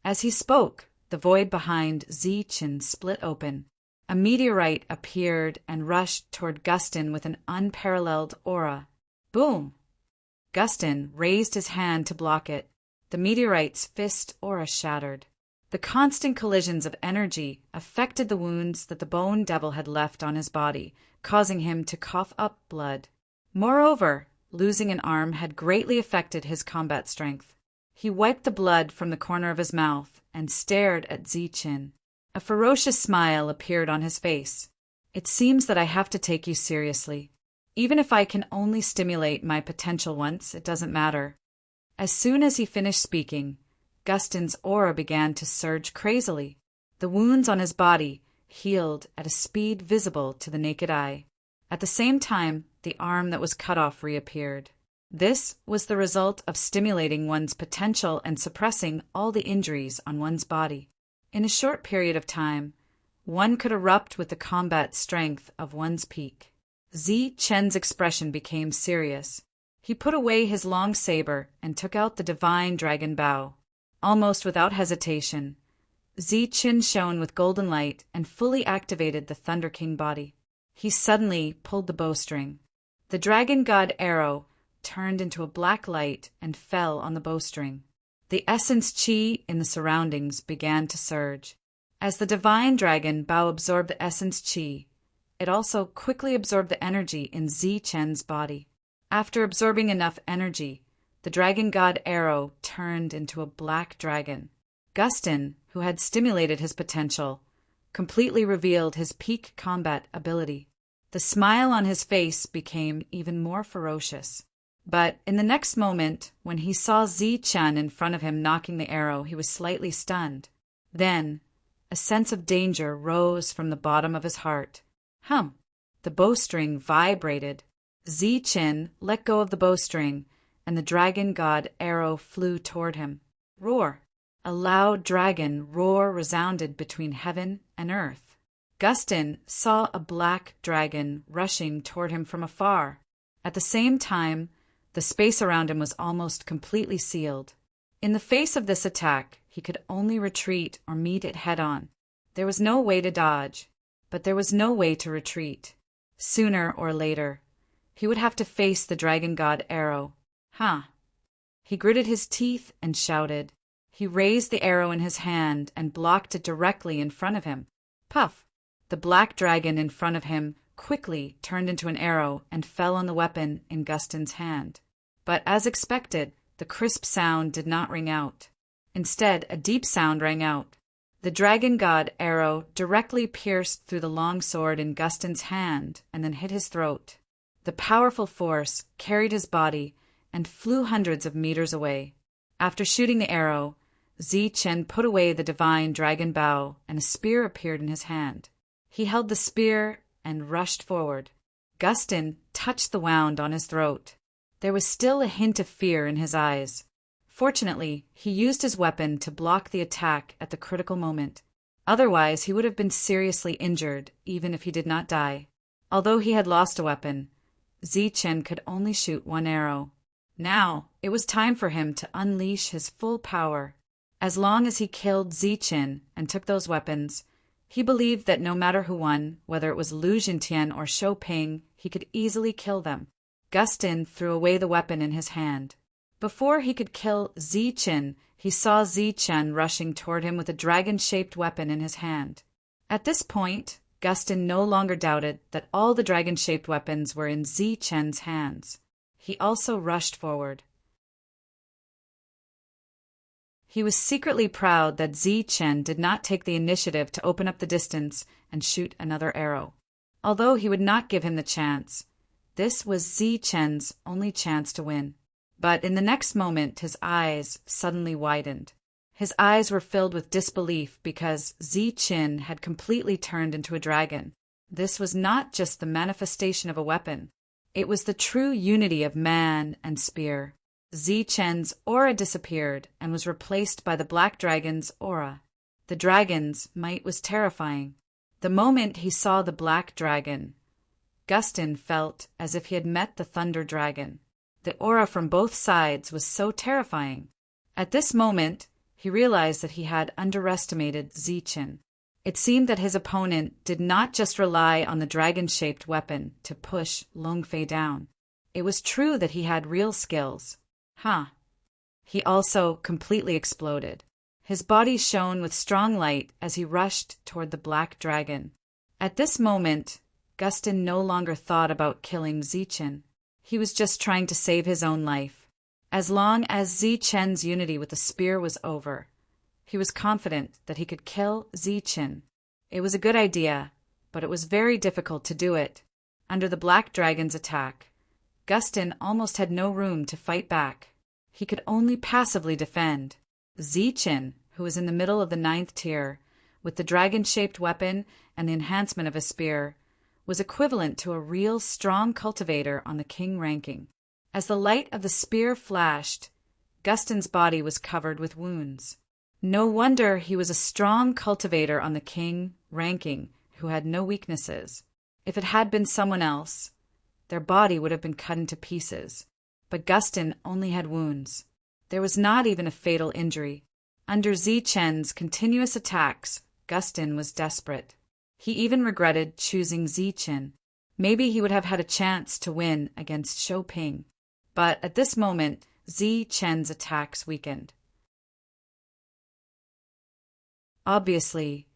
As he spoke, the void behind Zichen split open. A meteorite appeared and rushed toward Gustin with an unparalleled aura. Boom! Gustin raised his hand to block it. The meteorite's fist aura shattered. The constant collisions of energy affected the wounds that the bone devil had left on his body, causing him to cough up blood. Moreover, losing an arm had greatly affected his combat strength. He wiped the blood from the corner of his mouth and stared at Zichen. A ferocious smile appeared on his face. "It seems that I have to take you seriously. Even if I can only stimulate my potential once, it doesn't matter." As soon as he finished speaking, Gustin's aura began to surge crazily. The wounds on his body healed at a speed visible to the naked eye. At the same time, the arm that was cut off reappeared. This was the result of stimulating one's potential and suppressing all the injuries on one's body. In a short period of time, one could erupt with the combat strength of one's peak. Zichen's expression became serious. He put away his long saber and took out the divine dragon bow. Almost without hesitation, Zichen shone with golden light and fully activated the Thunder King body. He suddenly pulled the bowstring. The dragon god arrow turned into a black light and fell on the bowstring. The essence chi in the surroundings began to surge. As the divine dragon bow absorbed the essence chi, it also quickly absorbed the energy in Zichen's body. After absorbing enough energy, the dragon god arrow turned into a black dragon. Gustin, who had stimulated his potential, completely revealed his peak combat ability. The smile on his face became even more ferocious. But in the next moment, when he saw Zichen in front of him knocking the arrow, he was slightly stunned. Then, a sense of danger rose from the bottom of his heart. The bowstring vibrated. Zichen let go of the bowstring, and the dragon god arrow flew toward him. Roar! A loud dragon roar resounded between heaven and earth. Gustin saw a black dragon rushing toward him from afar. At the same time, the space around him was almost completely sealed. In the face of this attack, he could only retreat or meet it head-on. There was no way to dodge, but there was no way to retreat. Sooner or later, he would have to face the dragon god arrow. He gritted his teeth and shouted. He raised the arrow in his hand and blocked it directly in front of him. Puff! The black dragon in front of him quickly turned into an arrow and fell on the weapon in Gustin's hand. But as expected, the crisp sound did not ring out. Instead, a deep sound rang out. The dragon god arrow directly pierced through the long sword in Gustin's hand and then hit his throat. The powerful force carried his body and flew hundreds of meters away. After shooting the arrow, Zichen put away the divine dragon bow and a spear appeared in his hand. He held the spear and rushed forward. Gustin touched the wound on his throat. There was still a hint of fear in his eyes. Fortunately, he used his weapon to block the attack at the critical moment. Otherwise, he would have been seriously injured, even if he did not die. Although he had lost a weapon, Zichen could only shoot one arrow. Now, it was time for him to unleash his full power. As long as he killed Zichen and took those weapons, he believed that no matter who won, whether it was Lu Jintian or Shou Ping, he could easily kill them. Gustin threw away the weapon in his hand. Before he could kill Zichen, he saw Zichen rushing toward him with a dragon-shaped weapon in his hand. At this point, Gustin no longer doubted that all the dragon-shaped weapons were in Zi Chen's hands. He also rushed forward. He was secretly proud that Zi Chen did not take the initiative to open up the distance and shoot another arrow. Although he would not give him the chance, this was Zi Chen's only chance to win. But in the next moment, his eyes suddenly widened. His eyes were filled with disbelief because Zi Chen had completely turned into a dragon. This was not just the manifestation of a weapon. It was the true unity of man and spear. Zi Chen's aura disappeared and was replaced by the black dragon's aura. The dragon's might was terrifying. The moment he saw the black dragon, Gustin felt as if he had met the thunder dragon. The aura from both sides was so terrifying. At this moment, he realized that he had underestimated Zi Chen. It seemed that his opponent did not just rely on the dragon-shaped weapon to push Long Fei down. It was true that he had real skills. He also completely exploded. His body shone with strong light as he rushed toward the black dragon. At this moment, Gustin no longer thought about killing Zi Chen. He was just trying to save his own life. As long as Zi Chen's unity with the spear was over, he was confident that he could kill Zi Chen. It was a good idea, but it was very difficult to do it. Under the black dragon's attack, Gustin almost had no room to fight back. He could only passively defend. Zi Chen, who was in the middle of the 9th tier, with the dragon-shaped weapon and the enhancement of a spear, was equivalent to a real strong cultivator on the king ranking. As the light of the spear flashed, Gustin's body was covered with wounds. No wonder he was a strong cultivator on the king ranking who had no weaknesses. If it had been someone else, their body would have been cut into pieces. But Gustin only had wounds. There was not even a fatal injury. Under Zi Chen's continuous attacks, Gustin was desperate. He even regretted choosing Zi Chen. Maybe he would have had a chance to win against Shou Ping. But at this moment, Zi Chen's attacks weakened. Obviously,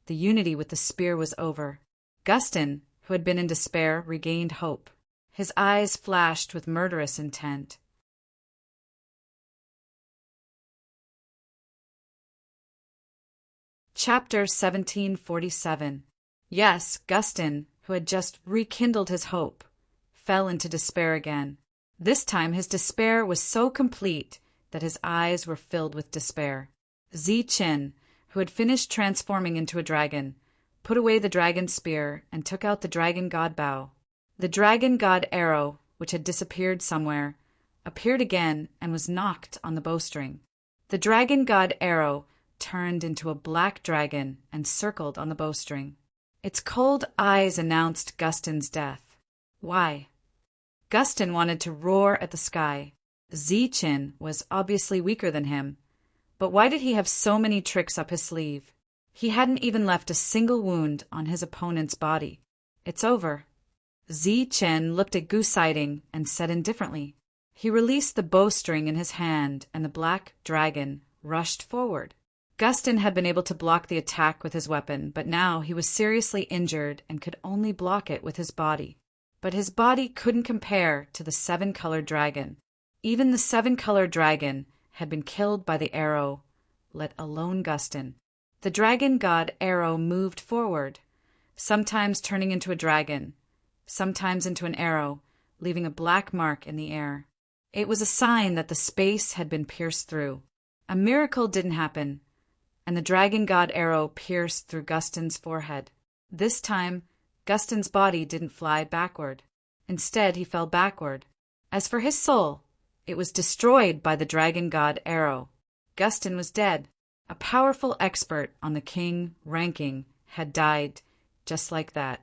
the unity with the spear was over. Gustin, who had been in despair, regained hope. His eyes flashed with murderous intent. Chapter 1747. Yes, Gustin, who had just rekindled his hope, fell into despair again. This time his despair was so complete that his eyes were filled with despair. Zi Chen, who had finished transforming into a dragon, put away the dragon spear and took out the dragon god bow. The dragon god arrow, which had disappeared somewhere, appeared again and was knocked on the bowstring. The dragon god arrow turned into a black dragon and circled on the bowstring. Its cold eyes announced Gustin's death. Why? Gustin wanted to roar at the sky. Zi Chen was obviously weaker than him. But why did he have so many tricks up his sleeve? He hadn't even left a single wound on his opponent's body. It's over. Zi Chen looked at Gu Siding and said indifferently. He released the bowstring in his hand and the black dragon rushed forward. Gustin had been able to block the attack with his weapon, but now he was seriously injured and could only block it with his body. But his body couldn't compare to the 7-colored dragon. Even the 7-colored dragon had been killed by the arrow, let alone Gustin. The dragon god arrow moved forward, sometimes turning into a dragon, sometimes into an arrow, leaving a black mark in the air. It was a sign that the space had been pierced through. A miracle didn't happen, and the dragon god arrow pierced through Gustin's forehead. This time, Gustin's body didn't fly backward. Instead, he fell backward. As for his soul, it was destroyed by the dragon god arrow. Gustin was dead. A powerful expert on the king ranking had died just like that.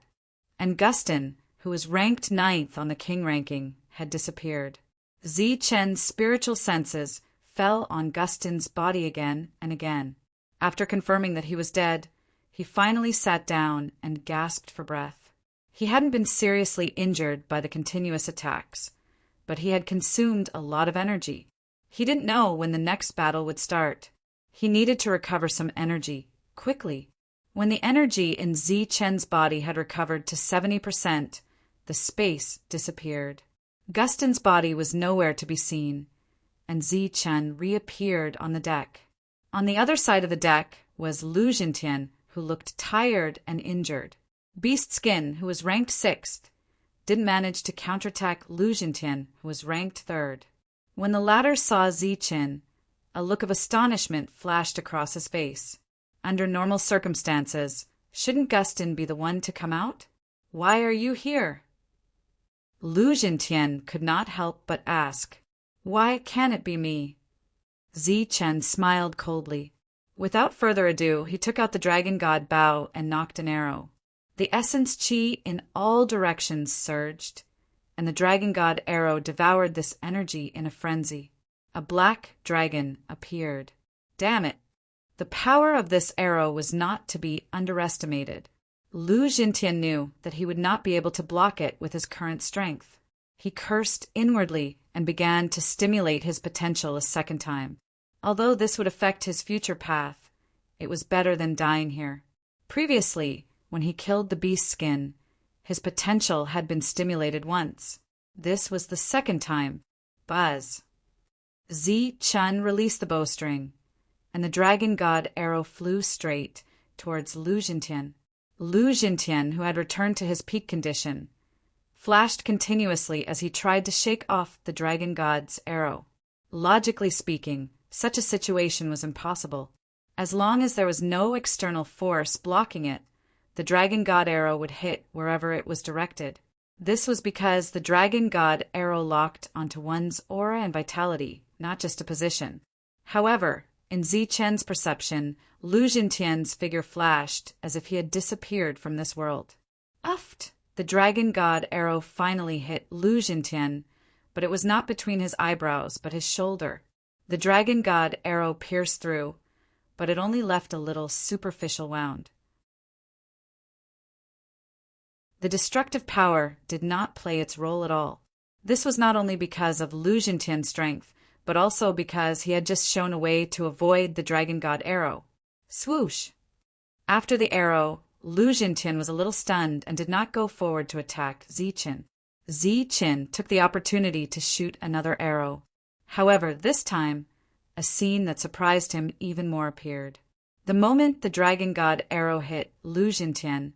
And Gustin, who was ranked 9th on the king ranking, had disappeared. Zi Chen's spiritual senses fell on Gustin's body again and again. After confirming that he was dead, he finally sat down and gasped for breath. He hadn't been seriously injured by the continuous attacks, but he had consumed a lot of energy. He didn't know when the next battle would start. He needed to recover some energy, quickly. When the energy in Zi-Chen's body had recovered to 70%, the space disappeared. Gustin's body was nowhere to be seen, and Zi-Chen reappeared on the deck. On the other side of the deck was Lu Jintian, who looked tired and injured. Beast Skin, who was ranked 6th, didn't manage to counterattack Lu Jintian, who was ranked 3rd. When the latter saw Zi-Chen, a look of astonishment flashed across his face. Under normal circumstances, shouldn't Gustin be the one to come out? Why are you here? Lu Jintian could not help but ask, why can't it be me? Zi-Chen smiled coldly. Without further ado, he took out the dragon god bow and knocked an arrow. The essence chi in all directions surged, and the dragon god arrow devoured this energy in a frenzy. A black dragon appeared. Damn it! The power of this arrow was not to be underestimated. Lu Jintian knew that he would not be able to block it with his current strength. He cursed inwardly and began to stimulate his potential a second time. Although this would affect his future path, it was better than dying here. Previously, when he killed the beast skin, his potential had been stimulated once. This was the second time. Buzz. Zi-Chen released the bowstring, and the dragon god arrow flew straight towards Lu Jintian. Lu Jintian, who had returned to his peak condition, flashed continuously as he tried to shake off the dragon god's arrow. Logically speaking, such a situation was impossible. As long as there was no external force blocking it, the dragon god arrow would hit wherever it was directed. This was because the dragon god arrow locked onto one's aura and vitality, not just a position. However, in Zi-Chen's perception, Lu Jintian's figure flashed as if he had disappeared from this world. Uft! The dragon god arrow finally hit Lu Jintian, but it was not between his eyebrows but his shoulder. The dragon god arrow pierced through, but it only left a little superficial wound. The destructive power did not play its role at all. This was not only because of Lu Jintian's strength, but also because he had just shown a way to avoid the dragon god arrow. Swoosh! After the arrow, Lu Jintian was a little stunned and did not go forward to attack Zi-Chen. Zi-Chen took the opportunity to shoot another arrow. However, this time, a scene that surprised him even more appeared. The moment the dragon god arrow hit Lu Jintian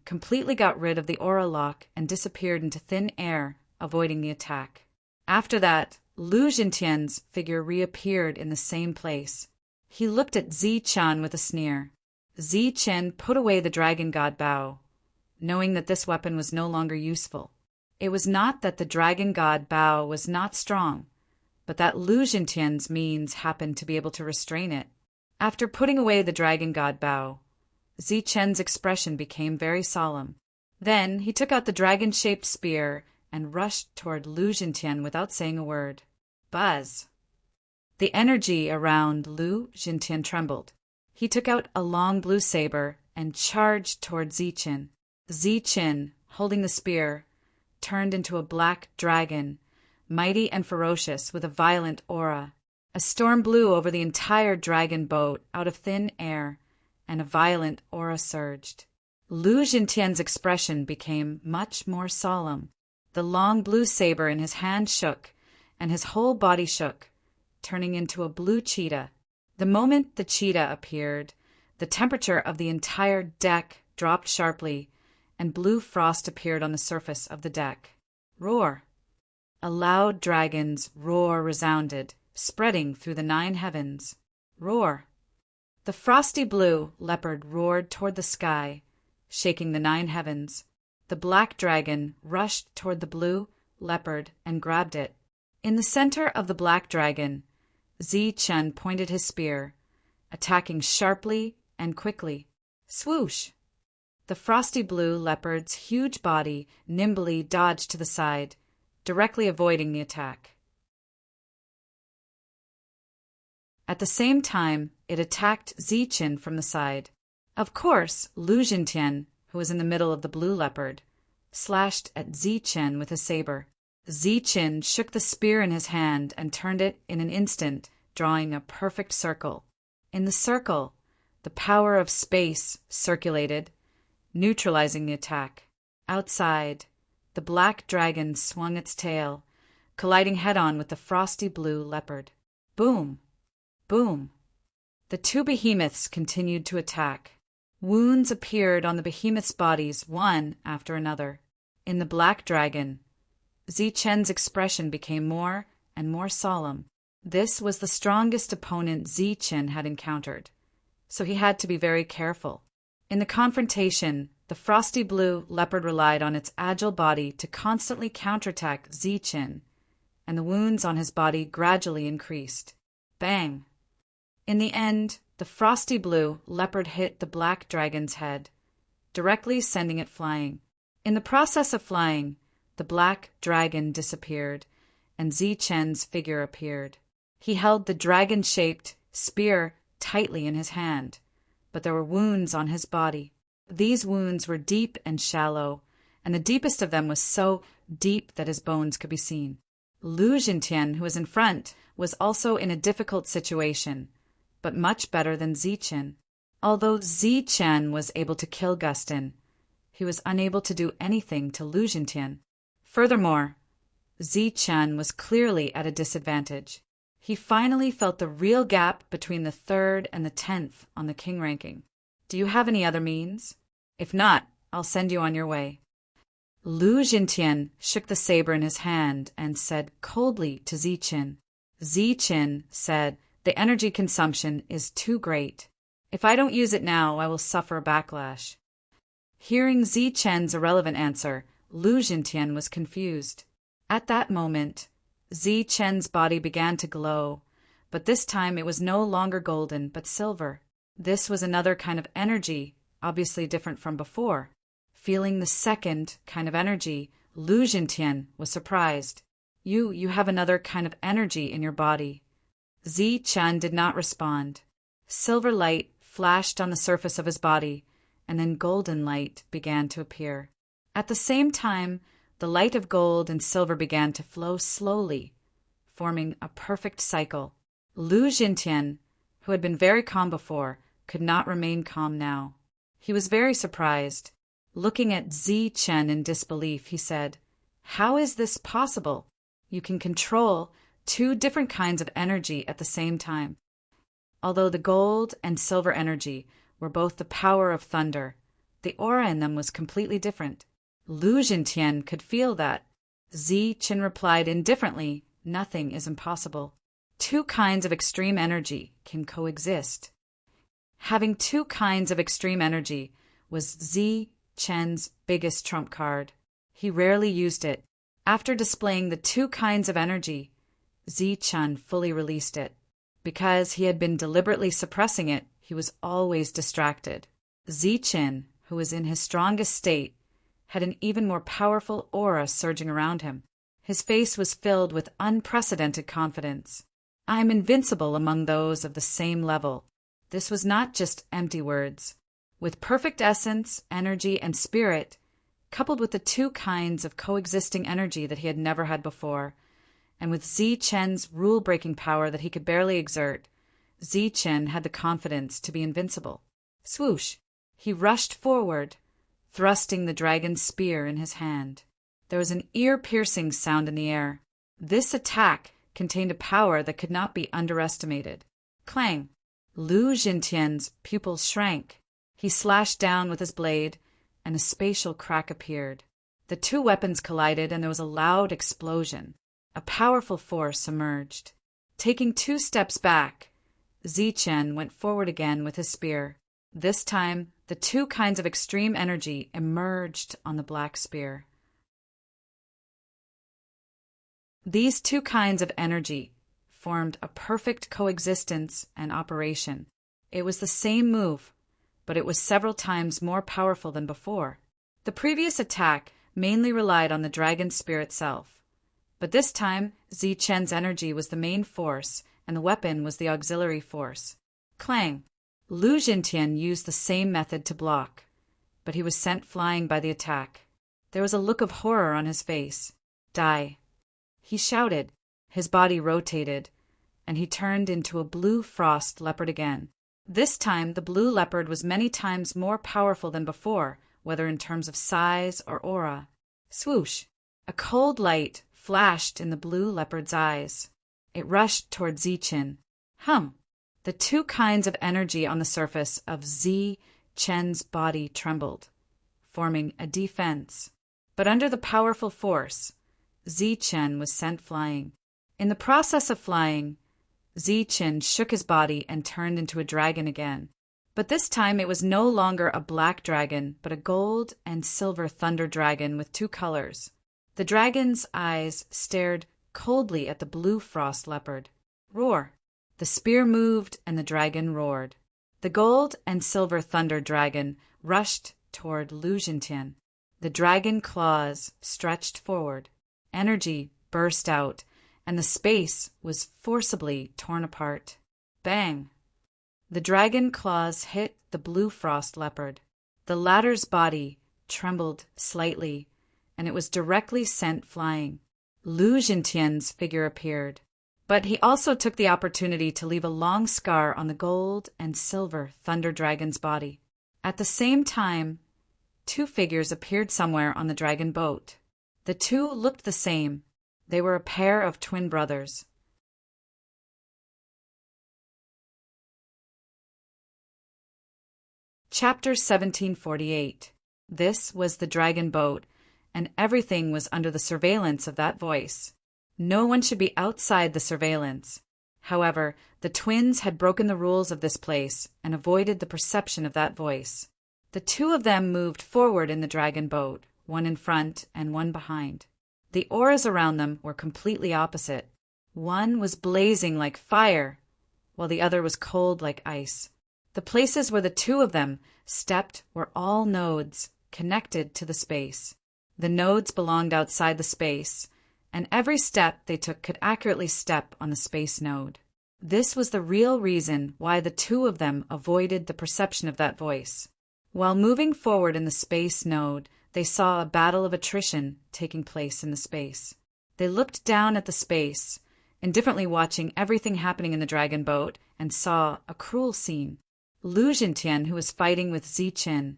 completely got rid of the aura lock and disappeared into thin air, avoiding the attack. After that, Lu Jintian's figure reappeared in the same place. He looked at Zi-Chen with a sneer. Zi-Chen put away the dragon god bow, knowing that this weapon was no longer useful. It was not that the dragon god bow was not strong, but that Lu Jintian's means happened to be able to restrain it. After putting away the dragon god bow, Zi-Chen's expression became very solemn. Then he took out the dragon-shaped spear and rushed toward Lu Jintian without saying a word. Buzz! The energy around Lu Jintian trembled. He took out a long blue saber and charged toward Zi-Chen. Zi-Chen, holding the spear, turned into a black dragon, mighty and ferocious with a violent aura. A storm blew over the entire dragon boat out of thin air, and a violent aura surged. Lu Jintian's expression became much more solemn. The long blue saber in his hand shook, and his whole body shook, turning into a blue cheetah. The moment the cheetah appeared, the temperature of the entire deck dropped sharply, and blue frost appeared on the surface of the deck. Roar! A loud dragon's roar resounded, spreading through the 9 heavens. Roar! The frosty blue leopard roared toward the sky, shaking the 9 heavens. The black dragon rushed toward the blue leopard and grabbed it. In the center of the black dragon, Zi-Chen pointed his spear, attacking sharply and quickly. Swoosh! The frosty blue leopard's huge body nimbly dodged to the side, directly avoiding the attack. At the same time, it attacked Zi-Chen from the side. Of course, Lu Jintian, who was in the middle of the blue leopard, slashed at Zi-Chen with his saber. Zi-Chen shook the spear in his hand and turned it in an instant, drawing a perfect circle. In the circle, The power of space circulated, neutralizing the attack. Outside, the black dragon swung its tail, colliding head-on with the frosty blue leopard. Boom! Boom! The two behemoths continued to attack. Wounds appeared on the behemoths' bodies, one after another. In the black dragon, Zichen's expression became more and more solemn. This was the strongest opponent Zichen had encountered, so he had to be very careful. In the confrontation, the frosty blue leopard relied on its agile body to constantly counterattack Zichen, and the wounds on his body gradually increased. Bang! In the end, the frosty blue leopard hit the black dragon's head, directly sending it flying. In the process of flying, the black dragon disappeared, and Zichen's figure appeared. He held the dragon-shaped spear tightly in his hand, but there were wounds on his body. These wounds were deep and shallow, and the deepest of them was so deep that his bones could be seen. Lu Jintian, who was in front, was also in a difficult situation, but much better than Zichen. Although Zichen was able to kill Gustin, he was unable to do anything to Lu Jintian. Furthermore, Zichen was clearly at a disadvantage. He finally felt the real gap between the 3rd and the 10th on the king ranking. Do you have any other means? If not, I'll send you on your way. Lu Jintian shook the saber in his hand and said coldly to Zichen. Zichen said, "The energy consumption is too great. If I don't use it now, I will suffer a backlash." Hearing Zichen's irrelevant answer, Lu Jintian was confused. At that moment, Zichen's body began to glow, but this time it was no longer golden but silver. This was another kind of energy, obviously different from before. Feeling the second kind of energy, Lu Jintian was surprised. You have another kind of energy in your body." Zichen did not respond. Silver light flashed on the surface of his body, and then golden light began to appear. At the same time, the light of gold and silver began to flow slowly, forming a perfect cycle. Lu Jintian, who had been very calm before, could not remain calm now. He was very surprised. Looking at Zichen in disbelief, he said, "How is this possible? You can control two different kinds of energy at the same time." Although the gold and silver energy were both the power of thunder, the aura in them was completely different. Lu Jintian could feel that. Zichen replied indifferently, "Nothing is impossible. Two kinds of extreme energy can coexist." Having two kinds of extreme energy was Zichen's biggest trump card. He rarely used it. After displaying the two kinds of energy, Zichen fully released it. Because he had been deliberately suppressing it, he was always distracted. Zichen, who was in his strongest state, had an even more powerful aura surging around him. His face was filled with unprecedented confidence. "I am invincible among those of the same level." This was not just empty words. With perfect essence, energy, and spirit, coupled with the two kinds of coexisting energy that he had never had before, and with Zichen's rule-breaking power that he could barely exert, Zichen had the confidence to be invincible. Swoosh! He rushed forward, thrusting the dragon's spear in his hand. There was an ear-piercing sound in the air. This attack contained a power that could not be underestimated. Clang! Lu Jintian's pupils shrank. He slashed down with his blade, and a spatial crack appeared. The two weapons collided, and there was a loud explosion. A powerful force emerged. Taking 2 steps back, Zichen went forward again with his spear. This time, the two kinds of extreme energy emerged on the black spear. These two kinds of energy formed a perfect coexistence and operation. It was the same move, but it was several times more powerful than before. The previous attack mainly relied on the dragon's spear itself, but this time Zichen's energy was the main force and the weapon was the auxiliary force. Clang! Lu Jintian used the same method to block, but he was sent flying by the attack. There was a look of horror on his face. Die! He shouted. His body rotated, and he turned into a blue frost leopard again. This time, the blue leopard was many times more powerful than before, whether in terms of size or aura. Swoosh! A cold light flashed in the blue leopard's eyes. It rushed toward Zichen. Hum! The two kinds of energy on the surface of Chen's body trembled, forming a defense. But under the powerful force, Chen was sent flying. In the process of flying, Chen shook his body and turned into a dragon again. But this time it was no longer a black dragon, but a gold and silver thunder dragon with two colors. The dragon's eyes stared coldly at the blue frost leopard. Roar! The spear moved and the dragon roared. The gold and silver thunder dragon rushed toward Lu Jintian. The dragon claws stretched forward. Energy burst out, and the space was forcibly torn apart. Bang! The dragon claws hit the blue frost leopard. The latter's body trembled slightly, and it was directly sent flying. Lu Jintian's figure appeared, but he also took the opportunity to leave a long scar on the gold and silver thunder dragon's body. At the same time, two figures appeared somewhere on the dragon boat. The two looked the same. They were a pair of twin brothers. Chapter 1748. This was the dragon boat, and everything was under the surveillance of that voice. No one should be outside the surveillance. However, the twins had broken the rules of this place and avoided the perception of that voice. The two of them moved forward in the dragon boat, one in front and one behind. The auras around them were completely opposite. One was blazing like fire, while the other was cold like ice. The places where the two of them stepped were all nodes connected to the space. The nodes belonged outside the space, and every step they took could accurately step on the space node. This was the real reason why the two of them avoided the perception of that voice. While moving forward in the space node, they saw a battle of attrition taking place in the space. They looked down at the space, indifferently watching everything happening in the dragon boat, and saw a cruel scene. Lu Jintian, who was fighting with Zichen,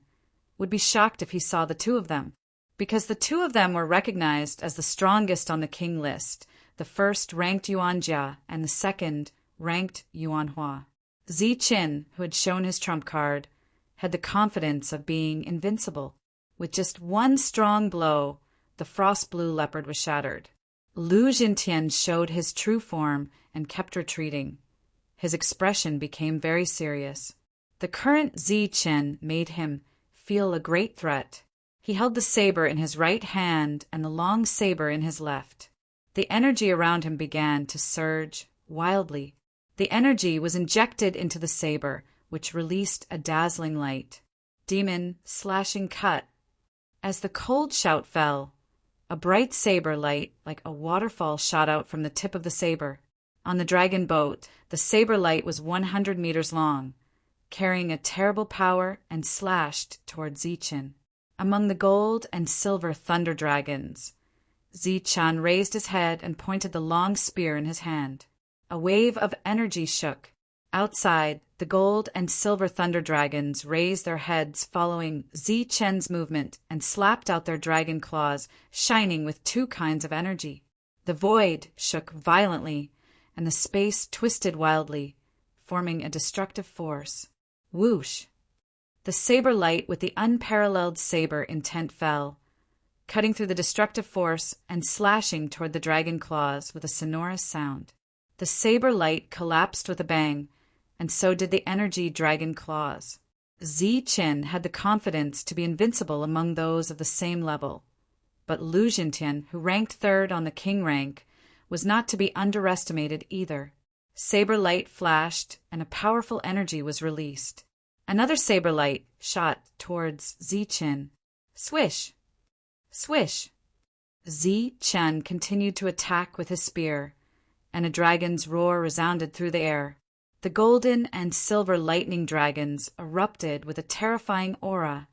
would be shocked if he saw the two of them, because the two of them were recognized as the strongest on the king list, the first ranked Yuanjia and the second ranked Yuanhua. Zichen, who had shown his trump card, had the confidence of being invincible. With just one strong blow, the frost blue leopard was shattered. Lu Jintian showed his true form and kept retreating. His expression became very serious. The current Zichen made him feel a great threat. He held the saber in his right hand and the long saber in his left. The energy around him began to surge wildly. The energy was injected into the saber, which released a dazzling light. Demon slashing cut. As the cold shout fell, a bright saber light like a waterfall shot out from the tip of the saber. On the dragon boat, the saber light was 100 meters long, carrying a terrible power, and slashed toward Zichen. Among the gold and silver thunder dragons, Zichen raised his head and pointed the long spear in his hand. A wave of energy shook. Outside, the gold and silver thunder dragons raised their heads following Zichen's movement and slapped out their dragon claws, shining with two kinds of energy. The void shook violently, and the space twisted wildly, forming a destructive force. Whoosh! The saber light with the unparalleled saber intent fell, cutting through the destructive force and slashing toward the dragon claws with a sonorous sound. The saber light collapsed with a bang, and so did the energy dragon claws. Zichen had the confidence to be invincible among those of the same level, but Lu Jintian, who ranked third on the king rank, was not to be underestimated either. Saber light flashed, and a powerful energy was released. Another saber light shot towards Zichen. Swish! Swish! Zichen continued to attack with his spear, and a dragon's roar resounded through the air. The golden and silver lightning dragons erupted with a terrifying aura,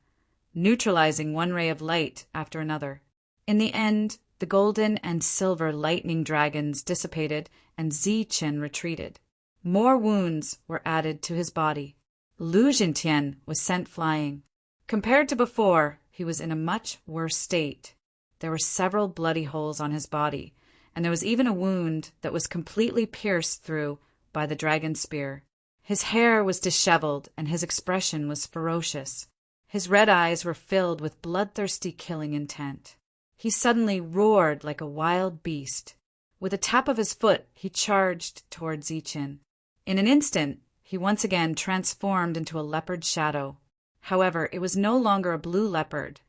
neutralizing one ray of light after another. In the end, the golden and silver lightning dragons dissipated and Zichen retreated. More wounds were added to his body. Lu Jintian was sent flying. Compared to before, he was in a much worse state. There were several bloody holes on his body, and there was even a wound that was completely pierced through by the dragon spear. His hair was disheveled, and his expression was ferocious. His red eyes were filled with bloodthirsty killing intent. He suddenly roared like a wild beast. With a tap of his foot, he charged toward Ziqin. In an instant, he once again transformed into a leopard shadow. However, it was no longer a blue leopard,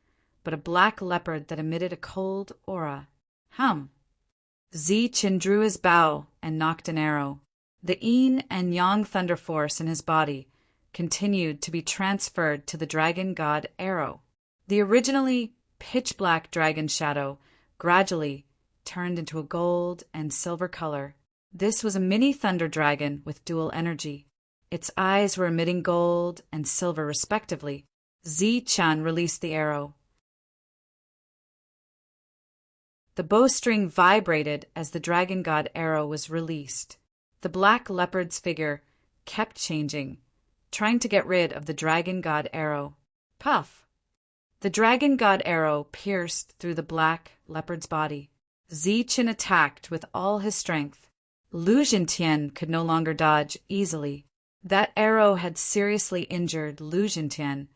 but a black leopard that emitted a cold aura. Ziqin drew his bow and knocked an arrow. The yin and yang thunder force in his body continued to be transferred to the dragon god Arrow. The originally pitch-black dragon shadow gradually turned into a gold and silver color. This was a mini thunder dragon with dual energy. Its eyes were emitting gold and silver respectively. Ziqin released the arrow. The bowstring vibrated as the dragon god Arrow was released. The black leopard's figure kept changing, trying to get rid of the dragon god Arrow. Puff! The dragon god Arrow pierced through the black leopard's body. Ziqin attacked with all his strength. Lu Jintian could no longer dodge easily. That arrow had seriously injured Lu Jintian,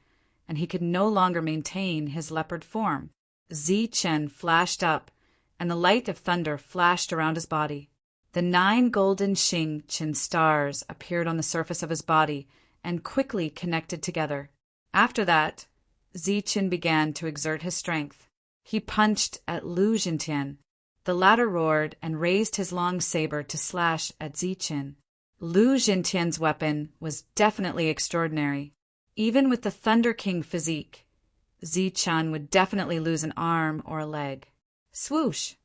and he could no longer maintain his leopard form. Ziqin flashed up, and the light of thunder flashed around his body. The 9 golden Xing-Qin stars appeared on the surface of his body and quickly connected together. After that, Ziqin began to exert his strength. He punched at Lu Jintian. The latter roared and raised his long saber to slash at Ziqin. Lu Jintian's weapon was definitely extraordinary. Even with the Thunder King physique, Ziqin would definitely lose an arm or a leg. Swoosh!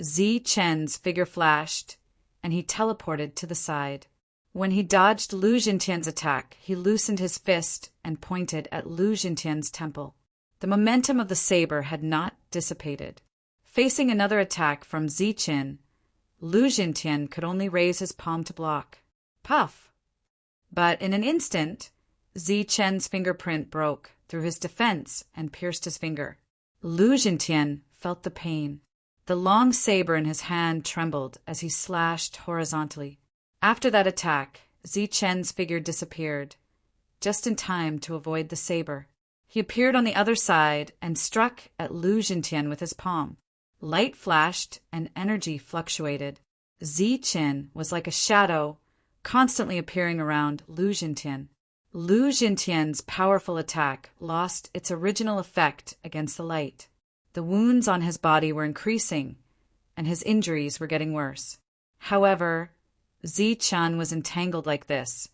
Ziqin's figure flashed, and he teleported to the side. When he dodged Lu Jintian's attack, he loosened his fist and pointed at Lu Jintian's temple. The momentum of the saber had not dissipated. Facing another attack from Ziqin, Lu Jintian could only raise his palm to block. Puff! But in an instant, Ziqin's fingerprint broke through his defense and pierced his finger. Lu Jintian felt the pain. The long saber in his hand trembled as he slashed horizontally. After that attack, Ziqin's figure disappeared, just in time to avoid the saber. He appeared on the other side and struck at Lu Jintian with his palm. Light flashed and energy fluctuated. Ziqin was like a shadow, constantly appearing around Lu Jintian. Lu Jintian's powerful attack lost its original effect against the light. The wounds on his body were increasing, and his injuries were getting worse. However, Ziqin was entangled like this,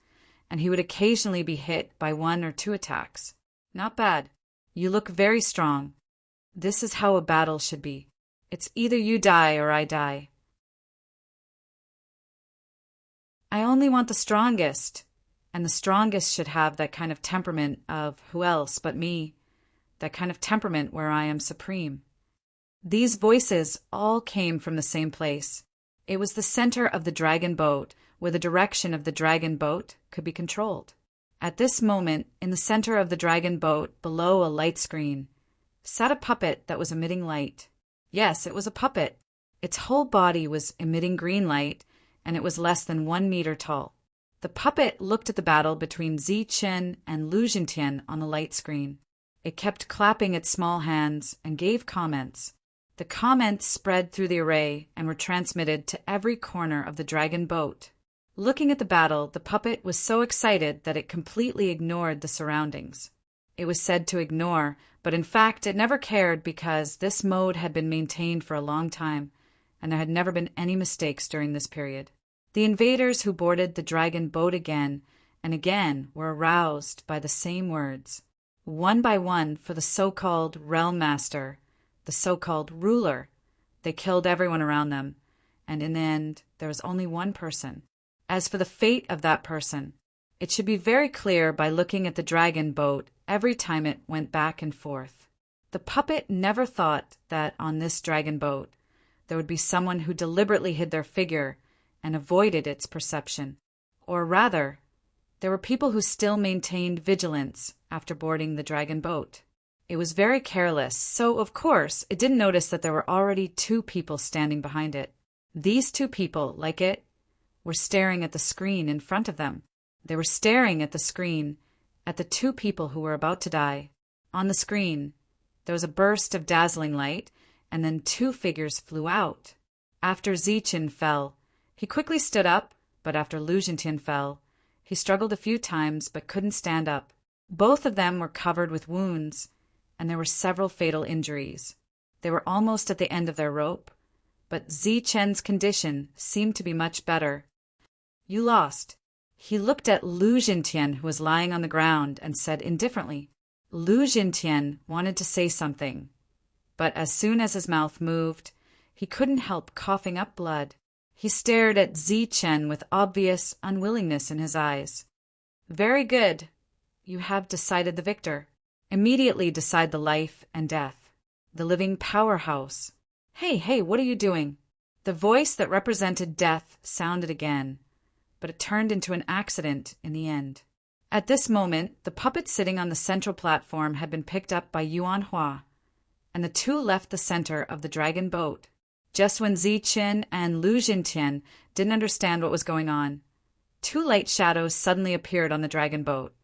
and he would occasionally be hit by 1 or 2 attacks. Not bad. You look very strong. This is how a battle should be. It's either you die or I die. I only want the strongest, and the strongest should have that kind of temperament of who else but me, that kind of temperament where I am supreme. These voices all came from the same place. It was the center of the dragon boat, where the direction of the dragon boat could be controlled. At this moment, in the center of the dragon boat, below a light screen, sat a puppet that was emitting light. Yes, it was a puppet. Its whole body was emitting green light, and it was less than 1 meter tall. The puppet looked at the battle between Ziqin and Lu Jintian on the light screen. It kept clapping its small hands and gave comments. The comments spread through the array and were transmitted to every corner of the dragon boat. Looking at the battle, the puppet was so excited that it completely ignored the surroundings. It was said to ignore, but in fact it never cared because this mode had been maintained for a long time, and there had never been any mistakes during this period. The invaders who boarded the dragon boat again and again were aroused by the same words. One by one, for the so-called realm master, the so-called ruler, they killed everyone around them, and in the end, there was only one person. As for the fate of that person, it should be very clear by looking at the dragon boat every time it went back and forth. The puppet never thought that on this dragon boat there would be someone who deliberately hid their figure and avoided its perception. Or rather, There were people who still maintained vigilance after boarding the dragon boat. It was very careless, so of course it didn't notice that there were already 2 people standing behind it. These 2 people, like it, were staring at the screen in front of them. They were staring at the screen, at the 2 people who were about to die. On the screen, there was a burst of dazzling light, and then 2 figures flew out. After Zichen fell, he quickly stood up, but after Lu Zhintian fell, he struggled a few times but couldn't stand up. Both of them were covered with wounds, and there were several fatal injuries. They were almost at the end of their rope, but Zichen's condition seemed to be much better. You lost. He looked at Lu Zhintian, who was lying on the ground, and said indifferently. Lu Zhintian wanted to say something, but as soon as his mouth moved, he couldn't help coughing up blood. He stared at Zichen with obvious unwillingness in his eyes. Very good. You have decided the victor. Immediately decide the life and death. The living powerhouse. Hey, what are you doing? The voice that represented death sounded again, but it turned into an accident in the end. At this moment, the puppet sitting on the central platform had been picked up by Yuan Hua, and the 2 left the center of the dragon boat. Just when Zichen and Lu Zhintian didn't understand what was going on, 2 light shadows suddenly appeared on the dragon boat,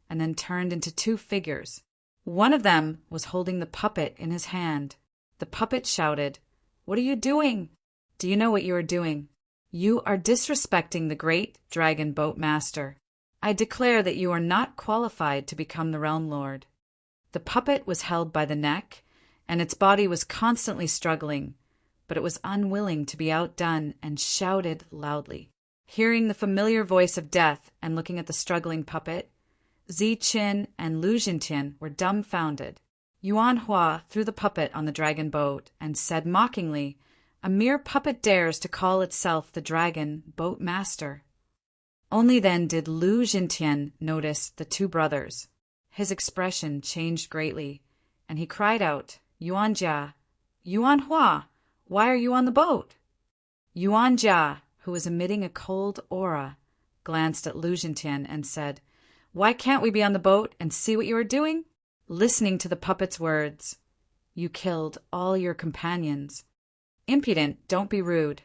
and then turned into 2 figures. One of them was holding the puppet in his hand. The puppet shouted, "What are you doing? Do you know what you are doing? You are disrespecting the great dragon boat master. I declare that you are not qualified to become the realm lord." The puppet was held by the neck, and its body was constantly struggling, but it was unwilling to be outdone and shouted loudly. Hearing the familiar voice of death and looking at the struggling puppet, Zichen and Lu Zhintian were dumbfounded. Yuan Hua threw the puppet on the dragon boat and said mockingly, "A mere puppet dares to call itself the dragon boat master." Only then did Lu Zhintian notice the 2 brothers. His expression changed greatly, and he cried out, "Yuan Jia! Yuan Hua! Why are you on the boat?" Yuan Jia, who was emitting a cold aura, glanced at Lu Zhintian and said, "Why can't we be on the boat and see what you are doing?" Listening to the puppet's words, "You killed all your companions. Impudent, don't be rude."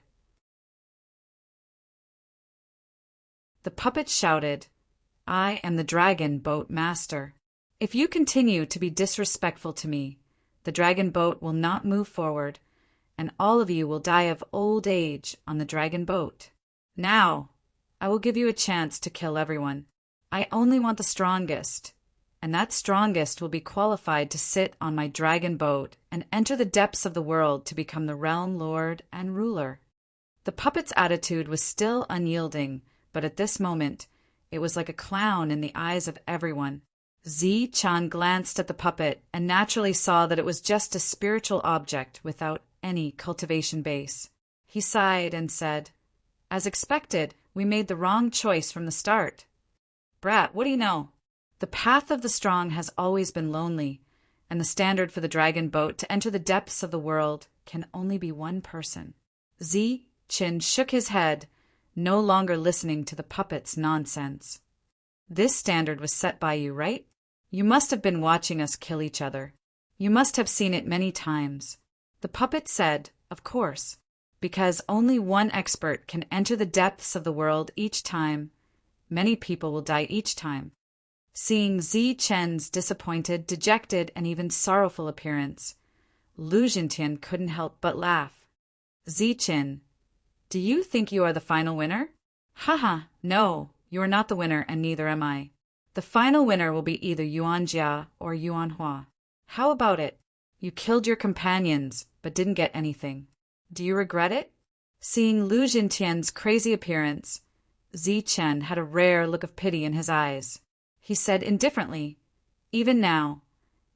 The puppet shouted, "I am the dragon boat master. If you continue to be disrespectful to me, the dragon boat will not move forward, and all of you will die of old age on the dragon boat. Now, I will give you a chance to kill everyone. I only want the strongest, and that strongest will be qualified to sit on my dragon boat and enter the depths of the world to become the realm lord and ruler." The puppet's attitude was still unyielding, but at this moment, it was like a clown in the eyes of everyone. Zichen glanced at the puppet and naturally saw that it was just a spiritual object without any cultivation base. He sighed and said, "As expected, we made the wrong choice from the start." "Brat, what do you know? The path of the strong has always been lonely, and the standard for the dragon boat to enter the depths of the world can only be one person." Zichen shook his head, no longer listening to the puppet's nonsense. "This standard was set by you, right? You must have been watching us kill each other. You must have seen it many times." The puppet said, "Of course, because only one expert can enter the depths of the world each time. Many people will die each time." Seeing Zichen's disappointed, dejected, and even sorrowful appearance, Lu Zhintian couldn't help but laugh. "Zichen, do you think you are the final winner?" "Haha, no, you are not the winner, and neither am I. The final winner will be either Yuan Jia or Yuan Hua. How about it? You killed your companions, but didn't get anything. Do you regret it?" Seeing Lu Zhintian's crazy appearance, Zichen had a rare look of pity in his eyes. He said indifferently, "Even now,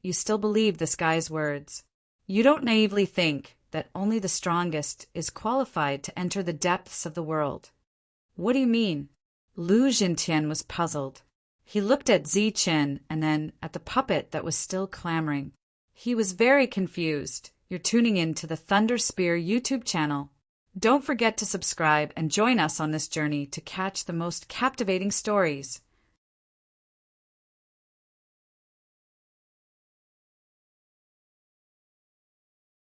you still believe this guy's words. You don't naively think that only the strongest is qualified to enter the depths of the world." "What do you mean?" Lu Zhintian was puzzled. He looked at Zichen and then at the puppet that was still clamoring. He was very confused. You're tuning in to the Thunder Spear YouTube channel. Don't forget to subscribe and join us on this journey to catch the most captivating stories.